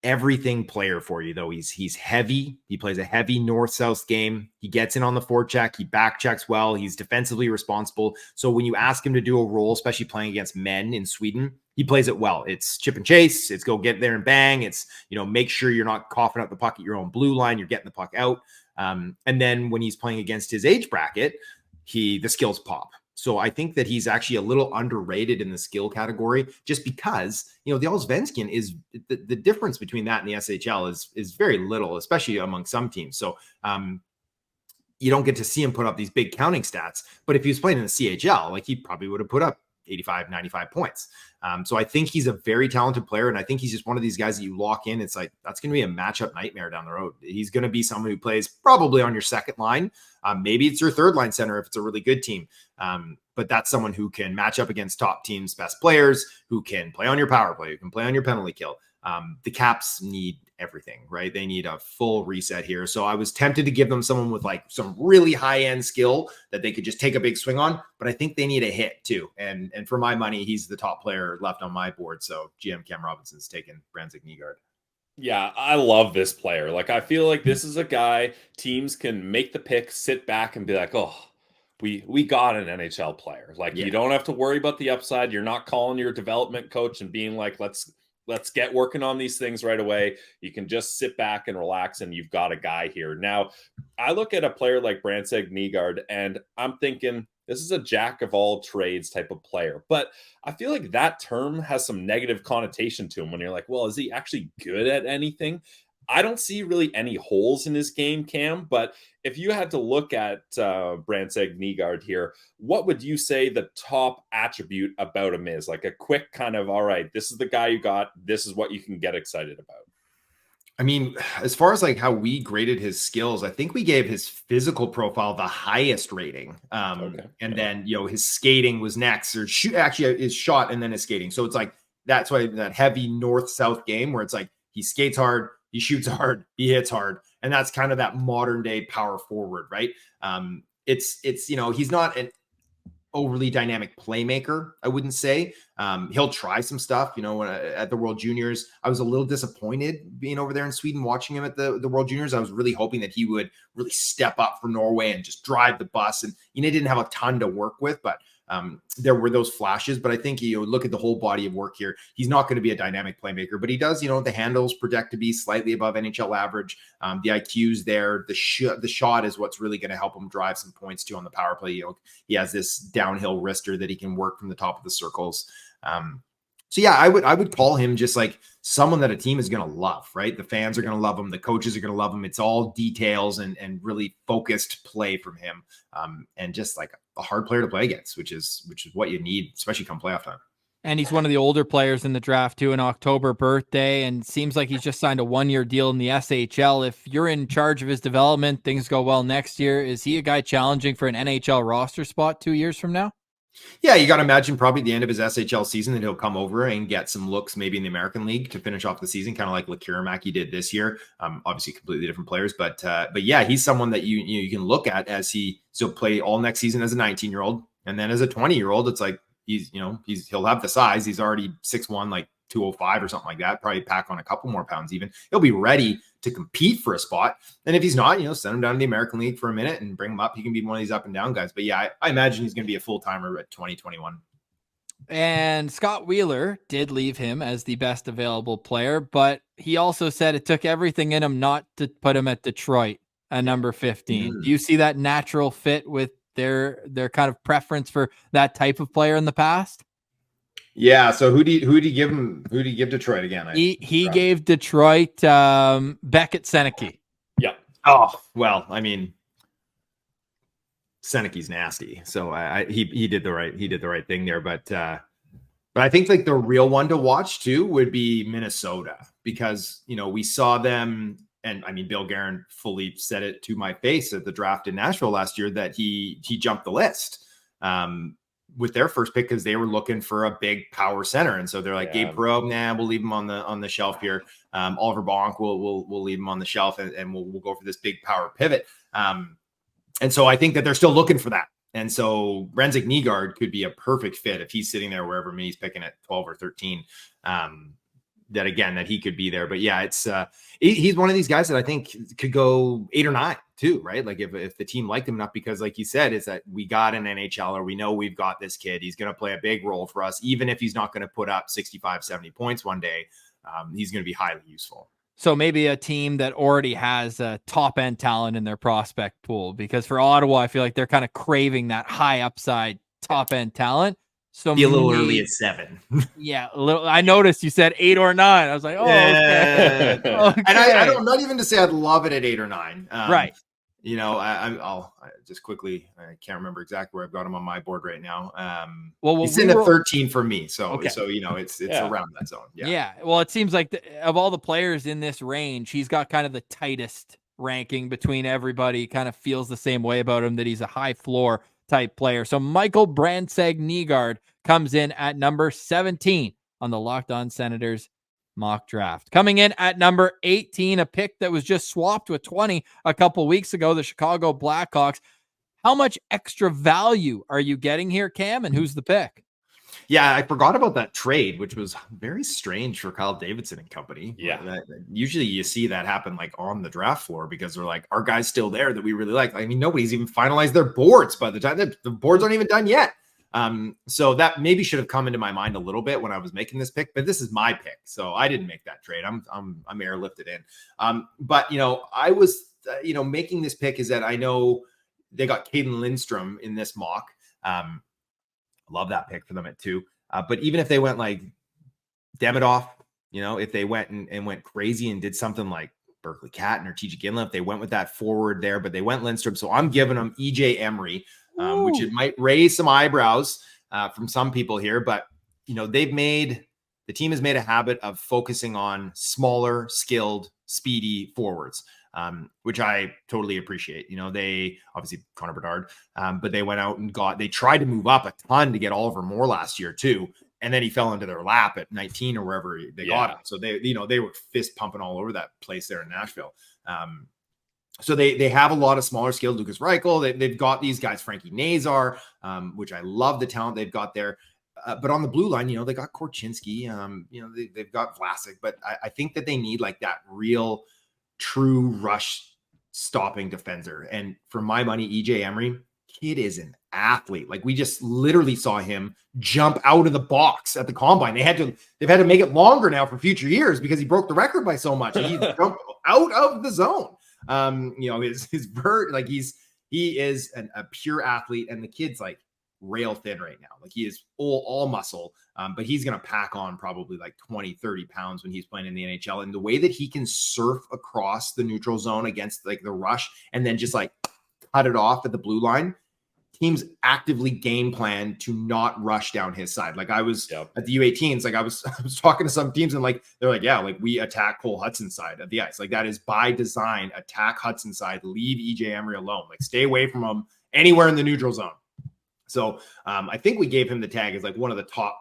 everything player for you, though. He's heavy. He plays a heavy north-south game. He gets in on the forecheck. He back checks well. He's defensively responsible. So when you ask him to do a role, especially playing against men in Sweden, he plays it well. It's chip and chase. It's go get there and bang. It's, make sure you're not coughing up the puck at your own blue line. You're getting the puck out. And then when he's playing against his age bracket, the skills pop. So I think that he's actually a little underrated in the skill category, just because, the Allsvenskan is the difference between that and the SHL is very little, especially among some teams. So you don't get to see him put up these big counting stats, but if he was playing in the CHL, he probably would have put up 85, 95 points. So I think he's a very talented player. And I think he's just one of these guys that you lock in. It's like, that's going to be a matchup nightmare down the road. He's going to be someone who plays probably on your second line. Maybe it's your third line center if it's a really good team. But that's someone who can match up against top teams' best players, who can play on your power play, who can play on your penalty kill. The Caps need everything, right? They need a full reset here. So I was tempted to give them someone with some really high-end skill that they could just take a big swing on, but I think they need a hit too. And for my money, he's the top player left on my board. So GM Cam Robinson's taken Brandon Nygaard. Yeah, I love this player. I feel like this is a guy teams can make the pick, sit back and be like, oh, we got an NHL player. You don't have to worry about the upside. You're not calling your development coach and being like, let's get working on these things right away. You can just sit back and relax, and you've got a guy here. Now, I look at a player like Brandon Nygaard, and I'm thinking this is a jack of all trades type of player. But I feel like that term has some negative connotation to him when you're like, well, is he actually good at anything? I don't see really any holes in his game, Cam, but if you had to look at Brandon Nygaard here, what would you say the top attribute about him is? A quick kind of, all right, this is the guy you got. This is what you can get excited about. I mean, as far as how we graded his skills, I think we gave his physical profile the highest rating. Then, his skating was next, or his shot and then his skating. So it's that's why that heavy north-south game where it's he skates hard, he shoots hard, he hits hard. And that's kind of that modern day power forward, right? It's he's not an overly dynamic playmaker, I wouldn't say. He'll try some stuff, at the World Juniors. I was a little disappointed being over there in Sweden, watching him at the World Juniors. I was really hoping that he would really step up for Norway and just drive the bus. And, he didn't have a ton to work with, but there were those flashes. But I think look at the whole body of work here. He's not going to be a dynamic playmaker, but he does, the handles project to be slightly above NHL average. The IQ's there. The shot is what's really going to help him drive some points too on the power play. He has this downhill wrister that he can work from the top of the circles. So yeah, I would call him just someone that a team is going to love, right? The fans are going to love him. The coaches are going to love him. It's all details and really focused play from him. And just a hard player to play against, which is what you need, especially come playoff time. And he's one of the older players in the draft too, an October birthday, and seems like he's just signed a 1-year deal in the SHL. If you're in charge of his development, things go well next year. Is he a guy challenging for an NHL roster spot 2 years from now? Yeah, you got to imagine probably at the end of his SHL season that he'll come over and get some looks maybe in the American League to finish off the season, kind of like Lekiramacky did this year. Obviously completely different players, but yeah, he's someone that you can look at as he'll play all next season as a 19-year-old, and then as a 20-year-old, it's he'll have the size. He's already 6'1", 205 or something like that. Probably pack on a couple more pounds even. He'll be ready to compete for a spot. And if he's not, send him down to the American League for a minute and bring him up. He can be one of these up and down guys. But yeah, I imagine he's going to be a full-timer at 2021. And Scott Wheeler did leave him as the best available player, but he also said it took everything in him not to put him at Detroit at number 15. Do you see that natural fit with their kind of preference for that type of player in the past? Yeah. So who do you give him? Who do you give Detroit again? He gave Detroit Beckett Seneke. Yeah. Oh, well, I mean, Seneke's nasty. So he did the right thing there. But I think the real one to watch too would be Minnesota, because, we saw them. And I mean, Bill Guerin fully said it to my face at the draft in Nashville last year that he jumped the list with their first pick because they were looking for a big power center. And so they're like, Gabe Perreault, we'll leave him on the shelf here. Oliver Bonk, we'll leave him on the shelf and we'll go for this big power pivot. And so I think that they're still looking for that. And so Renzik Nygaard could be a perfect fit if he's sitting there wherever he's picking at 12 or 13. That he could be there. But yeah, he's one of these guys that I think could go 8 or 9 too, right? Like if the team liked him enough, because like you said, is that we got an NHLer, we know we've got this kid. He's going to play a big role for us, even if he's not going to put up 65, 70 points one day. He's going to be highly useful. So maybe a team that already has a top end talent in their prospect pool, because for Ottawa, I feel like they're kind of craving that high upside top end talent. So be a little early at 7. Yeah, a little. I noticed you said 8 or 9. I was like, oh, yeah. Okay. And I don't, not even to say I'd love it at 8 or 9. Right. You know, I'll just quickly. I can't remember exactly where I've got him on my board right now. Well, it's in a 13 for me. So, okay. So you know, it's around that zone. Yeah. Well, it seems like of all the players in this range, he's got kind of the tightest ranking between everybody. Kind of feels the same way about him, that he's a high floor type player. So Michael Nygaard comes in at number 17 on the Locked On Senators mock draft. Coming in at number 18, a pick that was just swapped with 20 a couple weeks ago, the Chicago Blackhawks. How much extra value are you getting here, Cam, and who's the pick? Yeah, I forgot about that trade, which was very strange for Kyle Davidson and company. Yeah. Usually you see that happen like on the draft floor, because they're like, our guy's still there that we really like. I mean, nobody's even finalized their boards by the time the boards aren't even done yet. So that maybe should have come into my mind a little bit when I was making this pick, but this is my pick. So I didn't make that trade. I'm airlifted in. But you know, I was, making this pick is that I know they got Cayden Lindstrom in this mock. Love that pick for them at 2. But even if they went like Demidov, if they went and went crazy and did something like Berkly Catton or Iginla, if they went with that forward there, but they went Lindstrom. So I'm giving them EJ Emery, which it might raise some eyebrows from some people here, but the team has made a habit of focusing on smaller, skilled, speedy forwards. Which I totally appreciate. They obviously Connor Bedard, but they went out and they tried to move up a ton to get Oliver Moore last year too. And then he fell into their lap at 19 or wherever they got him. So they were fist pumping all over that place there in Nashville. So they have a lot of smaller skilled Lucas Reichel. They've got these guys, Frankie Nazar, which I love the talent they've got there. But on the blue line, they got Korchinski, they've got Vlasic, but I think that they need like that real true rush stopping defender. And for my money, EJ Emery, kid is an athlete. Like we just literally saw him jump out of the box at the combine. They've had to make it longer now for future years because he broke the record by so much. He jumped out of the zone. His vert, like he is a pure athlete, and the kid's like rail thin right now. Like he is all muscle, but he's going to pack on probably like 20, 30 pounds when he's playing in the NHL. And the way that he can surf across the neutral zone against like the rush and then just like cut it off at the blue line, teams actively game plan to not rush down his side. Like I was at the U18s, like I was talking to some teams and like, they're like, yeah, like we attack Cole Hudson's side of the ice. Like that is by design, attack Hudson's side, leave EJ Emery alone, like stay away from him anywhere in the neutral zone. So I think we gave him the tag as like one of the top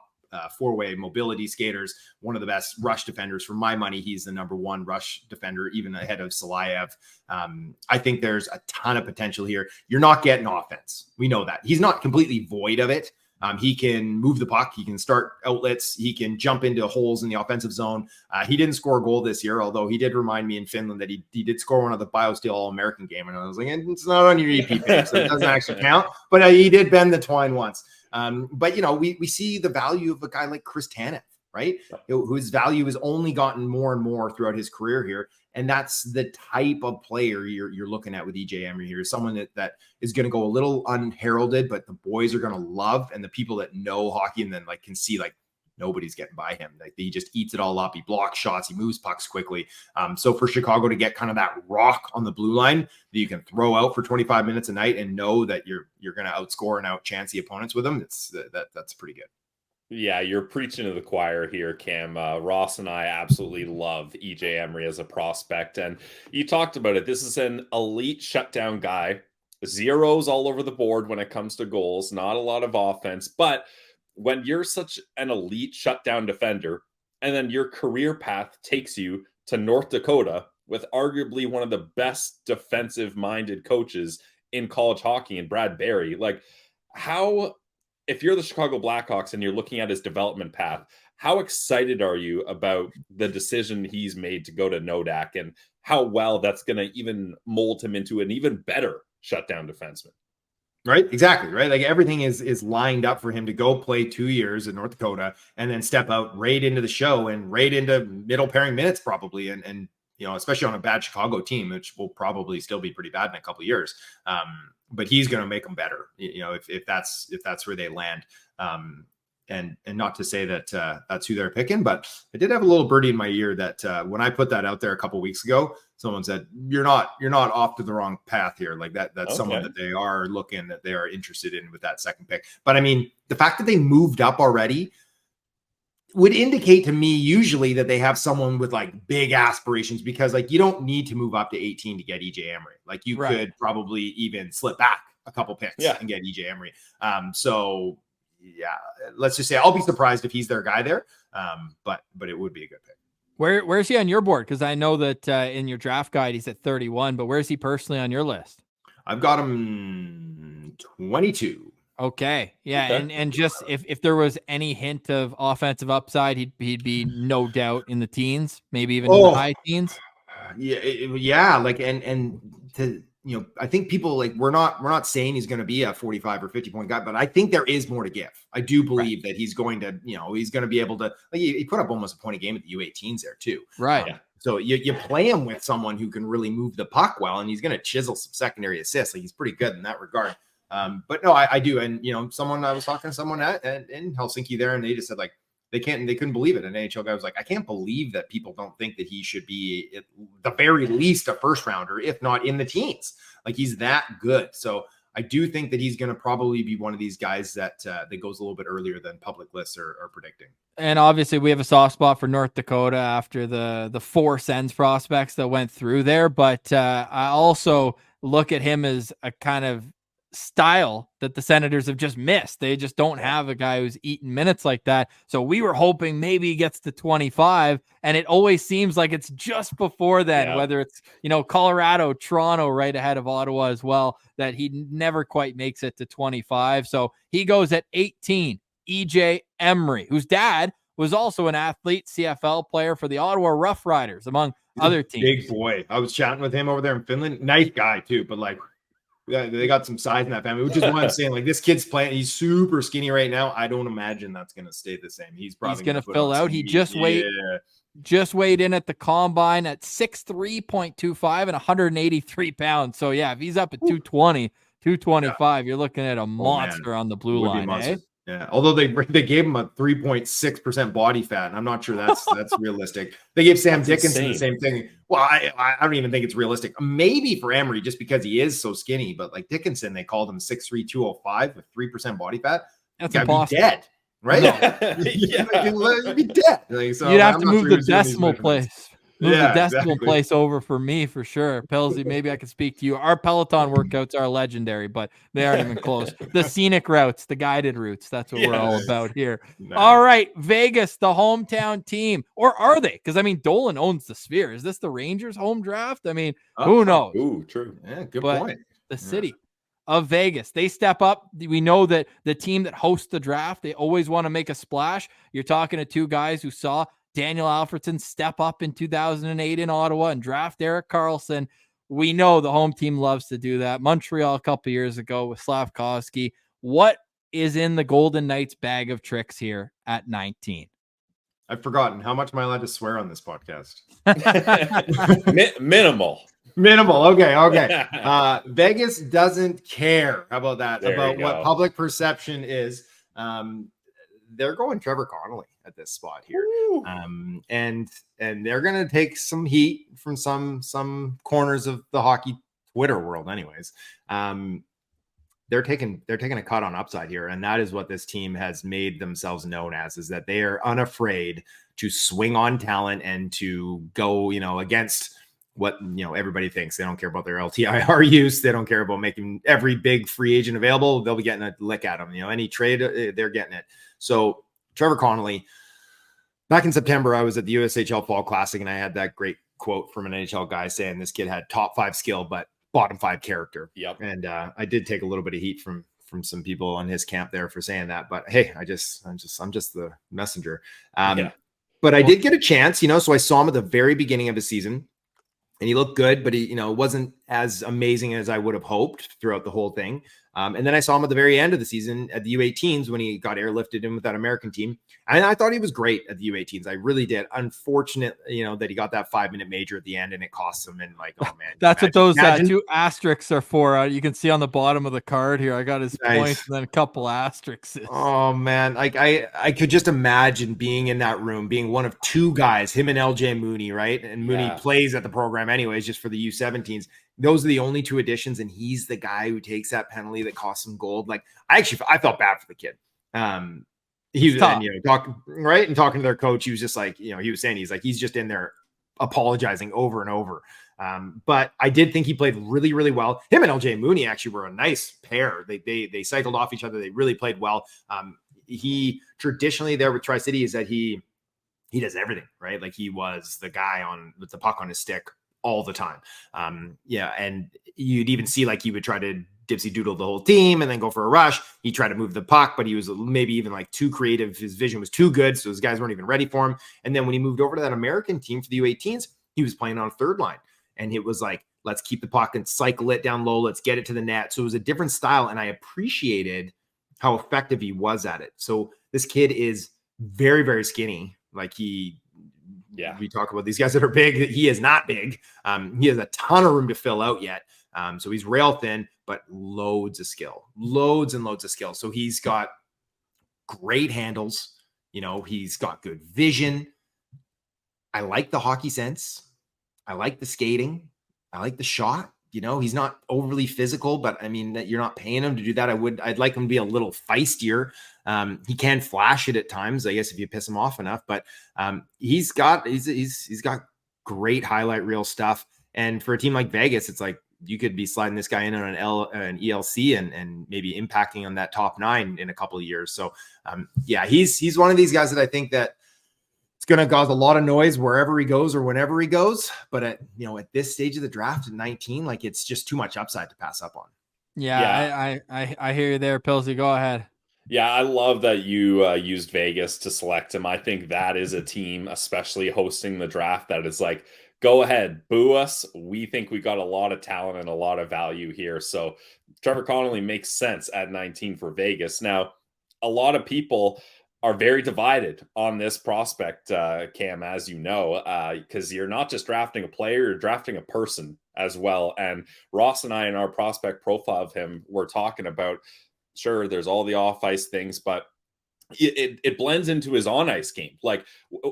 four-way mobility skaters, one of the best rush defenders. For my money, he's the number 1 rush defender, even ahead of Silayev. I think there's a ton of potential here. You're not getting offense. We know that. He's not completely void of it. He can move the puck. He can start outlets. He can jump into holes in the offensive zone. He didn't score a goal this year, although he did remind me in Finland that he did score one of the BioSteel All-American game. And I was like, it's not on your EP page, so it doesn't actually count. But he did bend the twine once. But, we see the value of a guy like Chris Tanev, right? Whose value has only gotten more and more throughout his career here. And that's the type of player you're looking at with EJ Emery here. Someone that is going to go a little unheralded, but the boys are going to love, and the people that know hockey and then like can see like nobody's getting by him. Like he just eats it all up. He blocks shots. He moves pucks quickly. So for Chicago to get kind of that rock on the blue line that you can throw out for 25 minutes a night and know that you're going to outscore and outchance the opponents with them, that's pretty good. Yeah, you're preaching to the choir here, Cam. Ross and I absolutely love EJ Emery as a prospect. And you talked about it. This is an elite shutdown guy. Zeros all over the board when it comes to goals. Not a lot of offense. But when you're such an elite shutdown defender, and then your career path takes you to North Dakota with arguably one of the best defensive-minded coaches in college hockey in Brad Berry, like, if you're the Chicago Blackhawks and you're looking at his development path, how excited are you about the decision he's made to go to Nodak and how well that's going to even mold him into an even better shutdown defenseman? Right. Exactly. Right. Like everything is lined up for him to go play 2 years in North Dakota and then step out right into the show and right into middle pairing minutes probably. And, especially on a bad Chicago team, which will probably still be pretty bad in a couple of years. But he's going to make them better, if that's where they land. And not to say that that's who they're picking, but I did have a little birdie in my ear that when I put that out there a couple of weeks ago, someone said, you're not off to the wrong path here. Like that's someone that they are interested in with that second pick. But I mean, the fact that they moved up already would indicate to me usually that they have someone with like big aspirations, because like you don't need to move up to 18 to get EJ Emery. Like you could probably even slip back a couple picks and get EJ Emery. So yeah, let's just say I'll be surprised if he's their guy there. But it would be a good pick. Where's he on your board? Because I know that in your draft guide he's at 31, but where's he personally on your list? I've got him 22. Okay. Yeah. Okay. And just if there was any hint of offensive upside, he'd be no doubt in the teens, maybe even in the high teens. Yeah. Like, and to, I think people like, we're not saying he's going to be a 45 or 50 point guy, but I think there is more to give. I do believe that he's going to, he's going to be able to, like, he put up almost a point a game at the U18s there too. Right. So you play him with someone who can really move the puck well, and he's going to chisel some secondary assists. Like he's pretty good in that regard. But no, I do. And, I was talking to someone in Helsinki there, and they just said like, they couldn't believe it. An NHL guy was like, I can't believe that people don't think that he should be at the very least a first rounder, if not in the teens. Like he's that good. So I do think that he's going to probably be one of these guys that goes a little bit earlier than public lists are predicting. And obviously we have a soft spot for North Dakota after the 4 Sens prospects that went through there. But I also look at him as a kind of style that the Senators have just missed. They just don't have a guy who's eaten minutes like that. So we were hoping maybe he gets to 25, and it always seems like it's just before then, whether it's, Colorado, Toronto right ahead of Ottawa as well, that he never quite makes it to 25. So he goes at 18, EJ Emery, whose dad was also an athlete, CFL player for the Ottawa Rough Riders, among other teams. Big boy. I was chatting with him over there in Finland. Nice guy too, but like, they got some size in that family, which is why I'm saying like this kid's playing. He's super skinny right now. I don't imagine that's going to stay the same. He's probably going to fill out. He just weighed in at the combine at 6'3.25 and 183 pounds. So yeah, if he's up at 220, 225, you're looking at a monster on the blue line. Eh? Yeah, although they gave him a 3.6% body fat, and I'm not sure that's realistic. They gave Sam Dickinson the same thing. Well, I don't even think it's realistic. Maybe for Emery, just because he is so skinny, but like Dickinson, they called him 6'3", 205 with 3% body fat. That's impossible. Be dead, right? No. You'd be dead. Like, so you'd have to move the decimal place. Move the decimal exactly. place over for me for sure. Pelsey, maybe I could speak to you. Our Peloton workouts are legendary, but they aren't even close. The scenic routes, the guided routes. That's what we're all about here. Nice. All right. Vegas, the hometown team. Or are they? Because, I mean, Dolan owns the Sphere. Is this the Rangers home draft? I mean, who knows? Ooh, true. Yeah, good point. The city of Vegas, they step up. We know that the team that hosts the draft, they always want to make a splash. You're talking to two guys who saw Daniel Alfredsson step up in 2008 in Ottawa and draft Erik Karlsson. We know the home team loves to do that. Montreal a couple years ago with Slavkovsky. What is in the Golden Knights bag of tricks here at 19? I've forgotten. How much am I allowed to swear on this podcast? Minimal. Okay. Vegas doesn't care. How about that? About what public perception is. They're going Trevor Connolly at this spot here. And they're going to take some heat from some corners of the hockey Twitter world anyways. They're taking a cut on upside here. And that is what this team has made themselves known as, is that they are unafraid to swing on talent and to go, against what, everybody thinks. They don't care about their LTIR use. They don't care about making every big free agent available. They'll be getting a lick at them. Any trade, they're getting it. So Trevor Connolly, back in September, I was at the USHL Fall Classic, and I had that great quote from an NHL guy saying this kid had top 5 skill, but bottom 5 character. Yep. And I did take a little bit of heat from from some people on his camp there for saying that, but hey, I'm just the messenger. But I did get a chance, so I saw him at the very beginning of the season and he looked good, but he, wasn't as amazing as I would have hoped throughout the whole thing. And then I saw him at the very end of the season at the U18s when he got airlifted in with that American team. And I thought he was great at the U18s. I really did. Unfortunate, that he got that 5-minute major at the end and it cost him. And like, oh man, that's what those 2 asterisks are for. You can see on the bottom of the card here. I got his points and then a couple asterisks. Oh man, like I could just imagine being in that room, being one of 2 guys, him and LJ Mooney, right? And Mooney plays at the program anyways, just for the U17s. Those are the only 2 additions, and he's the guy who takes that penalty that costs him gold. Like I felt bad for the kid. He was talking to their coach. He was just like, he was saying he's just in there apologizing over and over. But I did think he played really, really well. Him and LJ Mooney actually were a nice pair. They cycled off each other. They really played well. He traditionally there with Tri-City is that he does everything, right? Like he was the guy with the puck on his stick all the time. And you'd even see like he would try to dipsy doodle the whole team and then go for a rush. He tried to move the puck, but he was maybe even like too creative. His vision was too good. So his guys weren't even ready for him. And then when he moved over to that American team for the U18s, he was playing on 3rd line. And it was like, let's keep the puck and cycle it down low. Let's get it to the net. So it was a different style. And I appreciated how effective he was at it. So this kid is very, very skinny. Like we talk about these guys that are big. He is not big. He has a ton of room to fill out yet. So he's rail thin, but loads of skill, loads and loads of skill. So he's got great handles. He's got good vision. I like the hockey sense. I like the skating. I like the shot. He's not overly physical, but I mean, that you're not paying him to do that. I'd like him to be a little feistier. He can flash it at times, I guess, if you piss him off enough, but he's got great highlight reel stuff. And for a team like Vegas, it's like, you could be sliding this guy in on an ELC and maybe impacting on that top 9 in a couple of years. So he's one of these guys that I think that it's going to cause a lot of noise wherever he goes or whenever he goes. But at this stage of the draft at 19, like it's just too much upside to pass up on. Yeah. I hear you there, Pilsy. Go ahead. Yeah, I love that you used Vegas to select him. I think that is a team, especially hosting the draft, that is like, go ahead, boo us. We think we got a lot of talent and a lot of value here. So Trevor Connolly makes sense at 19 for Vegas. Now, a lot of people are very divided on this prospect, Cam, as you know, because you're not just drafting a player, you're drafting a person as well. And Ross and I, in our prospect profile of him, we're talking about, sure, there's all the off-ice things, but it blends into his on-ice game. Like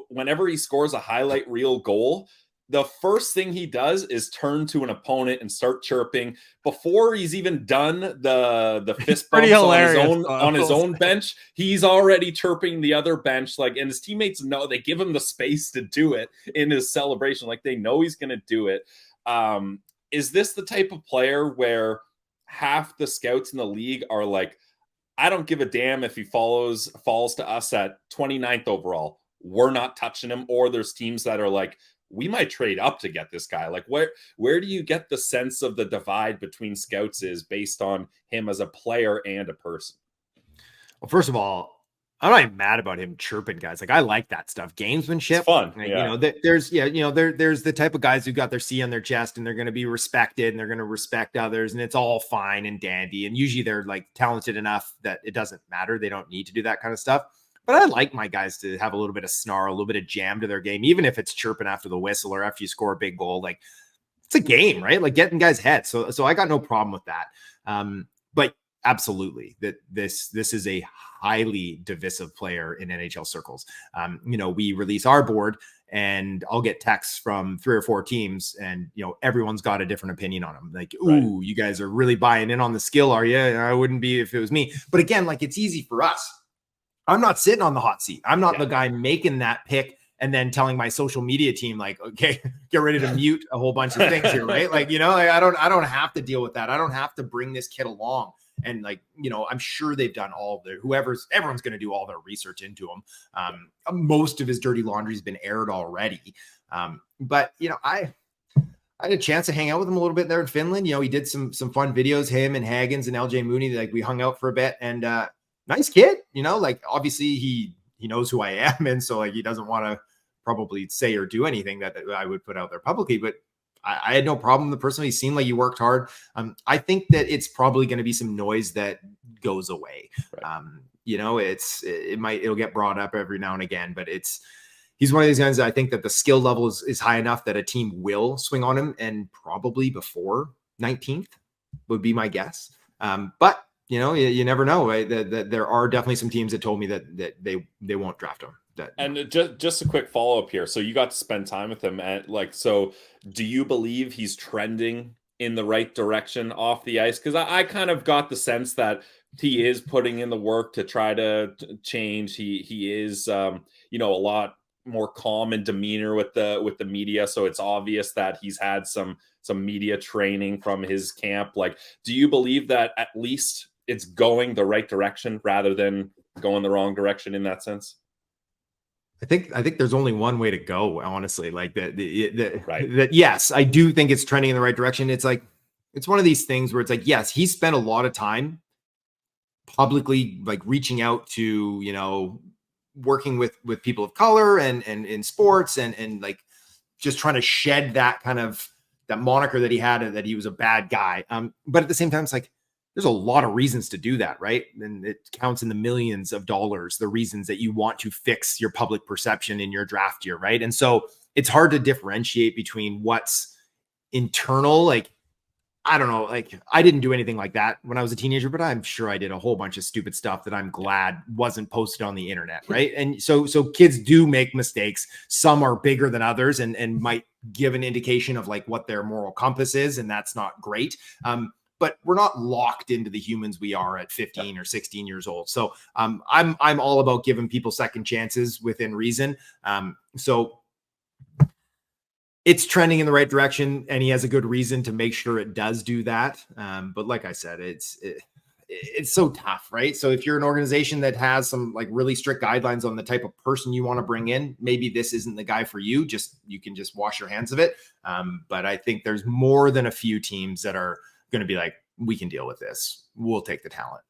whenever he scores a highlight reel goal, the first thing he does is turn to an opponent and start chirping before he's even done the fist bumps on his own bench. He's already chirping the other bench, and his teammates know, they give him the space to do it in his celebration. Like they know he's going to do it. Is this the type of player where half the scouts in the league are like, I don't give a damn if he falls to us at 29th overall, we're not touching him? Or there's teams that are like, we might trade up to get this guy. Like where do you get the sense of the divide between scouts is based on him as a player and a person? Well, first of all, I'm not even mad about him chirping guys. Like I like that stuff. Gamesmanship. It's fun. Like, there's the type of guys who got their C on their chest and they're going to be respected and they're going to respect others and it's all fine and dandy. And usually they're like talented enough that it doesn't matter. They don't need to do that kind of stuff. But I like my guys to have a little bit of snarl, a little bit of jam to their game, even if it's chirping after the whistle or after you score a big goal. Like it's a game, right? Like getting guys' heads. So I got no problem with that. But absolutely, that this is a highly divisive player in NHL circles. We release our board, and I'll get texts from 3 or 4 teams, and everyone's got a different opinion on him. Like, ooh, you guys are really buying in on the skill, are you? I wouldn't be if it was me. But again, like it's easy for us. I'm not sitting on the hot seat. I'm not the guy making that pick and then telling my social media team, like, okay, get ready to mute a whole bunch of things here, right? Like, I don't have to deal with that. I don't have to bring this kid along. And like, I'm sure they've done everyone's going to do all their research into him. Most of his dirty laundry has been aired already. But I had a chance to hang out with him a little bit there in Finland. You know, he did some fun videos, him and Haggins and LJ Mooney. Like, we hung out for a bit, and nice kid, you know, like, obviously he knows who I am. And so, like, he doesn't want to probably say or do anything that I would put out there publicly, but I had no problem with the person. He seemed like he worked hard. I think that it's probably going to be some noise that goes away. Right. You know, it'll get brought up every now and again, but he's one of these guys that I think that the skill level is high enough that a team will swing on him, and probably before 19th would be my guess. But you know, you never know, right? That there are definitely some teams that told me that they won't draft him. And just a quick follow up here. So you got to spend time with him, and so do you believe he's trending in the right direction off the ice? Because I kind of got the sense that he is putting in the work to try to change. He is you know, a lot more calm in demeanor with the media, so it's obvious that he's had some media training from his camp. Like, do you believe that at least it's going the right direction rather than going the wrong direction in that sense? I think there's only one way to go, honestly. Like right. That yes, I do think it's trending in the right direction. It's like, it's one of these things where it's like, yes, he spent a lot of time publicly, like, reaching out to, you know, working with people of color and in sports and like just trying to shed that kind of that moniker that he had, and that he was a bad guy. But at the same time, it's like, there's a lot of reasons to do that, right? And it counts in the millions of dollars, the reasons that you want to fix your public perception in your draft year, right? And so it's hard to differentiate between what's internal. Like, I don't know, like, I didn't do anything like that when I was a teenager, but I'm sure I did a whole bunch of stupid stuff that I'm glad wasn't posted on the internet, right? And so kids do make mistakes. Some are bigger than others and might give an indication of like what their moral compass is, and that's not great. But we're not locked into the humans we are at 15 or 16 years old. So I'm all about giving people second chances within reason. So it's trending in the right direction, and he has a good reason to make sure it does do that. But like I said, it's so tough, right? So if you're an organization that has some like really strict guidelines on the type of person you want to bring in, maybe this isn't the guy for you. You can just wash your hands of it. But I think there's more than a few teams that are going to be like, we can deal with this. We'll take the talent.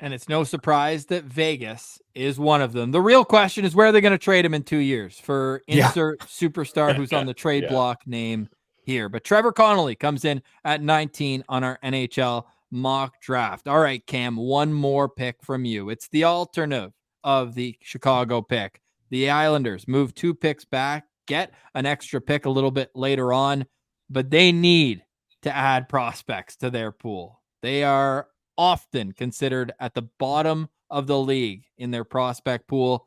And it's no surprise that Vegas is one of them. The real question is where they're going to trade him in 2 years for insert superstar who's on the trade block name here. But Trevor Connolly comes in at 19 on our NHL mock draft. All right, Cam, one more pick from you. It's the alternative of the Chicago pick. The Islanders move 2 picks back, get an extra pick a little bit later on, but they need to add prospects to their pool. They are often considered at the bottom of the league in their prospect pool.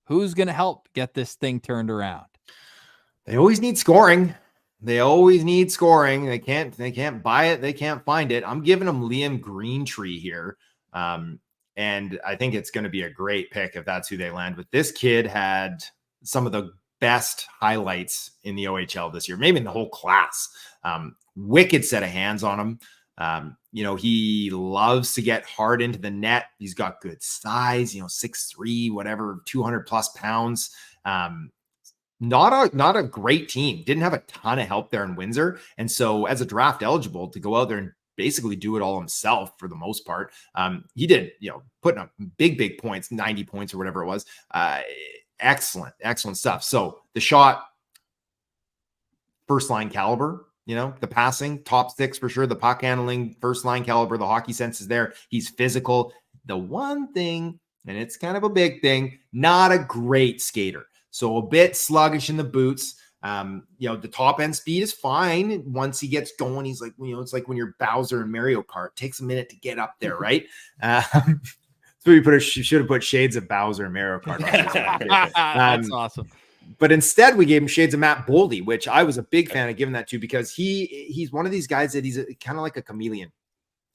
Who's going to help get this thing turned around? They always need scoring. They can't buy it. They can't find it. I'm giving them Liam Greentree here. And I think it's going to be a great pick if that's who they land with. This kid had some of the best highlights in the OHL this year, maybe in the whole class. Wicked set of hands on him. You know, he loves to get hard into the net. He's got good size, 6'3", whatever, 200 plus pounds. Not a great team. Didn't have a ton of help there in Windsor. And so as a draft eligible to go out there and basically do it all himself for the most part. He did, putting up big points, 90 points or whatever it was. Excellent stuff. So the shot, first line caliber, the passing, top 6 for sure. The puck handling, first line caliber, the hockey sense is there. He's physical. The one thing, and it's kind of a big thing, not a great skater. So a bit sluggish in the boots. The top end speed is fine. Once he gets going, he's like, it's like when you're Bowser in Mario Kart. It takes a minute to get up there, right? So we should have put shades of Bowser in Mario Kart. That's awesome. But instead, we gave him shades of Matt Boldy, which I was a big fan of giving that to because he's one of these guys that he's kind of like a chameleon.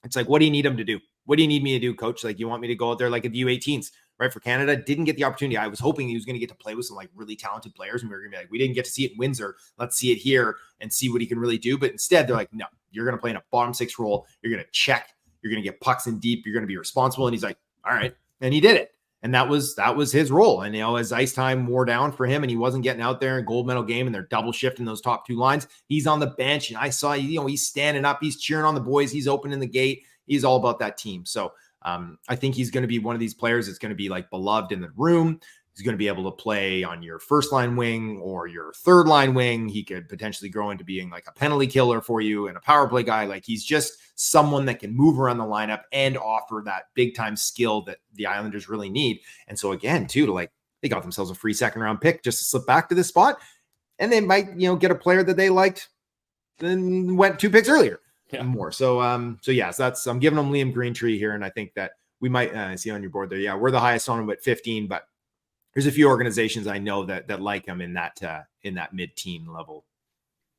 It's like, what do you need him to do? What do you need me to do, coach? Like, you want me to go out there like at the U18s, right? For Canada, didn't get the opportunity. I was hoping he was going to get to play with some like really talented players. And we were going to be like, we didn't get to see it in Windsor. Let's see it here and see what he can really do. But instead, they're like, no, you're going to play in a bottom 6 role. You're going to check. You're going to get pucks in deep. You're going to be responsible. And he's like, all right. And he did it. And that was his role. And, as ice time wore down for him and he wasn't getting out there in gold medal game and they're double shifting those top two lines, he's on the bench. And I saw, he's standing up, he's cheering on the boys, he's opening the gate. He's all about that team. So I think he's going to be one of these players that's going to be like beloved in the room. He's going to be able to play on your first line wing or your third line wing. He could potentially grow into being like a penalty killer for you and a power play guy. Like, he's just someone that can move around the lineup and offer that big time skill that the Islanders really need. And so again, too, they got themselves a free second round pick just to slip back to this spot. And they might, get a player that they liked, then went 2 picks earlier. Yeah. More. So I'm giving them Liam Greentree here. And I think that we might see on your board there. Yeah, we're the highest on him at 15, but there's a few organizations I know that like him in that mid-teen level.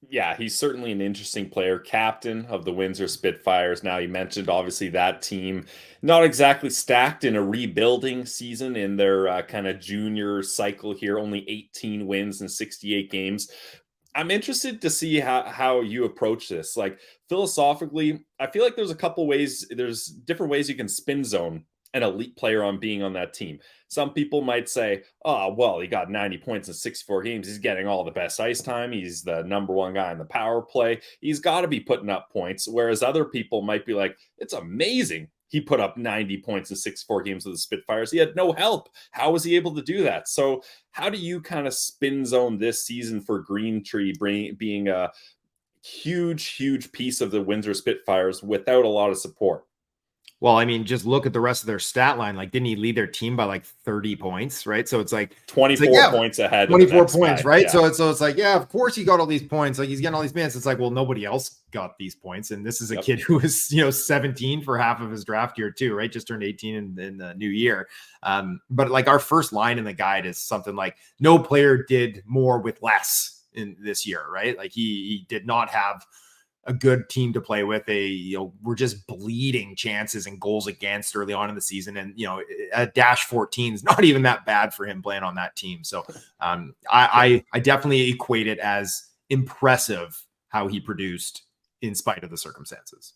Yeah, he's certainly an interesting player, captain of the Windsor Spitfires. Now, you mentioned obviously that team not exactly stacked in a rebuilding season in their kind of junior cycle here, only 18 wins in 68 games. I'm interested to see how you approach this. Like, philosophically, I feel like there's different ways you can spin zone an elite player on being on that team. Some people might say, oh, well, he got 90 points in 64 games. He's getting all the best ice time. He's the number one guy in the power play. He's got to be putting up points. Whereas other people might be like, it's amazing he put up 90 points in 64 games with the Spitfires. He had no help. How was he able to do that? So how do you kind of spin zone this season for Greentree being a huge piece of the Windsor Spitfires without a lot of support? Well, I mean, just look at the rest of their stat line. Like, didn't he lead their team by like 30 points, right? So it's like 24 points ahead. 24 points, right? Yeah. So it's like, yeah, of course he got all these points. Like, he's getting all these minutes. It's like, well, nobody else got these points. And this is a kid who was, 17 for half of his draft year too, right? Just turned 18 in the new year. But like, our first line in the guide is something like, no player did more with less in this year, right? Like, he did not have a good team to play with. We're just bleeding chances and goals against early on in the season. And, a -14 is not even that bad for him playing on that team. So I definitely equate it as impressive how he produced in spite of the circumstances.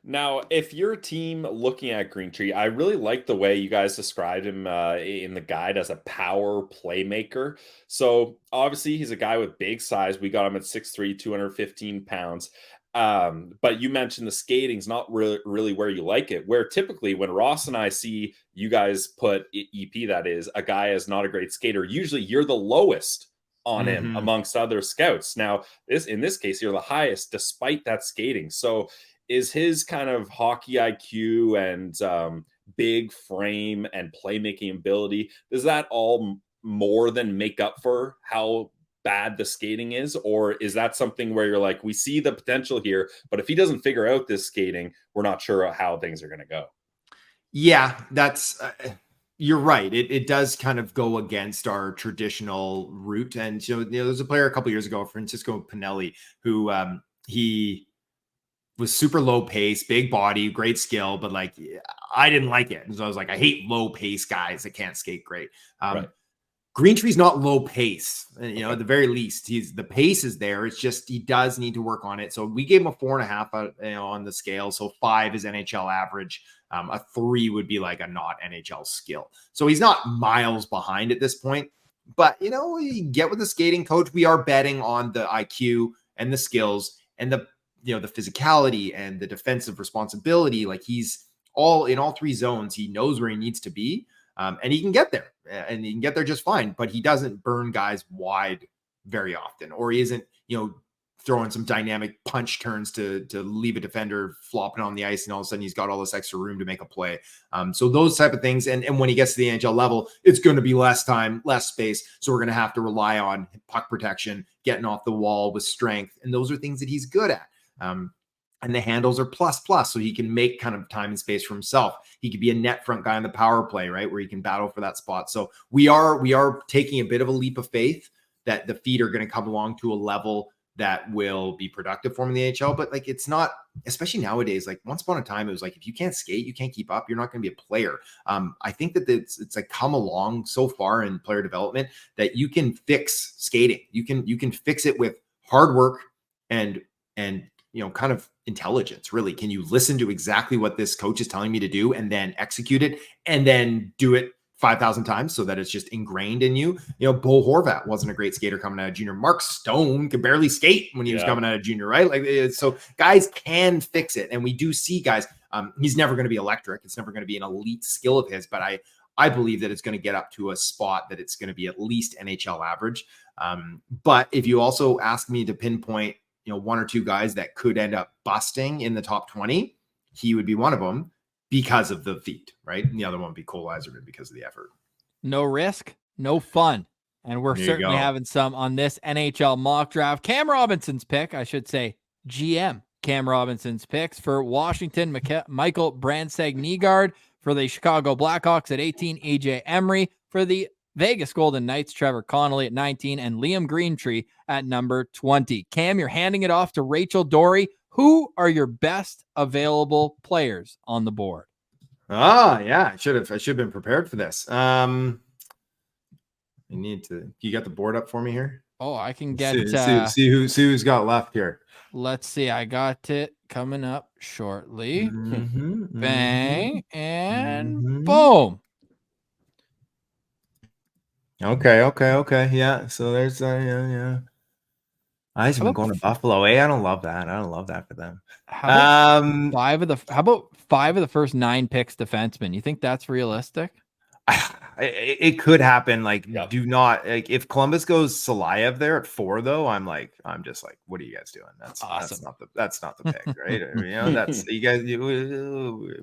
Now, if your team looking at Greentree, I really like the way you guys described him in the guide as a power playmaker. So obviously he's a guy with big size. We got him at 6'3", 215 pounds. But you mentioned the skating's not really where you like it, where typically when Ross and I see you guys put EP, that is, a guy is not a great skater, usually you're the lowest on him amongst other scouts. Now, in this case, you're the highest despite that skating. So is his kind of hockey IQ and big frame and playmaking ability, does that all more than make up for how bad the skating is? Or is that something where you're like, we see the potential here, but if he doesn't figure out this skating, we're not sure how things are going to go? Yeah, that's you're right. It does kind of go against our traditional route. And, there's a player a couple years ago, Francisco Pinelli, who he was super low pace, big body, great skill, but like, I didn't like it. And so I was like, I hate low pace guys that can't skate great. Right. Greentree's not low pace, at the very least. The pace is there. It's just, he does need to work on it. So we gave him a 4.5 on the scale. So 5 is NHL average. A 3 would be like a not NHL skill. So he's not miles behind at this point, but we get with the skating coach. We are betting on the IQ and the skills and the physicality and the defensive responsibility. Like, he's in all 3 zones. He knows where he needs to be. And he can get there, and he can get there just fine, but he doesn't burn guys wide very often, or he isn't, throwing some dynamic punch turns to leave a defender flopping on the ice, and all of a sudden he's got all this extra room to make a play. So those type of things. And when he gets to the NHL level, it's going to be less time, less space. So we're going to have to rely on puck protection, getting off the wall with strength. And those are things that he's good at. And the handles are plus, so he can make kind of time and space for himself. He could be a net front guy on the power play, right, where he can battle for that spot. So we are taking a bit of a leap of faith that the feet are going to come along to a level that will be productive for him in the NHL. But like, it's not, especially nowadays, like once upon a time, it was like, if you can't skate, you can't keep up, you're not going to be a player. I think that it's like come along so far in player development that you can fix skating. You can fix it with hard work and kind of intelligence, really. Can you listen to exactly what this coach is telling me to do and then execute it and then do it 5,000 times so that it's just ingrained in you. You know, Bo Horvat wasn't a great skater coming out of junior. Mark Stone could barely skate when he was coming out of junior, right? Like, so guys can fix it. And we do see guys, he's never going to be electric. It's never going to be an elite skill of his, but I believe that it's going to get up to a spot that it's going to be at least NHL average. But if you also ask me to pinpoint, you know, one or two guys that could end up busting in the top 20, he would be one of them. Because of the feet, right? And the other one would be Cole Iserman because of the effort. No risk, no fun. And we're certainly having some on this NHL mock draft. Cam Robinson's pick, I should say, GM Cam Robinson's picks for Washington, Michael Brandsegg-Nygaard for the Chicago Blackhawks at 18, AJ Emery for the Vegas Golden Knights, Trevor Connolly at 19, and Liam Greentree at number 20. Cam, you're handing it off to Rachel Doerrie. Who are your best available players on the board? Yeah, I should have been prepared for this. You got the board up for me here? Oh, I can get see who's got left here. Let's see. I got it coming up shortly. Bang and boom. Okay. Yeah. So there's yeah. Iserman going to Buffalo. I don't love that. I don't love that for them. How about five of the first 9 picks defensemen? You think that's realistic? It could happen. Like, do not, like, if Columbus goes Silayev there at 4, though, I'm just like, what are you guys doing? That's awesome. That's not the pick, right? You know, that's you guys.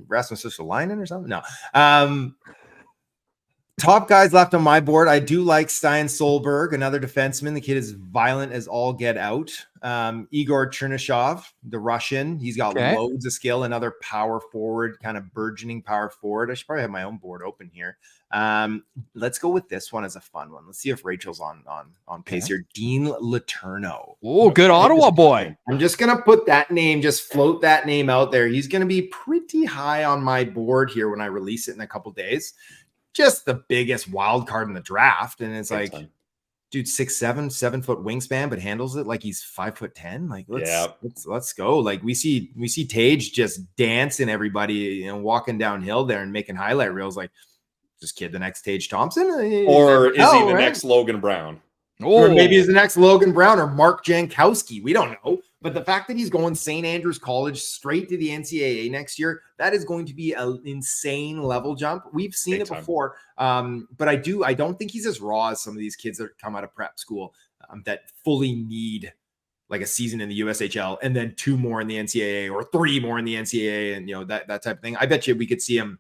Rasmus Ristolainen or something? No. Top guys left on my board. I do like Stein Solberg, another defenseman. The kid is violent as all get out. Igor Chernyshov, the Russian. He's got loads of skill. Another power forward, kind of burgeoning power forward. I should probably have my own board open here. Let's go with this one as a fun one. Let's see if Rachel's on pace here. Dean Letourneau. Oh, good Ottawa boy. I'm just going to put that name, just float that name out there. He's going to be pretty high on my board here when I release it in a couple days. Just the biggest wild card in the draft. And it's like, dude, 6'7", 7-foot wingspan, but handles it like he's 5'10". Like, let's go. Like, we see Tage just dancing everybody, you know, walking downhill there and making highlight reels. Like, this kid the next Tage Thompson? Or is he the next Logan Brown? Or maybe he's the next Logan Brown or Mark Jankowski. We don't know. But the fact that he's going St. Andrews College straight to the NCAA next year, that is going to be an insane level jump. We've seen it before. But I don't think he's as raw as some of these kids that come out of prep school that fully need like a season in the USHL and then 2 more in the NCAA or 3 more in the NCAA and, you know, that type of thing. I bet you we could see him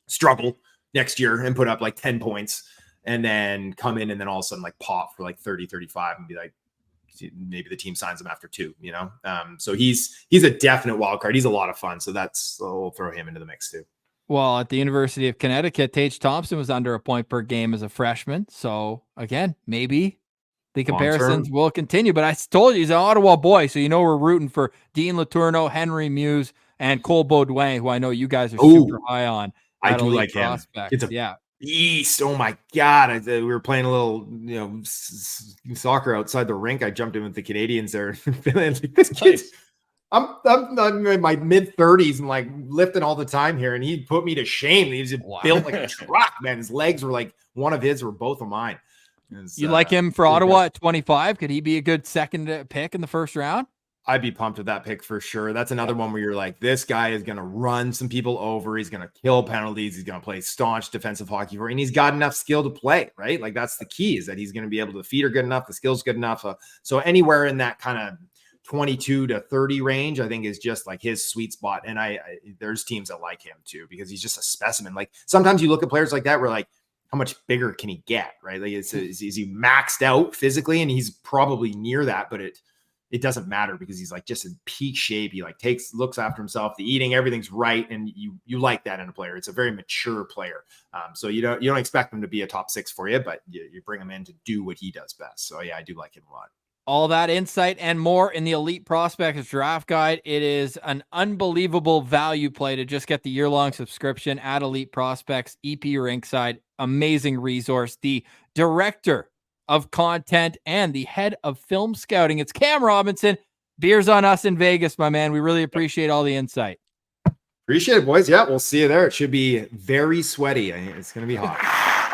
struggle next year and put up like 10 points and then come in and then all of a sudden like pop for like 30, 35 and be like, maybe the team signs him after 2, you know? So he's a definite wild card. He's a lot of fun. So we'll throw him into the mix too. Well, at the University of Connecticut, Tage Thompson was under a point per game as a freshman. So again, maybe the comparisons will continue, but I told you he's an Ottawa boy. So, you know, we're rooting for Dean Letourneau, Henry Muse, and Cole Baudouin, who I know you guys are super high on. I do like him. It's a beast. Oh my God. We were playing a little, you know, soccer outside the rink. I jumped in with the Canadiens there. Like, this kid, I'm in my mid-30s and like lifting all the time here. And he put me to shame. He was built like a truck, man. His legs were like one of his or both of mine. You like him for Ottawa at 25? Could he be a good second pick in the first round? I'd be pumped with that pick for sure. That's another one where you're like, this guy is going to run some people over. He's going to kill penalties. He's going to play staunch defensive hockey and he's got enough skill to play, right? Like, that's the key, is that he's going to be able to, the feet are good enough. The skill's good enough. So anywhere in that kind of 22 to 30 range, I think is just like his sweet spot. And there's teams that like him too, because he's just a specimen. Like, sometimes you look at players like that, we're like, how much bigger can he get? Right. Like, is he maxed out physically? And he's probably near that, but it doesn't matter because he's like just in peak shape. He like looks after himself, the eating, everything's right. And you like that in a player. It's a very mature player. So you don't expect him to be a top 6 for you, but you bring him in to do what he does best. So yeah, I do like him a lot. All that insight and more in the Elite Prospects Draft Guide. It is an unbelievable value play to just get the year-long subscription at Elite Prospects, EP Rinkside. Amazing resource. The director of content and the head of film scouting, it's Cam Robinson. Beers on us in Vegas, my man. We really appreciate all the insight. Appreciate it, boys. Yeah, we'll see you there. It should be very sweaty. It's going to be hot.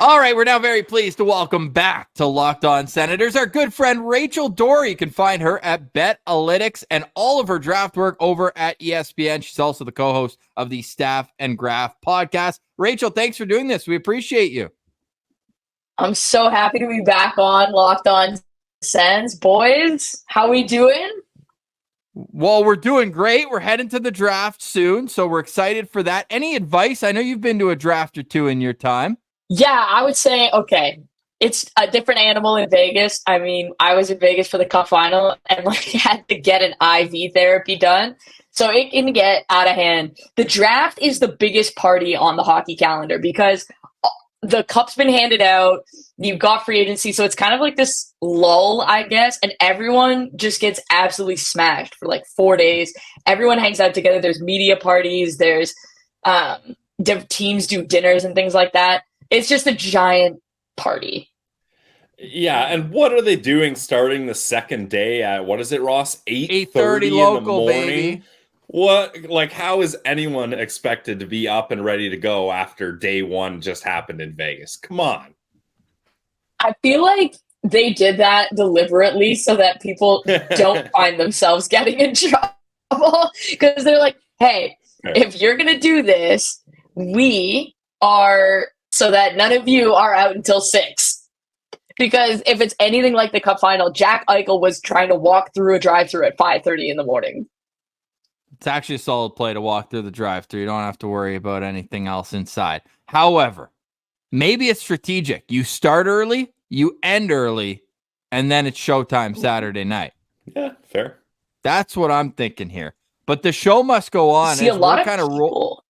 All right, we're now very pleased to welcome back to Locked On Senators our good friend Rachel Doerrie. You can find her at BetAlytics and all of her draft work over at ESPN. She's also the co-host of the Staff and Graph podcast. Rachel, thanks for doing this. We appreciate you. I'm so happy to be back on Locked On Sens. Boys, how we doing? Well, we're doing great. We're heading to the draft soon, so we're excited for that. Any advice? I know you've been to a draft or two in your time. Yeah, I would say, okay, it's a different animal in Vegas. I mean, I was in Vegas for the Cup final and had to get an IV therapy done. So it can get out of hand. The draft is the biggest party on the hockey calendar because the Cup's been handed out. You've got free agency. So it's kind of like this lull, I guess. And everyone just gets absolutely smashed for 4 days. Everyone hangs out together. There's media parties. There's teams do dinners and things like that. It's just a giant party. Yeah, and what are they doing starting the second day at, what is it, Ross? 8:30 local, in the morning? baby. What, how is anyone expected to be up and ready to go after day one just happened in Vegas? Come on. I feel like they did that deliberately so that people don't find themselves getting in trouble. Because they're like, hey, if you're going to do this, we are... so that none of you are out until 6. Because if it's anything like the Cup final, Jack Eichel was trying to walk through a drive-thru at 5:30 in the morning. It's actually a solid play to walk through the drive-thru. You don't have to worry about anything else inside. However, maybe it's strategic. You start early, you end early, and then it's showtime Saturday night. Yeah, fair. That's what I'm thinking here. But the show must go on. See, a lot of people...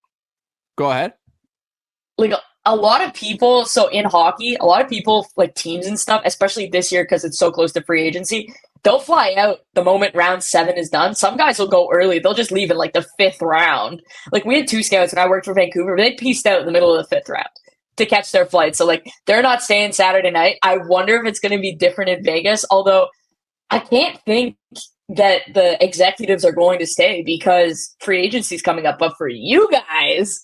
Go ahead. A lot of people, so in hockey, a lot of people, teams and stuff, especially this year because it's so close to free agency, they'll fly out the moment round 7 is done. Some guys will go early. They'll just leave in the 5th round. We had 2 scouts when I worked for Vancouver. They pieced out in the middle of the 5th round to catch their flight. So, they're not staying Saturday night. I wonder if it's going to be different in Vegas, although I can't think that the executives are going to stay because free agency is coming up. But for you guys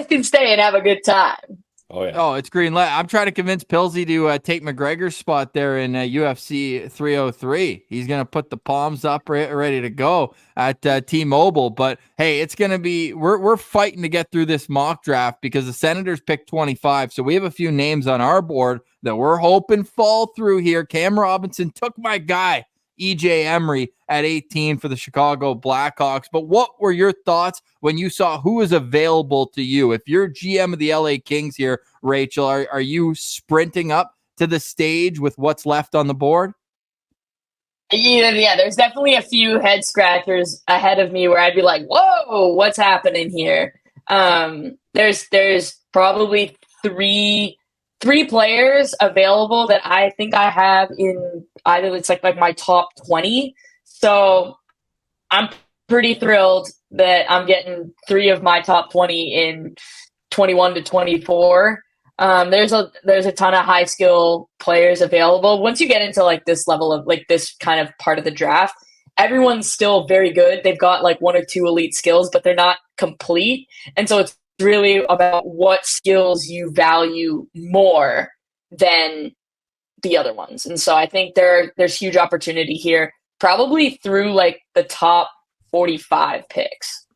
can stay and have a good time. Oh, yeah. Oh, it's green light. I'm trying to convince Pilsy to take McGregor's spot there in UFC 303. He's going to put the palms up ready to go at T-Mobile. But, hey, it's going to be – we're fighting to get through this mock draft because the Senators picked 25. So we have a few names on our board that we're hoping fall through here. Cam Robinson took my guy, EJ Emery, at 18 for the Chicago Blackhawks. But what were your thoughts when you saw who was available to you? If you're GM of the LA Kings here, Rachel, are you sprinting up to the stage with what's left on the board? Yeah, there's definitely a few head scratchers ahead of me where I'd be like, whoa, what's happening here? There's probably three players available that I think I have in either it's my top 20. So I'm pretty thrilled that I'm getting 3 of my top 20 in 21 to 24. There's a ton of high skill players available. Once you get into this level of this kind of part of the draft, everyone's still very good. They've got 1 or 2 elite skills, but they're not complete. And so it's really about what skills you value more than the other ones. And so I think there's huge opportunity here, probably through the top 45 picks.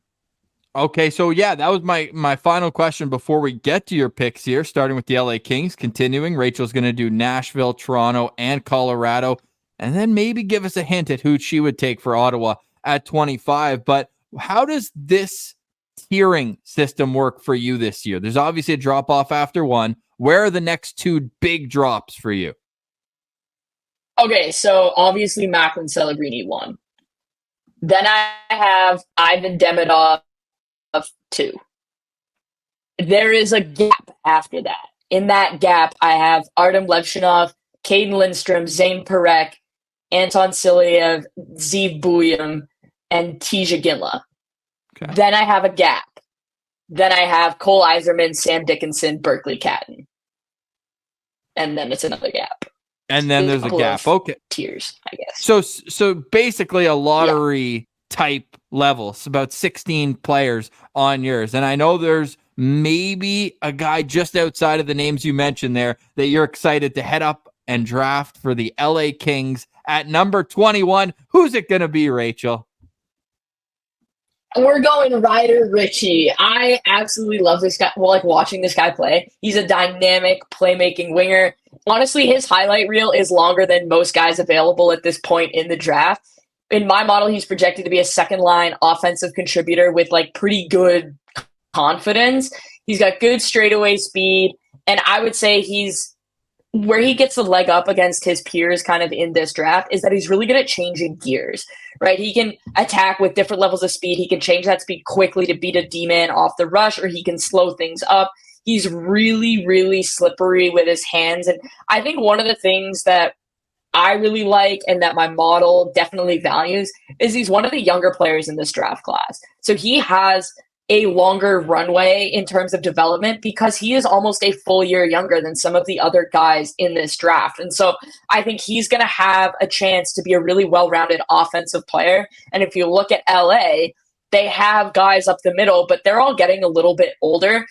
Okay, so yeah, that was my final question before we get to your picks here, starting with the LA Kings. Continuing, Rachel's going to do Nashville, Toronto, and Colorado, and then maybe give us a hint at who she would take for Ottawa at 25. But how does this tiering system work for you this year? There's obviously a drop off after 1. Where are the next 2 big drops for you? Okay, so obviously Macklin, Celebrini 1. Then I have Ivan Demidov 2. There is a gap after that. In that gap, I have Artyom Levshunov, Cayden Lindstrom, Zayne Parekh, Anton Silayev, Zeev Buium, and Iginla. Okay. Then I have a gap. Then I have Cole Yzerman, Sam Dickinson, Berkly, Catton. And then it's another gap. And then there's a gap. Okay. Tiers, I guess. So basically a lottery type level. It's about 16 players on yours. And I know there's maybe a guy just outside of the names you mentioned there that you're excited to head up and draft for the LA Kings at number 21. Who's it going to be, Rachel? We're going Ryder Ritchie. I absolutely love this guy. Well, like watching this guy play. He's a dynamic playmaking winger. Honestly, his highlight reel is longer than most guys available at this point in the draft. In my model, he's projected to be a second line offensive contributor with like pretty good confidence. He's got good straightaway speed. And I would say where he gets the leg up against his peers kind of in this draft is that he's really good at changing gears, right? He can attack with different levels of speed. He can change that speed quickly to beat a D-man off the rush, or he can slow things up. He's really, really slippery with his hands. And I think one of the things that I really like and that my model definitely values is he's one of the younger players in this draft class. So he has a longer runway in terms of development because he is almost a full year younger than some of the other guys in this draft. And so I think he's going to have a chance to be a really well-rounded offensive player. And if you look at LA, they have guys up the middle, but they're all getting a little bit older,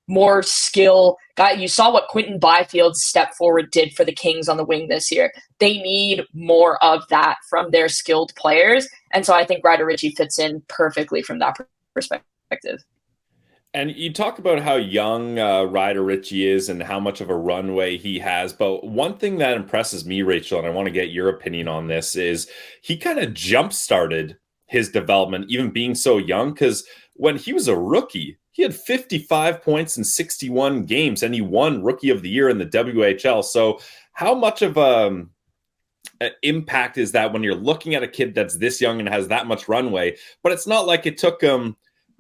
more skill. You saw what Quinton Byfield's step forward did for the Kings on the wing this year. They need more of that from their skilled players. And so I think Ryder Ritchie fits in perfectly from that perspective. And you talk about how young Ryder Ritchie is and how much of a runway he has. But one thing that impresses me, Rachel, and I want to get your opinion on this, is he kind of jump-started his development, even being so young, because when he was a rookie, he had 55 points in 61 games, and he won Rookie of the Year in the WHL. So how much of an impact is that when you're looking at a kid that's this young and has that much runway? But it's not like it took him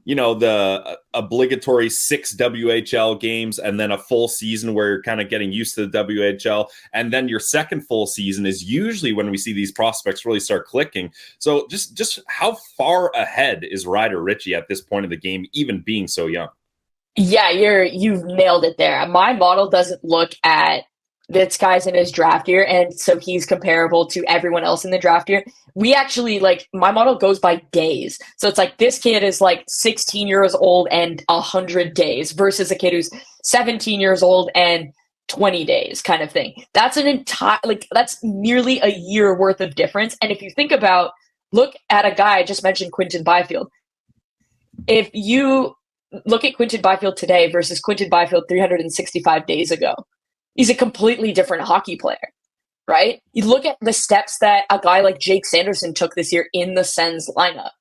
the obligatory 6 WHL games and then a full season where you're kind of getting used to the WHL. And then your second full season is usually when we see these prospects really start clicking. So just how far ahead is Ryder Ritchie at this point of the game, even being so young? Yeah, you've nailed it there. My model doesn't look at this guy's in his draft year, and so he's comparable to everyone else in the draft year. We actually, my model goes by days. So it's like this kid is 16 years old and 100 days versus a kid who's 17 years old and 20 days kind of thing. That's that's nearly a year worth of difference. And if you think about, look at a guy, I just mentioned Quinton Byfield. If you look at Quinton Byfield today versus Quinton Byfield 365 days ago, he's a completely different hockey player, right? You look at the steps that a guy like Jake Sanderson took this year in the Sens lineup,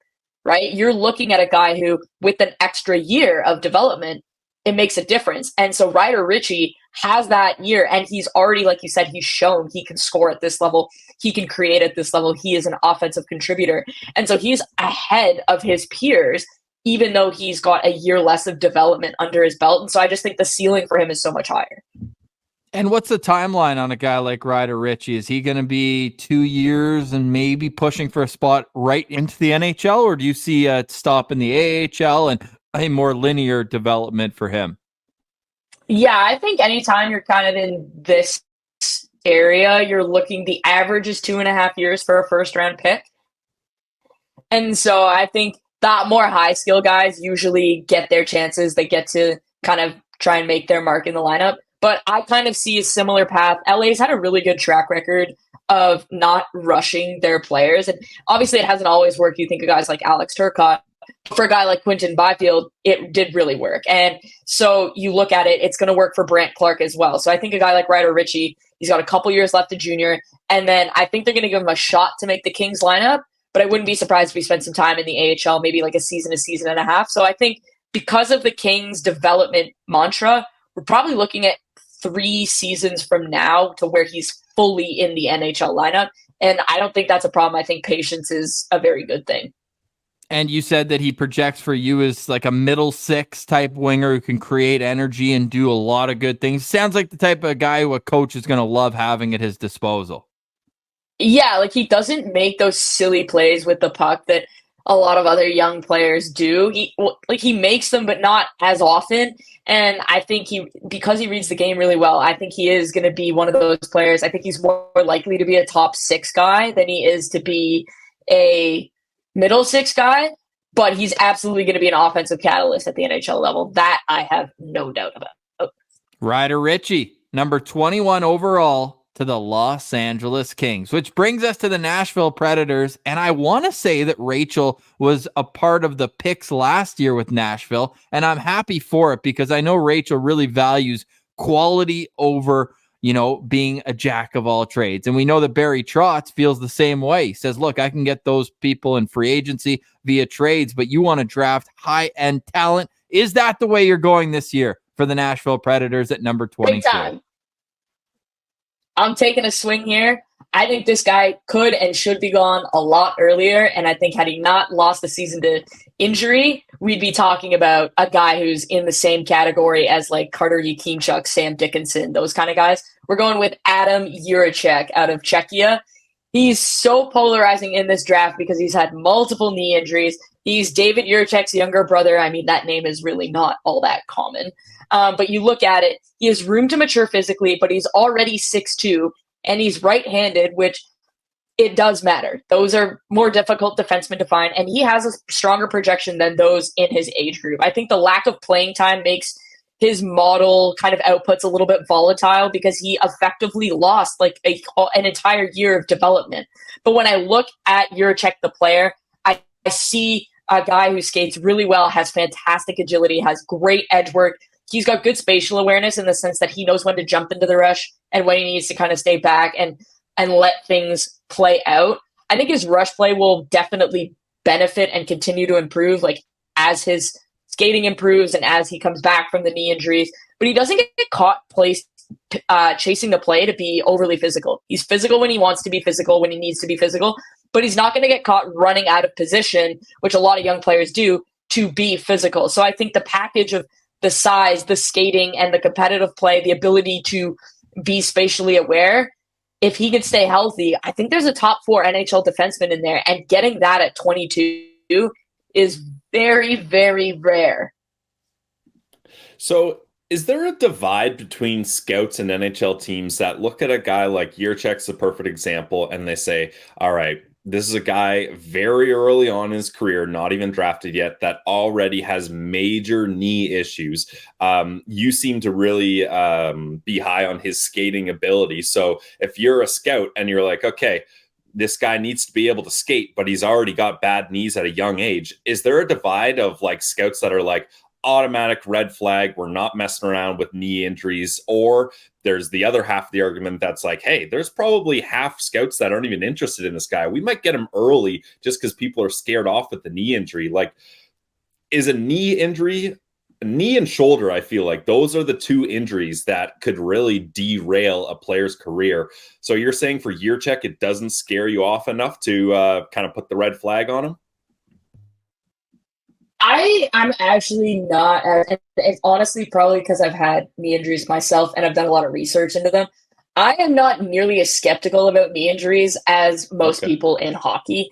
right? You're looking at a guy who, with an extra year of development, it makes a difference. And so Ryder Ritchie has that year, and he's already, like you said, he's shown he can score at this level. He can create at this level. He is an offensive contributor. And so he's ahead of his peers, even though he's got a year less of development under his belt. And so I just think the ceiling for him is so much higher. And what's the timeline on a guy like Ryder Ritchie? Is he going to be 2 years and maybe pushing for a spot right into the NHL, or do you see a stop in the AHL and a more linear development for him? Yeah, I think anytime you're kind of in this area, you're looking, the average is 2.5 years for a first round pick. And so I think that more high skill guys usually get their chances. They get to kind of try and make their mark in the lineup. But I kind of see a similar path. LA's had a really good track record of not rushing their players. And obviously it hasn't always worked. You think of guys like Alex Turcotte. For a guy like Quinton Byfield, it did really work. And so you look at it, it's going to work for Brandt Clark as well. So I think a guy like Ryder Ritchie, he's got a couple years left to junior. And then I think they're going to give him a shot to make the Kings lineup. But I wouldn't be surprised if he spent some time in the AHL, maybe like a season and a half. So I think because of the Kings development mantra, we're probably looking at 3 seasons from now to where he's fully in the NHL lineup. And I don't think that's a problem. I think patience is a very good thing. And you said that he projects for you as like a middle six type winger who can create energy and do a lot of good things. Sounds like the type of guy who a coach is going to love having at his disposal. Yeah, he doesn't make those silly plays with the puck that a lot of other young players do. He makes them, but not as often. And I think because he reads the game really well, I think he is going to be one of those players. I think he's more likely to be a top 6 guy than he is to be a middle 6 guy. but he's absolutely going to be an offensive catalyst at the NHL level. That I have no doubt about. Ryder Ritchie, number 21 overall to the Los Angeles Kings, which brings us to the Nashville Predators. And I want to say that Rachel was a part of the picks last year with Nashville, and I'm happy for it because I know Rachel really values quality over, being a jack of all trades. And we know that Barry Trotz feels the same way. He says, look, I can get those people in free agency via trades, but you want to draft high-end talent. Is that the way you're going this year for the Nashville Predators at number 22? Big time. I'm taking a swing here. I think this guy could and should be gone a lot earlier. And I think had he not lost the season to injury, we'd be talking about a guy who's in the same category as like Carter Yakimchuk, Sam Dickinson, those kind of guys. We're going with Adam Jiricek out of Czechia. He's so polarizing in this draft because he's had multiple knee injuries. He's David Jiricek's younger brother. I mean, that name is really not all that common. But you look at it, he has room to mature physically, but he's already 6'2", and he's right-handed, which it does matter. Those are more difficult defensemen to find, and he has a stronger projection than those in his age group. I think the lack of playing time makes his model kind of outputs a little bit volatile because he effectively lost like an entire year of development. But when I look at Jiricek, the player, I see a guy who skates really well, has fantastic agility, has great edge work. He's got good spatial awareness in the sense that he knows when to jump into the rush and when he needs to kind of stay back and let things play out. I think his rush play will definitely benefit and continue to improve like as his skating improves and as he comes back from the knee injuries. But he doesn't get caught chasing the play to be overly physical. He's physical when he wants to be physical, when he needs to be physical, but he's not going to get caught running out of position, which a lot of young players do, to be physical. So I think the package of the size, the skating, and the competitive play, the ability to be spatially aware, if he could stay healthy, I think there's a top 4 NHL defenseman in there, and getting that at 22 is very, very rare. So is there a divide between scouts and NHL teams that look at a guy like Jiricek's a perfect example and they say, all right, this is a guy very early on in his career, not even drafted yet, that already has major knee issues. You seem to really be high on his skating ability. So if you're a scout and you're like, okay, this guy needs to be able to skate, but he's already got bad knees at a young age, is there a divide of like scouts that are like, automatic red flag, we're not messing around with knee injuries? Or there's the other half of the argument that's like, hey, there's probably half scouts that aren't even interested in this guy. We might get him early just because people are scared off with the knee injury. Like, is a knee injury, a knee and shoulder, I feel like those are the two injuries that could really derail a player's career. So you're saying for Jiricek, it doesn't scare you off enough to kind of put the red flag on him? I'm actually not. It's honestly probably because I've had knee injuries myself and I've done a lot of research into them. I am not nearly as skeptical about knee injuries as most people in hockey.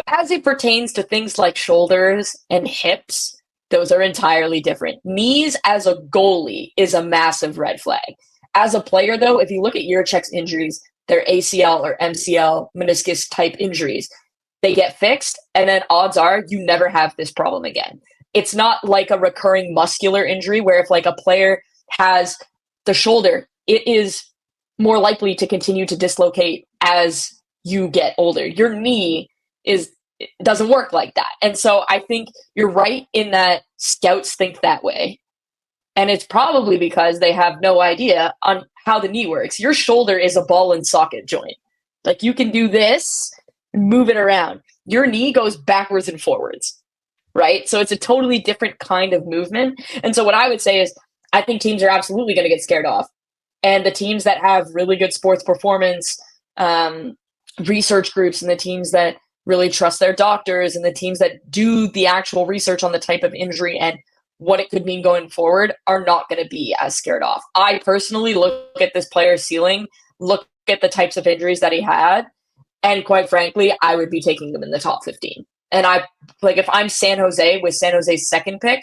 As it pertains to things like shoulders and hips, those are entirely different. Knees as a goalie is a massive red flag. As a player, though, if you look at Jiricek's injuries, they're ACL or MCL meniscus type injuries. They get fixed, and then odds are you never have this problem again. It's not like a recurring muscular injury where if like a player has the shoulder, it is more likely to continue to dislocate as you get older. Your knee doesn't work like that. And so I think you're right in that scouts think that way. And it's probably because they have no idea on how the knee works. Your shoulder is a ball and socket joint. Like you can do this, move it around. Your knee goes backwards and forwards, right? So it's a totally different kind of movement. And so what I would say is I think teams are absolutely going to get scared off. And the teams that have really good sports performance research groups and the teams that really trust their doctors and the teams that do the actual research on the type of injury and what it could mean going forward are not going to be as scared off. I personally look at this player's ceiling, look at the types of injuries that he had, and quite frankly, I would be taking them in the top 15. And if I'm San Jose with San Jose's second pick,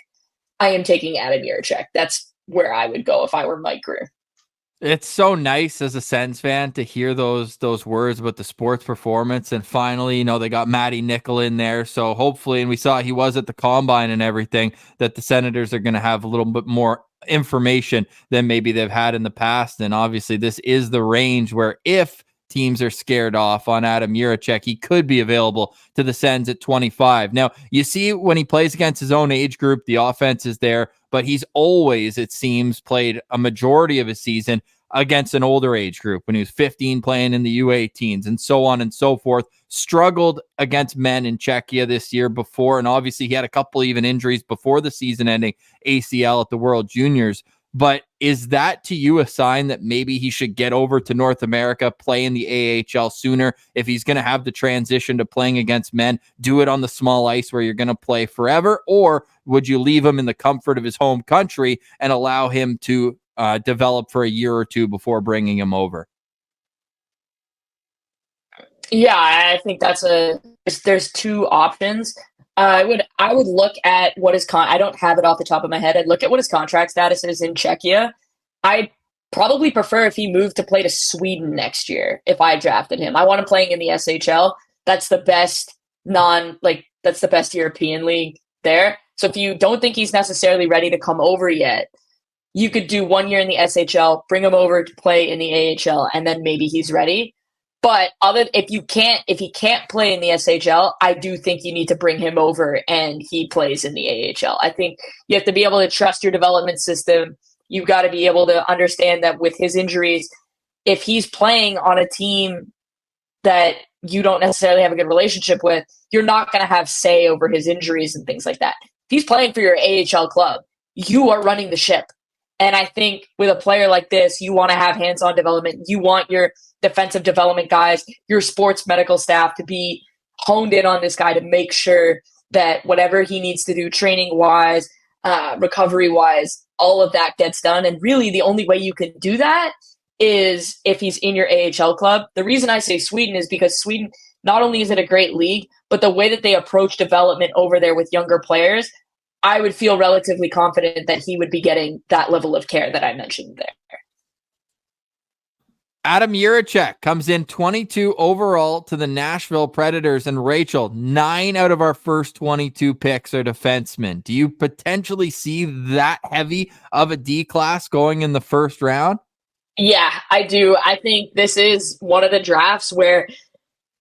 I am taking Adam Jiricek. That's where I would go if I were Mike Grier. It's so nice as a Sens fan to hear those words about the sports performance. And finally, they got Matty Nickel in there. So hopefully, and we saw he was at the combine and everything, that the Senators are going to have a little bit more information than maybe they've had in the past. And obviously, this is the range where if teams are scared off on Adam Jiricek, he could be available to the Sens at 25. Now, you see when he plays against his own age group, the offense is there, but he's always, it seems, played a majority of his season against an older age group when he was 15 playing in the U18s and so on and so forth. Struggled against men in Czechia this year before, and obviously he had a couple even injuries before the season-ending ACL at the World Juniors. But is that to you a sign that maybe he should get over to North America, play in the AHL sooner? If he's going to have the transition to playing against men, do it on the small ice where you're going to play forever? Or would you leave him in the comfort of his home country and allow him to develop for a year or two before bringing him over? Yeah, I think there's two options. I would look at what his I don't have it off the top of my head. I'd look at what his contract status is in Czechia. I'd probably prefer if he moved to play to Sweden next year if I drafted him. I want him playing in the SHL. That's the best that's the best European league there. So if you don't think he's necessarily ready to come over yet, you could do 1 year in the SHL, bring him over to play in the AHL, and then maybe he's ready. But if he can't play in the SHL, I do think you need to bring him over and he plays in the AHL. I think you have to be able to trust your development system. You've got to be able to understand that with his injuries, if he's playing on a team that you don't necessarily have a good relationship with, you're not going to have say over his injuries and things like that. If he's playing for your AHL club, you are running the ship. And I think with a player like this, you want to have hands-on development. You want your defensive development guys, your sports medical staff to be honed in on this guy to make sure that whatever he needs to do training-wise, recovery-wise, all of that gets done. And really the only way you can do that is if he's in your AHL club. The reason I say Sweden is because Sweden, not only is it a great league, but the way that they approach development over there with younger players, I would feel relatively confident that he would be getting that level of care that I mentioned there. Adam Jiricek comes in 22 overall to the Nashville Predators. And Rachel, 9 out of our first 22 picks are defensemen. Do you potentially see that heavy of a D class going in the first round? Yeah, I do. I think this is one of the drafts where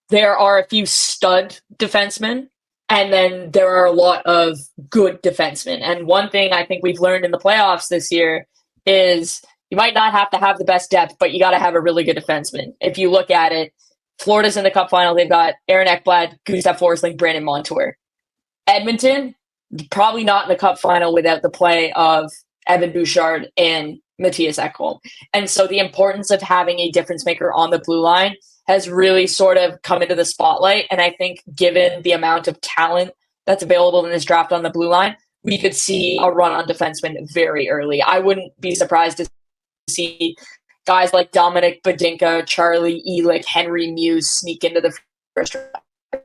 there are a few stud defensemen, and then there are a lot of good defensemen. And one thing I think we've learned in the playoffs this year is you might not have to have the best depth, but you got to have a really good defenseman. If you look at it, Florida's in the Cup final. They've got Aaron Ekblad, Gustav Forsling, Brandon Montour. Edmonton, probably not in the Cup final without the play of Evan Bouchard and Matthias Ekholm. And so the importance of having a difference maker on the blue line has really sort of come into the spotlight. And I think given the amount of talent that's available in this draft on the blue line, we could see a run on defensemen very early. I wouldn't be surprised to see guys like Dominic Badinka, Charlie Elick, Henry Muse sneak into the first round.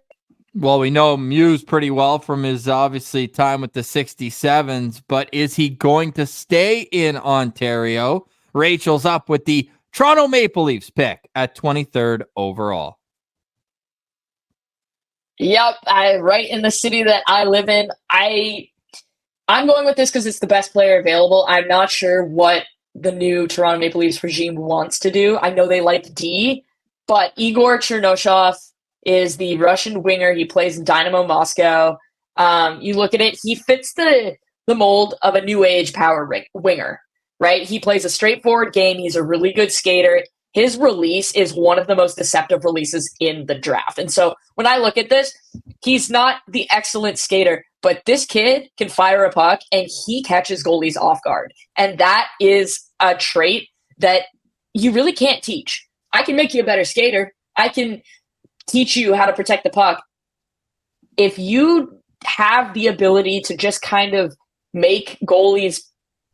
Well, we know Muse pretty well from his obviously time with the 67s, but is he going to stay in Ontario? Rachel's up with the Toronto Maple Leafs pick at 23rd overall. Yep, right in the city that I live in. I'm going with this because it's the best player available. I'm not sure what the new Toronto Maple Leafs regime wants to do. I know they like D, but Igor Chernoshov is the Russian winger. He plays in Dynamo Moscow. You look at it, he fits the mold of a new age power winger, right? He plays a straightforward game. He's a really good skater. His release is one of the most deceptive releases in the draft. And so when I look at this, he's not the excellent skater, but this kid can fire a puck and he catches goalies off guard. And that is a trait that you really can't teach. I can make you a better skater. I can teach you how to protect the puck. If you have the ability to just kind of make goalies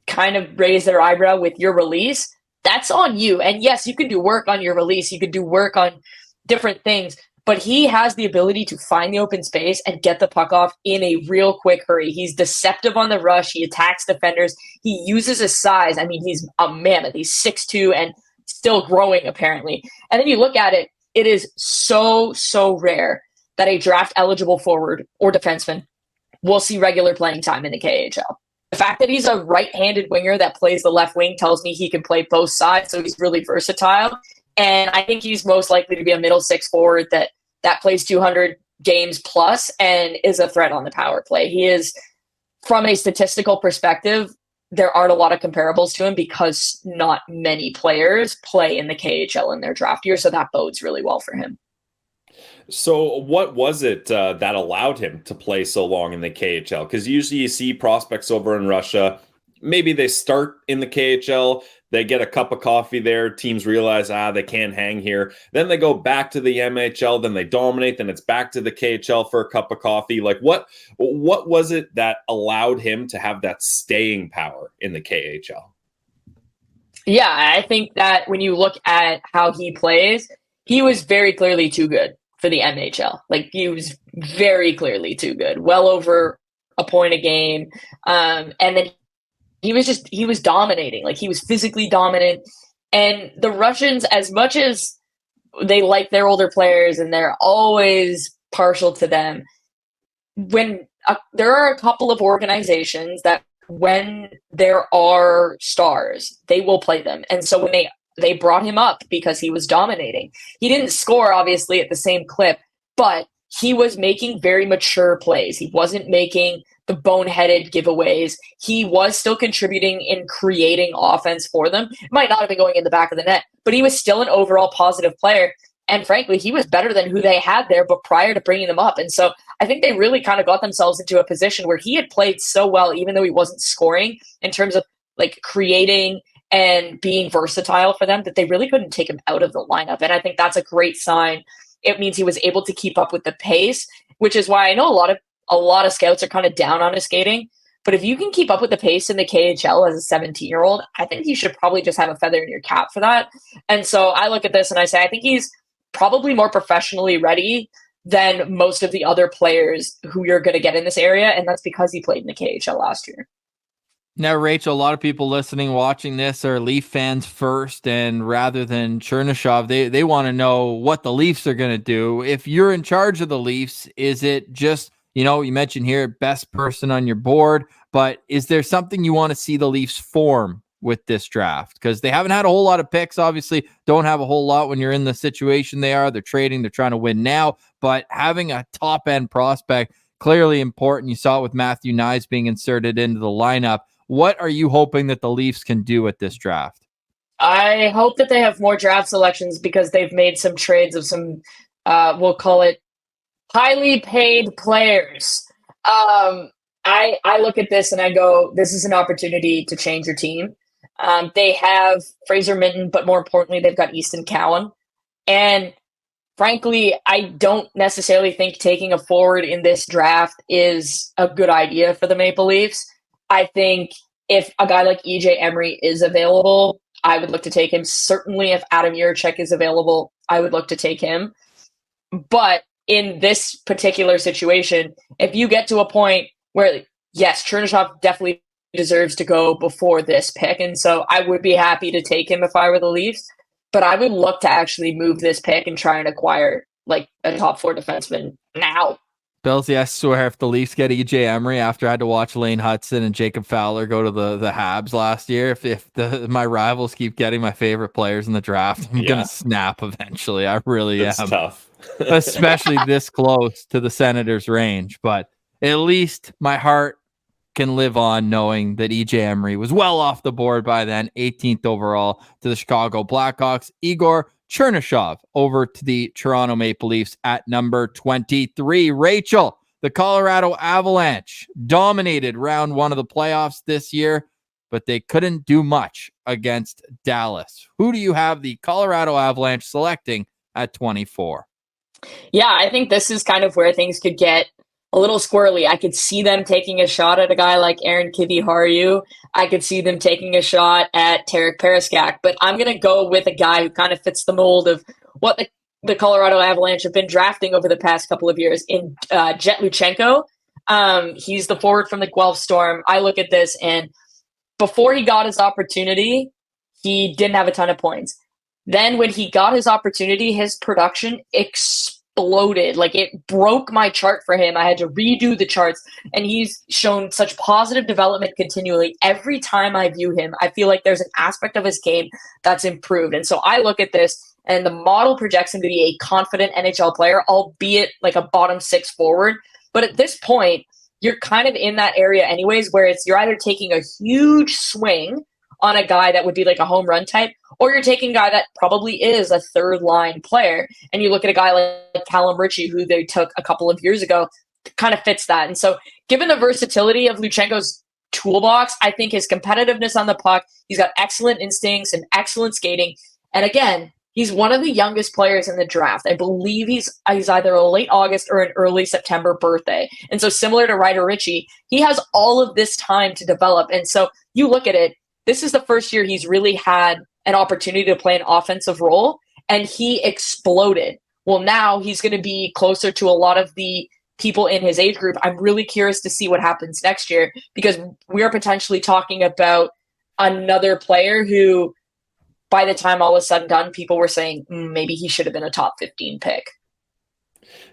kind of raise their eyebrow with your release, that's on you. And yes, you can do work on your release. You could do work on different things. but he has the ability to find the open space and get the puck off in a real quick hurry. He's deceptive on the rush. He attacks defenders. He uses his size. I mean, he's a mammoth. He's 6'2" and still growing, apparently. And then you look at it, it is so, so rare that a draft-eligible forward or defenseman will see regular playing time in the KHL. The fact that he's a right-handed winger that plays the left wing tells me he can play both sides, so he's really versatile. And I think he's most likely to be a middle six forward that plays 200 games plus and is a threat on the power play. He is, from a statistical perspective, there aren't a lot of comparables to him because not many players play in the KHL in their draft year, so that bodes really well for him. So what was it that allowed him to play so long in the KHL? Because usually you see prospects over in Russia, maybe they start in the KHL, they get a cup of coffee there, teams realize, they can't hang here. Then they go back to the MHL, then they dominate, then it's back to the KHL for a cup of coffee. Like what was it that allowed him to have that staying power in the KHL? Yeah, I think that when you look at how he plays, he was very clearly too good for the NHL. Like, he was very clearly too good, well over a point a game. And then he was dominating. Like, he was physically dominant. And the Russians, as much as they like their older players and they're always partial to them, there are a couple of organizations that when there are stars, they will play them. And so when they brought him up because he was dominating. He didn't score, obviously, at the same clip, but he was making very mature plays. He wasn't making the boneheaded giveaways. He was still contributing in creating offense for them. It might not have been going in the back of the net, but he was still an overall positive player. And frankly, he was better than who they had there, but prior to bringing them up. And so I think they really kind of got themselves into a position where he had played so well, even though he wasn't scoring, in terms of like creating and being versatile for them, that they really couldn't take him out of the lineup. And I think that's a great sign. It means he was able to keep up with the pace, which is why I know a lot of scouts are kind of down on his skating. But if you can keep up with the pace in the KHL as a 17-year-old, I think you should probably just have a feather in your cap for that. And so I look at this and I say, I think he's probably more professionally ready than most of the other players who you're going to get in this area. And that's because he played in the KHL last year. Now, Rachel, a lot of people listening, watching this are Leaf fans first, and rather than Chernyshov, they want to know what the Leafs are going to do. If you're in charge of the Leafs, is it just, you mentioned here, best person on your board, but is there something you want to see the Leafs form with this draft? Because they haven't had a whole lot of picks, obviously don't have a whole lot when you're in the situation they are. They're trading, they're trying to win now, but having a top-end prospect, clearly important. You saw it with Matthew Nyes being inserted into the lineup. What are you hoping that the Leafs can do at this draft? I hope that they have more draft selections because they've made some trades of some, we'll call it highly paid players. I look at this and I go, this is an opportunity to change your team. They have Fraser Minton, but more importantly, they've got Easton Cowan. And frankly, I don't necessarily think taking a forward in this draft is a good idea for the Maple Leafs. I think if a guy like EJ Emery is available, I would look to take him. Certainly if Adam Juracek is available, I would look to take him. But in this particular situation, if you get to a point where, yes, Chernyshov definitely deserves to go before this pick, and so I would be happy to take him if I were the Leafs, but I would look to actually move this pick and try and acquire like a top four defenseman now. Belsey, I swear if the Leafs get EJ Emery after I had to watch Lane Hudson and Jacob Fowler go to the Habs last year, if my rivals keep getting my favorite players in the draft, I'm going to snap eventually. I really am. It's tough. Especially this close to the Senators' range. But at least my heart can live on knowing that EJ Emery was well off the board by then, 18th overall to the Chicago Blackhawks. Igor Chernyshov over to the Toronto Maple Leafs at number 23. Rachel, the Colorado Avalanche dominated round one of the playoffs this year, but they couldn't do much against Dallas. Who do you have the Colorado Avalanche selecting at 24? Yeah, I think this is kind of where things could get a little squirrely. I could see them taking a shot at a guy like Aaron Kiviharju. I could see them taking a shot at Parekh, but I'm going to go with a guy who kind of fits the mold of what the the Colorado Avalanche have been drafting over the past couple of years in Jet Luchenko. He's the forward from the Guelph Storm. I look at this, and before he got his opportunity, he didn't have a ton of points. Then when he got his opportunity, his production exploded. Like, it broke my chart for him. I had to redo the charts, and he's shown such positive development continually. Every time I view him, I feel like there's an aspect of his game that's improved. And so I look at this, and the model projects him to be a confident NHL player, albeit like a bottom six forward. But at this point, you're kind of in that area anyways, where you're either taking a huge swing on a guy that would be like a home run type, or you're taking a guy that probably is a third line player. And you look at a guy like Callum Ritchie, who they took a couple of years ago, kind of fits that. And so given the versatility of Luchenko's toolbox, I think his competitiveness on the puck, he's got excellent instincts and excellent skating. And again, he's one of the youngest players in the draft. I believe he's either a late August or an early September birthday. And so similar to Ryder Ritchie, he has all of this time to develop. And so you look at it, this is the first year he's really had an opportunity to play an offensive role, and he exploded. Well, now he's going to be closer to a lot of the people in his age group. I'm really curious to see what happens next year, because we're potentially talking about another player who, by the time all is said and done, people were saying maybe he should have been a top 15 pick.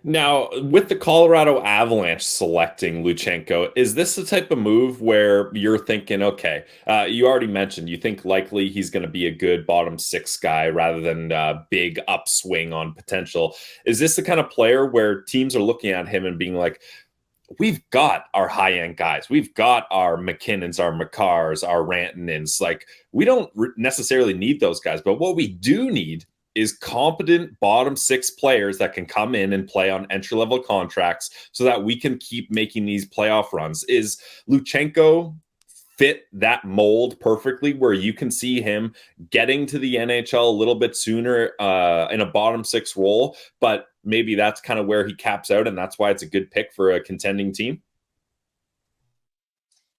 Now, with the Colorado Avalanche selecting Luchenko, is this the type of move where you're thinking, okay, you already mentioned you think likely he's going to be a good bottom six guy rather than a big upswing on potential? Is this the kind of player where teams are looking at him and being like, we've got our high-end guys. We've got our McKinnons, our McCarrs, our Rantanens. Like, we don't necessarily need those guys, but what we do need is competent bottom six players that can come in and play on entry-level contracts so that we can keep making these playoff runs. Is Luchenko fit that mold perfectly where you can see him getting to the NHL a little bit sooner in a bottom six role, but maybe that's kind of where he caps out, and that's why it's a good pick for a contending team?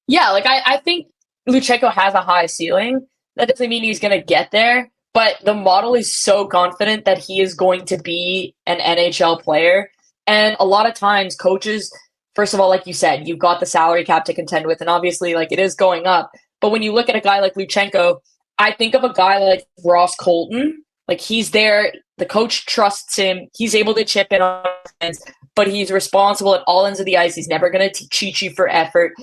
Yeah, like I think Luchenko has a high ceiling. That doesn't mean he's going to get there, but the model is so confident that he is going to be an NHL player. And a lot of times coaches, first of all, like you said, you've got the salary cap to contend with, and obviously like it is going up. But when you look at a guy like Luchenko, I think of a guy like Ross Colton. Like, he's there, the coach trusts him, he's able to chip in on offense, but he's responsible at all ends of the ice. He's never going to cheat you for effort.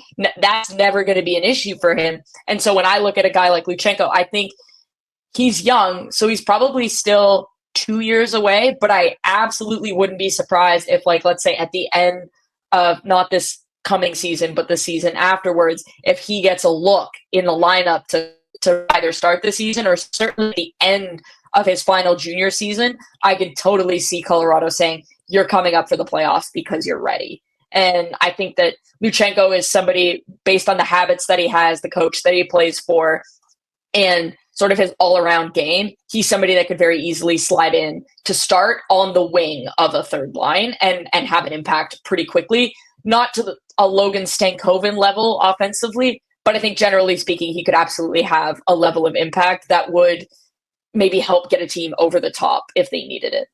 That's never going to be an issue for him. And so when I look at a guy like Luchenko, I think he's young, so he's probably still 2 years away, but I absolutely wouldn't be surprised if, like, let's say at the end of not this coming season, but the season afterwards, if he gets a look in the lineup to either start the season or certainly the end of his final junior season, I could totally see Colorado saying, you're coming up for the playoffs because you're ready. And I think that Luchenko is somebody, based on the habits that he has, the coach that he plays for, and sort of his all-around game, he's somebody that could very easily slide in to start on the wing of a third line and have an impact pretty quickly. Not to a Logan Stankoven level offensively, but I think generally speaking, he could absolutely have a level of impact that would maybe help get a team over the top if they needed it.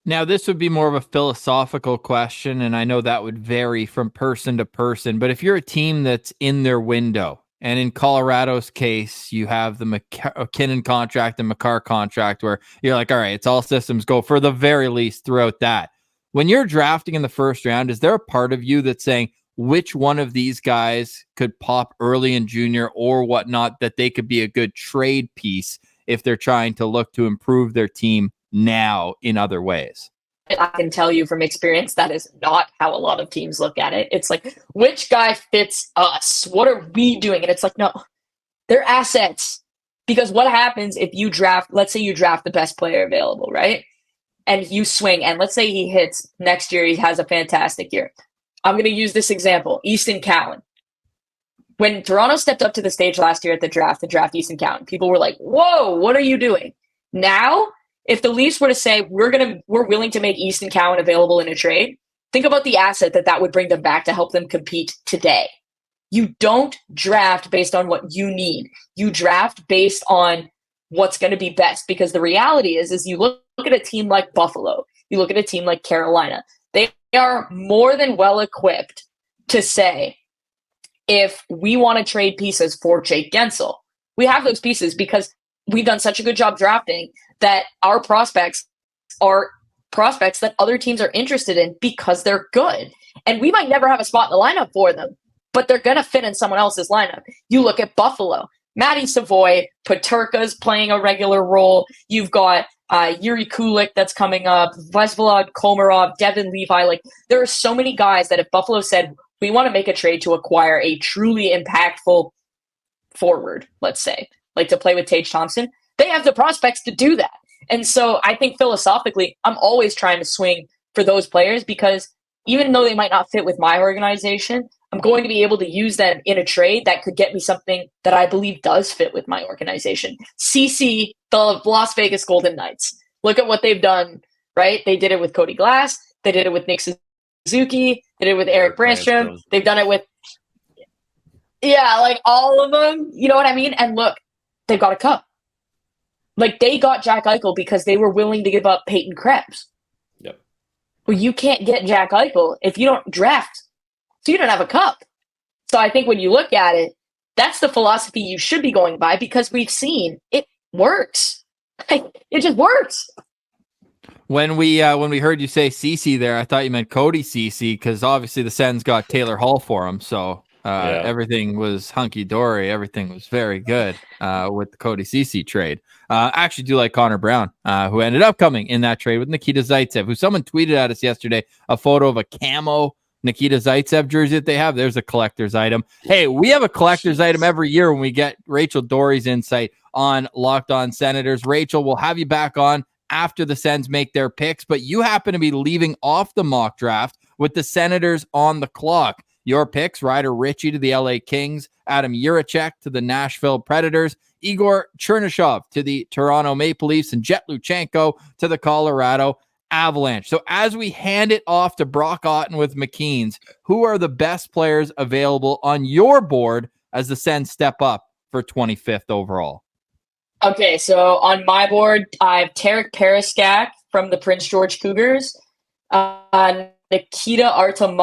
Now, this would be more of a philosophical question, and I know that would vary from person to person, but if you're a team that's in their window, and in Colorado's case, you have the McKinnon contract and McCarr contract where you're like, all right, it's all systems go for the very least throughout that. When you're drafting in the first round, is there a part of you that's saying which one of these guys could pop early in junior or whatnot that they could be a good trade piece if they're trying to look to improve their team now in other ways? I can tell you from experience, that is not how a lot of teams look at it. It's like, which guy fits us? What are we doing? And it's like, no, they're assets. Because what happens if you draft, let's say you draft the best player available, right? And you swing, and let's say he hits next year, he has a fantastic year. I'm going to use this example, Easton Cowan. When Toronto stepped up to the stage last year at the draft to draft Easton Cowan, people were like, whoa, what are you doing? Now, if the Leafs were to say, we're willing to make Easton Cowan available in a trade, think about the asset that would bring them back to help them compete today. You don't draft based on what you need. You draft based on what's going to be best, because the reality is you look at a team like Buffalo, you look at a team like Carolina, they are more than well equipped to say, if we want to trade pieces for Jake Gensel, we have those pieces because we've done such a good job drafting that our prospects are prospects that other teams are interested in because they're good. And we might never have a spot in the lineup for them, but they're going to fit in someone else's lineup. You look at Buffalo, Matty Savoy, Peterka's playing a regular role. You've got Yuri Kulik that's coming up, Vezvolod, Komarov, Devin Levi. Like, there are so many guys that if Buffalo said, we want to make a trade to acquire a truly impactful forward, let's say, like to play with Tage Thompson, they have the prospects to do that. And so I think philosophically, I'm always trying to swing for those players because even though they might not fit with my organization, I'm going to be able to use them in a trade that could get me something that I believe does fit with my organization. CC, the Las Vegas Golden Knights. Look at what they've done, right? They did it with Cody Glass. They did it with Nick Suzuki. They did it with Eric Brandstrom. They've done it with, like all of them. You know what I mean? And look, they've got a cup. Like, they got Jack Eichel because they were willing to give up Peyton Krebs. Yep. Well, you can't get Jack Eichel if you don't draft. So you don't have a cup. So I think when you look at it, that's the philosophy you should be going by because we've seen it works. It just works. When we heard you say CC there, I thought you meant Cody CC because obviously the Sens got Taylor Hall for him. So everything was hunky-dory. Everything was very good with the Cody CC trade. I actually do like Connor Brown, who ended up coming in that trade with Nikita Zaitsev, who someone tweeted at us yesterday, a photo of a camo Nikita Zaitsev jersey that they have. There's a collector's item. Hey, we have a collector's item every year when we get Rachel Doerrie's insight on Locked On Senators. Rachel, we'll have you back on after the Sens make their picks, but you happen to be leaving off the mock draft with the Senators on the clock. Your picks, Ryder Ritchie to the LA Kings, Adam Jiricek to the Nashville Predators, Igor Chernyshov to the Toronto Maple Leafs, and Jet Luchenko to the Colorado Avalanche. So as we hand it off to Brock Otten with McKeens, who are the best players available on your board as the Sens step up for 25th overall? Okay, so on my board, I have Tarik Periskak from the Prince George Cougars, Nikita Artyom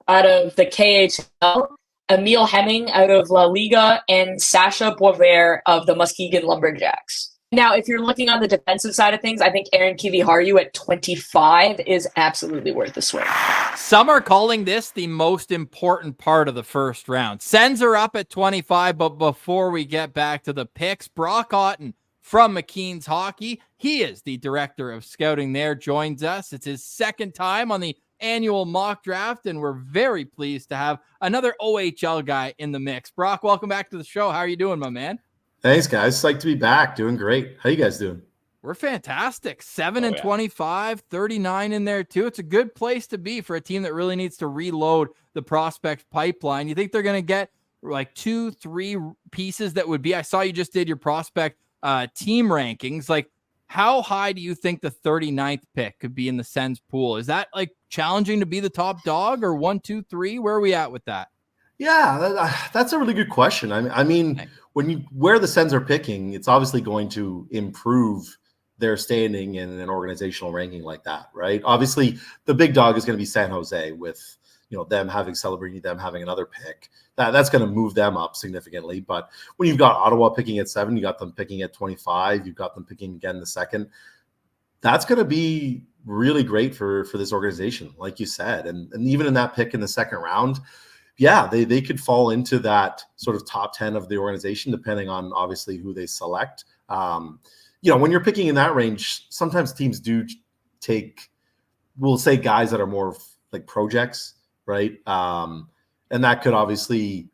out of the KHL, Emil Hemming out of La Liga, and Sasha Boisvert of the Muskegon Lumberjacks. Now, if you're looking on the defensive side of things, I think Aaron Kiviharju at 25 is absolutely worth the swing. Some are calling this the most important part of the first round. Sens are up at 25, but before we get back to the picks, Brock Otten from McKeens Hockey, he is the director of scouting there, joins us. It's his second time on the annual mock draft, and we're very pleased to have another OHL guy in the mix. Brock, welcome back to the show. How are you doing, my man? Thanks, guys. Psyched to be back. Doing great. How you guys doing? We're fantastic. 7-25, 39 in there too. It's a good place to be for a team that really needs to reload the prospect pipeline. You think they're going to get like 2-3 pieces that would be, I saw you just did your prospect team rankings. Like, how high do you think the 39th pick could be in the Sens pool? Is that like challenging to be the top dog, or 1, 2, 3? Where are we at with that? Yeah, that's a really good question. I mean, where the Sens are picking, it's obviously going to improve their standing in an organizational ranking like that, right? Obviously, the big dog is going to be San Jose with, them having Celebrini, them having another pick. That's going to move them up significantly. But when you've got Ottawa picking at 7, you got them picking at 25, you've got them picking again the second. That's going to be really great for this organization, like you said. And even in that pick in the second round, yeah, they could fall into that sort of top 10 of the organization, depending on obviously who they select. When you're picking in that range, sometimes teams do take, we'll say, guys that are more like projects, right? And that could obviously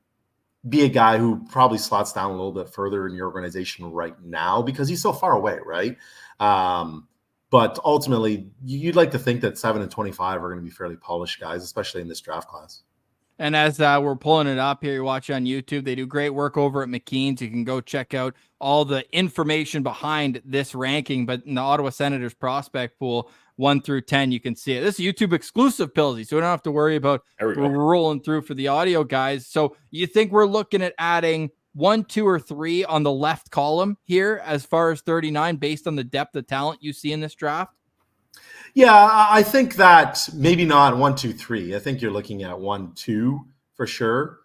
be a guy who probably slots down a little bit further in your organization right now because he's so far away, right? But ultimately, you'd like to think that 7 and 25 are going to be fairly polished guys, especially in this draft class. And as we're pulling it up here, you're watching on YouTube. They do great work over at McKeens. You can go check out all the information behind this ranking. But in the Ottawa Senators prospect pool, 1 through 10, you can see it. This is YouTube exclusive, Pillsy, so we don't have to worry about rolling through for the audio guys. So you think we're looking at adding 1, 2, or 3 on the left column here as far as 39 based on the depth of talent you see in this draft? Yeah, I think that maybe not 1, 2, 3. I think you're looking at 1, 2 for sure,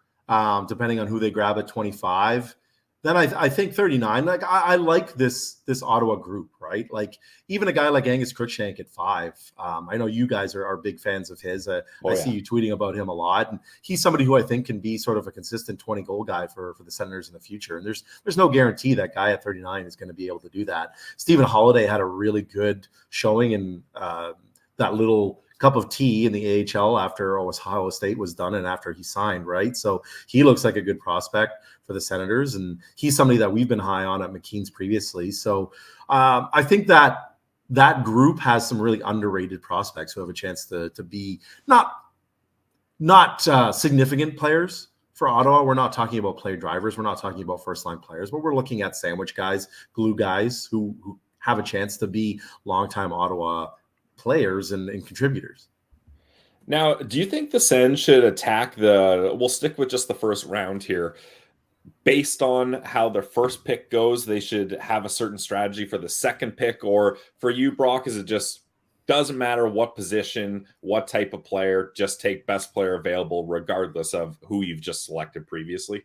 depending on who they grab at 25. Then I think 39. Like I like this Ottawa group, right? Like even a guy like Angus Cruikshank at 5. I know you guys are big fans of his. I see you tweeting about him a lot, and he's somebody who I think can be sort of a consistent 20 goal guy for the Senators in the future. And there's no guarantee that guy at 39 is going to be able to do that. Stephen Holiday had a really good showing in that little cup of tea in the AHL after Ohio State was done and after he signed, right? So he looks like a good prospect for the Senators, and he's somebody that we've been high on at McKeens previously. So I think that group has some really underrated prospects who have a chance to be not significant players for Ottawa. We're not talking about play drivers. We're not talking about first-line players, but we're looking at sandwich guys, glue guys who have a chance to be longtime Ottawa players and contributors. Now, do you think the Sens should attack we'll stick with just the first round here, based on how their first pick goes? They should have a certain strategy for the second pick, or for you, Brock, is it just doesn't matter what position, what type of player, just take best player available regardless of who you've just selected previously?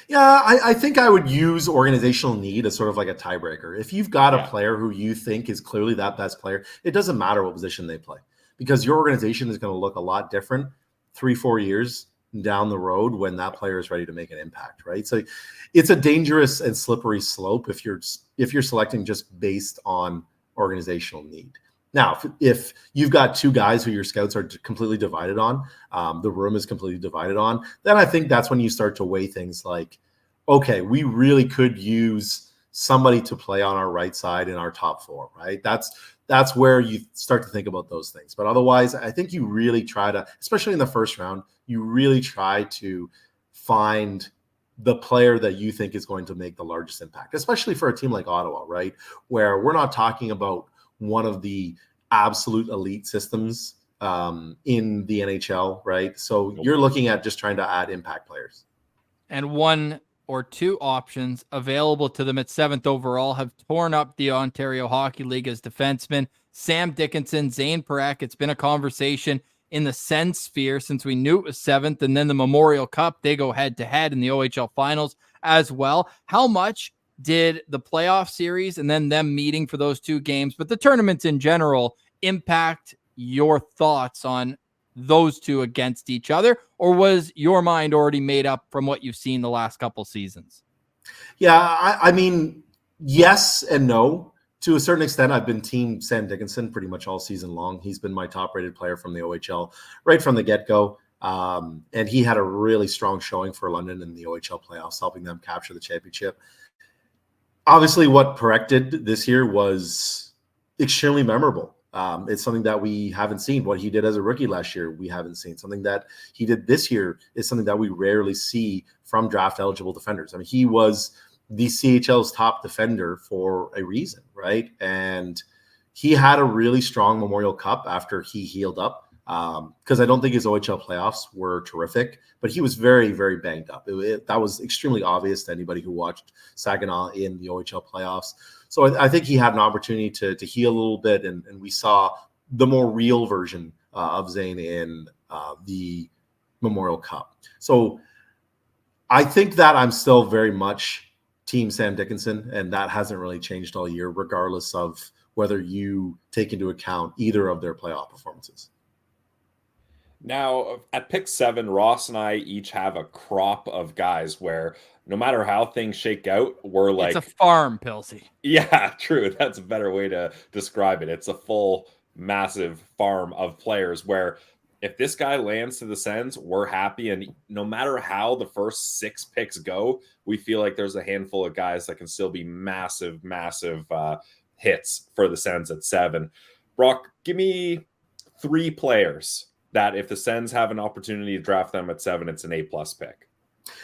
Yeah, I think I would use organizational need as sort of like a tiebreaker. If you've got a player who you think is clearly that best player, it doesn't matter what position they play, because your organization is going to look a lot different 3-4 years down the road when that player is ready to make an impact, right? So it's a dangerous and slippery slope if you're selecting just based on organizational need. Now, if you've got two guys who your scouts are completely divided on, the room is completely divided on, then I think that's when you start to weigh things like, okay, we really could use somebody to play on our right side in our top 4, right? That's where you start to think about those things. But otherwise, I think you really try to, especially in the first round, you really try to find the player that you think is going to make the largest impact, especially for a team like Ottawa, right? Where we're not talking about one of the absolute elite systems in the NHL, right? So you're looking at just trying to add impact players. And 1 or 2 options available to them at 7th overall have torn up the Ontario Hockey League as defensemen. Sam Dickinson, Zayne Parekh. It's been a conversation in the Sens sphere since we knew it was 7th, and then the Memorial Cup, they go head-to-head in the OHL finals as well. How much did the playoff series and then them meeting for those 2 games, but the tournaments in general, impact your thoughts on those 2 against each other? Or was your mind already made up from what you've seen the last couple seasons? Yeah, I mean, yes and no. To a certain extent, I've been team Sam Dickinson pretty much all season long. He's been my top-rated player from the OHL right from the get-go. And he had a really strong showing for London in the OHL playoffs, helping them capture the championship. Obviously, what Parekh did this year was extremely memorable. It's something that we haven't seen. What he did as a rookie last year, we haven't seen. Something that he did this year is something that we rarely see from draft-eligible defenders. I mean, he was the CHL's top defender for a reason, right? And he had a really strong Memorial Cup after he healed up, because I don't think his OHL playoffs were terrific, but he was very, very banged up. That was extremely obvious to anybody who watched Saginaw in the OHL playoffs. So I think he had an opportunity to heal a little bit, and we saw the more real version of Zayne in the Memorial Cup. So I think that I'm still very much team Sam Dickinson, and that hasn't really changed all year, regardless of whether you take into account either of their playoff performances. Now, at pick 7, Ross and I each have a crop of guys where no matter how things shake out, we're like... It's a farm, Pilsy. Yeah, true. That's a better way to describe it. It's a full, massive farm of players where if this guy lands to the Sens, we're happy. And no matter how the first 6 picks go, we feel like there's a handful of guys that can still be massive, massive hits for the Sens at 7. Brock, give me 3 players that if the Sens have an opportunity to draft them at 7, it's an A+ pick.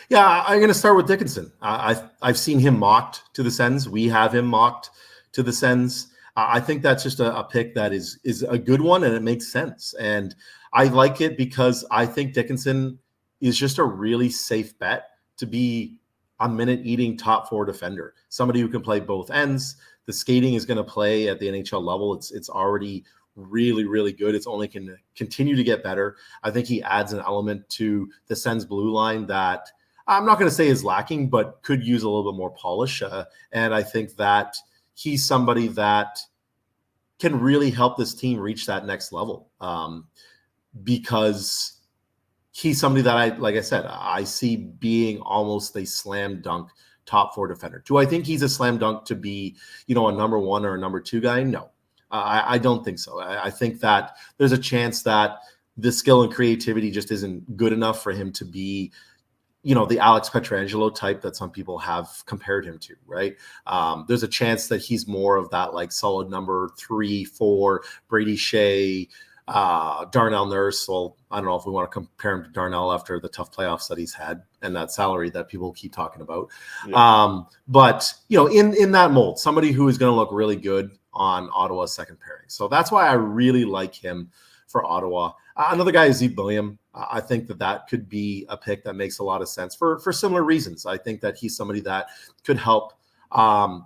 Yeah, I'm going to start with Dickinson. I've seen him mocked to the Sens. We have him mocked to the Sens. I think that's just a pick that is a good one, and it makes sense. And I like it because I think Dickinson is just a really safe bet to be a minute-eating top 4 defender, somebody who can play both ends. The skating is going to play at the NHL level. It's already really, really good. It's only can continue to get better. I think he adds an element to the Sens blue line that I'm not going to say is lacking, but could use a little bit more polish. And I think that he's somebody that can really help this team reach that next level, because he's somebody that like I said, I see being almost a slam dunk top 4 defender. Do I think he's a slam dunk to be, a number 1 or a number 2 guy? No, I don't think so. I think that there's a chance that the skill and creativity just isn't good enough for him to be, the Alex Pietrangelo type that some people have compared him to, right? There's a chance that he's more of that like solid number 3, 4, Brady Shea, Darnell Nurse. Well, I don't know if we want to compare him to Darnell after the tough playoffs that he's had and that salary that people keep talking about. Yeah. But, in that mold, somebody who is going to look really good on Ottawa's second pairing. So that's why I really like him for Ottawa. Another guy is Zeev Buium. I think that could be a pick that makes a lot of sense for similar reasons. I think that he's somebody that could help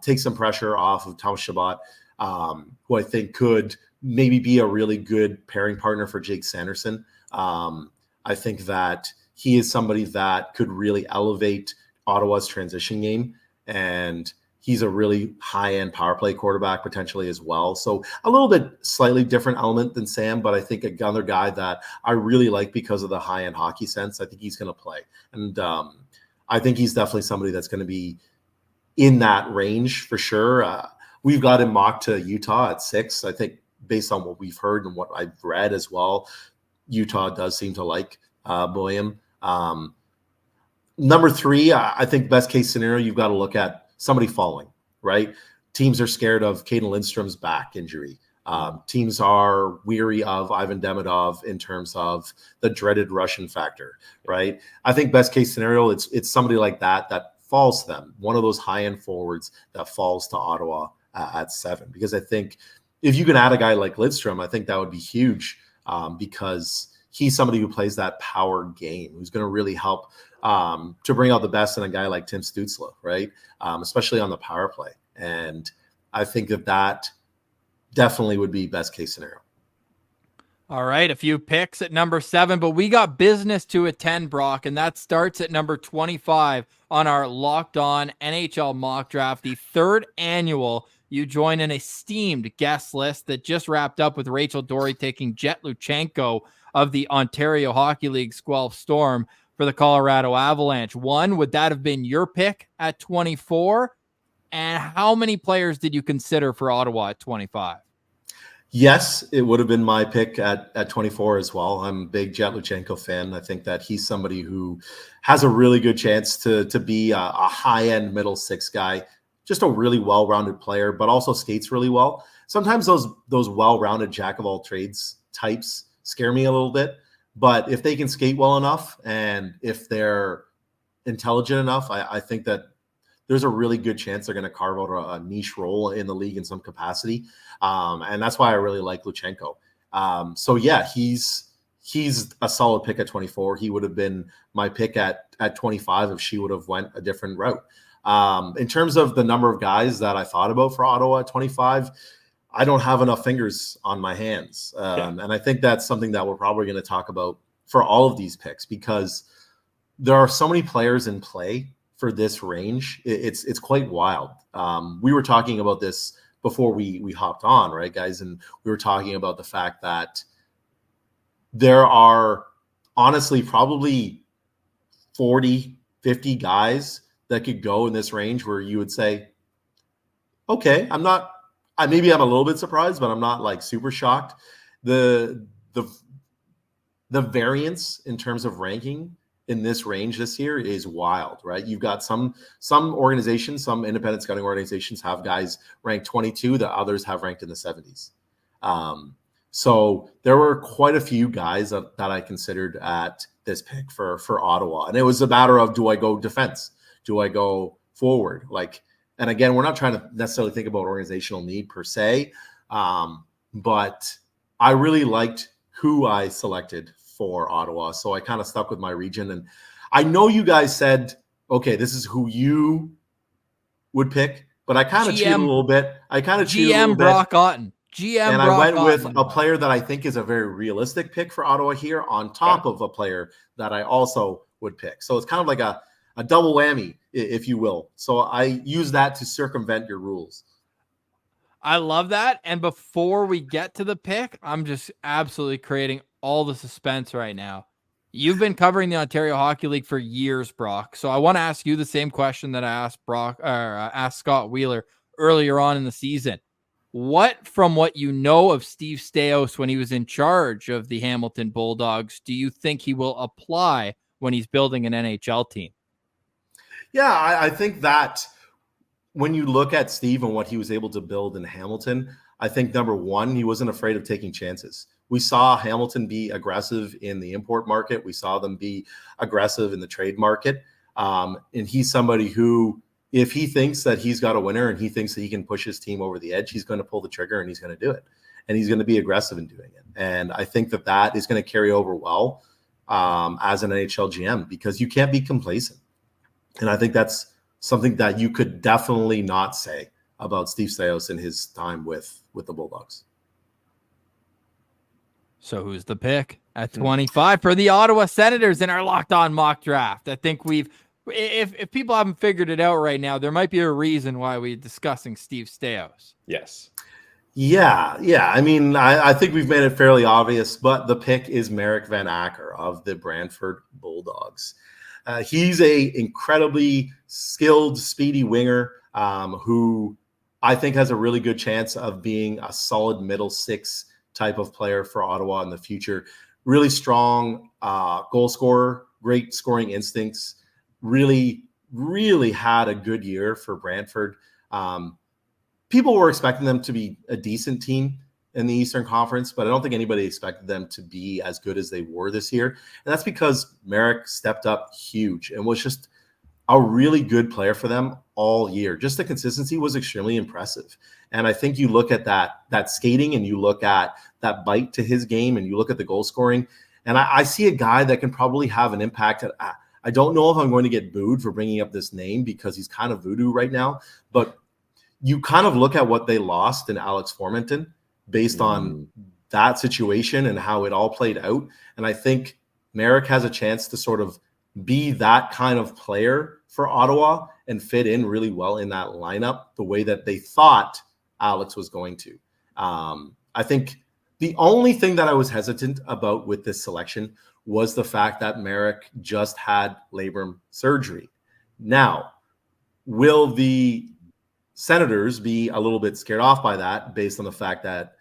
take some pressure off of Thomas Chabot, who I think could maybe be a really good pairing partner for Jake Sanderson. I think that he is somebody that could really elevate Ottawa's transition game, and he's a really high-end power play quarterback potentially as well. So a little bit slightly different element than Sam, but I think another guy that I really like because of the high-end hockey sense. I think he's going to play. And I think he's definitely somebody that's going to be in that range for sure. We've got him mocked to Utah at 6. I think based on what we've heard and what I've read as well, Utah does seem to like Buium. Number 3, I think best case scenario, you've got to look at somebody falling, right? Teams are scared of Cayden Lindstrom's back injury. Teams are weary of Ivan Demidov in terms of the dreaded Russian factor, right? I think best case scenario, it's somebody like that falls to them. One of those high-end forwards that falls to Ottawa at 7. Because I think if you can add a guy like Lindstrom, I think that would be huge because he's somebody who plays that power game, who's going to really help to bring out the best in a guy like Tim Stützle, right? Especially on the power play. And I think that definitely would be best case scenario. All right, a few picks at number 7, but we got business to attend, Brock, and that starts at number 25 on our Locked On NHL mock draft, the 3rd annual. You join an esteemed guest list that just wrapped up with Rachel Doerrie taking Jet Luchenko of the Ontario Hockey League's Guelph Storm for the Colorado Avalanche. Would that have been your pick at 24? And how many players did you consider for Ottawa at 25? Yes, it would have been my pick at 24 as well. I'm a big Jet Luchenko fan. I think that he's somebody who has a really good chance to be a high-end middle 6 guy, just a really well-rounded player, but also skates really well. Sometimes those well-rounded jack-of-all-trades types scare me a little bit, but if they can skate well enough and if they're intelligent enough, I think that there's a really good chance they're going to carve out a niche role in the league in some capacity. And that's why I really like Luchenko. So yeah, he's a solid pick at 24. He would have been my pick at 25 if she would have went a different route. In terms of the number of guys that I thought about for Ottawa at 25, I don't have enough fingers on my hands. And I think that's something that we're probably going to talk about for all of these picks because there are so many players in play for this range. It's quite wild. We were talking about this before we hopped on, right, guys? And we were talking about the fact that there are honestly probably 40, 50 guys that could go in this range where you would say, okay, maybe I'm a little bit surprised, but I'm not like super shocked. The variance in terms of ranking in this range this year is wild, right? You've got some organizations, some independent scouting organizations have guys ranked 22 that others have ranked in the 70s. So there were quite a few guys that I considered at this pick for Ottawa. And it was a matter of, do I go defense? Do I go forward? And again, we're not trying to necessarily think about organizational need per se, but I really liked who I selected for Ottawa. So I kind of stuck with my region. And I know you guys said okay, this is who you would pick, but I kind of cheated a little bit. GM Brock Otten. And I went with a player that I think is a very realistic pick for Ottawa here on top of a player that I also would pick. So it's kind of like a double whammy, if you will. So I use that to circumvent your rules. I love that. And before we get to the pick, I'm just absolutely creating all the suspense right now. You've been covering the Ontario Hockey League for years, Brock. So I want to ask you the same question that I asked Scott Wheeler earlier on in the season. What, from what you know of Steve Staios when he was in charge of the Hamilton Bulldogs, do you think he will apply when he's building an NHL team? Yeah, I think that when you look at Steve and what he was able to build in Hamilton, I think number one, he wasn't afraid of taking chances. We saw Hamilton be aggressive in the import market. We saw them be aggressive in the trade market. And he's somebody who, if he thinks that he's got a winner and he thinks that he can push his team over the edge, he's going to pull the trigger and he's going to do it. And he's going to be aggressive in doing it. And I think that that is going to carry over well as an NHL GM, because you can't be complacent. And I think that's something that you could definitely not say about Steve Staios in his time with the Bulldogs. So who's the pick at 25 for the Ottawa Senators in our Locked On mock draft? I think if people haven't figured it out right now, there might be a reason why we're discussing Steve Staios. Yes. Yeah. I mean, I think we've made it fairly obvious, but the pick is Parekh Van Acker of the Brantford Bulldogs. He's a incredibly skilled, speedy winger who I think has a really good chance of being a solid middle six type of player for Ottawa in the future. Really strong goal scorer, great scoring instincts, really had a good year for Brantford. People were expecting them to be a decent team in the Eastern Conference, but I don't think anybody expected them to be as good as they were this year. And that's because Parekh stepped up huge and was just a really good player for them all year. Just the consistency was extremely impressive. And I think you look at that skating and you look at that bite to his game and you look at the goal scoring, and I see a guy that can probably have an impact. I don't know if I'm going to get booed for bringing up this name because he's kind of voodoo right now, but you kind of look at what they lost in Alex Formenton based on that situation and how it all played out. And I think Parekh has a chance to sort of be that kind of player for Ottawa and fit in really well in that lineup the way that they thought Alex was going to. I think the only thing that I was hesitant about with this selection was the fact that Parekh just had labrum surgery. Now, will the Senators be a little bit scared off by that based on the fact that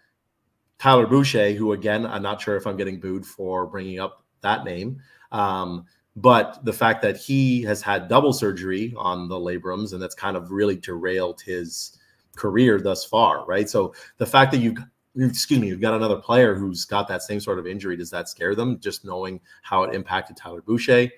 Tyler Boucher, who again, I'm not sure if I'm getting booed for bringing up that name, but the fact that he has had double surgery on the labrums, and that's kind of really derailed his career thus far, right? So the fact that you've got another player who's got that same sort of injury, does that scare them, just knowing how it impacted Tyler Boucher?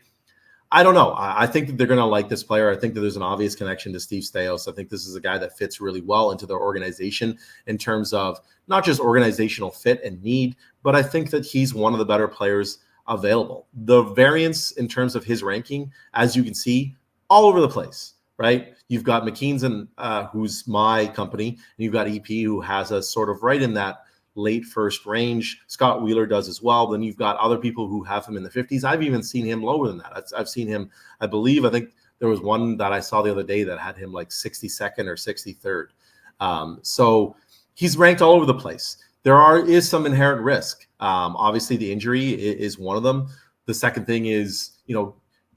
I don't know. I think that they're going to like this player. I think that there's an obvious connection to Steve Staios. I think this is a guy that fits really well into their organization in terms of not just organizational fit and need, but I think that he's one of the better players available. The variance in terms of his ranking, as you can see, all over the place, right? You've got McKeens, who's my company, and you've got EP, who has us sort of right in that late first range. Scott Wheeler does as well. Then you've got other people who have him in the 50s. I've even seen him lower than that. I've seen him, I think there was one that I saw the other day that had him like 62nd or 63rd. So he's ranked all over the place. There is some inherent risk. Obviously the injury is one of them. The second thing is,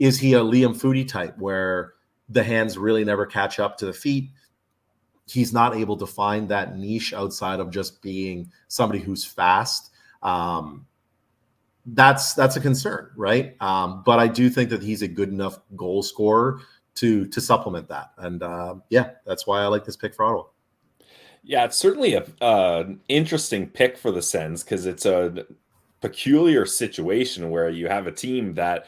is he a Liam Foudy type where the hands really never catch up to the feet? He's not able to find that niche outside of just being somebody who's fast. That's a concern, right? But I do think that he's a good enough goal scorer to supplement that. And that's why I like this pick for Ottawa. Yeah, it's certainly an interesting pick for the Sens because it's a peculiar situation where you have a team that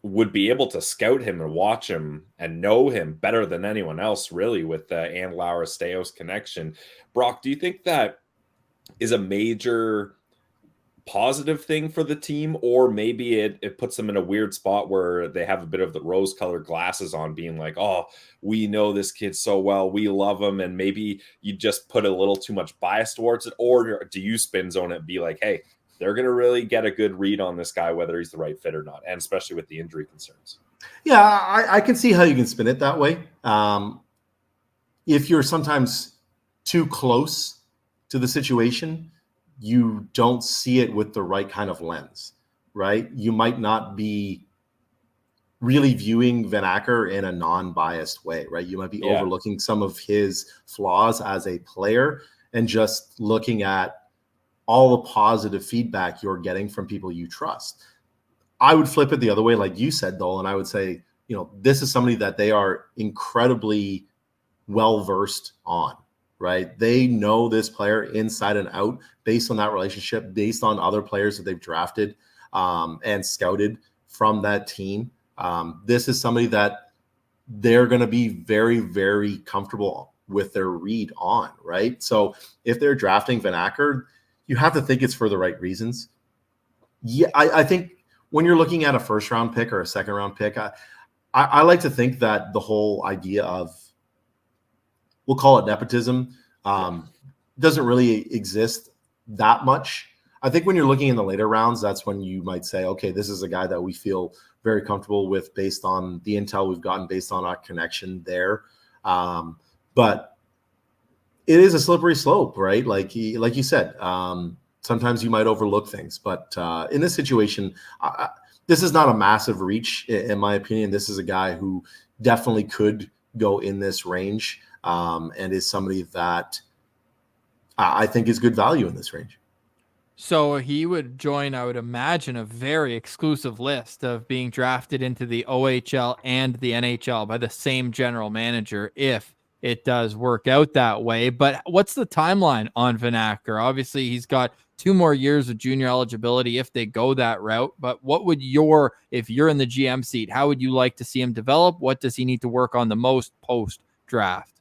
would be able to scout him and watch him and know him better than anyone else, really, with the Andlauer Staios connection. Brock, do you think that is a major positive thing for the team, or maybe it puts them in a weird spot where they have a bit of the rose-colored glasses on, being like, oh, we know this kid so well, we love him, and maybe you just put a little too much bias towards it? Or do you spin zone it and be like, hey, they're going to really get a good read on this guy, whether he's the right fit or not, and especially with the injury concerns? Yeah, I can see how you can spin it that way. If you're sometimes too close to the situation, you don't see it with the right kind of lens, right? You might not be really viewing Van Acker in a non-biased way, right? You might be overlooking some of his flaws as a player and just looking at all the positive feedback you're getting from people you trust. I would flip it the other way, like you said, though, and I would say, this is somebody that they are incredibly well-versed on, right? They know this player inside and out based on that relationship, based on other players that they've drafted and scouted from that team. This is somebody that they're going to be very, very comfortable with their read on, right? So if they're drafting Van Acker, you have to think it's for the right reasons. Yeah, I think when you're looking at a first-round pick or a second-round pick, I like to think that the whole idea of, we'll call it nepotism, doesn't really exist that much. I think when you're looking in the later rounds, that's when you might say, okay, this is a guy that we feel very comfortable with based on the intel we've gotten, based on our connection there. But it is a slippery slope, right? Like you said, sometimes you might overlook things. But in this situation, this is not a massive reach, in my opinion. This is a guy who definitely could go in this range. And is somebody that I think is good value in this range. So he would join, I would imagine, a very exclusive list of being drafted into the OHL and the NHL by the same general manager if it does work out that way. But what's the timeline on Van Acker? Obviously, he's got 2 more years of junior eligibility if they go that route. But what would if you're in the GM seat, how would you like to see him develop? What does he need to work on the most post-draft?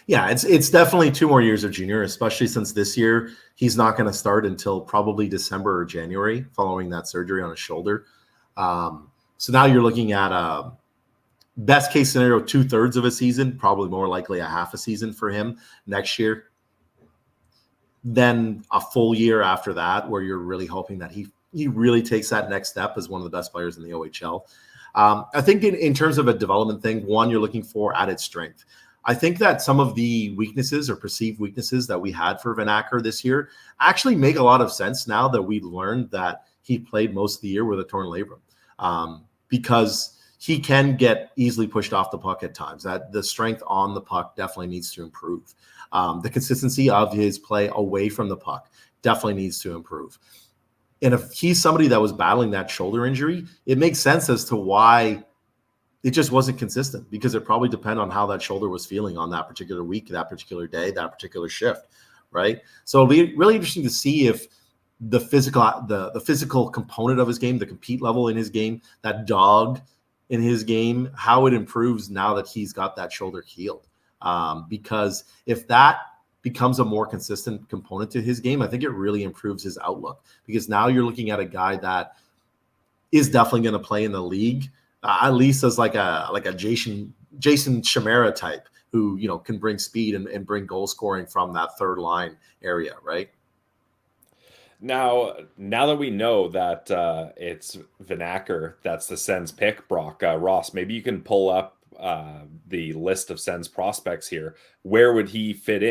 Yeah, it's definitely 2 more years of junior, especially since this year he's not going to start until probably December or January following that surgery on his shoulder. So now you're looking at a best case scenario, 2/3 of a season, probably more likely a half a season for him next year. Then a full year after that, where you're really hoping that he really takes that next step as one of the best players in the OHL. I think in terms of a development thing, one, you're looking for added strength. I think that some of the weaknesses or perceived weaknesses that we had for Van Acker this year actually make a lot of sense now that we learned that he played most of the year with a torn labrum, because he can get easily pushed off the puck at times. That the strength on the puck definitely needs to improve. The consistency of his play away from the puck definitely needs to improve. And if he's somebody that was battling that shoulder injury, it makes sense as to why it just wasn't consistent, because it probably depended on how that shoulder was feeling on that particular week, that particular day, that particular shift, right? So it'll be really interesting to see if the physical component of his game, the compete level in his game, that dog in his game, how it improves now that he's got that shoulder healed. Because if that becomes a more consistent component to his game, I think it really improves his outlook, because now you're looking at a guy that is definitely going to play in the league, at least as like a Jason Chimera type who, can bring speed and bring goal scoring from that third line area, right? Now that we know that it's Van Acker that's the Sens pick, Brock, Ross, maybe you can pull up the list of Sens prospects here. Where would he fit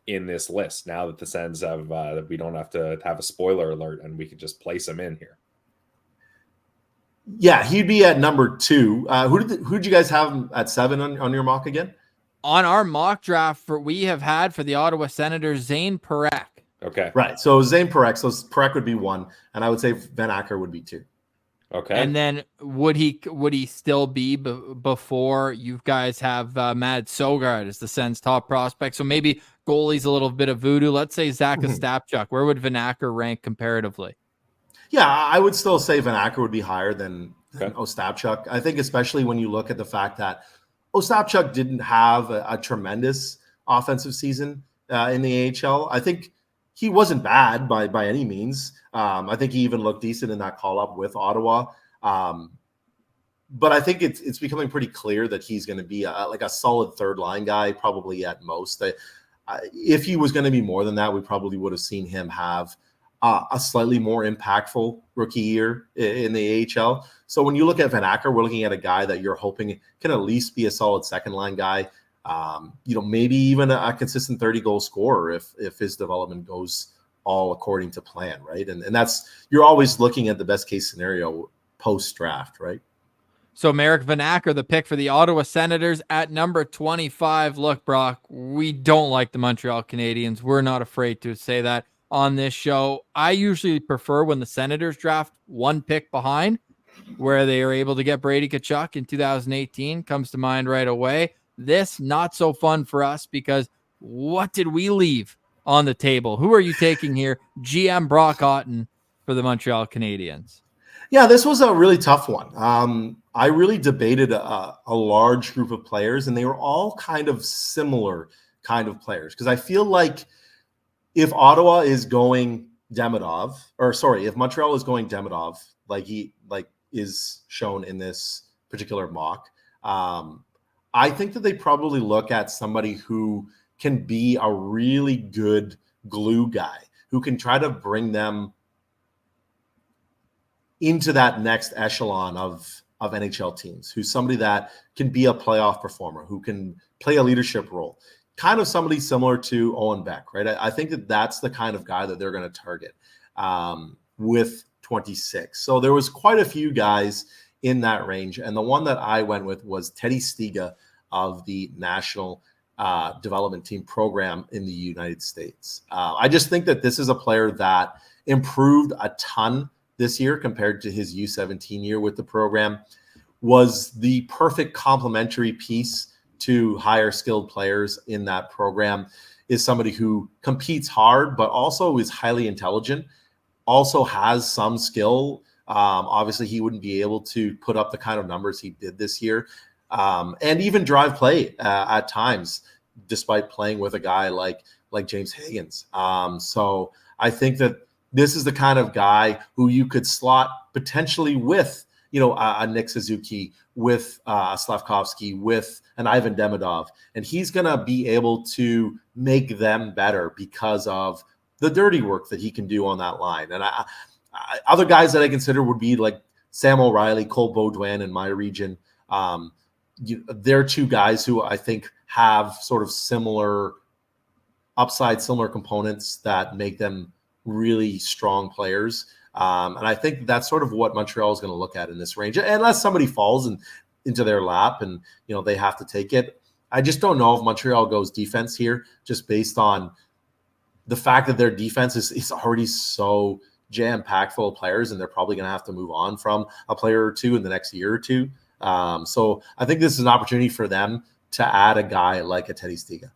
in this list now that the Sens have that we don't have to have a spoiler alert and we can just place him in here? Yeah, he'd be at number 2. Who'd you guys have at 7 on your mock again? On our mock draft we have had for the Ottawa Senators, Zayne Parekh. Okay. Right. So Zayne Parekh. So Parekh would be 1, and I would say Van Acker would be 2. Okay. And then would he still be before you guys have Matt Sogard as the Sens top prospect? So maybe goalie's a little bit of voodoo. Let's say Zach Ostapchuk. Where would Van Acker rank comparatively? Yeah, I would still say Van Acker would be higher than Ostapchuk. I think especially when you look at the fact that Ostapchuk didn't have a tremendous offensive season in the AHL. I think he wasn't bad by any means. I think he even looked decent in that call up with Ottawa. But I think it's becoming pretty clear that he's going to be like a solid third line guy, probably at most. If he was going to be more than that, we probably would have seen him have a slightly more impactful rookie year in the AHL. So when you look at Van Acker, we're looking at a guy that you're hoping can at least be a solid second line guy. Maybe even a consistent 30-goal scorer if his development goes all according to plan, right? And that's, you're always looking at the best case scenario post draft, right? So Marek Van Acker, the pick for the Ottawa Senators at number 25. Look, Brock, we don't like the Montreal Canadiens. We're not afraid to say that on this show. I usually prefer when the Senators draft one pick behind, where they are able to get Brady Tkachuk in 2018. Comes to mind right away. This, not so fun for us, because what did we leave on the table? Who are you taking here? GM Brock Otten for the Montreal Canadiens. Yeah, this was a really tough one. I really debated a large group of players, and they were all kind of similar kind of players. Because I feel like if Ottawa is going Demidov, if Montreal is going Demidov, like is shown in this particular mock, I think that they probably look at somebody who can be a really good glue guy, who can try to bring them into that next echelon of NHL teams, who's somebody that can be a playoff performer, who can play a leadership role, kind of somebody similar to Owen Beck, right? I think that that's the kind of guy that they're going to target with 26. So there was quite a few guys in that range. And the one that I went with was Teddy Stiga of the National Development Team program in the United States. I just think that this is a player that improved a ton this year compared to his U17 year with the program, was the perfect complementary piece to higher skilled players in that program, is somebody who competes hard, but also is highly intelligent, also has some skill. Obviously, he wouldn't be able to put up the kind of numbers he did this year, and even drive play at times, despite playing with a guy like James Higgins. So I think that this is the kind of guy who you could slot potentially with, a Nick Suzuki, with Slavkovsky, with an Ivan Demidov, and he's going to be able to make them better because of the dirty work that he can do on that line. And other guys that I consider would be like Sam O'Reilly, Cole Baudouin in my region. They're two guys who I think have sort of similar upside, similar components that make them really strong players. And I think that's sort of what Montreal is going to look at in this range, unless somebody falls into their lap and, they have to take it. I just don't know if Montreal goes defense here, just based on the fact that their defense is already so jam-packed full of players, and they're probably going to have to move on from a player or two in the next year or two. So I think this is an opportunity for them to add a guy like a Teddy Stiga.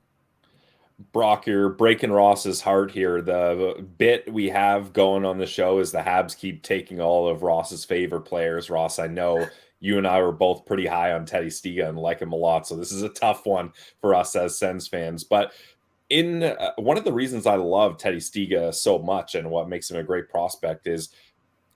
Brock, you're breaking Ross's heart here. The bit we have going on the show is the Habs keep taking all of Ross's favorite players. Ross, I know you and I were both pretty high on Teddy Stiga and like him a lot, so this is a tough one for us as Sens fans. But in one of the reasons I love Teddy Stiga so much and what makes him a great prospect is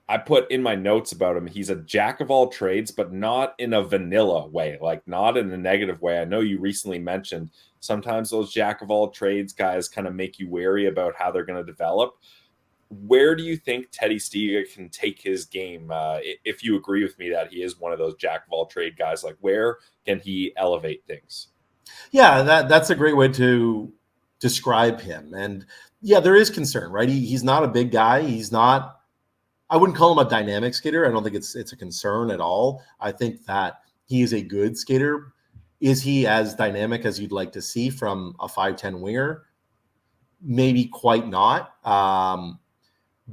I put in my notes about him, he's a jack of all trades, but not in a vanilla way, like not in a negative way. I know you recently mentioned sometimes those jack of all trades guys kind of make you wary about how they're going to develop. Where do you think Teddy Stiga can take his game? If you agree with me that he is one of those jack of all trade guys, like where can he elevate things? Yeah, that's a great way to describe him. And yeah, there is concern, right? He's not a big guy. He's not, I wouldn't call him a dynamic skater. I don't think it's a concern at all. I think that he is a good skater. Is he as dynamic as you'd like to see from a 5'10" winger? Maybe quite not.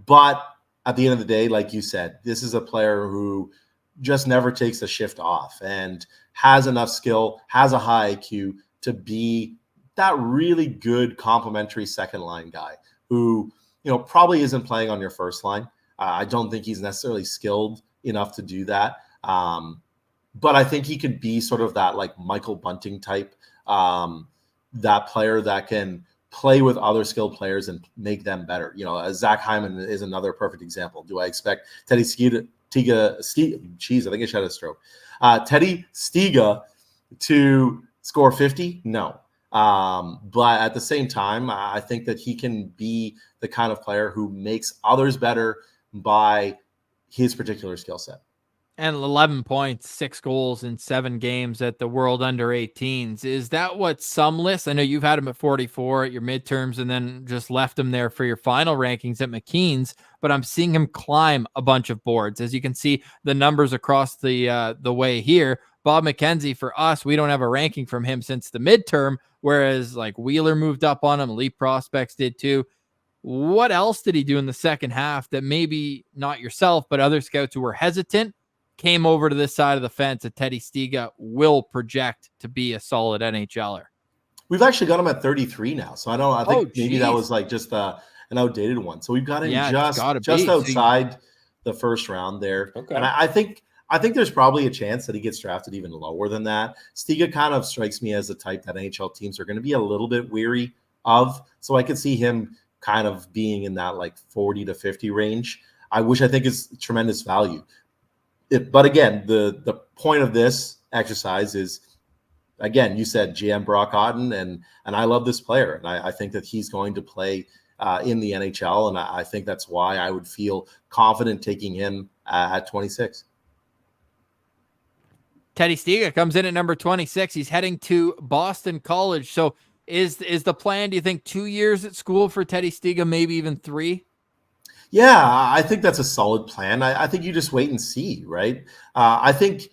But at the end of the day, like you said, this is a player who just never takes a shift off and has enough skill, has a high IQ to be that really good complementary second line guy who, probably isn't playing on your first line. I don't think he's necessarily skilled enough to do that. But I think he could be sort of that like Michael Bunting type, that player that can play with other skilled players and make them better. You know, Zach Hyman is another perfect example. Do I expect Teddy Stiga, I think I should have a stroke. Teddy Stiga to score 50? No. But at the same time, I think that he can be the kind of player who makes others better by his particular skill set. And 11 points, 6 goals in 7 games at the World Under-18s. Is that what some lists? I know you've had him at 44 at your midterms and then just left him there for your final rankings at McKeens, but I'm seeing him climb a bunch of boards. As you can see, the numbers across the way here. Bob McKenzie, for us, we don't have a ranking from him since the midterm, whereas like Wheeler moved up on him, EliteProspects did too. What else did he do in the second half that maybe not yourself, but other scouts who were hesitant came over to this side of the fence that Teddy Stiga will project to be a solid NHLer? We've actually got him at 33 now. So I think maybe that was like just an outdated one. So we've got him just outside the first round there. Okay. And I think there's probably a chance that he gets drafted even lower than that. Stiga kind of strikes me as a type that NHL teams are going to be a little bit weary of. So I could see him kind of being in that like 40 to 50 range, which I think is tremendous value. But again, the point of this exercise is, again, you said GM Brock Otten, and I love this player, and I think that he's going to play in the NHL, and I think that's why I would feel confident taking him at 26. Teddy Stiga comes in at number 26. He's heading to Boston College. So is the plan, do you think, 2 years at school for Teddy Stiga, maybe even 3? Yeah, I think that's a solid plan. I think you just wait and see, right? I think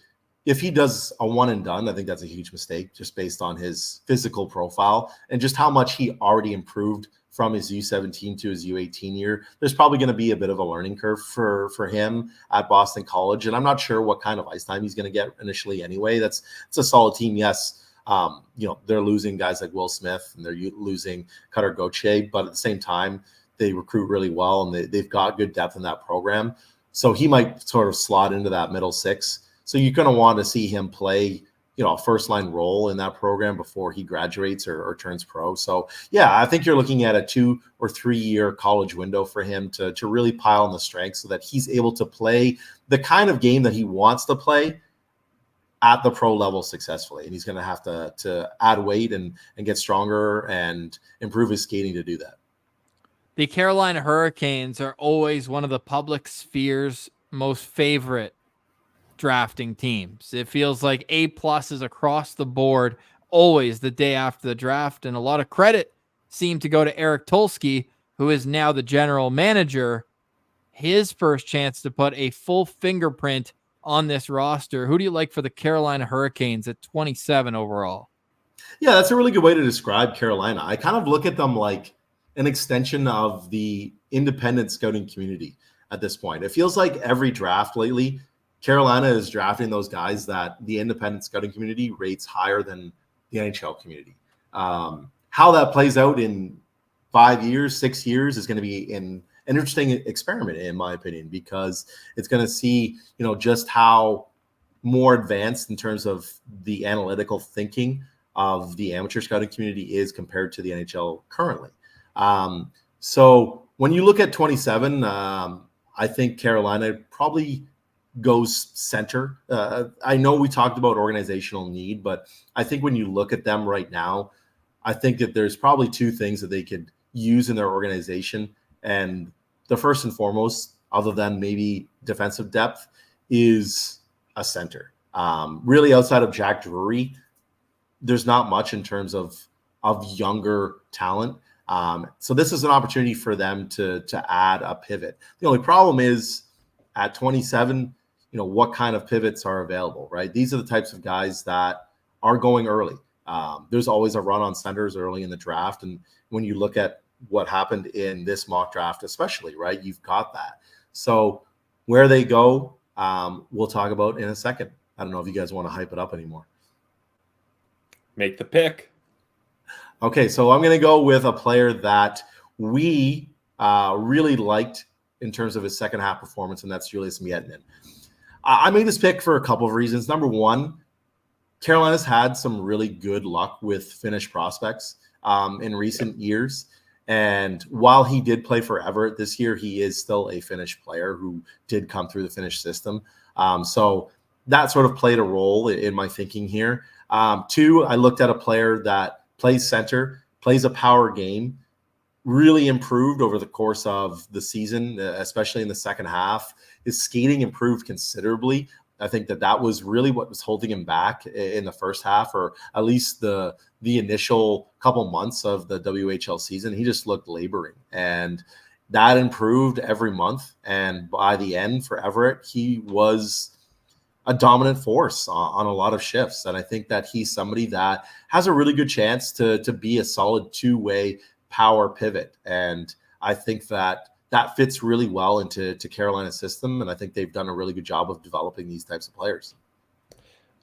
if he does a one and done, I think that's a huge mistake just based on his physical profile and just how much he already improved from his U17 to his U18 year. There's probably going to be a bit of a learning curve for him at Boston College, and I'm not sure what kind of ice time he's going to get initially anyway. It's a solid team, yes. They're losing guys like Will Smith and they're losing Cutter Gauthier, but at the same time, they recruit really well, and they've got good depth in that program. So he might sort of slot into that middle six. So you're going to want to see him play, a first-line role in that program before he graduates or turns pro. So, yeah, I think you're looking at a 2 or 3 year college window for him to really pile on the strength so that he's able to play the kind of game that he wants to play at the pro level successfully. And he's going to have to add weight and get stronger and improve his skating to do that. The Carolina Hurricanes are always one of the public sphere's most favorite drafting teams. It feels like A+ is across the board, always the day after the draft. And a lot of credit seemed to go to Eric Tulsky, who is now the general manager. His first chance to put a full fingerprint on this roster. Who do you like for the Carolina Hurricanes at 27 overall? Yeah, that's a really good way to describe Carolina. I kind of look at them like an extension of the independent scouting community at this point. It feels like every draft lately, Carolina is drafting those guys that the independent scouting community rates higher than the NHL community. How that plays out in 5 years, 6 years is going to be an interesting experiment, in my opinion, because it's going to see, just how more advanced in terms of the analytical thinking of the amateur scouting community is compared to the NHL currently. So when you look at 27, I think Carolina probably goes center. I know we talked about organizational need, but I think when you look at them right now, I think that there's probably 2 things that they could use in their organization. And the first and foremost, other than maybe defensive depth, is a center. Really outside of Jack Doerrie, there's not much in terms of younger talent. So this is an opportunity for them to add a pivot. The only problem is at 27, what kind of pivots are available, right? These are the types of guys that are going early. There's always a run on centers early in the draft. And when you look at what happened in this mock draft, especially, right, you've got that. So where they go, we'll talk about in a second. I don't know if you guys want to hype it up anymore. Make the pick. Okay, so I'm going to go with a player that we really liked in terms of his second half performance, and that's Julius Miettinen. I made this pick for a couple of reasons. Number one, Carolina's had some really good luck with Finnish prospects. in recent years. And while he did play for Everett this year, he is still a Finnish player who did come through the Finnish system. So that sort of played a role in my thinking here. Two, I looked at a player that plays center, plays a power game, really improved over the course of the season, especially in the second half. His skating improved considerably. I think that was really what was holding him back in the first half, or at least the initial couple months of the WHL season. He just looked laboring, and that improved every month. And by the end for Everett, he was a dominant force on a lot of shifts. And I think that he's somebody that has a really good chance to be a solid two-way power pivot. And I think that fits really well into Carolina's system. And I think they've done a really good job of developing these types of players.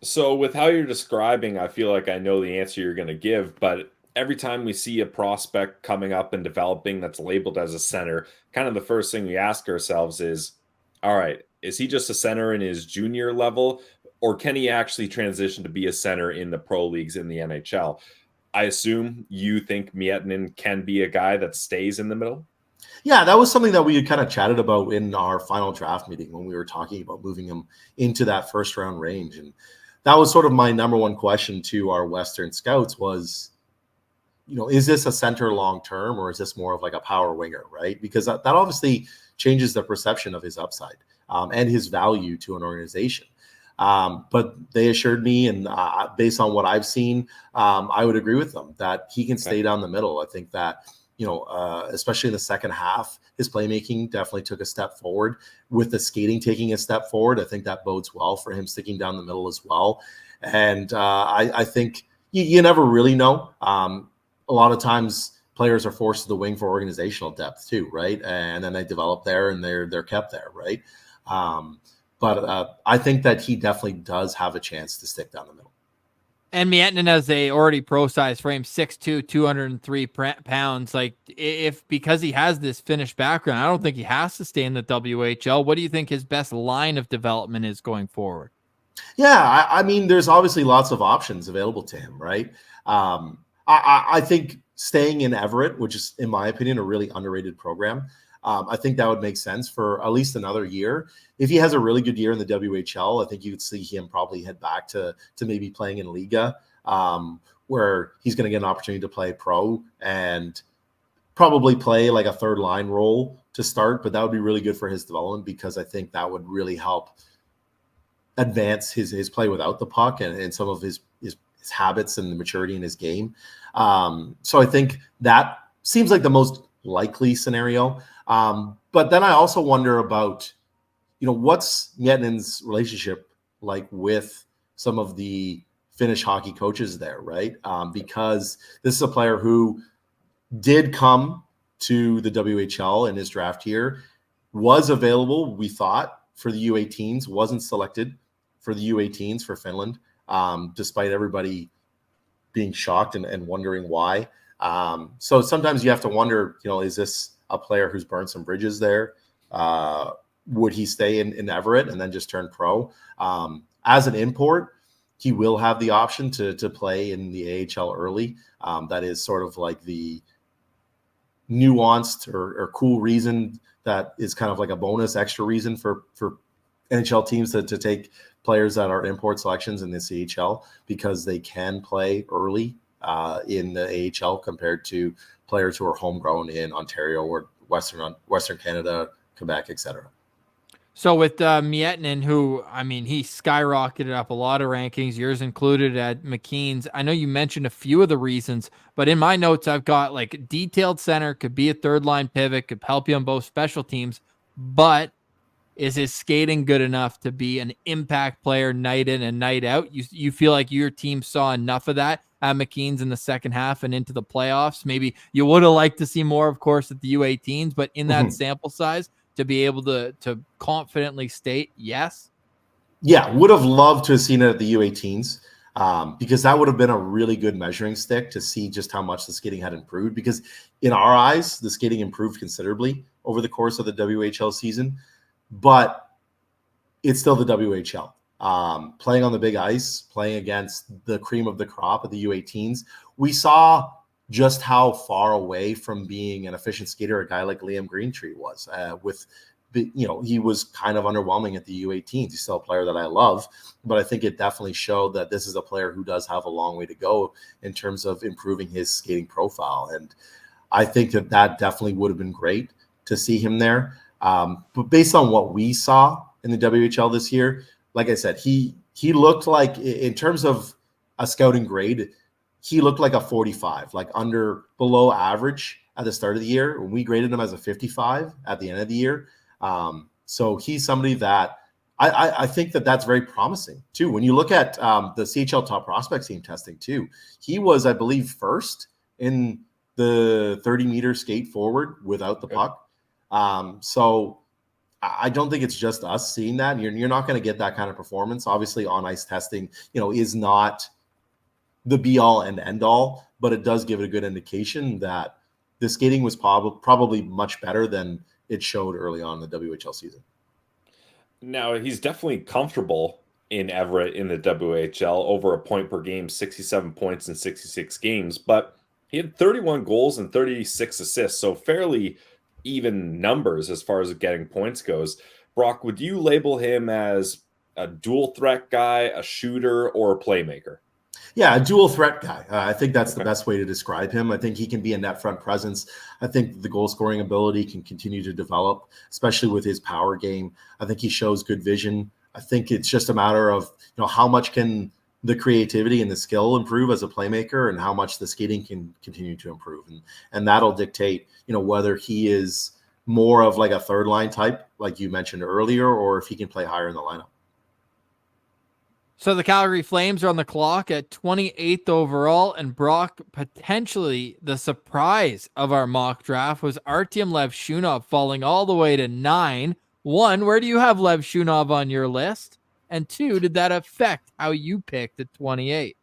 So with how you're describing, I feel like I know the answer you're going to give, but every time we see a prospect coming up and developing that's labeled as a center, kind of the first thing we ask ourselves is, all right, is he just a center in his junior level, or can he actually transition to be a center in the pro leagues in the NHL? I assume you think Miettinen can be a guy that stays in the middle? Yeah, that was something that we had kind of chatted about in our final draft meeting when we were talking about moving him into that first round range. And that was sort of my number one question to our Western scouts was, is this a center long-term, or is this more of like a power winger, right? Because that obviously changes the perception of his upside and his value to an organization. But they assured me, and based on what I've seen, I would agree with them that he can stay down the middle. I think that, especially in the second half, his playmaking definitely took a step forward, with the skating taking a step forward. I think that bodes well for him sticking down the middle as well. And I think you never really know. A lot of times players are forced to the wing for organizational depth too, right? And then they develop there and they're kept there, right? But I think that he definitely does have a chance to stick down the middle. And Miettinen has a already pro size frame, 6'2", 203 pounds. Like, because he has this Finnish background, I don't think he has to stay in the WHL. What do you think his best line of development is going forward? Yeah, I mean, there's obviously lots of options available to him, right? I think staying in Everett, which is, in my opinion, a really underrated program, I think that would make sense for at least another year. If he has a really good year in the WHL, I think you could see him probably head back to maybe playing in Liga, where he's going to get an opportunity to play pro and probably play like a third line role to start. But that would be really good for his development, because I think that would really help advance his play without the puck and some of his habits and the maturity in his game. So I think that seems like the most likely scenario. But then I also wonder about, what's Miettinen's relationship like with some of the Finnish hockey coaches there, right? Because this is a player who did come to the WHL in his draft year, was available, we thought, for the U18s, wasn't selected for the U18s for Finland, despite everybody being shocked and wondering why. So sometimes you have to wonder, is this a player who's burned some bridges there? Would he stay in Everett and then just turn pro? As an import, he will have the option to play in the AHL early. That is sort of like the nuanced or cool reason that is kind of like a bonus extra reason for NHL teams to take players that are import selections in the CHL, because they can play early in the AHL compared to players who are homegrown in Ontario or Western Canada, Quebec, etc. So with Miettinen, who, I mean, he skyrocketed up a lot of rankings, yours included at McKeens. I know you mentioned a few of the reasons, but in my notes, I've got like detailed center, could be a third line pivot, could help you on both special teams, but is his skating good enough to be an impact player night in and night out? You feel like your team saw enough of that at McKeens in the second half and into the playoffs? Maybe you would have liked to see more, of course, at the U18s, but in that sample size, to be able to confidently state yes? Yeah, would have loved to have seen it at the U18s, because that would have been a really good measuring stick to see just how much the skating had improved. Because in our eyes, the skating improved considerably over the course of the WHL season, but it's still the WHL. Playing on the big ice, playing against the cream of the crop of the U18s, we saw just how far away from being an efficient skater a guy like Liam Greentree was. He was kind of underwhelming at the U18s. He's still a player that I love, but I think it definitely showed that this is a player who does have a long way to go in terms of improving his skating profile. And I think that definitely would have been great to see him there. But based on what we saw in the WHL this year, like I said, he looked like, in terms of a scouting grade, he looked like a 45, like below average at the start of the year. When we graded him as a 55 at the end of the year. So he's somebody that I think that's very promising too. When you look at the CHL top prospects team testing too, he was, I believe, first in the 30-meter skate forward without the puck. So I don't think it's just us seeing that. You're not going to get that kind of performance. Obviously, on ice testing, is not the be all and end all, but it does give it a good indication that the skating was probably much better than it showed early on in the WHL season. Now, he's definitely comfortable in Everett in the WHL, over a point per game, 67 points in 66 games, but he had 31 goals and 36 assists, so fairly even numbers as far as getting points goes. Brock, would you label him as a dual threat guy, a shooter, or a playmaker? Yeah, a dual threat guy. I think that's the best way to describe him. I think he can be a net front presence. I think the goal scoring ability can continue to develop, especially with his power game. I think he shows good vision. I think it's just a matter of, how much can the creativity and the skill improve as a playmaker, and how much the skating can continue to improve. And that'll dictate, whether he is more of like a third line type, like you mentioned earlier, or if he can play higher in the lineup. So the Calgary Flames are on the clock at 28th overall, and Brock, potentially the surprise of our mock draft was Artyom Levshunov falling all the way to 9. 1, where do you have Levshunov on your list? And 2, did that affect how you picked at 28?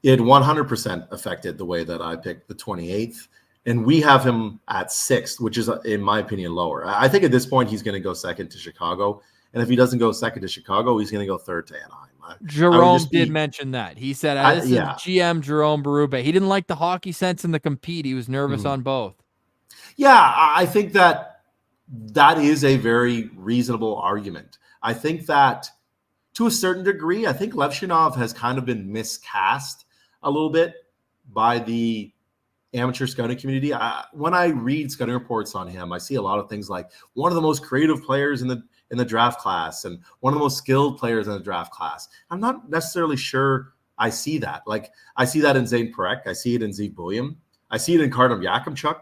It 100% affected the way that I picked the 28th, and we have him at 6th, which is, in my opinion, lower. I think at this point he's going to go second to Chicago, and if he doesn't go second to Chicago, he's going to go third to Anaheim. Jerome did mention that. He said, this is GM Jerome Berube. He didn't like the hockey sense and the compete. He was nervous on both. Yeah, I think that is a very reasonable argument. I think that to a certain degree, I think Levshunov has kind of been miscast a little bit by the amateur scouting community. When I read scouting reports on him, I see a lot of things like one of the most creative players in the draft class and one of the most skilled players in the draft class. I'm not necessarily sure I see that. Like, I see that in Zayne Parekh. I see it in Zeev Buium. I see it in Artyom Yakimchuk.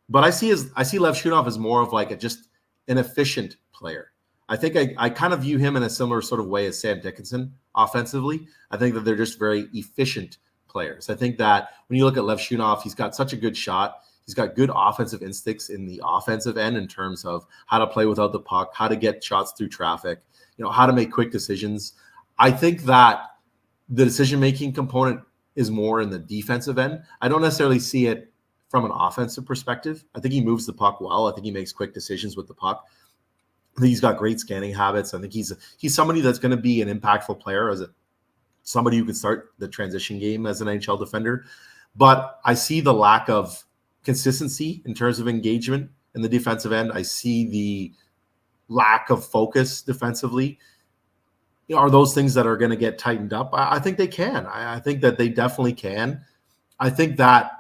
But I see Levshunov as more of like just an efficient player. I think I kind of view him in a similar sort of way as Sam Dickinson offensively. I think that they're just very efficient players. I think that when you look at Levshunov, he's got such a good shot. He's got good offensive instincts in the offensive end in terms of how to play without the puck, how to get shots through traffic, how to make quick decisions. I think that the decision-making component is more in the defensive end. I don't necessarily see it from an offensive perspective. I think he moves the puck well. I think he makes quick decisions with the puck. I think he's got great scanning habits. I think he's somebody that's going to be an impactful player, as somebody who could start the transition game as an NHL defender. But I see the lack of consistency in terms of engagement in the defensive end. I see the lack of focus defensively. Are those things that are going to get tightened up? I think they can. I think that they definitely can. I think that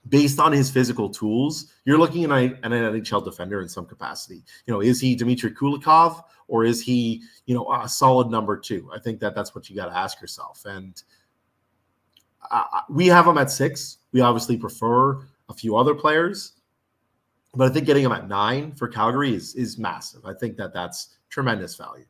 based on his physical tools, you're looking at an NHL defender in some capacity. Is he Dmitry Kulikov, or is he, a solid number 2? I think that's what you got to ask yourself. And we have him at 6. We obviously prefer a few other players, but I think getting him at 9 for Calgary is massive. I think that's tremendous value.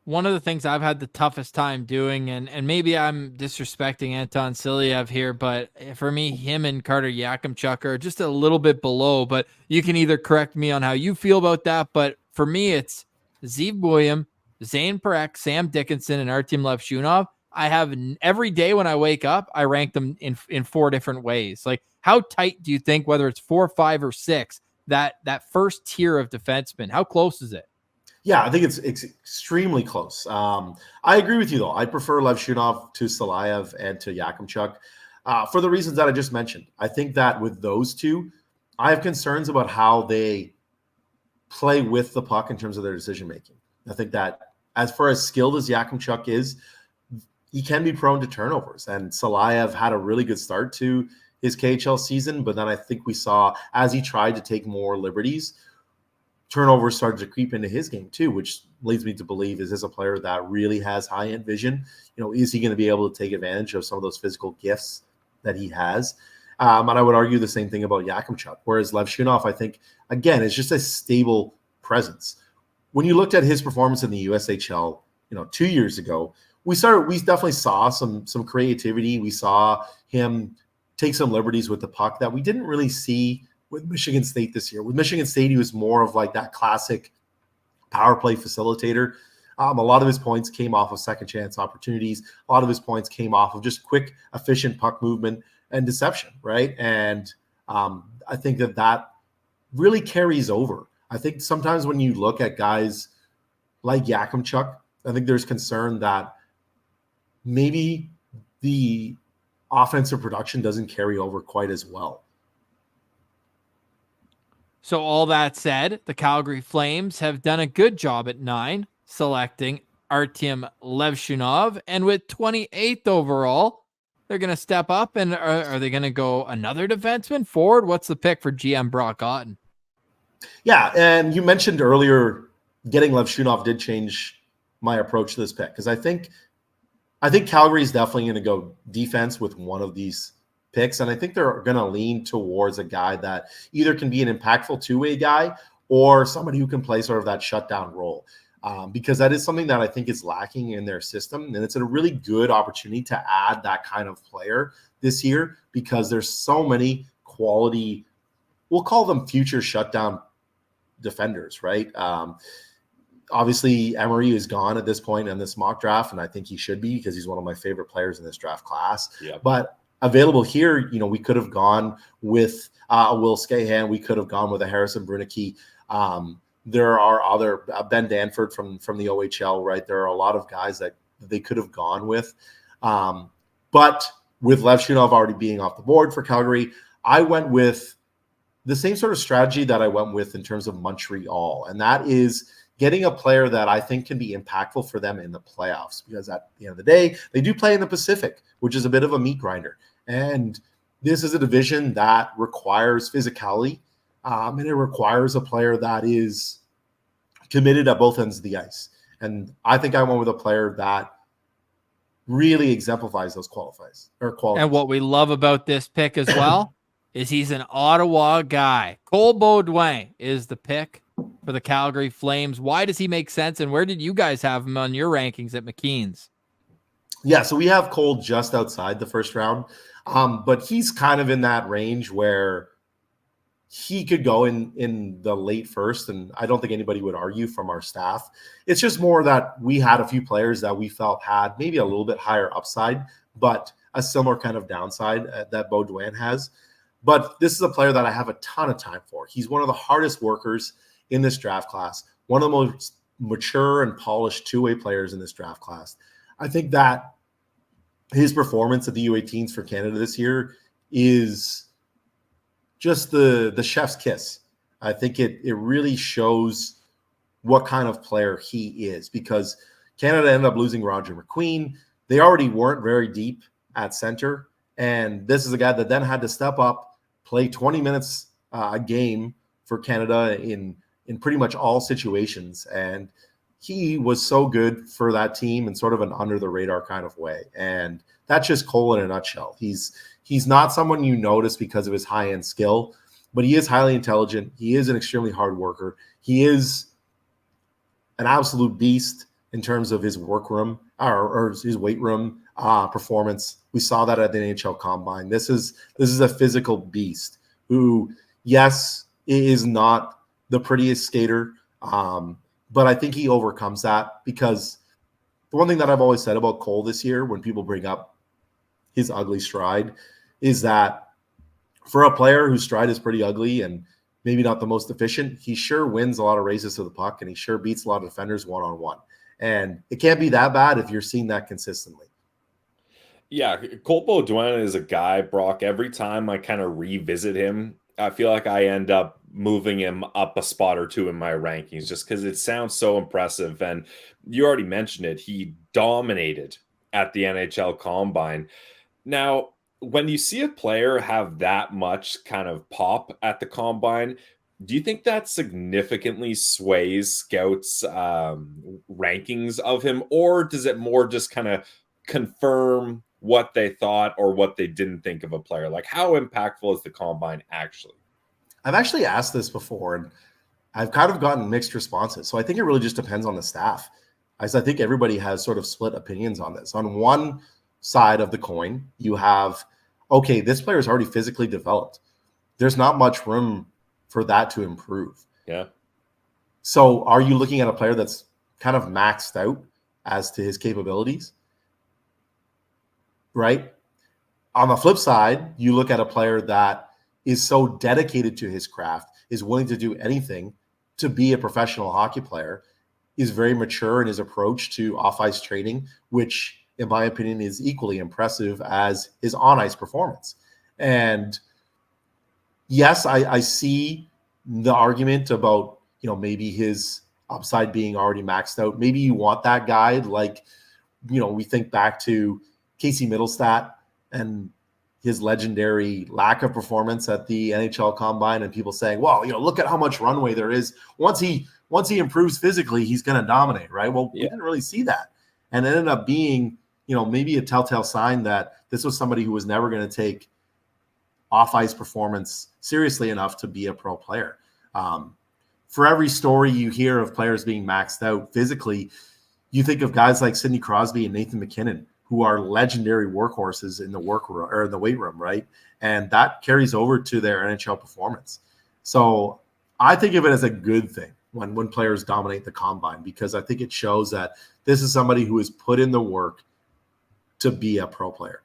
One of the things I've had the toughest time doing, and maybe I'm disrespecting Anton Silayev here, but for me, him and Artyom Yakimchuk are just a little bit below, but you can either correct me on how you feel about that. But for me, it's Zeev Buium, Zayne Parekh, Sam Dickinson, and Artyom Levshunov. I have every day when I wake up, I rank them in 4 different ways. Like, how tight do you think, whether it's 4, 5, or 6, that first tier of defensemen, how close is it? Yeah, I think it's extremely close. I agree with you, though. I prefer Levshunov to Silayev and to Yakimchuk. for the reasons that I just mentioned. I think that with those two, I have concerns about how they play with the puck in terms of their decision-making. I think that as far as skilled as Yakimchuk is, he can be prone to turnovers. And Silayev had a really good start to his KHL season, but then I think we saw as he tried to take more liberties, turnovers started to creep into his game too, which leads me to believe, is this a player that really has high-end vision? Is he going to be able to take advantage of some of those physical gifts that he has? And I would argue the same thing about Yakimchuk, whereas Levshunov, I think, again, is just a stable presence. When you looked at his performance in the USHL, 2 years ago, we definitely saw some creativity. We saw him take some liberties with the puck that we didn't really see with Michigan State this year. With Michigan State, he was more of like that classic power play facilitator. A lot of his points came off of second chance opportunities. A lot of his points came off of just quick, efficient puck movement and deception, right? And I think that really carries over. I think sometimes when you look at guys like Yakimchuk, I think there's concern that maybe the offensive production doesn't carry over quite as well. So all that said, the Calgary Flames have done a good job at 9, selecting Artyom Levshunov, and with 28th overall, they're going to step up, and are they going to go another defenseman forward? What's the pick for GM Brock Otten? Yeah, and you mentioned earlier getting Levshunov did change my approach to this pick, because I think Calgary is definitely going to go defense with one of these picks, and I think they're going to lean towards a guy that either can be an impactful two-way guy or somebody who can play sort of that shutdown role, because that is something that I think is lacking in their system, and it's a really good opportunity to add that kind of player this year because there's so many quality, we'll call them future shutdown defenders, right? Obviously, Emery is gone at this point in this mock draft, and I think he should be because he's one of my favorite players in this draft class. Yep. But available here, we could have gone with Will Skahan. We could have gone with a Harrison Brunicky. There are other Ben Danford from the OHL, right? There are a lot of guys that they could have gone with. But with Levshunov already being off the board for Calgary, I went with the same sort of strategy that I went with in terms of Montreal, and that is getting a player that I think can be impactful for them in the playoffs, because at the end of the day, they do play in the Pacific, which is a bit of a meat grinder. And this is a division that requires physicality, and it requires a player that is committed at both ends of the ice. And I think I went with a player that really exemplifies those qualities. And what we love about this pick as well is he's an Ottawa guy. Cole Beaudoin is the pick for the Calgary Flames. Why does he make sense, and where did you guys have him on your rankings at McKeens? Yeah, so we have Cole just outside the first round, but he's kind of in that range where he could go in the late first, and I don't think anybody would argue from our staff. It's just more that we had a few players that we felt had maybe a little bit higher upside, but a similar kind of downside that Beaudoin has. But this is a player that I have a ton of time for. He's one of the hardest workers in this draft class, one of the most mature and polished two-way players in this draft class. I think that his performance at the U18s for Canada this year is just the chef's kiss. I think it really shows what kind of player he is, because Canada ended up losing Roger McQueen. They already weren't very deep at center, and this is a guy that then had to step up, play 20 minutes a game for Canada in pretty much all situations. And he was so good for that team in sort of an under the radar kind of way. And that's just Cole in a nutshell. He's not someone you notice because of his high end skill, but he is highly intelligent. He is an extremely hard worker. He is an absolute beast in terms of his workroom or his weight room performance. We saw that at the NHL Combine. This is a physical beast who, yes, is not the prettiest skater, but I think he overcomes that, because the one thing that I've always said about Cole this year when people bring up his ugly stride is that for a player whose stride is pretty ugly and maybe not the most efficient, he sure wins a lot of races to the puck, and he sure beats a lot of defenders one-on-one. And it can't be that bad if you're seeing that consistently. Yeah, Colt Beaudoin is a guy, Brock. Every time I kind of revisit him, I feel like I end up moving him up a spot or two in my rankings just because it sounds so impressive. And you already mentioned it. He dominated at the NHL Combine. Now, when you see a player have that much kind of pop at the Combine, do you think that significantly sways scouts' rankings of him, or does it more just kind of confirm what they thought or what they didn't think of a player? Like, how impactful is the Combine actually? I've actually asked this before, and I've kind of gotten mixed responses. So I think it really just depends on the staff. As I think everybody has sort of split opinions on this. On one side of the coin, you have, okay, this player is already physically developed. There's not much room for that to improve. Yeah. So are you looking at a player that's kind of maxed out as to his capabilities? Right? On the flip side, you look at a player that is so dedicated to his craft, is willing to do anything to be a professional hockey player, is very mature in his approach to off-ice training, which, in my opinion, is equally impressive as his on-ice performance. And yes, I see the argument about, maybe his upside being already maxed out. Maybe you want that guy, like, we think back to Casey Middlestat and his legendary lack of performance at the NHL Combine, and people saying, well, look at how much runway there is. Once he improves physically, he's going to dominate, right? Well, we didn't really see that. And it ended up being, maybe a telltale sign that this was somebody who was never going to take off-ice performance seriously enough to be a pro player. For every story you hear of players being maxed out physically, you think of guys like Sidney Crosby and Nathan McKinnon, who are legendary workhorses in the workroom or in the weight room, right? And that carries over to their NHL performance. So I think of it as a good thing when players dominate the Combine, because I think it shows that this is somebody who has put in the work to be a pro player.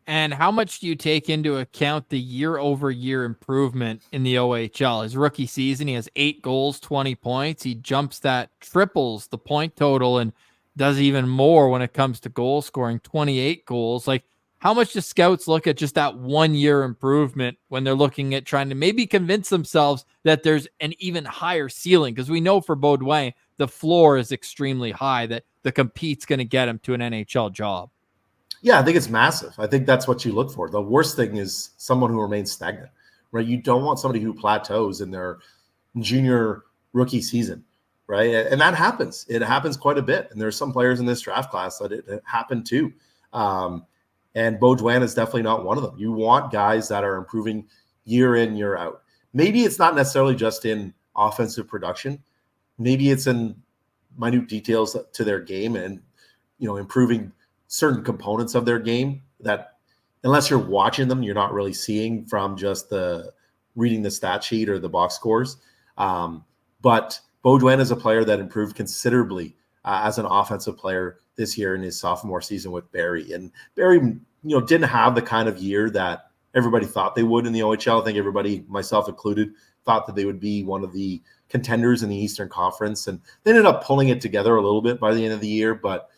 And how much do you take into account the year-over-year improvement in the OHL? His rookie season, he has 8 goals, 20 points. He triples the point total, and does even more when it comes to goal scoring, 28 goals. Like, how much do scouts look at just that 1 year improvement when they're looking at trying to maybe convince themselves that there's an even higher ceiling? Because we know for Beaudoin, the floor is extremely high, that the compete's going to get him to an NHL job. Yeah, I think it's massive. I think that's what you look for. The worst thing is someone who remains stagnant, right? You don't want somebody who plateaus in their junior rookie season, right? And that happens. It happens quite a bit. And there's some players in this draft class that it happened to. And Beaudoin is definitely not one of them. You want guys that are improving year in, year out. Maybe it's not necessarily just in offensive production. Maybe it's in minute details to their game and, improving certain components of their game that, unless you're watching them, you're not really seeing from just reading the stat sheet or the box scores. But Beaudoin is a player that improved considerably as an offensive player this year in his sophomore season with Barrie. And Barrie, didn't have the kind of year that everybody thought they would in the OHL. I think everybody, myself included, thought that they would be one of the contenders in the Eastern Conference. And they ended up pulling it together a little bit by the end of the year, but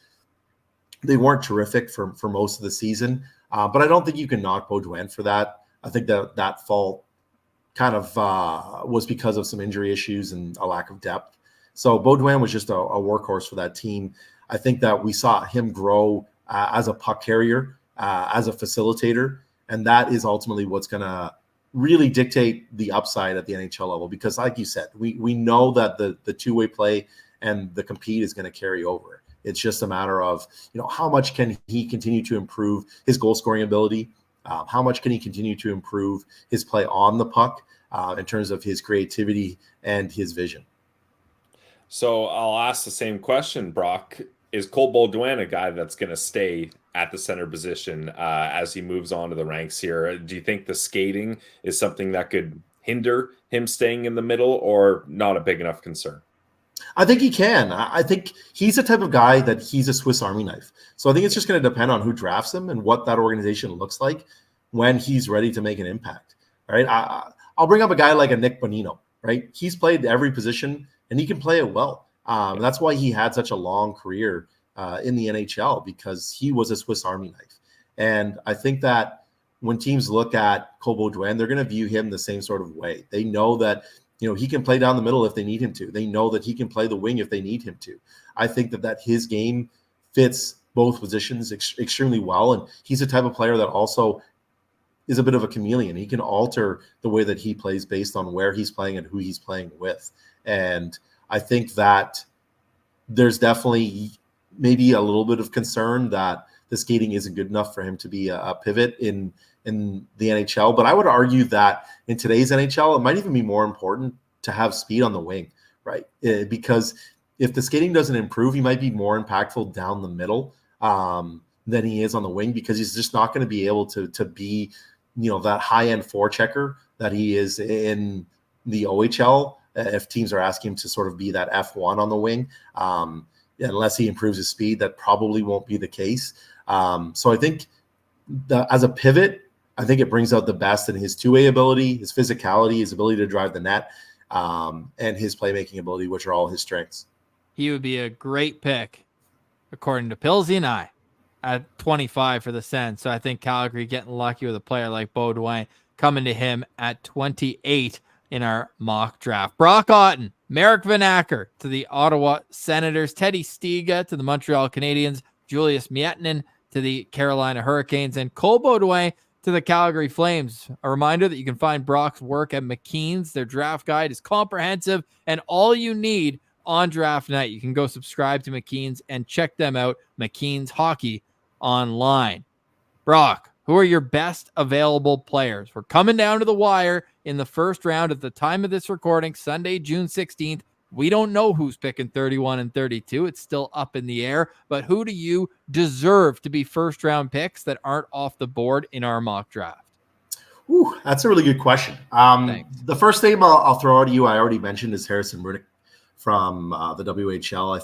they weren't terrific for most of the season. But I don't think you can knock Beaudoin for that. I think that fault kind of was because of some injury issues and a lack of depth. So Beaudoin was just a workhorse for that team. I think that we saw him grow as a puck carrier, as a facilitator, and that is ultimately what's going to really dictate the upside at the NHL level. Because like you said, we know that the two-way play and the compete is going to carry over. It's just a matter of, how much can he continue to improve his goal scoring ability? How much can he continue to improve his play on the puck in terms of his creativity and his vision? So I'll ask the same question, Brock. Is Colt Beaudoin a guy that's going to stay at the center position as he moves on to the ranks here? Do you think the skating is something that could hinder him staying in the middle, or not a big enough concern? I think he can. I think he's the type of guy that he's a Swiss Army knife. So I think it's just going to depend on who drafts him and what that organization looks like when he's ready to make an impact. All right. I'll bring up a guy like a Nick Bonino, right? He's played every position and he can play it well. That's why he had such a long career in the NHL, because he was a Swiss Army knife. And I think that when teams look at Cole Beaudoin, they're going to view him the same sort of way. They know that, he can play down the middle if they need him to. They know that he can play the wing if they need him to. I think that his game fits both positions extremely well. And he's the type of player that also is a bit of a chameleon. He can alter the way that he plays based on where he's playing and who he's playing with. And I think that there's definitely maybe a little bit of concern that the skating isn't good enough for him to be a pivot in the NHL. But I would argue that in today's NHL, it might even be more important to have speed on the wing, right? Because if the skating doesn't improve, he might be more impactful down the middle than he is on the wing, because he's just not going to be able to be, that high-end forechecker that he is in the OHL. If teams are asking him to sort of be that F1 on the wing, unless he improves his speed, that probably won't be the case. So I think as a pivot, I think it brings out the best in his two-way ability, his physicality, his ability to drive the net, and his playmaking ability, which are all his strengths. He would be a great pick, according to Pilsy and I, at 25 for the Sens. So I think Calgary getting lucky with a player like Beaudoin coming to him at 28 in our mock draft. Brock Otten, Marek Vanacker to the Ottawa Senators, Teddy Stiga to the Montreal Canadiens, Julius Miettinen to the Carolina Hurricanes, and Cole Beaudoin to the Calgary Flames. A reminder that you can find Brock's work at McKeens. Their draft guide is comprehensive and all you need on draft night. You can go subscribe to McKeens and check them out, McKeens Hockey online. Brock, who are your best available players? We're coming down to the wire in the first round at the time of this recording, Sunday, June 16th. We don't know who's picking 31 and 32. It's still up in the air. But who do you deserve to be first-round picks that aren't off the board in our mock draft? Ooh, that's a really good question. The first name I'll throw out to you, I already mentioned, is Harrison Ruddick from the WHL.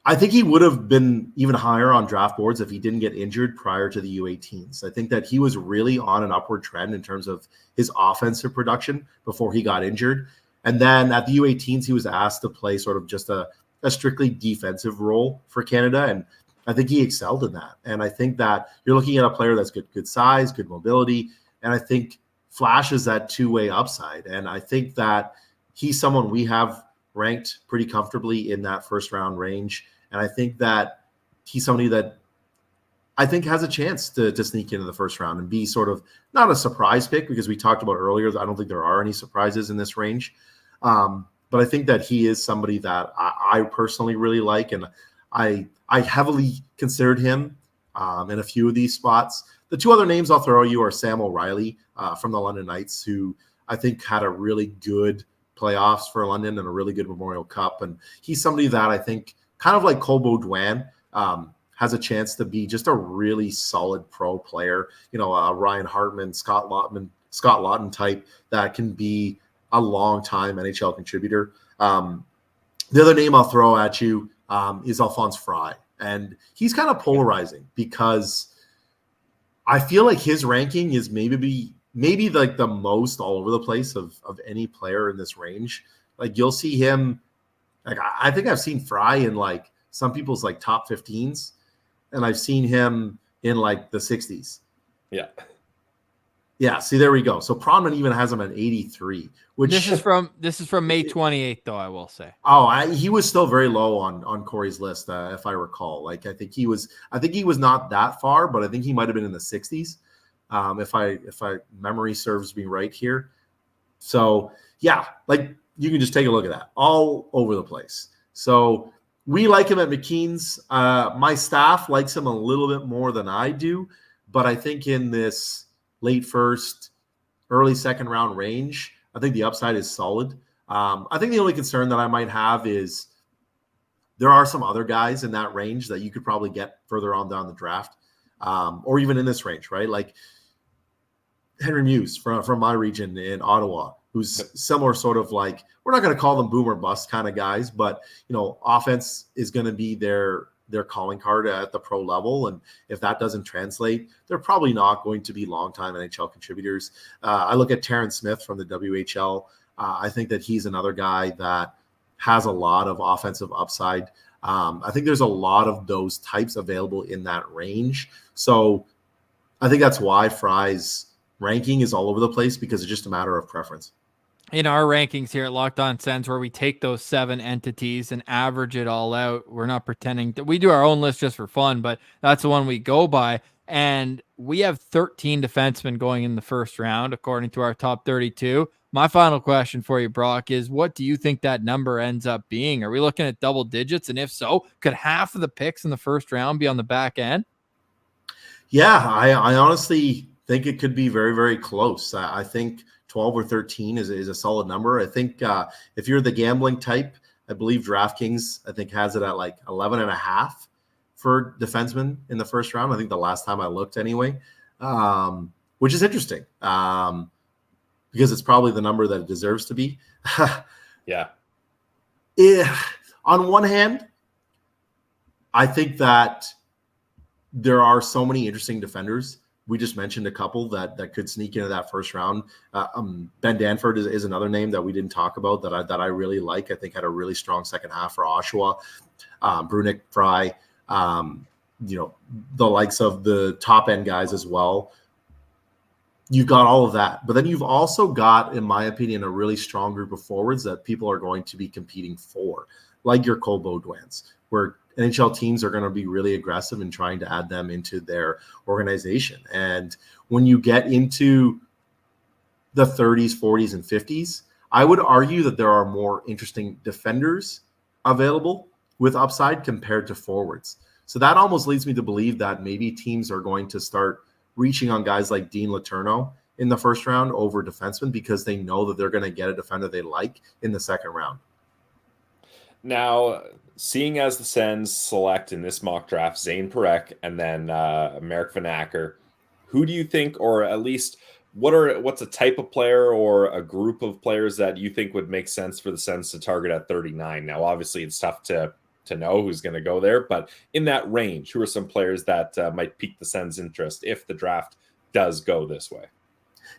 I think he would have been even higher on draft boards if he didn't get injured prior to the U18s. I think that he was really on an upward trend in terms of his offensive production before he got injured. And then at the U18s, he was asked to play sort of just a strictly defensive role for Canada. And I think he excelled in that. And I think that you're looking at a player that's good size, good mobility, and I think flashes that two-way upside. And I think that he's someone we have ranked pretty comfortably in that first round range. And I think that he's somebody that I think has a chance to sneak into the first round and be sort of not a surprise pick, because we talked about earlier, I don't think there are any surprises in this range. But I think that he is somebody that I personally really like. And I heavily considered him in a few of these spots. The two other names I'll throw you are Sam O'Reilly from the London Knights, who I think had a really good playoffs for London and a really good Memorial Cup. And he's somebody that I think, kind of like Cole Beaudoin, has a chance to be just a really solid pro player. Ryan Hartman, Scott Lawton type that can be a long-time NHL contributor. The other name I'll throw at you is Alphonse Fry. And he's kind of polarizing because I feel like his ranking is maybe like the most all over the place of any player in this range. Like you'll see him, like I think I've seen Fry in like some people's like top 15s, and I've seen him in like the 60s. Yeah. See, there we go. So Pronman even has him at 83, which this is from May 28th, though, I will say. He was still very low on Corey's list, if I recall. Like I think he was not that far, but I think he might have been in the 60s, if I memory serves me right here. So yeah, like you can just take a look at that, all over the place. So we like him at McKeens. My staff likes him a little bit more than I do, but I think in this late first, early second round range, I think the upside is solid. I think the only concern that I might have is there are some other guys in that range that you could probably get further on down the draft, or even in this range, right? Like Henry Muse from my region in Ottawa, who's similar sort of like, we're not going to call them boom or bust kind of guys, but offense is going to be their calling card at the pro level. And if that doesn't translate, they're probably not going to be longtime NHL contributors. I look at Terrence Smith from the WHL. I think that he's another guy that has a lot of offensive upside. I think there's a lot of those types available in that range. So I think that's why Fry's ranking is all over the place, because it's just a matter of preference. In our rankings here at Locked On Sens, where we take those 7 entities and average it all out, we're not pretending that we do our own list just for fun, but that's the one we go by. And we have 13 defensemen going in the first round, according to our top 32. My final question for you, Brock, is what do you think that number ends up being? Are we looking at double digits? And if so, could half of the picks in the first round be on the back end? Yeah, I honestly think it could be very, very close. I think 12 or 13 is a solid number. I think if you're the gambling type, I believe DraftKings, I think, has it at like 11.5 for defensemen in the first round. I think the last time I looked anyway, which is interesting because it's probably the number that it deserves to be. Yeah. On one hand, I think that there are so many interesting defenders. We just mentioned a couple that could sneak into that first round. Ben Danford is another name that we didn't talk about that I really like. I think had a really strong second half for Oshawa. Brunick, Fry, the likes of the top end guys as well. You've got all of that, but then you've also got, in my opinion, a really strong group of forwards that people are going to be competing for, like your Cole Baudouins, where NHL teams are going to be really aggressive in trying to add them into their organization. And when you get into the 30s, 40s, and 50s, I would argue that there are more interesting defenders available with upside compared to forwards. So that almost leads me to believe that maybe teams are going to start reaching on guys like Dean Letourneau in the first round over defensemen because they know that they're going to get a defender they like in the second round. Now, seeing as the Sens select in this mock draft Zayne Parekh and then Marek Vanacker, who do you think, or at least what's a type of player or a group of players that you think would make sense for the Sens to target at 39? Now, obviously, it's tough to know who's going to go there, but in that range, who are some players that might pique the Sens' interest if the draft does go this way?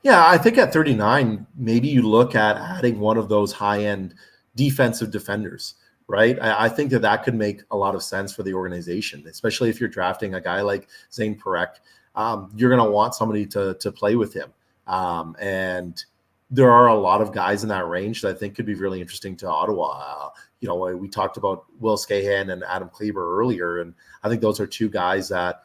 Yeah, I think at 39, maybe you look at adding one of those high-end defensive defenders, right? I think that could make a lot of sense for the organization, especially if you're drafting a guy like Zayne Parekh. You're going to want somebody to play with him. And there are a lot of guys in that range that I think could be really interesting to Ottawa. We talked about Will Skahan and Adam Kleber earlier, and I think those are two guys that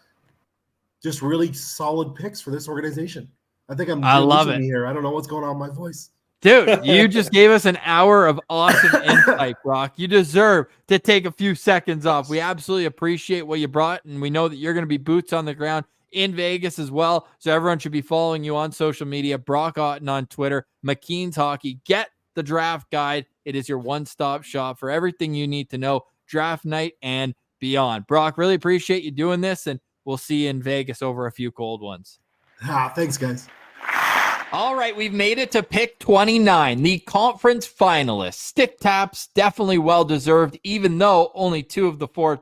just really solid picks for this organization. I love it here. I don't know what's going on with my voice. Dude, you just gave us an hour of awesome insight, Brock. You deserve to take a few seconds off. We absolutely appreciate what you brought, and we know that you're going to be boots on the ground in Vegas as well. So everyone should be following you on social media. Brock Otten on Twitter, McKeens Hockey. Get the draft guide. It is your one-stop shop for everything you need to know draft night and beyond. Brock, really appreciate you doing this, and we'll see you in Vegas over a few cold ones. Thanks, guys. All right, we've made it to pick 29, the conference finalists. Stick taps, definitely well-deserved, even though only 2 of the 4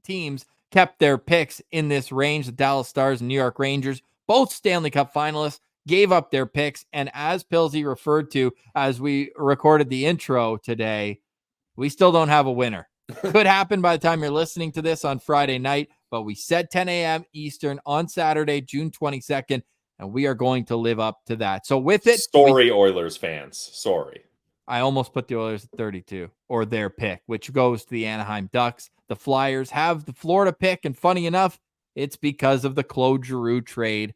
teams kept their picks in this range. The Dallas Stars and New York Rangers, both Stanley Cup finalists, gave up their picks. And as Pilsy referred to as we recorded the intro today, we still don't have a winner. Could happen by the time you're listening to this on Friday night, but we said 10 a.m. Eastern on Saturday, June 22nd, and we are going to live up to that. So with it... Sorry, Oilers fans. Sorry. I almost put the Oilers at 32, or their pick, which goes to the Anaheim Ducks. The Flyers have the Florida pick, and funny enough, it's because of the Claude Giroux trade.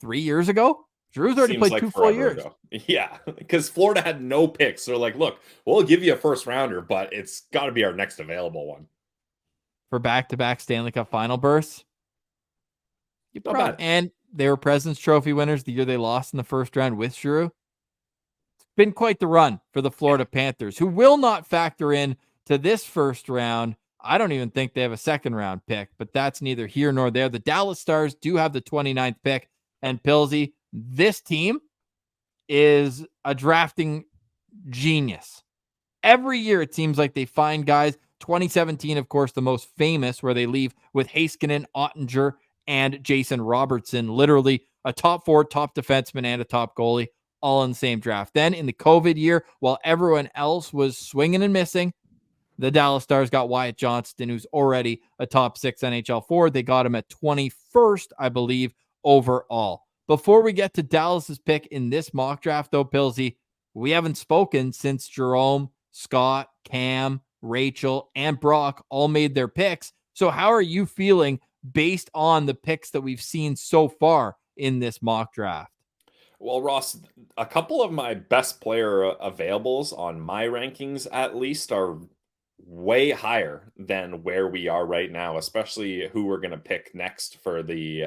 3 years ago? Giroux's already played like 2 full years. Ago. Yeah, because Florida had no picks. They're like, look, we'll give you a first rounder, but it's got to be our next available one. For back-to-back Stanley Cup final berths? Not bad. And they were President's Trophy winners the year they lost in the first round with Giroux. It's been quite the run for the Florida Panthers, who will not factor in to this first round. I don't even think they have a second round pick, but that's neither here nor there. The Dallas Stars do have the 29th pick, and Pilsy, this team is a drafting genius. Every year it seems like they find guys. 2017, of course, the most famous, where they leave with Heiskanen, Ottinger, and Jason Robertson, literally a top 4, top defenseman, and a top goalie, all in the same draft. Then in the COVID year, while everyone else was swinging and missing, The Dallas Stars got Wyatt Johnston, who's already a top 6 NHL forward. They got him at 21st, I believe, overall. Before we get to Dallas's pick in this mock draft, though, Pilsy, we haven't spoken since Jerome, Scott, Cam, Rachel, and Brock all made their picks. So how are you feeling based on the picks that we've seen so far in this mock draft? Well, Ross, a couple of my best player availables on my rankings, at least, are way higher than where we are right now, especially who we're going to pick next for the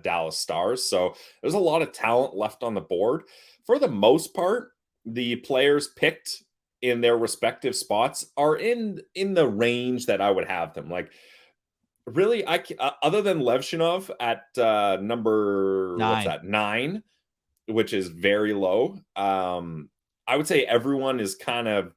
Dallas Stars. So there's a lot of talent left on the board. For the most part, the players picked in their respective spots are in the range that I would have them. Like, really, other than Levshunov at number 9, which is very low, I would say everyone is kind of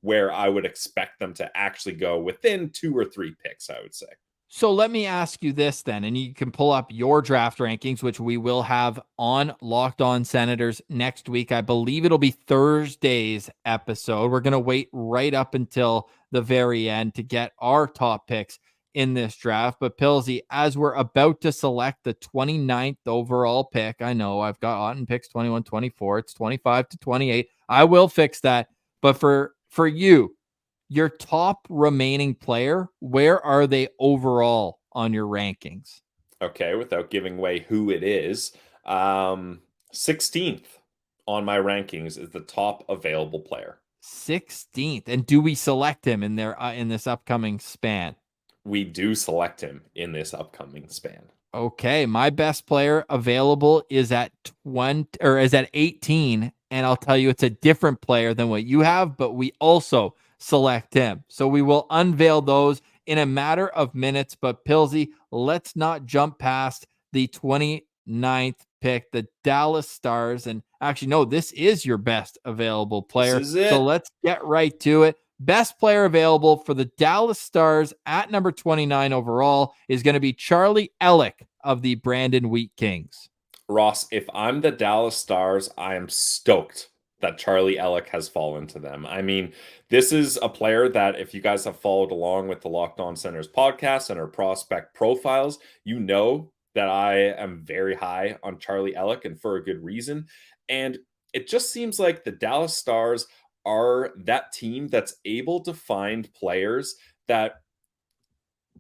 where I would expect them to actually go within 2 or 3 picks, I would say. So let me ask you this then, and you can pull up your draft rankings, which we will have on Locked On Senators next week. I believe it'll be Thursday's episode. We're going to wait right up until the very end to get our top picks in this draft. But Pilsy, as we're about to select the 29th overall pick, I know I've got Otten picks 21, 24. It's 25 to 28. I will fix that. But for you, your top remaining player, where are they overall on your rankings? Okay, without giving away who it is, 16th on my rankings is the top available player. 16th. And do we select him in this upcoming span? We do select him in this upcoming span. Okay, my best player available is at 18, and I'll tell you it's a different player than what you have, but we also select him. So we will unveil those in a matter of minutes. But Pilsy, let's not jump past the 29th pick, the Dallas Stars. And actually, no, this is your best available player. This is it. So let's get right to it. Best player available for the Dallas Stars at number 29 overall is going to be Charlie Elick of the Brandon Wheat Kings. Ross, if I'm the Dallas Stars, I am stoked that Charlie Elick has fallen to them. I mean, this is a player that if you guys have followed along with the Locked On Senators podcast and our prospect profiles, you know that I am very high on Charlie Elick, and for a good reason. And it just seems like the Dallas Stars are that team that's able to find players that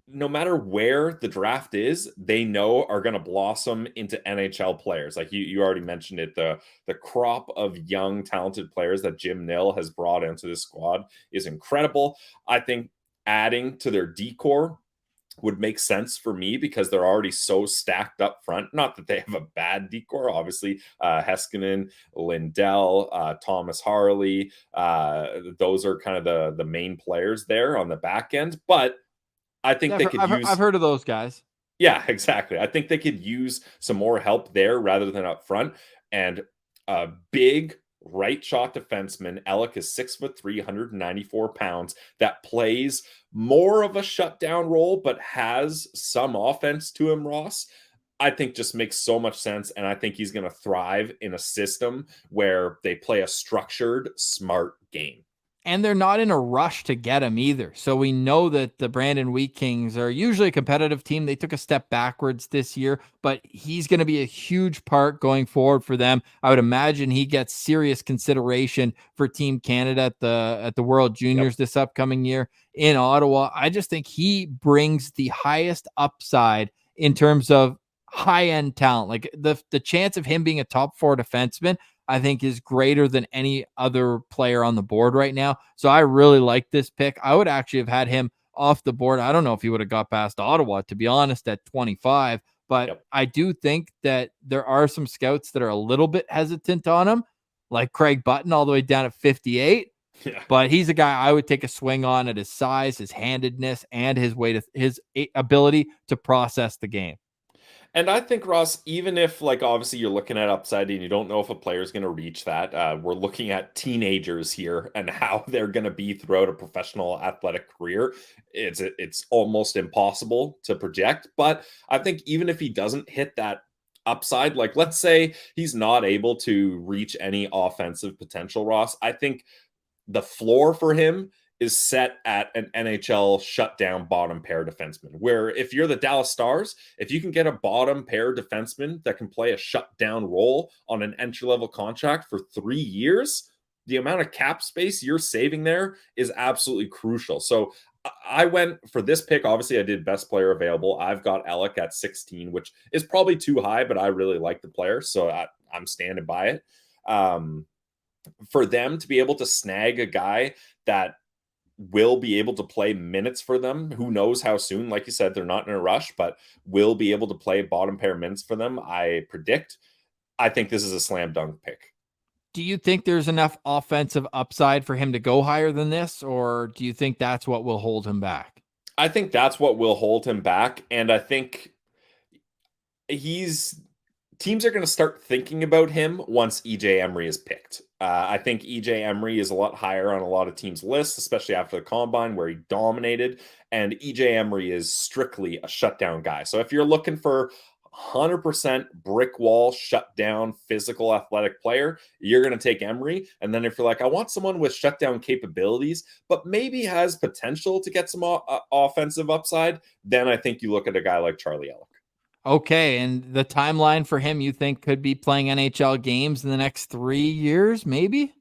no matter where the draft is, they know are going to blossom into NHL players. Like you already mentioned it, the crop of young, talented players that Jim Nill has brought into this squad is incredible. I think adding to their decor would make sense for me because they're already so stacked up front. Not that they have a bad decor, obviously. Heiskanen, Lindell, Thomas Harley, those are kind of the main players there on the back end. But I think I've heard of those guys. Yeah, exactly. I think they could use some more help there rather than up front. And a big right shot defenseman. Elick is 6'3", 194 pounds, that plays more of a shutdown role, but has some offense to him, Ross. I think just makes so much sense. And I think he's going to thrive in a system where they play a structured, smart game. And they're not in a rush to get him either. So we know that the Brandon Wheat Kings are usually a competitive team. They took a step backwards this year, but he's going to be a huge part going forward for them. I would imagine he gets serious consideration for Team Canada at the World Juniors this upcoming year in Ottawa. I just think he brings the highest upside in terms of high-end talent. Like the chance of him being a top 4 defenseman, I think, is greater than any other player on the board right now. So I really like this pick. I would actually have had him off the board. I don't know if he would have got past Ottawa, to be honest, at 25. But I do think that there are some scouts that are a little bit hesitant on him, like Craig Button all the way down at 58. Yeah. But he's a guy I would take a swing on at his size, his handedness, and his ability to process the game. And I think, Ross, even if, like, obviously you're looking at upside and you don't know if a player is going to reach that, we're looking at teenagers here and how they're going to be throughout a professional athletic career. It's almost impossible to project. But I think even if he doesn't hit that upside, like, let's say he's not able to reach any offensive potential, Ross, I think the floor for him is set at an NHL shutdown bottom pair defenseman, where if you're the Dallas Stars, if you can get a bottom pair defenseman that can play a shutdown role on an entry-level contract for 3 years, the amount of cap space you're saving there is absolutely crucial. So I went for this pick. Obviously, I did best player available. I've got Alec at 16, which is probably too high, but I really like the player, so I'm standing by it. For them to be able to snag a guy that will be able to play minutes for them, who knows how soon, like you said, they're not in a rush, but will be able to play bottom pair minutes for them, I think this is a slam dunk pick. Do you think there's enough offensive upside for him to go higher than this, or do you think that's what will hold him back? I think that's what will hold him back, and I think teams are going to start thinking about him once EJ Emery is picked. I think EJ Emery is a lot higher on a lot of teams' lists, especially after the combine where he dominated, and EJ Emery is strictly a shutdown guy. So if you're looking for 100% brick wall, shutdown, physical, athletic player, you're going to take Emery. And then if you're like, I want someone with shutdown capabilities, but maybe has potential to get some offensive upside, then I think you look at a guy like Charlie Ellick. Okay, and the timeline for him, you think, could be playing NHL games in the next 3 years, maybe?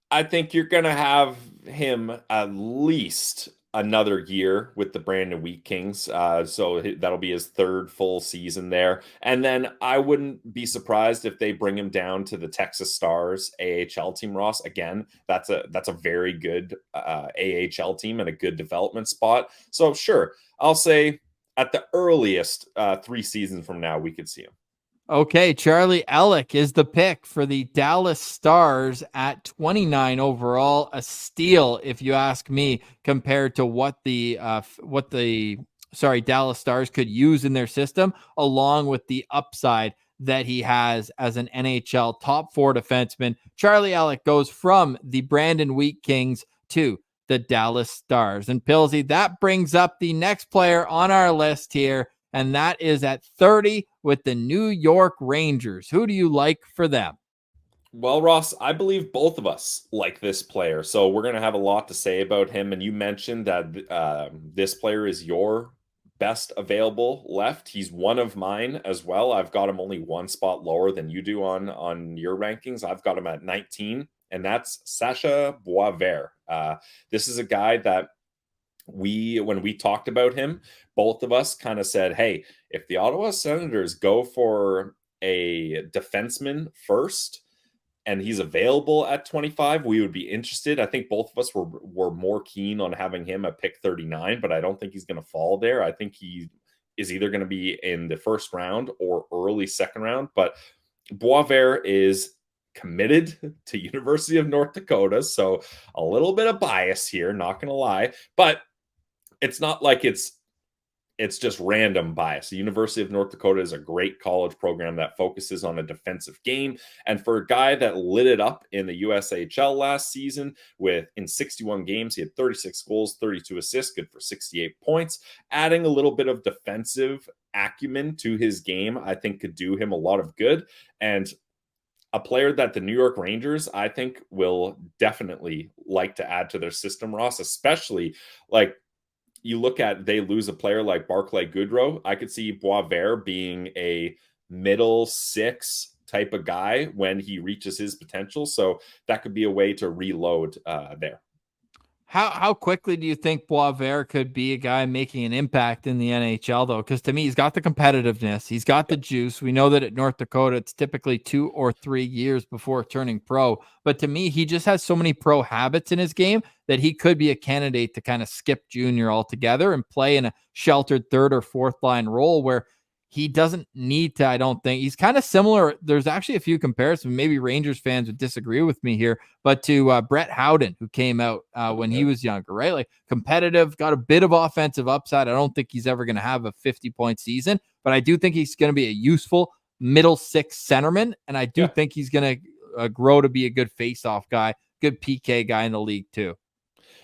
I think you're going to have him at least another year with the Brandon Wheat Kings. So that'll be his third full season there. And then I wouldn't be surprised if they bring him down to the Texas Stars AHL team, Ross. Again, that's a very good AHL team and a good development spot. So sure, I'll say at the earliest 3 seasons from now, we could see him. Okay, Charlie Ellick is the pick for the Dallas Stars at 29 overall. A steal, if you ask me, compared to what the Dallas Stars could use in their system, along with the upside that he has as an NHL top 4 defenseman. Charlie Ellick goes from the Brandon Wheat Kings to the Dallas Stars. And Pilsy, that brings up the next player on our list here, and that is at 30 with the New York Rangers. Who do you like for them? Well, Ross, I believe both of us like this player, so we're going to have a lot to say about him. And you mentioned that this player is your best available left. He's one of mine as well. I've got him only one spot lower than you do on your rankings. I've got him at 19, and that's Sasha Boisvert. This is a guy that when we talked about him, both of us kind of said, hey, if the Ottawa Senators go for a defenseman first and he's available at 25, we would be interested. I think both of us were more keen on having him at pick 39, but I don't think he's going to fall there. I think he is either going to be in the first round or early second round, but Boisvert is committed to University of North Dakota, so a little bit of bias here, not going to lie, but it's not like it's just random bias. The University of North Dakota is a great college program that focuses on a defensive game. And for a guy that lit it up in the USHL last season in 61 games, he had 36 goals, 32 assists, good for 68 points. Adding a little bit of defensive acumen to his game, I think could do him a lot of good. And a player that the New York Rangers, I think, will definitely like to add to their system, Ross, especially like you look at, they lose a player like Barclay Goodrow. I could see Boisvert being a middle 6 type of guy when he reaches his potential. So that could be a way to reload there. How quickly do you think Boisvert could be a guy making an impact in the NHL, though? Because to me, he's got the competitiveness. He's got the juice. We know that at North Dakota, it's typically 2 or 3 years before turning pro. But to me, he just has so many pro habits in his game that he could be a candidate to kind of skip junior altogether and play in a sheltered 3rd or 4th line role where he doesn't need to, I don't think. He's kind of similar. There's actually a few comparisons. Maybe Rangers fans would disagree with me here, but to Brett Howden, who came out when he was younger, right? Like competitive, got a bit of offensive upside. I don't think he's ever going to have a 50-point season, but I do think he's going to be a useful middle 6 centerman. And I do think he's going to grow to be a good face-off guy, good PK guy in the league too.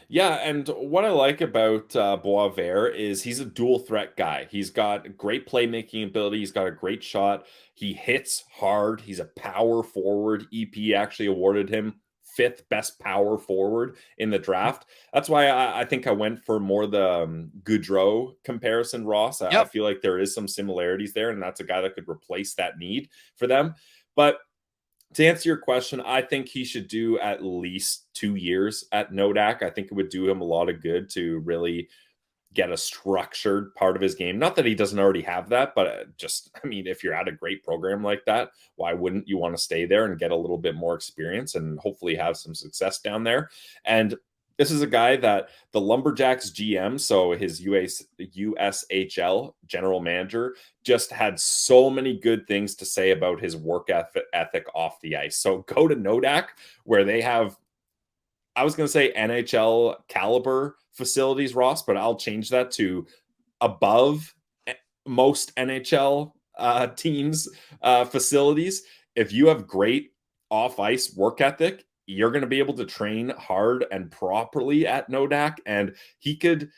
Yeah, and what I like about Boisvert is he's a dual threat guy. He's got great playmaking ability. He's got a great shot. He hits hard. He's a power forward. EP actually awarded him fifth best power forward in the draft. That's why I think I went for more the Gaudreau comparison, Ross. I feel like there is some similarities there, and that's a guy that could replace that need for them. But to answer your question, I think he should do at least 2 years at Nodak. I think it would do him a lot of good to really get a structured part of his game. Not that he doesn't already have that, but just, I mean, if you're at a great program like that, why wouldn't you want to stay there and get a little bit more experience and hopefully have some success down there? And this is a guy that the Lumberjacks GM, so his USHL general manager, just had so many good things to say about his work ethic off the ice. So go to Nodak, where they have, I was going to say NHL caliber facilities, Ross, but I'll change that to above most NHL teams' facilities. If you have great off-ice work ethic, you're going to be able to train hard and properly at Nodak. And he could,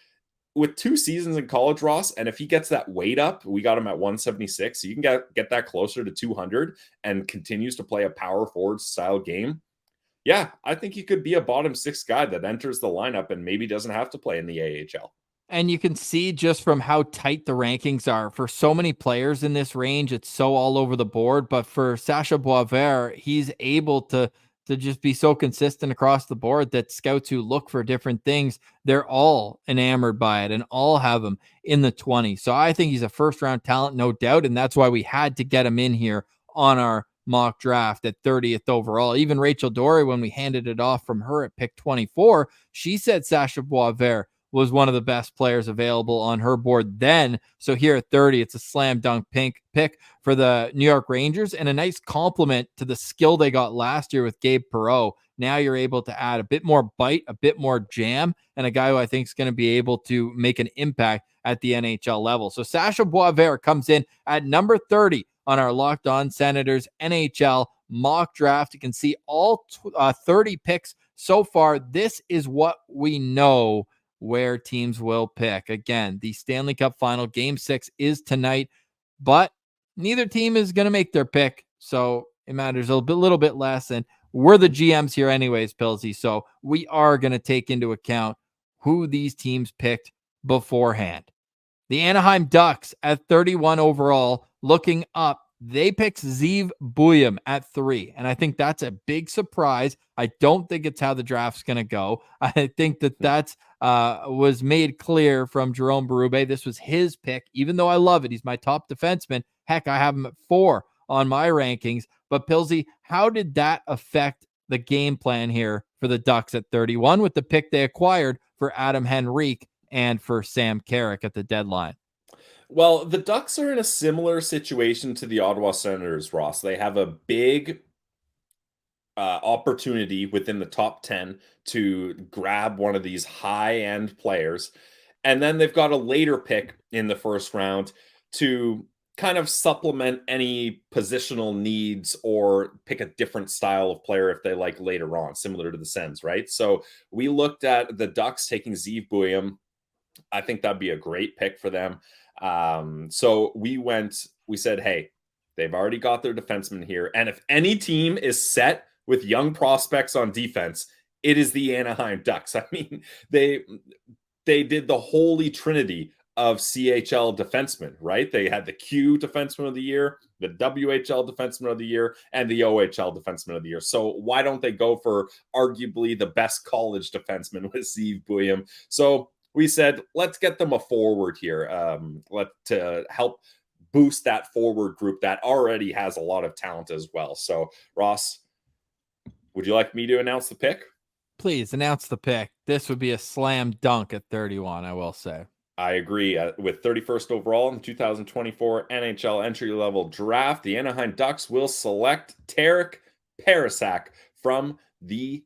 with 2 seasons in college, Ross, and if he gets that weight up, we got him at 176, so you can get that closer to 200 and continues to play a power forward style game. Yeah, I think he could be a bottom 6 guy that enters the lineup and maybe doesn't have to play in the AHL. And you can see just from how tight the rankings are for so many players in this range, it's so all over the board. But for Sacha Boisvert, he's able to just be so consistent across the board that scouts who look for different things, they're all enamored by it and all have him in the 20s. So I think he's a first-round talent, no doubt, and that's why we had to get him in here on our mock draft at 30th overall. Even Rachel Doerrie, when we handed it off from her at pick 24, she said Sacha Boisvert was one of the best players available on her board then. So here at 30, it's a slam dunk pick for the New York Rangers and a nice compliment to the skill they got last year with Gabe Perreault. Now you're able to add a bit more bite, a bit more jam, and a guy who I think is going to be able to make an impact at the NHL level. So Sacha Boisvert comes in at number 30 on our Locked On Senators NHL mock draft. You can see all 30 picks so far. This is what we know where teams will pick. Again, the Stanley Cup Final Game 6 is tonight, but neither team is going to make their pick, so it matters a little bit less, and we're the GMs here anyways, Pilsy, so we are going to take into account who these teams picked beforehand. The Anaheim Ducks at 31 overall, looking up, they picked Zeev Buium at 3, and I think that's a big surprise. I don't think it's how the draft's going to go. I think that's was made clear from Jerome Berube. This was his pick, even though I love it. He's my top defenseman. Heck, I have him at 4 on my rankings. But Pilsy, how did that affect the game plan here for the Ducks at 31 with the pick they acquired for Adam Henrique and for Sam Carrick at the deadline? Well, the Ducks are in a similar situation to the Ottawa Senators, Ross. They have a big opportunity within the top 10 to grab one of these high-end players. And then they've got a later pick in the first round to kind of supplement any positional needs or pick a different style of player if they like later on, similar to the Sens, right? So we looked at the Ducks taking Zeev Buium. I think that'd be a great pick for them. So we said, hey, they've already got their defenseman here. And if any team is set with young prospects on defense, it is the Anaheim Ducks. I mean, they did the holy trinity of CHL defensemen, right? They had the Q defenseman of the year, the WHL defenseman of the year, and the OHL defenseman of the year. So why don't they go for arguably the best college defenseman with Zeev Buium? So we said, let's get them a forward here, to help boost that forward group that already has a lot of talent as well. So, Ross, would you like me to announce the pick? Please announce the pick. This would be a slam dunk at 31, I will say. I agree. With 31st overall in the 2024 NHL entry-level draft, the Anaheim Ducks will select Parekh from the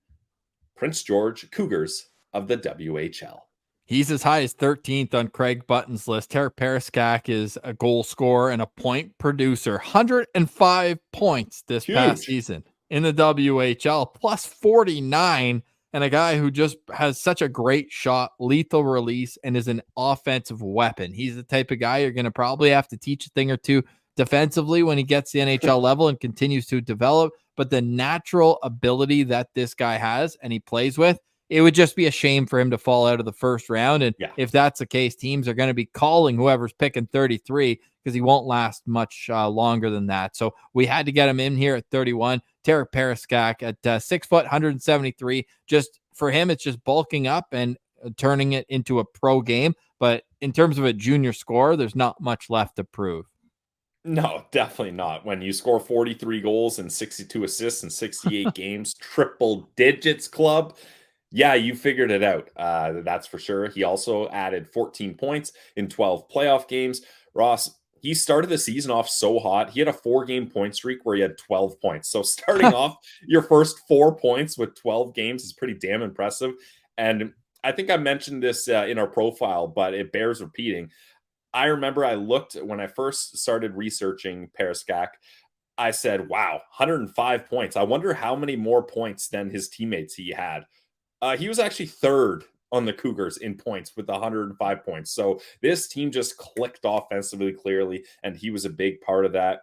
Prince George Cougars of the WHL. He's as high as 13th on Craig Button's list. Parekh is a goal scorer and a point producer. 105 points this past season in the WHL, plus 49, and a guy who just has such a great shot, lethal release, and is an offensive weapon. He's the type of guy you're going to probably have to teach a thing or two defensively when he gets to the NHL level and continues to develop, but the natural ability that this guy has and he plays with, it would just be a shame for him to fall out of the first round. And if that's the case, teams are going to be calling whoever's picking 33 because he won't last much longer than that. So we had to get him in here at 31. Parekh at 6 foot, 173. Just for him, it's just bulking up and turning it into a pro game. But in terms of a junior score, there's not much left to prove. No, definitely not. When you score 43 goals and 62 assists in 68 games, triple digits club. Yeah, you figured it out. That's for sure. He also added 14 points in 12 playoff games. Ross, he started the season off so hot. He had a 4-game point streak where he had 12 points. So starting off your first 4 points with 12 games is pretty damn impressive. And I think I mentioned this in our profile, but it bears repeating. I remember I looked when I first started researching Parekh. I said, wow, 105 points. I wonder how many more points than his teammates he had. He was actually third on the Cougars in points with 105 points. So this team just clicked offensively clearly, and he was a big part of that.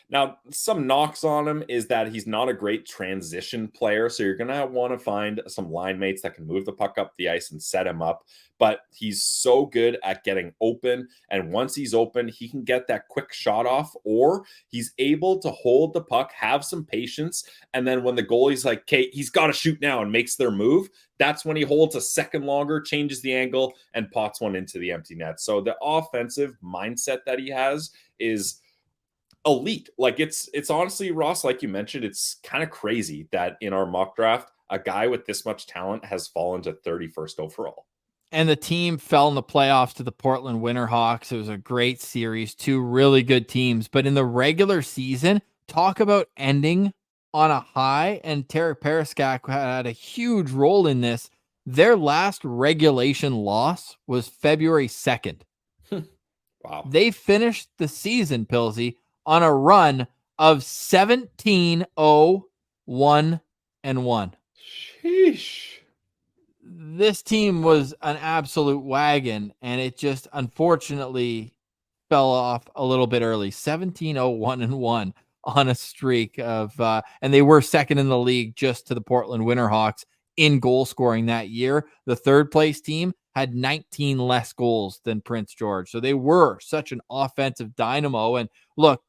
Now, some knocks on him is that he's not a great transition player. So you're going to want to find some line mates that can move the puck up the ice and set him up. But he's so good at getting open. And once he's open, he can get that quick shot off, or he's able to hold the puck, have some patience. And then when the goalie's like, okay, he's got to shoot now and makes their move, that's when he holds a second longer, changes the angle, and pots one into the empty net. So the offensive mindset that he has is elite. Like it's honestly, Ross, like you mentioned, it's kind of crazy that in our mock draft, a guy with this much talent has fallen to 31st overall. And the team fell in the playoffs to the Portland Winterhawks. It was a great series, 2 really good teams. But in the regular season, talk about ending on a high, and Parekh had a huge role in this. Their last regulation loss was February 2nd. Wow. They finished the season, Pilsy, on a run of 17-0-1-1. Sheesh. This team was an absolute wagon, and it just unfortunately fell off a little bit early. 17-0-1-1 on a streak of, and they were second in the league just to the Portland Winterhawks in goal scoring that year. The third place team had 19 less goals than Prince George. So they were such an offensive dynamo. And look,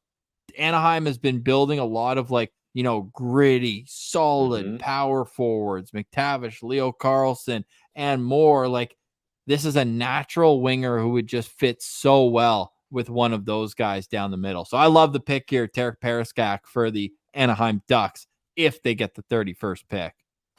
Anaheim has been building a lot of gritty, solid power forwards, McTavish, Leo Carlson, and more. Like, this is a natural winger who would just fit so well with one of those guys down the middle. So I love the pick here, Parekh for the Anaheim Ducks, if they get the 31st pick.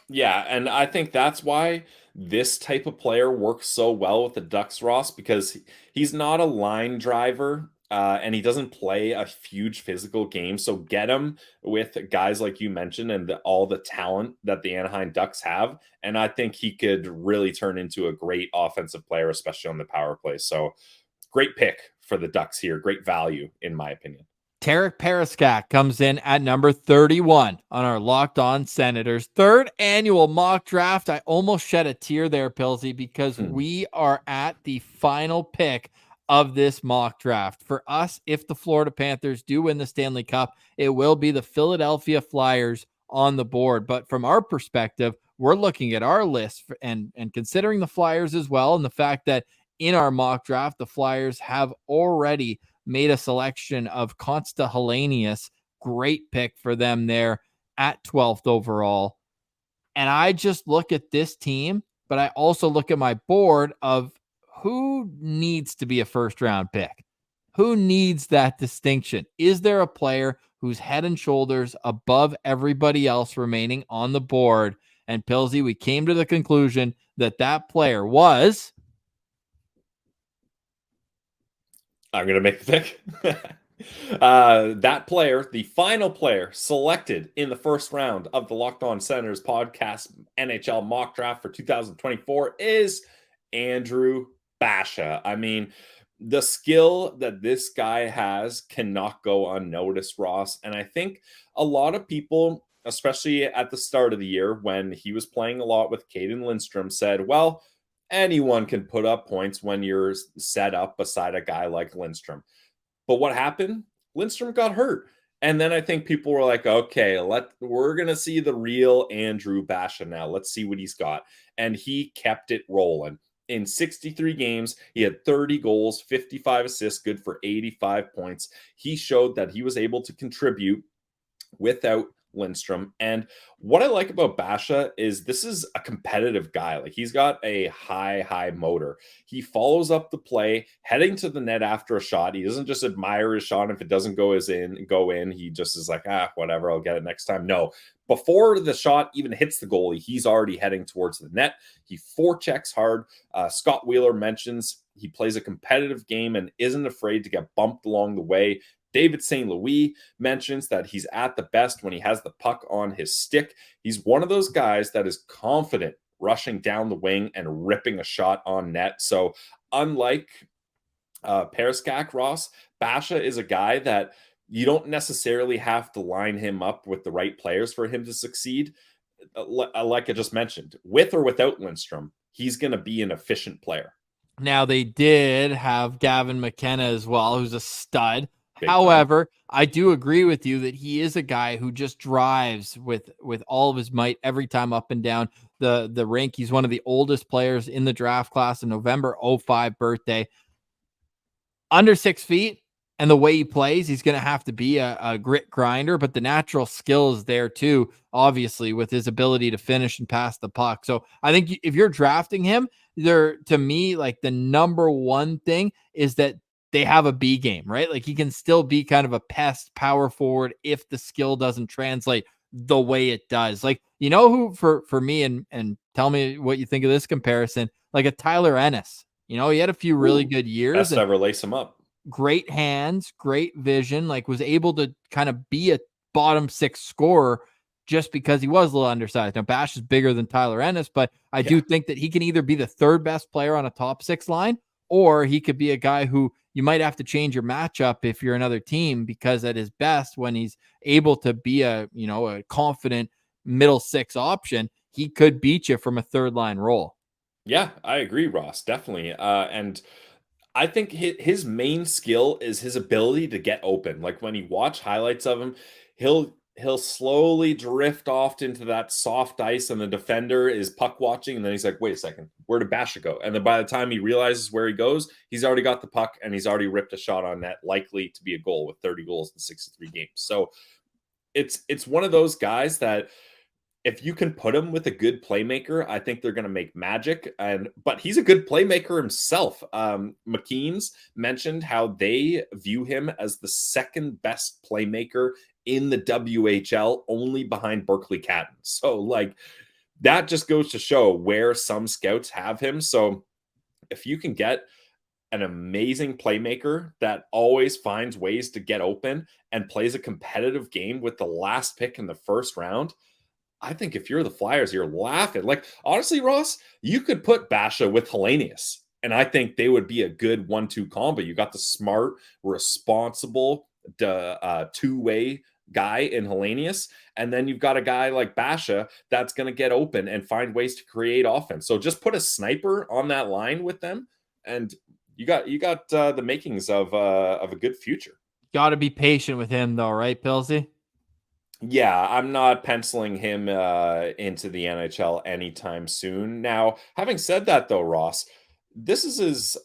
Yeah, and I think that's why this type of player works so well with the Ducks, Ross, because he's not a line driver. And he doesn't play a huge physical game. So get him with guys like you mentioned and all the talent that the Anaheim Ducks have. And I think he could really turn into a great offensive player, especially on the power play. So great pick for the Ducks here. Great value, in my opinion. Parekh comes in at number 31 on our Locked On Senators third annual mock draft. I almost shed a tear there, Pilsy, because we are at the final pick of this mock draft. For us, if the Florida Panthers do win the Stanley Cup, it will be the Philadelphia Flyers on the board. But from our perspective, we're looking at our list and considering the Flyers as well, and the fact that in our mock draft, the Flyers have already made a selection of Consta Helenius. Great pick for them there at 12th overall. And I just look at this team, but I also look at my board of who needs to be a first-round pick? Who needs that distinction? Is there a player who's head and shoulders above everybody else remaining on the board? And Pilsy, we came to the conclusion that that player was... I'm going to make the pick. That player, the final player selected in the first round of the Locked On Senators podcast NHL mock draft for 2024 is Andrew Basha. I mean, the skill that this guy has cannot go unnoticed, Ross. And I think a lot of people, especially at the start of the year when he was playing a lot with Cayden Lindstrom, said, well, anyone can put up points when you're set up beside a guy like Lindstrom. But what happened? Lindstrom got hurt. And then I think people were like, okay, we're going to see the real Andrew Basha now. Let's see what he's got. And he kept it rolling. In 63 games, he had 30 goals, 55 assists, good for 85 points. He showed that he was able to contribute without Lindstrom. And what I like about Basha is this is a competitive guy. Like, he's got a high motor. He follows up the play, heading to the net after a shot. He doesn't just admire his shot. If it doesn't go in, he just is like, whatever, I'll get it next time. No, before the shot even hits the goalie, he's already heading towards the net. He forechecks hard. Scott Wheeler mentions he plays a competitive game and isn't afraid to get bumped along the way. David St. Louis mentions that he's at the best when he has the puck on his stick. He's one of those guys that is confident rushing down the wing and ripping a shot on net. So unlike Parekh, Ross, Basha is a guy that you don't necessarily have to line him up with the right players for him to succeed. Like I just mentioned, with or without Lindstrom, he's going to be an efficient player. Now, they did have Gavin McKenna as well, who's a stud. Big However, time. I do agree with you that he is a guy who just drives with all of his might every time up and down the rink. He's one of the oldest players in the draft class, in November 05 birthday. Under 6 feet, and the way he plays, he's going to have to be a grit grinder, but the natural skill is there too, obviously, with his ability to finish and pass the puck. So I think if you're drafting him, to me, like, the number one thing is that they have a B game, right? Like, he can still be kind of a pest power forward if the skill doesn't translate the way it does. Like, you know who for me, and tell me what you think of this comparison, like a Tyler Ennis. You know, he had a few really good years. Best ever lace him up. Great hands, great vision, like was able to kind of be a bottom six scorer just because he was a little undersized. Now, Bash is bigger than Tyler Ennis, but I do think that he can either be the third best player on a top six line, or he could be a guy who you might have to change your matchup if you're another team, because at his best, when he's able to be a confident middle six option, he could beat you from a third line role. Yeah, I agree, Ross, definitely. And I think his main skill is his ability to get open. Like, when you watch highlights of him, he'll slowly drift off into that soft ice, and the defender is puck watching, and then he's like, wait a second, where did Basha go? And then by the time he realizes where he goes, he's already got the puck and he's already ripped a shot on net, likely to be a goal, with 30 goals in 63 games. So it's one of those guys that if you can put him with a good playmaker, I think they're going to make magic. But he's a good playmaker himself. McKeens mentioned how they view him as the second best playmaker in the WHL, only behind Berkly Catton. So, like, that just goes to show where some scouts have him. So if you can get an amazing playmaker that always finds ways to get open and plays a competitive game with the last pick in the first round, I think if you're the Flyers, you're laughing. Like, honestly, Ross, you could put Basha with Hellenius, and I think they would be a good 1-2 combo. You got the smart, responsible, two-way guy in Hellenius, and then you've got a guy like Basha that's going to get open and find ways to create offense. So just put a sniper on that line with them, and you got the makings of a good future. Got to be patient with him, though, right, Pilsy? Yeah, I'm not penciling him into the NHL anytime soon. Now, having said that, though, Ross, this is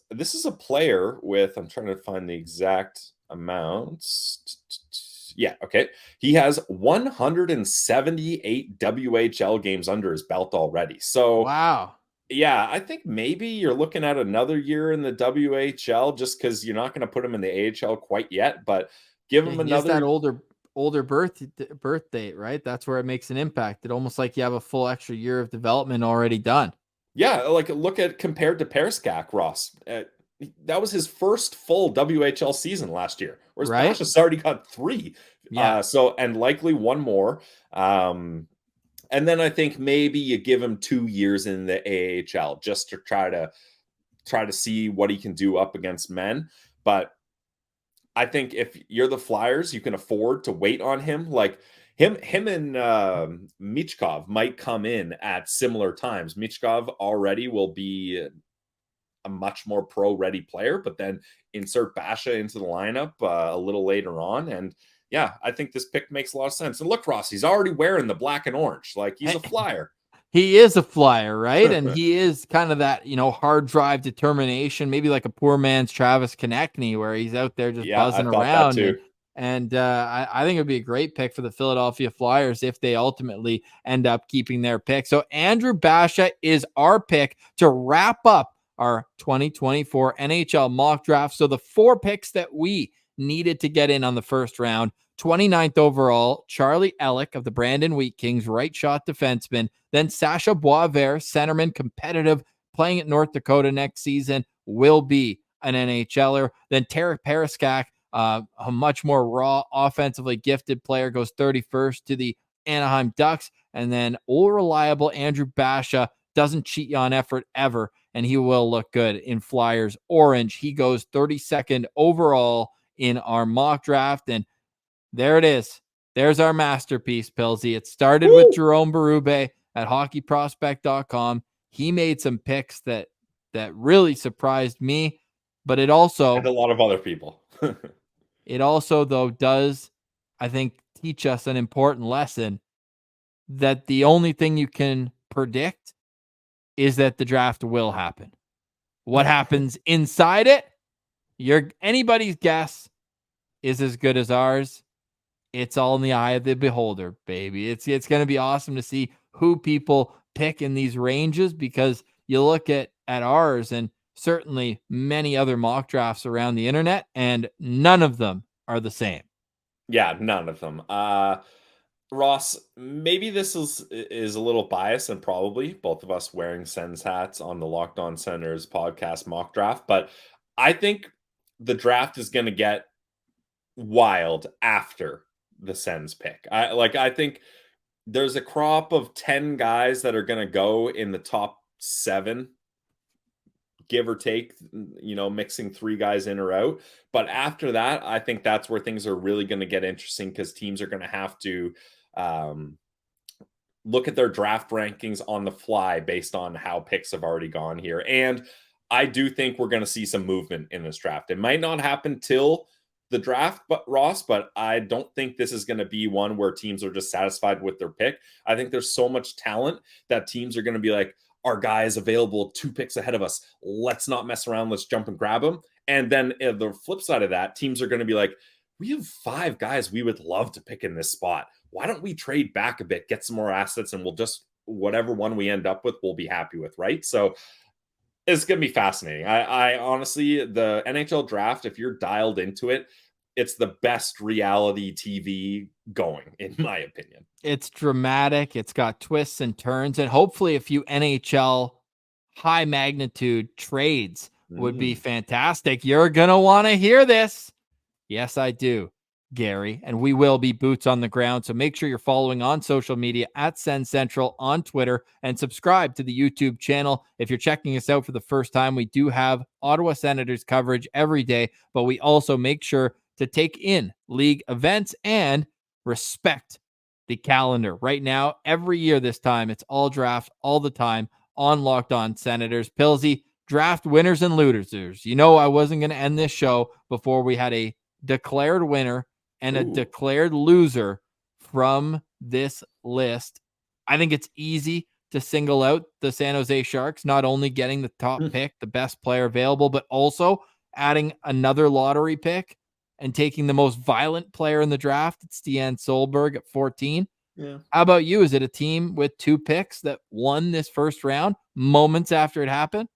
a player with, I'm trying to find the exact amounts. Yeah, okay. He has 178 WHL games under his belt already. So, wow. Yeah, I think maybe you're looking at another year in the WHL, just because you're not going to put him in the AHL quite yet, but give him another. That older birth date, right? That's where it makes an impact. It's almost like you have a full extra year of development already done. Yeah, like look at compared to Parekh, Ross. That was his first full WHL season last year, whereas Basha's already got 3. Yeah. And likely one more. And then I think maybe you give him 2 years in the AHL just to try to see what he can do up against men. But I think if you're the Flyers, you can afford to wait on him. Like him and Michkov might come in at similar times. Michkov already will be a much more pro-ready player, but then insert Basha into the lineup a little later on, and yeah, I think this pick makes a lot of sense. And look, Ross, he's already wearing the black and orange. Like, he's a flyer. He is a flyer, right? And he is kind of that, hard drive determination, maybe like a poor man's Travis Konechny, where he's out there just buzzing around. And I think it would be a great pick for the Philadelphia Flyers if they ultimately end up keeping their pick. So Andrew Basha is our pick to wrap up our 2024 NHL mock draft. So the 4 picks that we needed to get in on the first round: 29th overall, Charlie Elick of the Brandon Wheat Kings, right shot defenseman. Then Sasha Boisvert, centerman, competitive, playing at North Dakota next season, will be an NHLer. Then Tarek Paraskak, a much more raw, offensively gifted player, goes 31st to the Anaheim Ducks. And then old reliable Andrew Basha doesn't cheat you on effort ever, and he will look good in Flyers orange. He goes 32nd overall in our mock draft, and there it is. There's our masterpiece, Pilsy. It started with Jerome Berube at hockeyprospect.com. He made some picks that really surprised me, but it also... and a lot of other people. It also, though, does, I think, teach us an important lesson that the only thing you can predict is that the draft will happen. What happens inside it, anybody's guess is as good as ours. It's all in the eye of the beholder, baby. It's going to be awesome to see who people pick in these ranges, because you look at ours and certainly many other mock drafts around the internet, and none of them are the same. Yeah, none of them. Ross, maybe this is a little biased, and probably both of us wearing Sens hats on the Locked On Senators podcast mock draft, but I think the draft is going to get wild after the Sens pick. I think there's a crop of 10 guys that are going to go in the top 7, give or take, mixing 3 guys in or out. But after that, I think that's where things are really going to get interesting, because teams are going to have to look at their draft rankings on the fly based on how picks have already gone here. And I do think we're going to see some movement in this draft. It might not happen till the draft, but I don't think this is going to be one where teams are just satisfied with their pick. I think there's so much talent that teams are going to be like, our guy is available 2 picks ahead of us. Let's not mess around. Let's jump and grab him. And then the flip side of that, teams are going to be like, we have 5 guys we would love to pick in this spot. Why don't we trade back a bit, get some more assets, and we'll just, whatever one we end up with, we'll be happy with, right? So it's going to be fascinating. I honestly, the NHL draft, if you're dialed into it, it's the best reality TV going, in my opinion. It's dramatic. It's got twists and turns, and hopefully a few NHL high magnitude trades would be fantastic. You're going to want to hear this. Yes, I do, Gary, and we will be boots on the ground. So make sure you're following on social media at Send Central on Twitter, and subscribe to the YouTube channel. If you're checking us out for the first time, we do have Ottawa Senators coverage every day, but we also make sure to take in league events and respect the calendar. Right now, every year this time, it's all draft all the time on Locked On Senators. Pilsy, draft winners and losers. I wasn't going to end this show before we had a declared winner and a declared loser from this list. I think it's easy to single out the San Jose Sharks, not only getting the top pick, the best player available, but also adding another lottery pick and taking the most violent player in the draft. It's Stian Solberg at 14. Yeah. How about you? Is it a team with 2 picks that won this first round moments after it happened?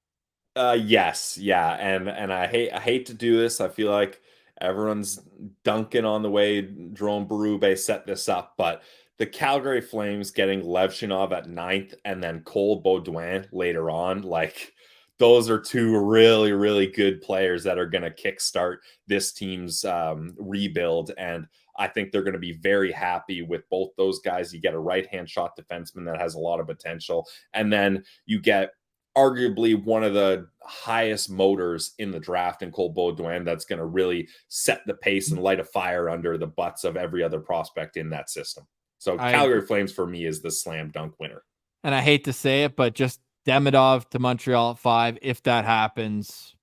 Yes. Yeah. And I hate to do this. I feel like everyone's dunking on the way Jerome Berube set this up, but the Calgary Flames getting Levshunov at 9th and then Cole Baudouin later on, those are 2 really, really good players that are going to kickstart this team's rebuild. And I think they're going to be very happy with both those guys. You get a right-hand shot defenseman that has a lot of potential. And then you get arguably one of the highest motors in the draft in Cole Baudouin that's going to really set the pace and light a fire under the butts of every other prospect in that system. So Calgary Flames for me is the slam dunk winner. And I hate to say it, but just Demidov to Montreal at 5. If that happens,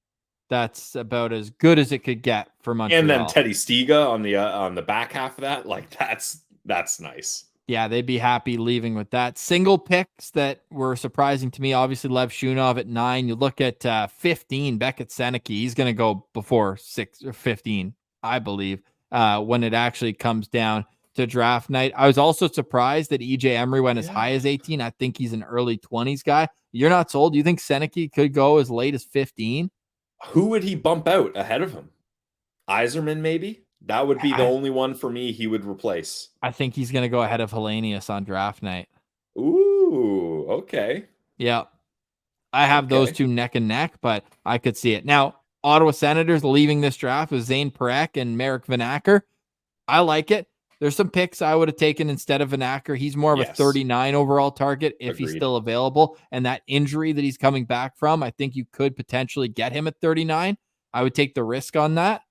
that's about as good as it could get for Montreal. And then Teddy Stiga on the back half of that, like that's nice. Yeah, they'd be happy leaving with that. Single picks that were surprising to me, obviously Levshunov at 9. You look at 15, Beckett Seneke. He's going to go before 6 or 15, I believe, when it actually comes down to draft night. I was also surprised that EJ Emery went as high as 18. I think he's an early 20s guy. You're not sold? Do you think Seneke could go as late as 15? Who would he bump out ahead of him? Iserman, maybe? That would be the only one for me he would replace. I think he's going to go ahead of Hellenius on draft night. Ooh, okay. Yeah. I have those two neck and neck, but I could see it. Now, Ottawa Senators leaving this draft with Zayne Parekh and Marek Vanacker. I like it. There's some picks I would have taken instead of Vanacker. He's more of a 39 overall target if he's still available. And that injury that he's coming back from, I think you could potentially get him at 39. I would take the risk on that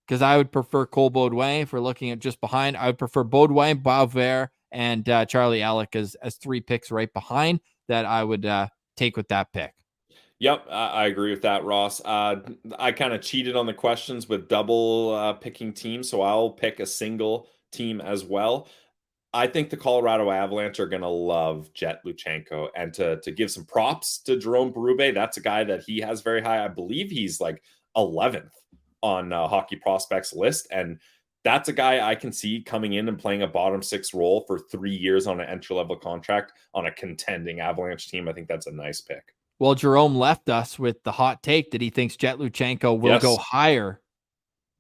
because I would prefer Cole Baudouin. If we're looking at just behind, I would prefer Baudouin, Bauvert, and Charlie Alec as 3 picks right behind that I would take with that pick. Yep, I agree with that, Ross. I kind of cheated on the questions with double picking teams, so I'll pick a single team as well. I think the Colorado Avalanche are going to love Jet Luchenko, and to give some props to Jerome Berube, that's a guy that he has very high. I believe he's like 11th on Hockey Prospects list, and that's a guy I can see coming in and playing a bottom 6 role for 3 years on an entry-level contract on a contending Avalanche team. I think that's a nice pick. Well, Jerome left us with the hot take that he thinks Jet Luchenko will go higher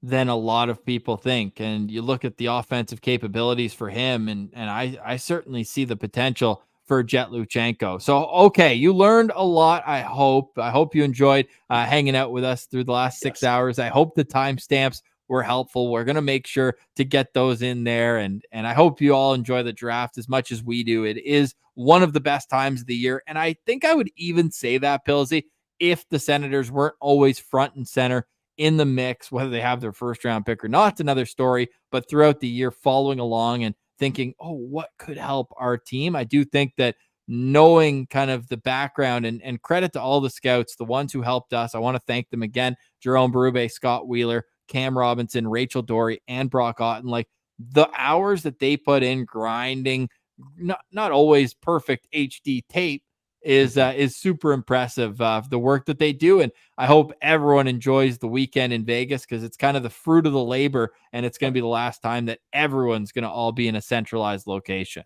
than a lot of people think. And you look at the offensive capabilities for him, and I certainly see the potential for Jet Luchenko. So, okay, you learned a lot, I hope. I hope you enjoyed hanging out with us through the last 6 hours. I hope the timestamps were helpful. We're going to make sure to get those in there. And I hope you all enjoy the draft as much as we do. It is one of the best times of the year. And I think I would even say that, Pillsy, if the Senators weren't always front and center in the mix, whether they have their first round pick or not, it's another story. But throughout the year, following along and thinking, oh, what could help our team? I do think that knowing kind of the background and credit to all the scouts, the ones who helped us, I want to thank them again. Jerome Berube, Scott Wheeler, Cam Robinson, Rachel Doerrie, and Brock Otten. Like the hours that they put in grinding, not always perfect HD tape, is super impressive. The work that they do, and I hope everyone enjoys the weekend in Vegas because it's kind of the fruit of the labor, and it's going to be the last time that everyone's going to all be in a centralized location.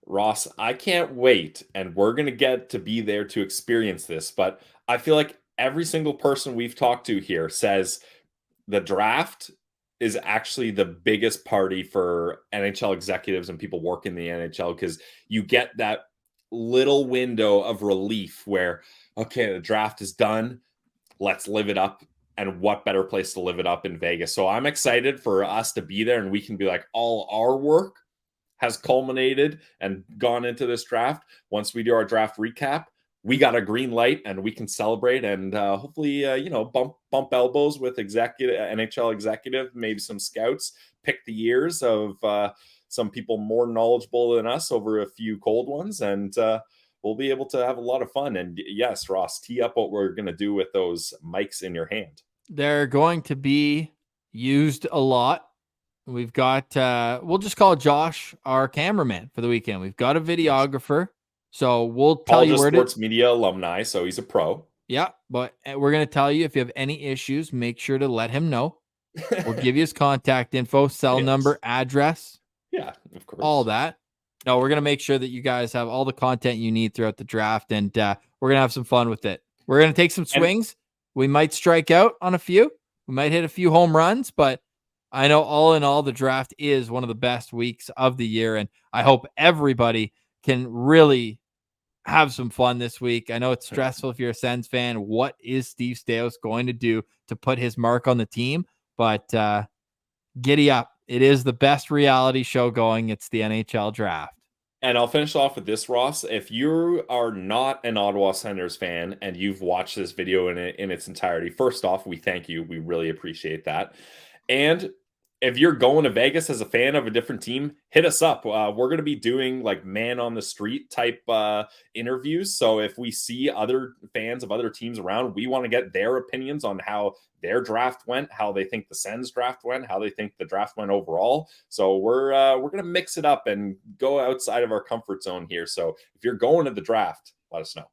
Ross, I can't wait, and we're going to get to be there to experience this. But I feel like every single person we've talked to here says the draft is actually the biggest party for NHL executives and people working in the NHL because you get that little window of relief where, okay, the draft is done. Let's live it up. And what better place to live it up in Vegas? So I'm excited for us to be there and we can be like, all our work has culminated and gone into this draft. Once we do our draft recap, we got a green light and we can celebrate and hopefully, bump elbows with NHL executive, maybe some scouts, pick the ears of some people more knowledgeable than us over a few cold ones. And we'll be able to have a lot of fun. And yes, Ross, tee up what we're going to do with those mics in your hand. They're going to be used a lot. We've got, we'll just call Josh our cameraman for the weekend. We've got a videographer. So we'll tell you where sports media alumni, so he's a pro. Yeah, but we're going to tell you if you have any issues, make sure to let him know. We'll give you his contact info, cell number, address. Yeah, of course. All that. No, we're going to make sure that you guys have all the content you need throughout the draft, and we're going to have some fun with it. We're going to take some swings. We might strike out on a few. We might hit a few home runs, but I know all in all, the draft is one of the best weeks of the year, and I hope everybody can really have some fun this week. I know it's stressful if you're a Sens fan. What is Steve Staios going to do to put his mark on the team? But giddy up. It is the best reality show going. It's the NHL draft. And I'll finish off with this, Ross. If you are not an Ottawa Senators fan and you've watched this video in its entirety, first off, we thank you. We really appreciate that. And if you're going to Vegas as a fan of a different team, hit us up. We're going to be doing like man on the street type interviews. So if we see other fans of other teams around, we want to get their opinions on how their draft went, how they think the Sens draft went, how they think the draft went overall. So we're going to mix it up and go outside of our comfort zone here. So if you're going to the draft, let us know.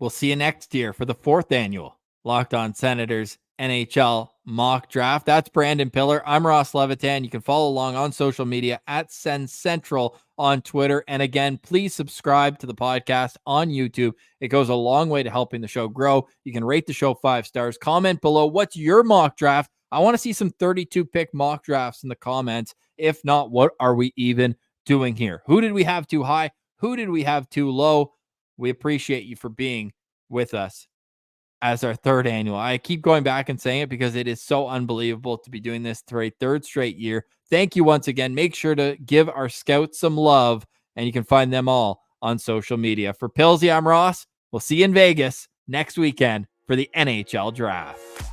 We'll see you next year for the 4th annual Locked On Senators NHL mock draft. That's Brandon Pillar. I'm Ross Levitan. You can follow along on social media at Sens Central on Twitter. And again, please subscribe to the podcast on YouTube. It goes a long way to helping the show grow. You can rate the show 5 stars. Comment below, what's your mock draft? I want to see some 32 pick mock drafts in the comments. If not, what are we even doing here? Who did we have too high? Who did we have too low? We appreciate you for being with us as our 3rd annual. I keep going back and saying it because it is so unbelievable to be doing this for a 3rd straight year. Thank you once again. Make sure to give our scouts some love, and you can find them all on social media. For Pillsy, I'm Ross. We'll see you in Vegas next weekend for the NHL draft.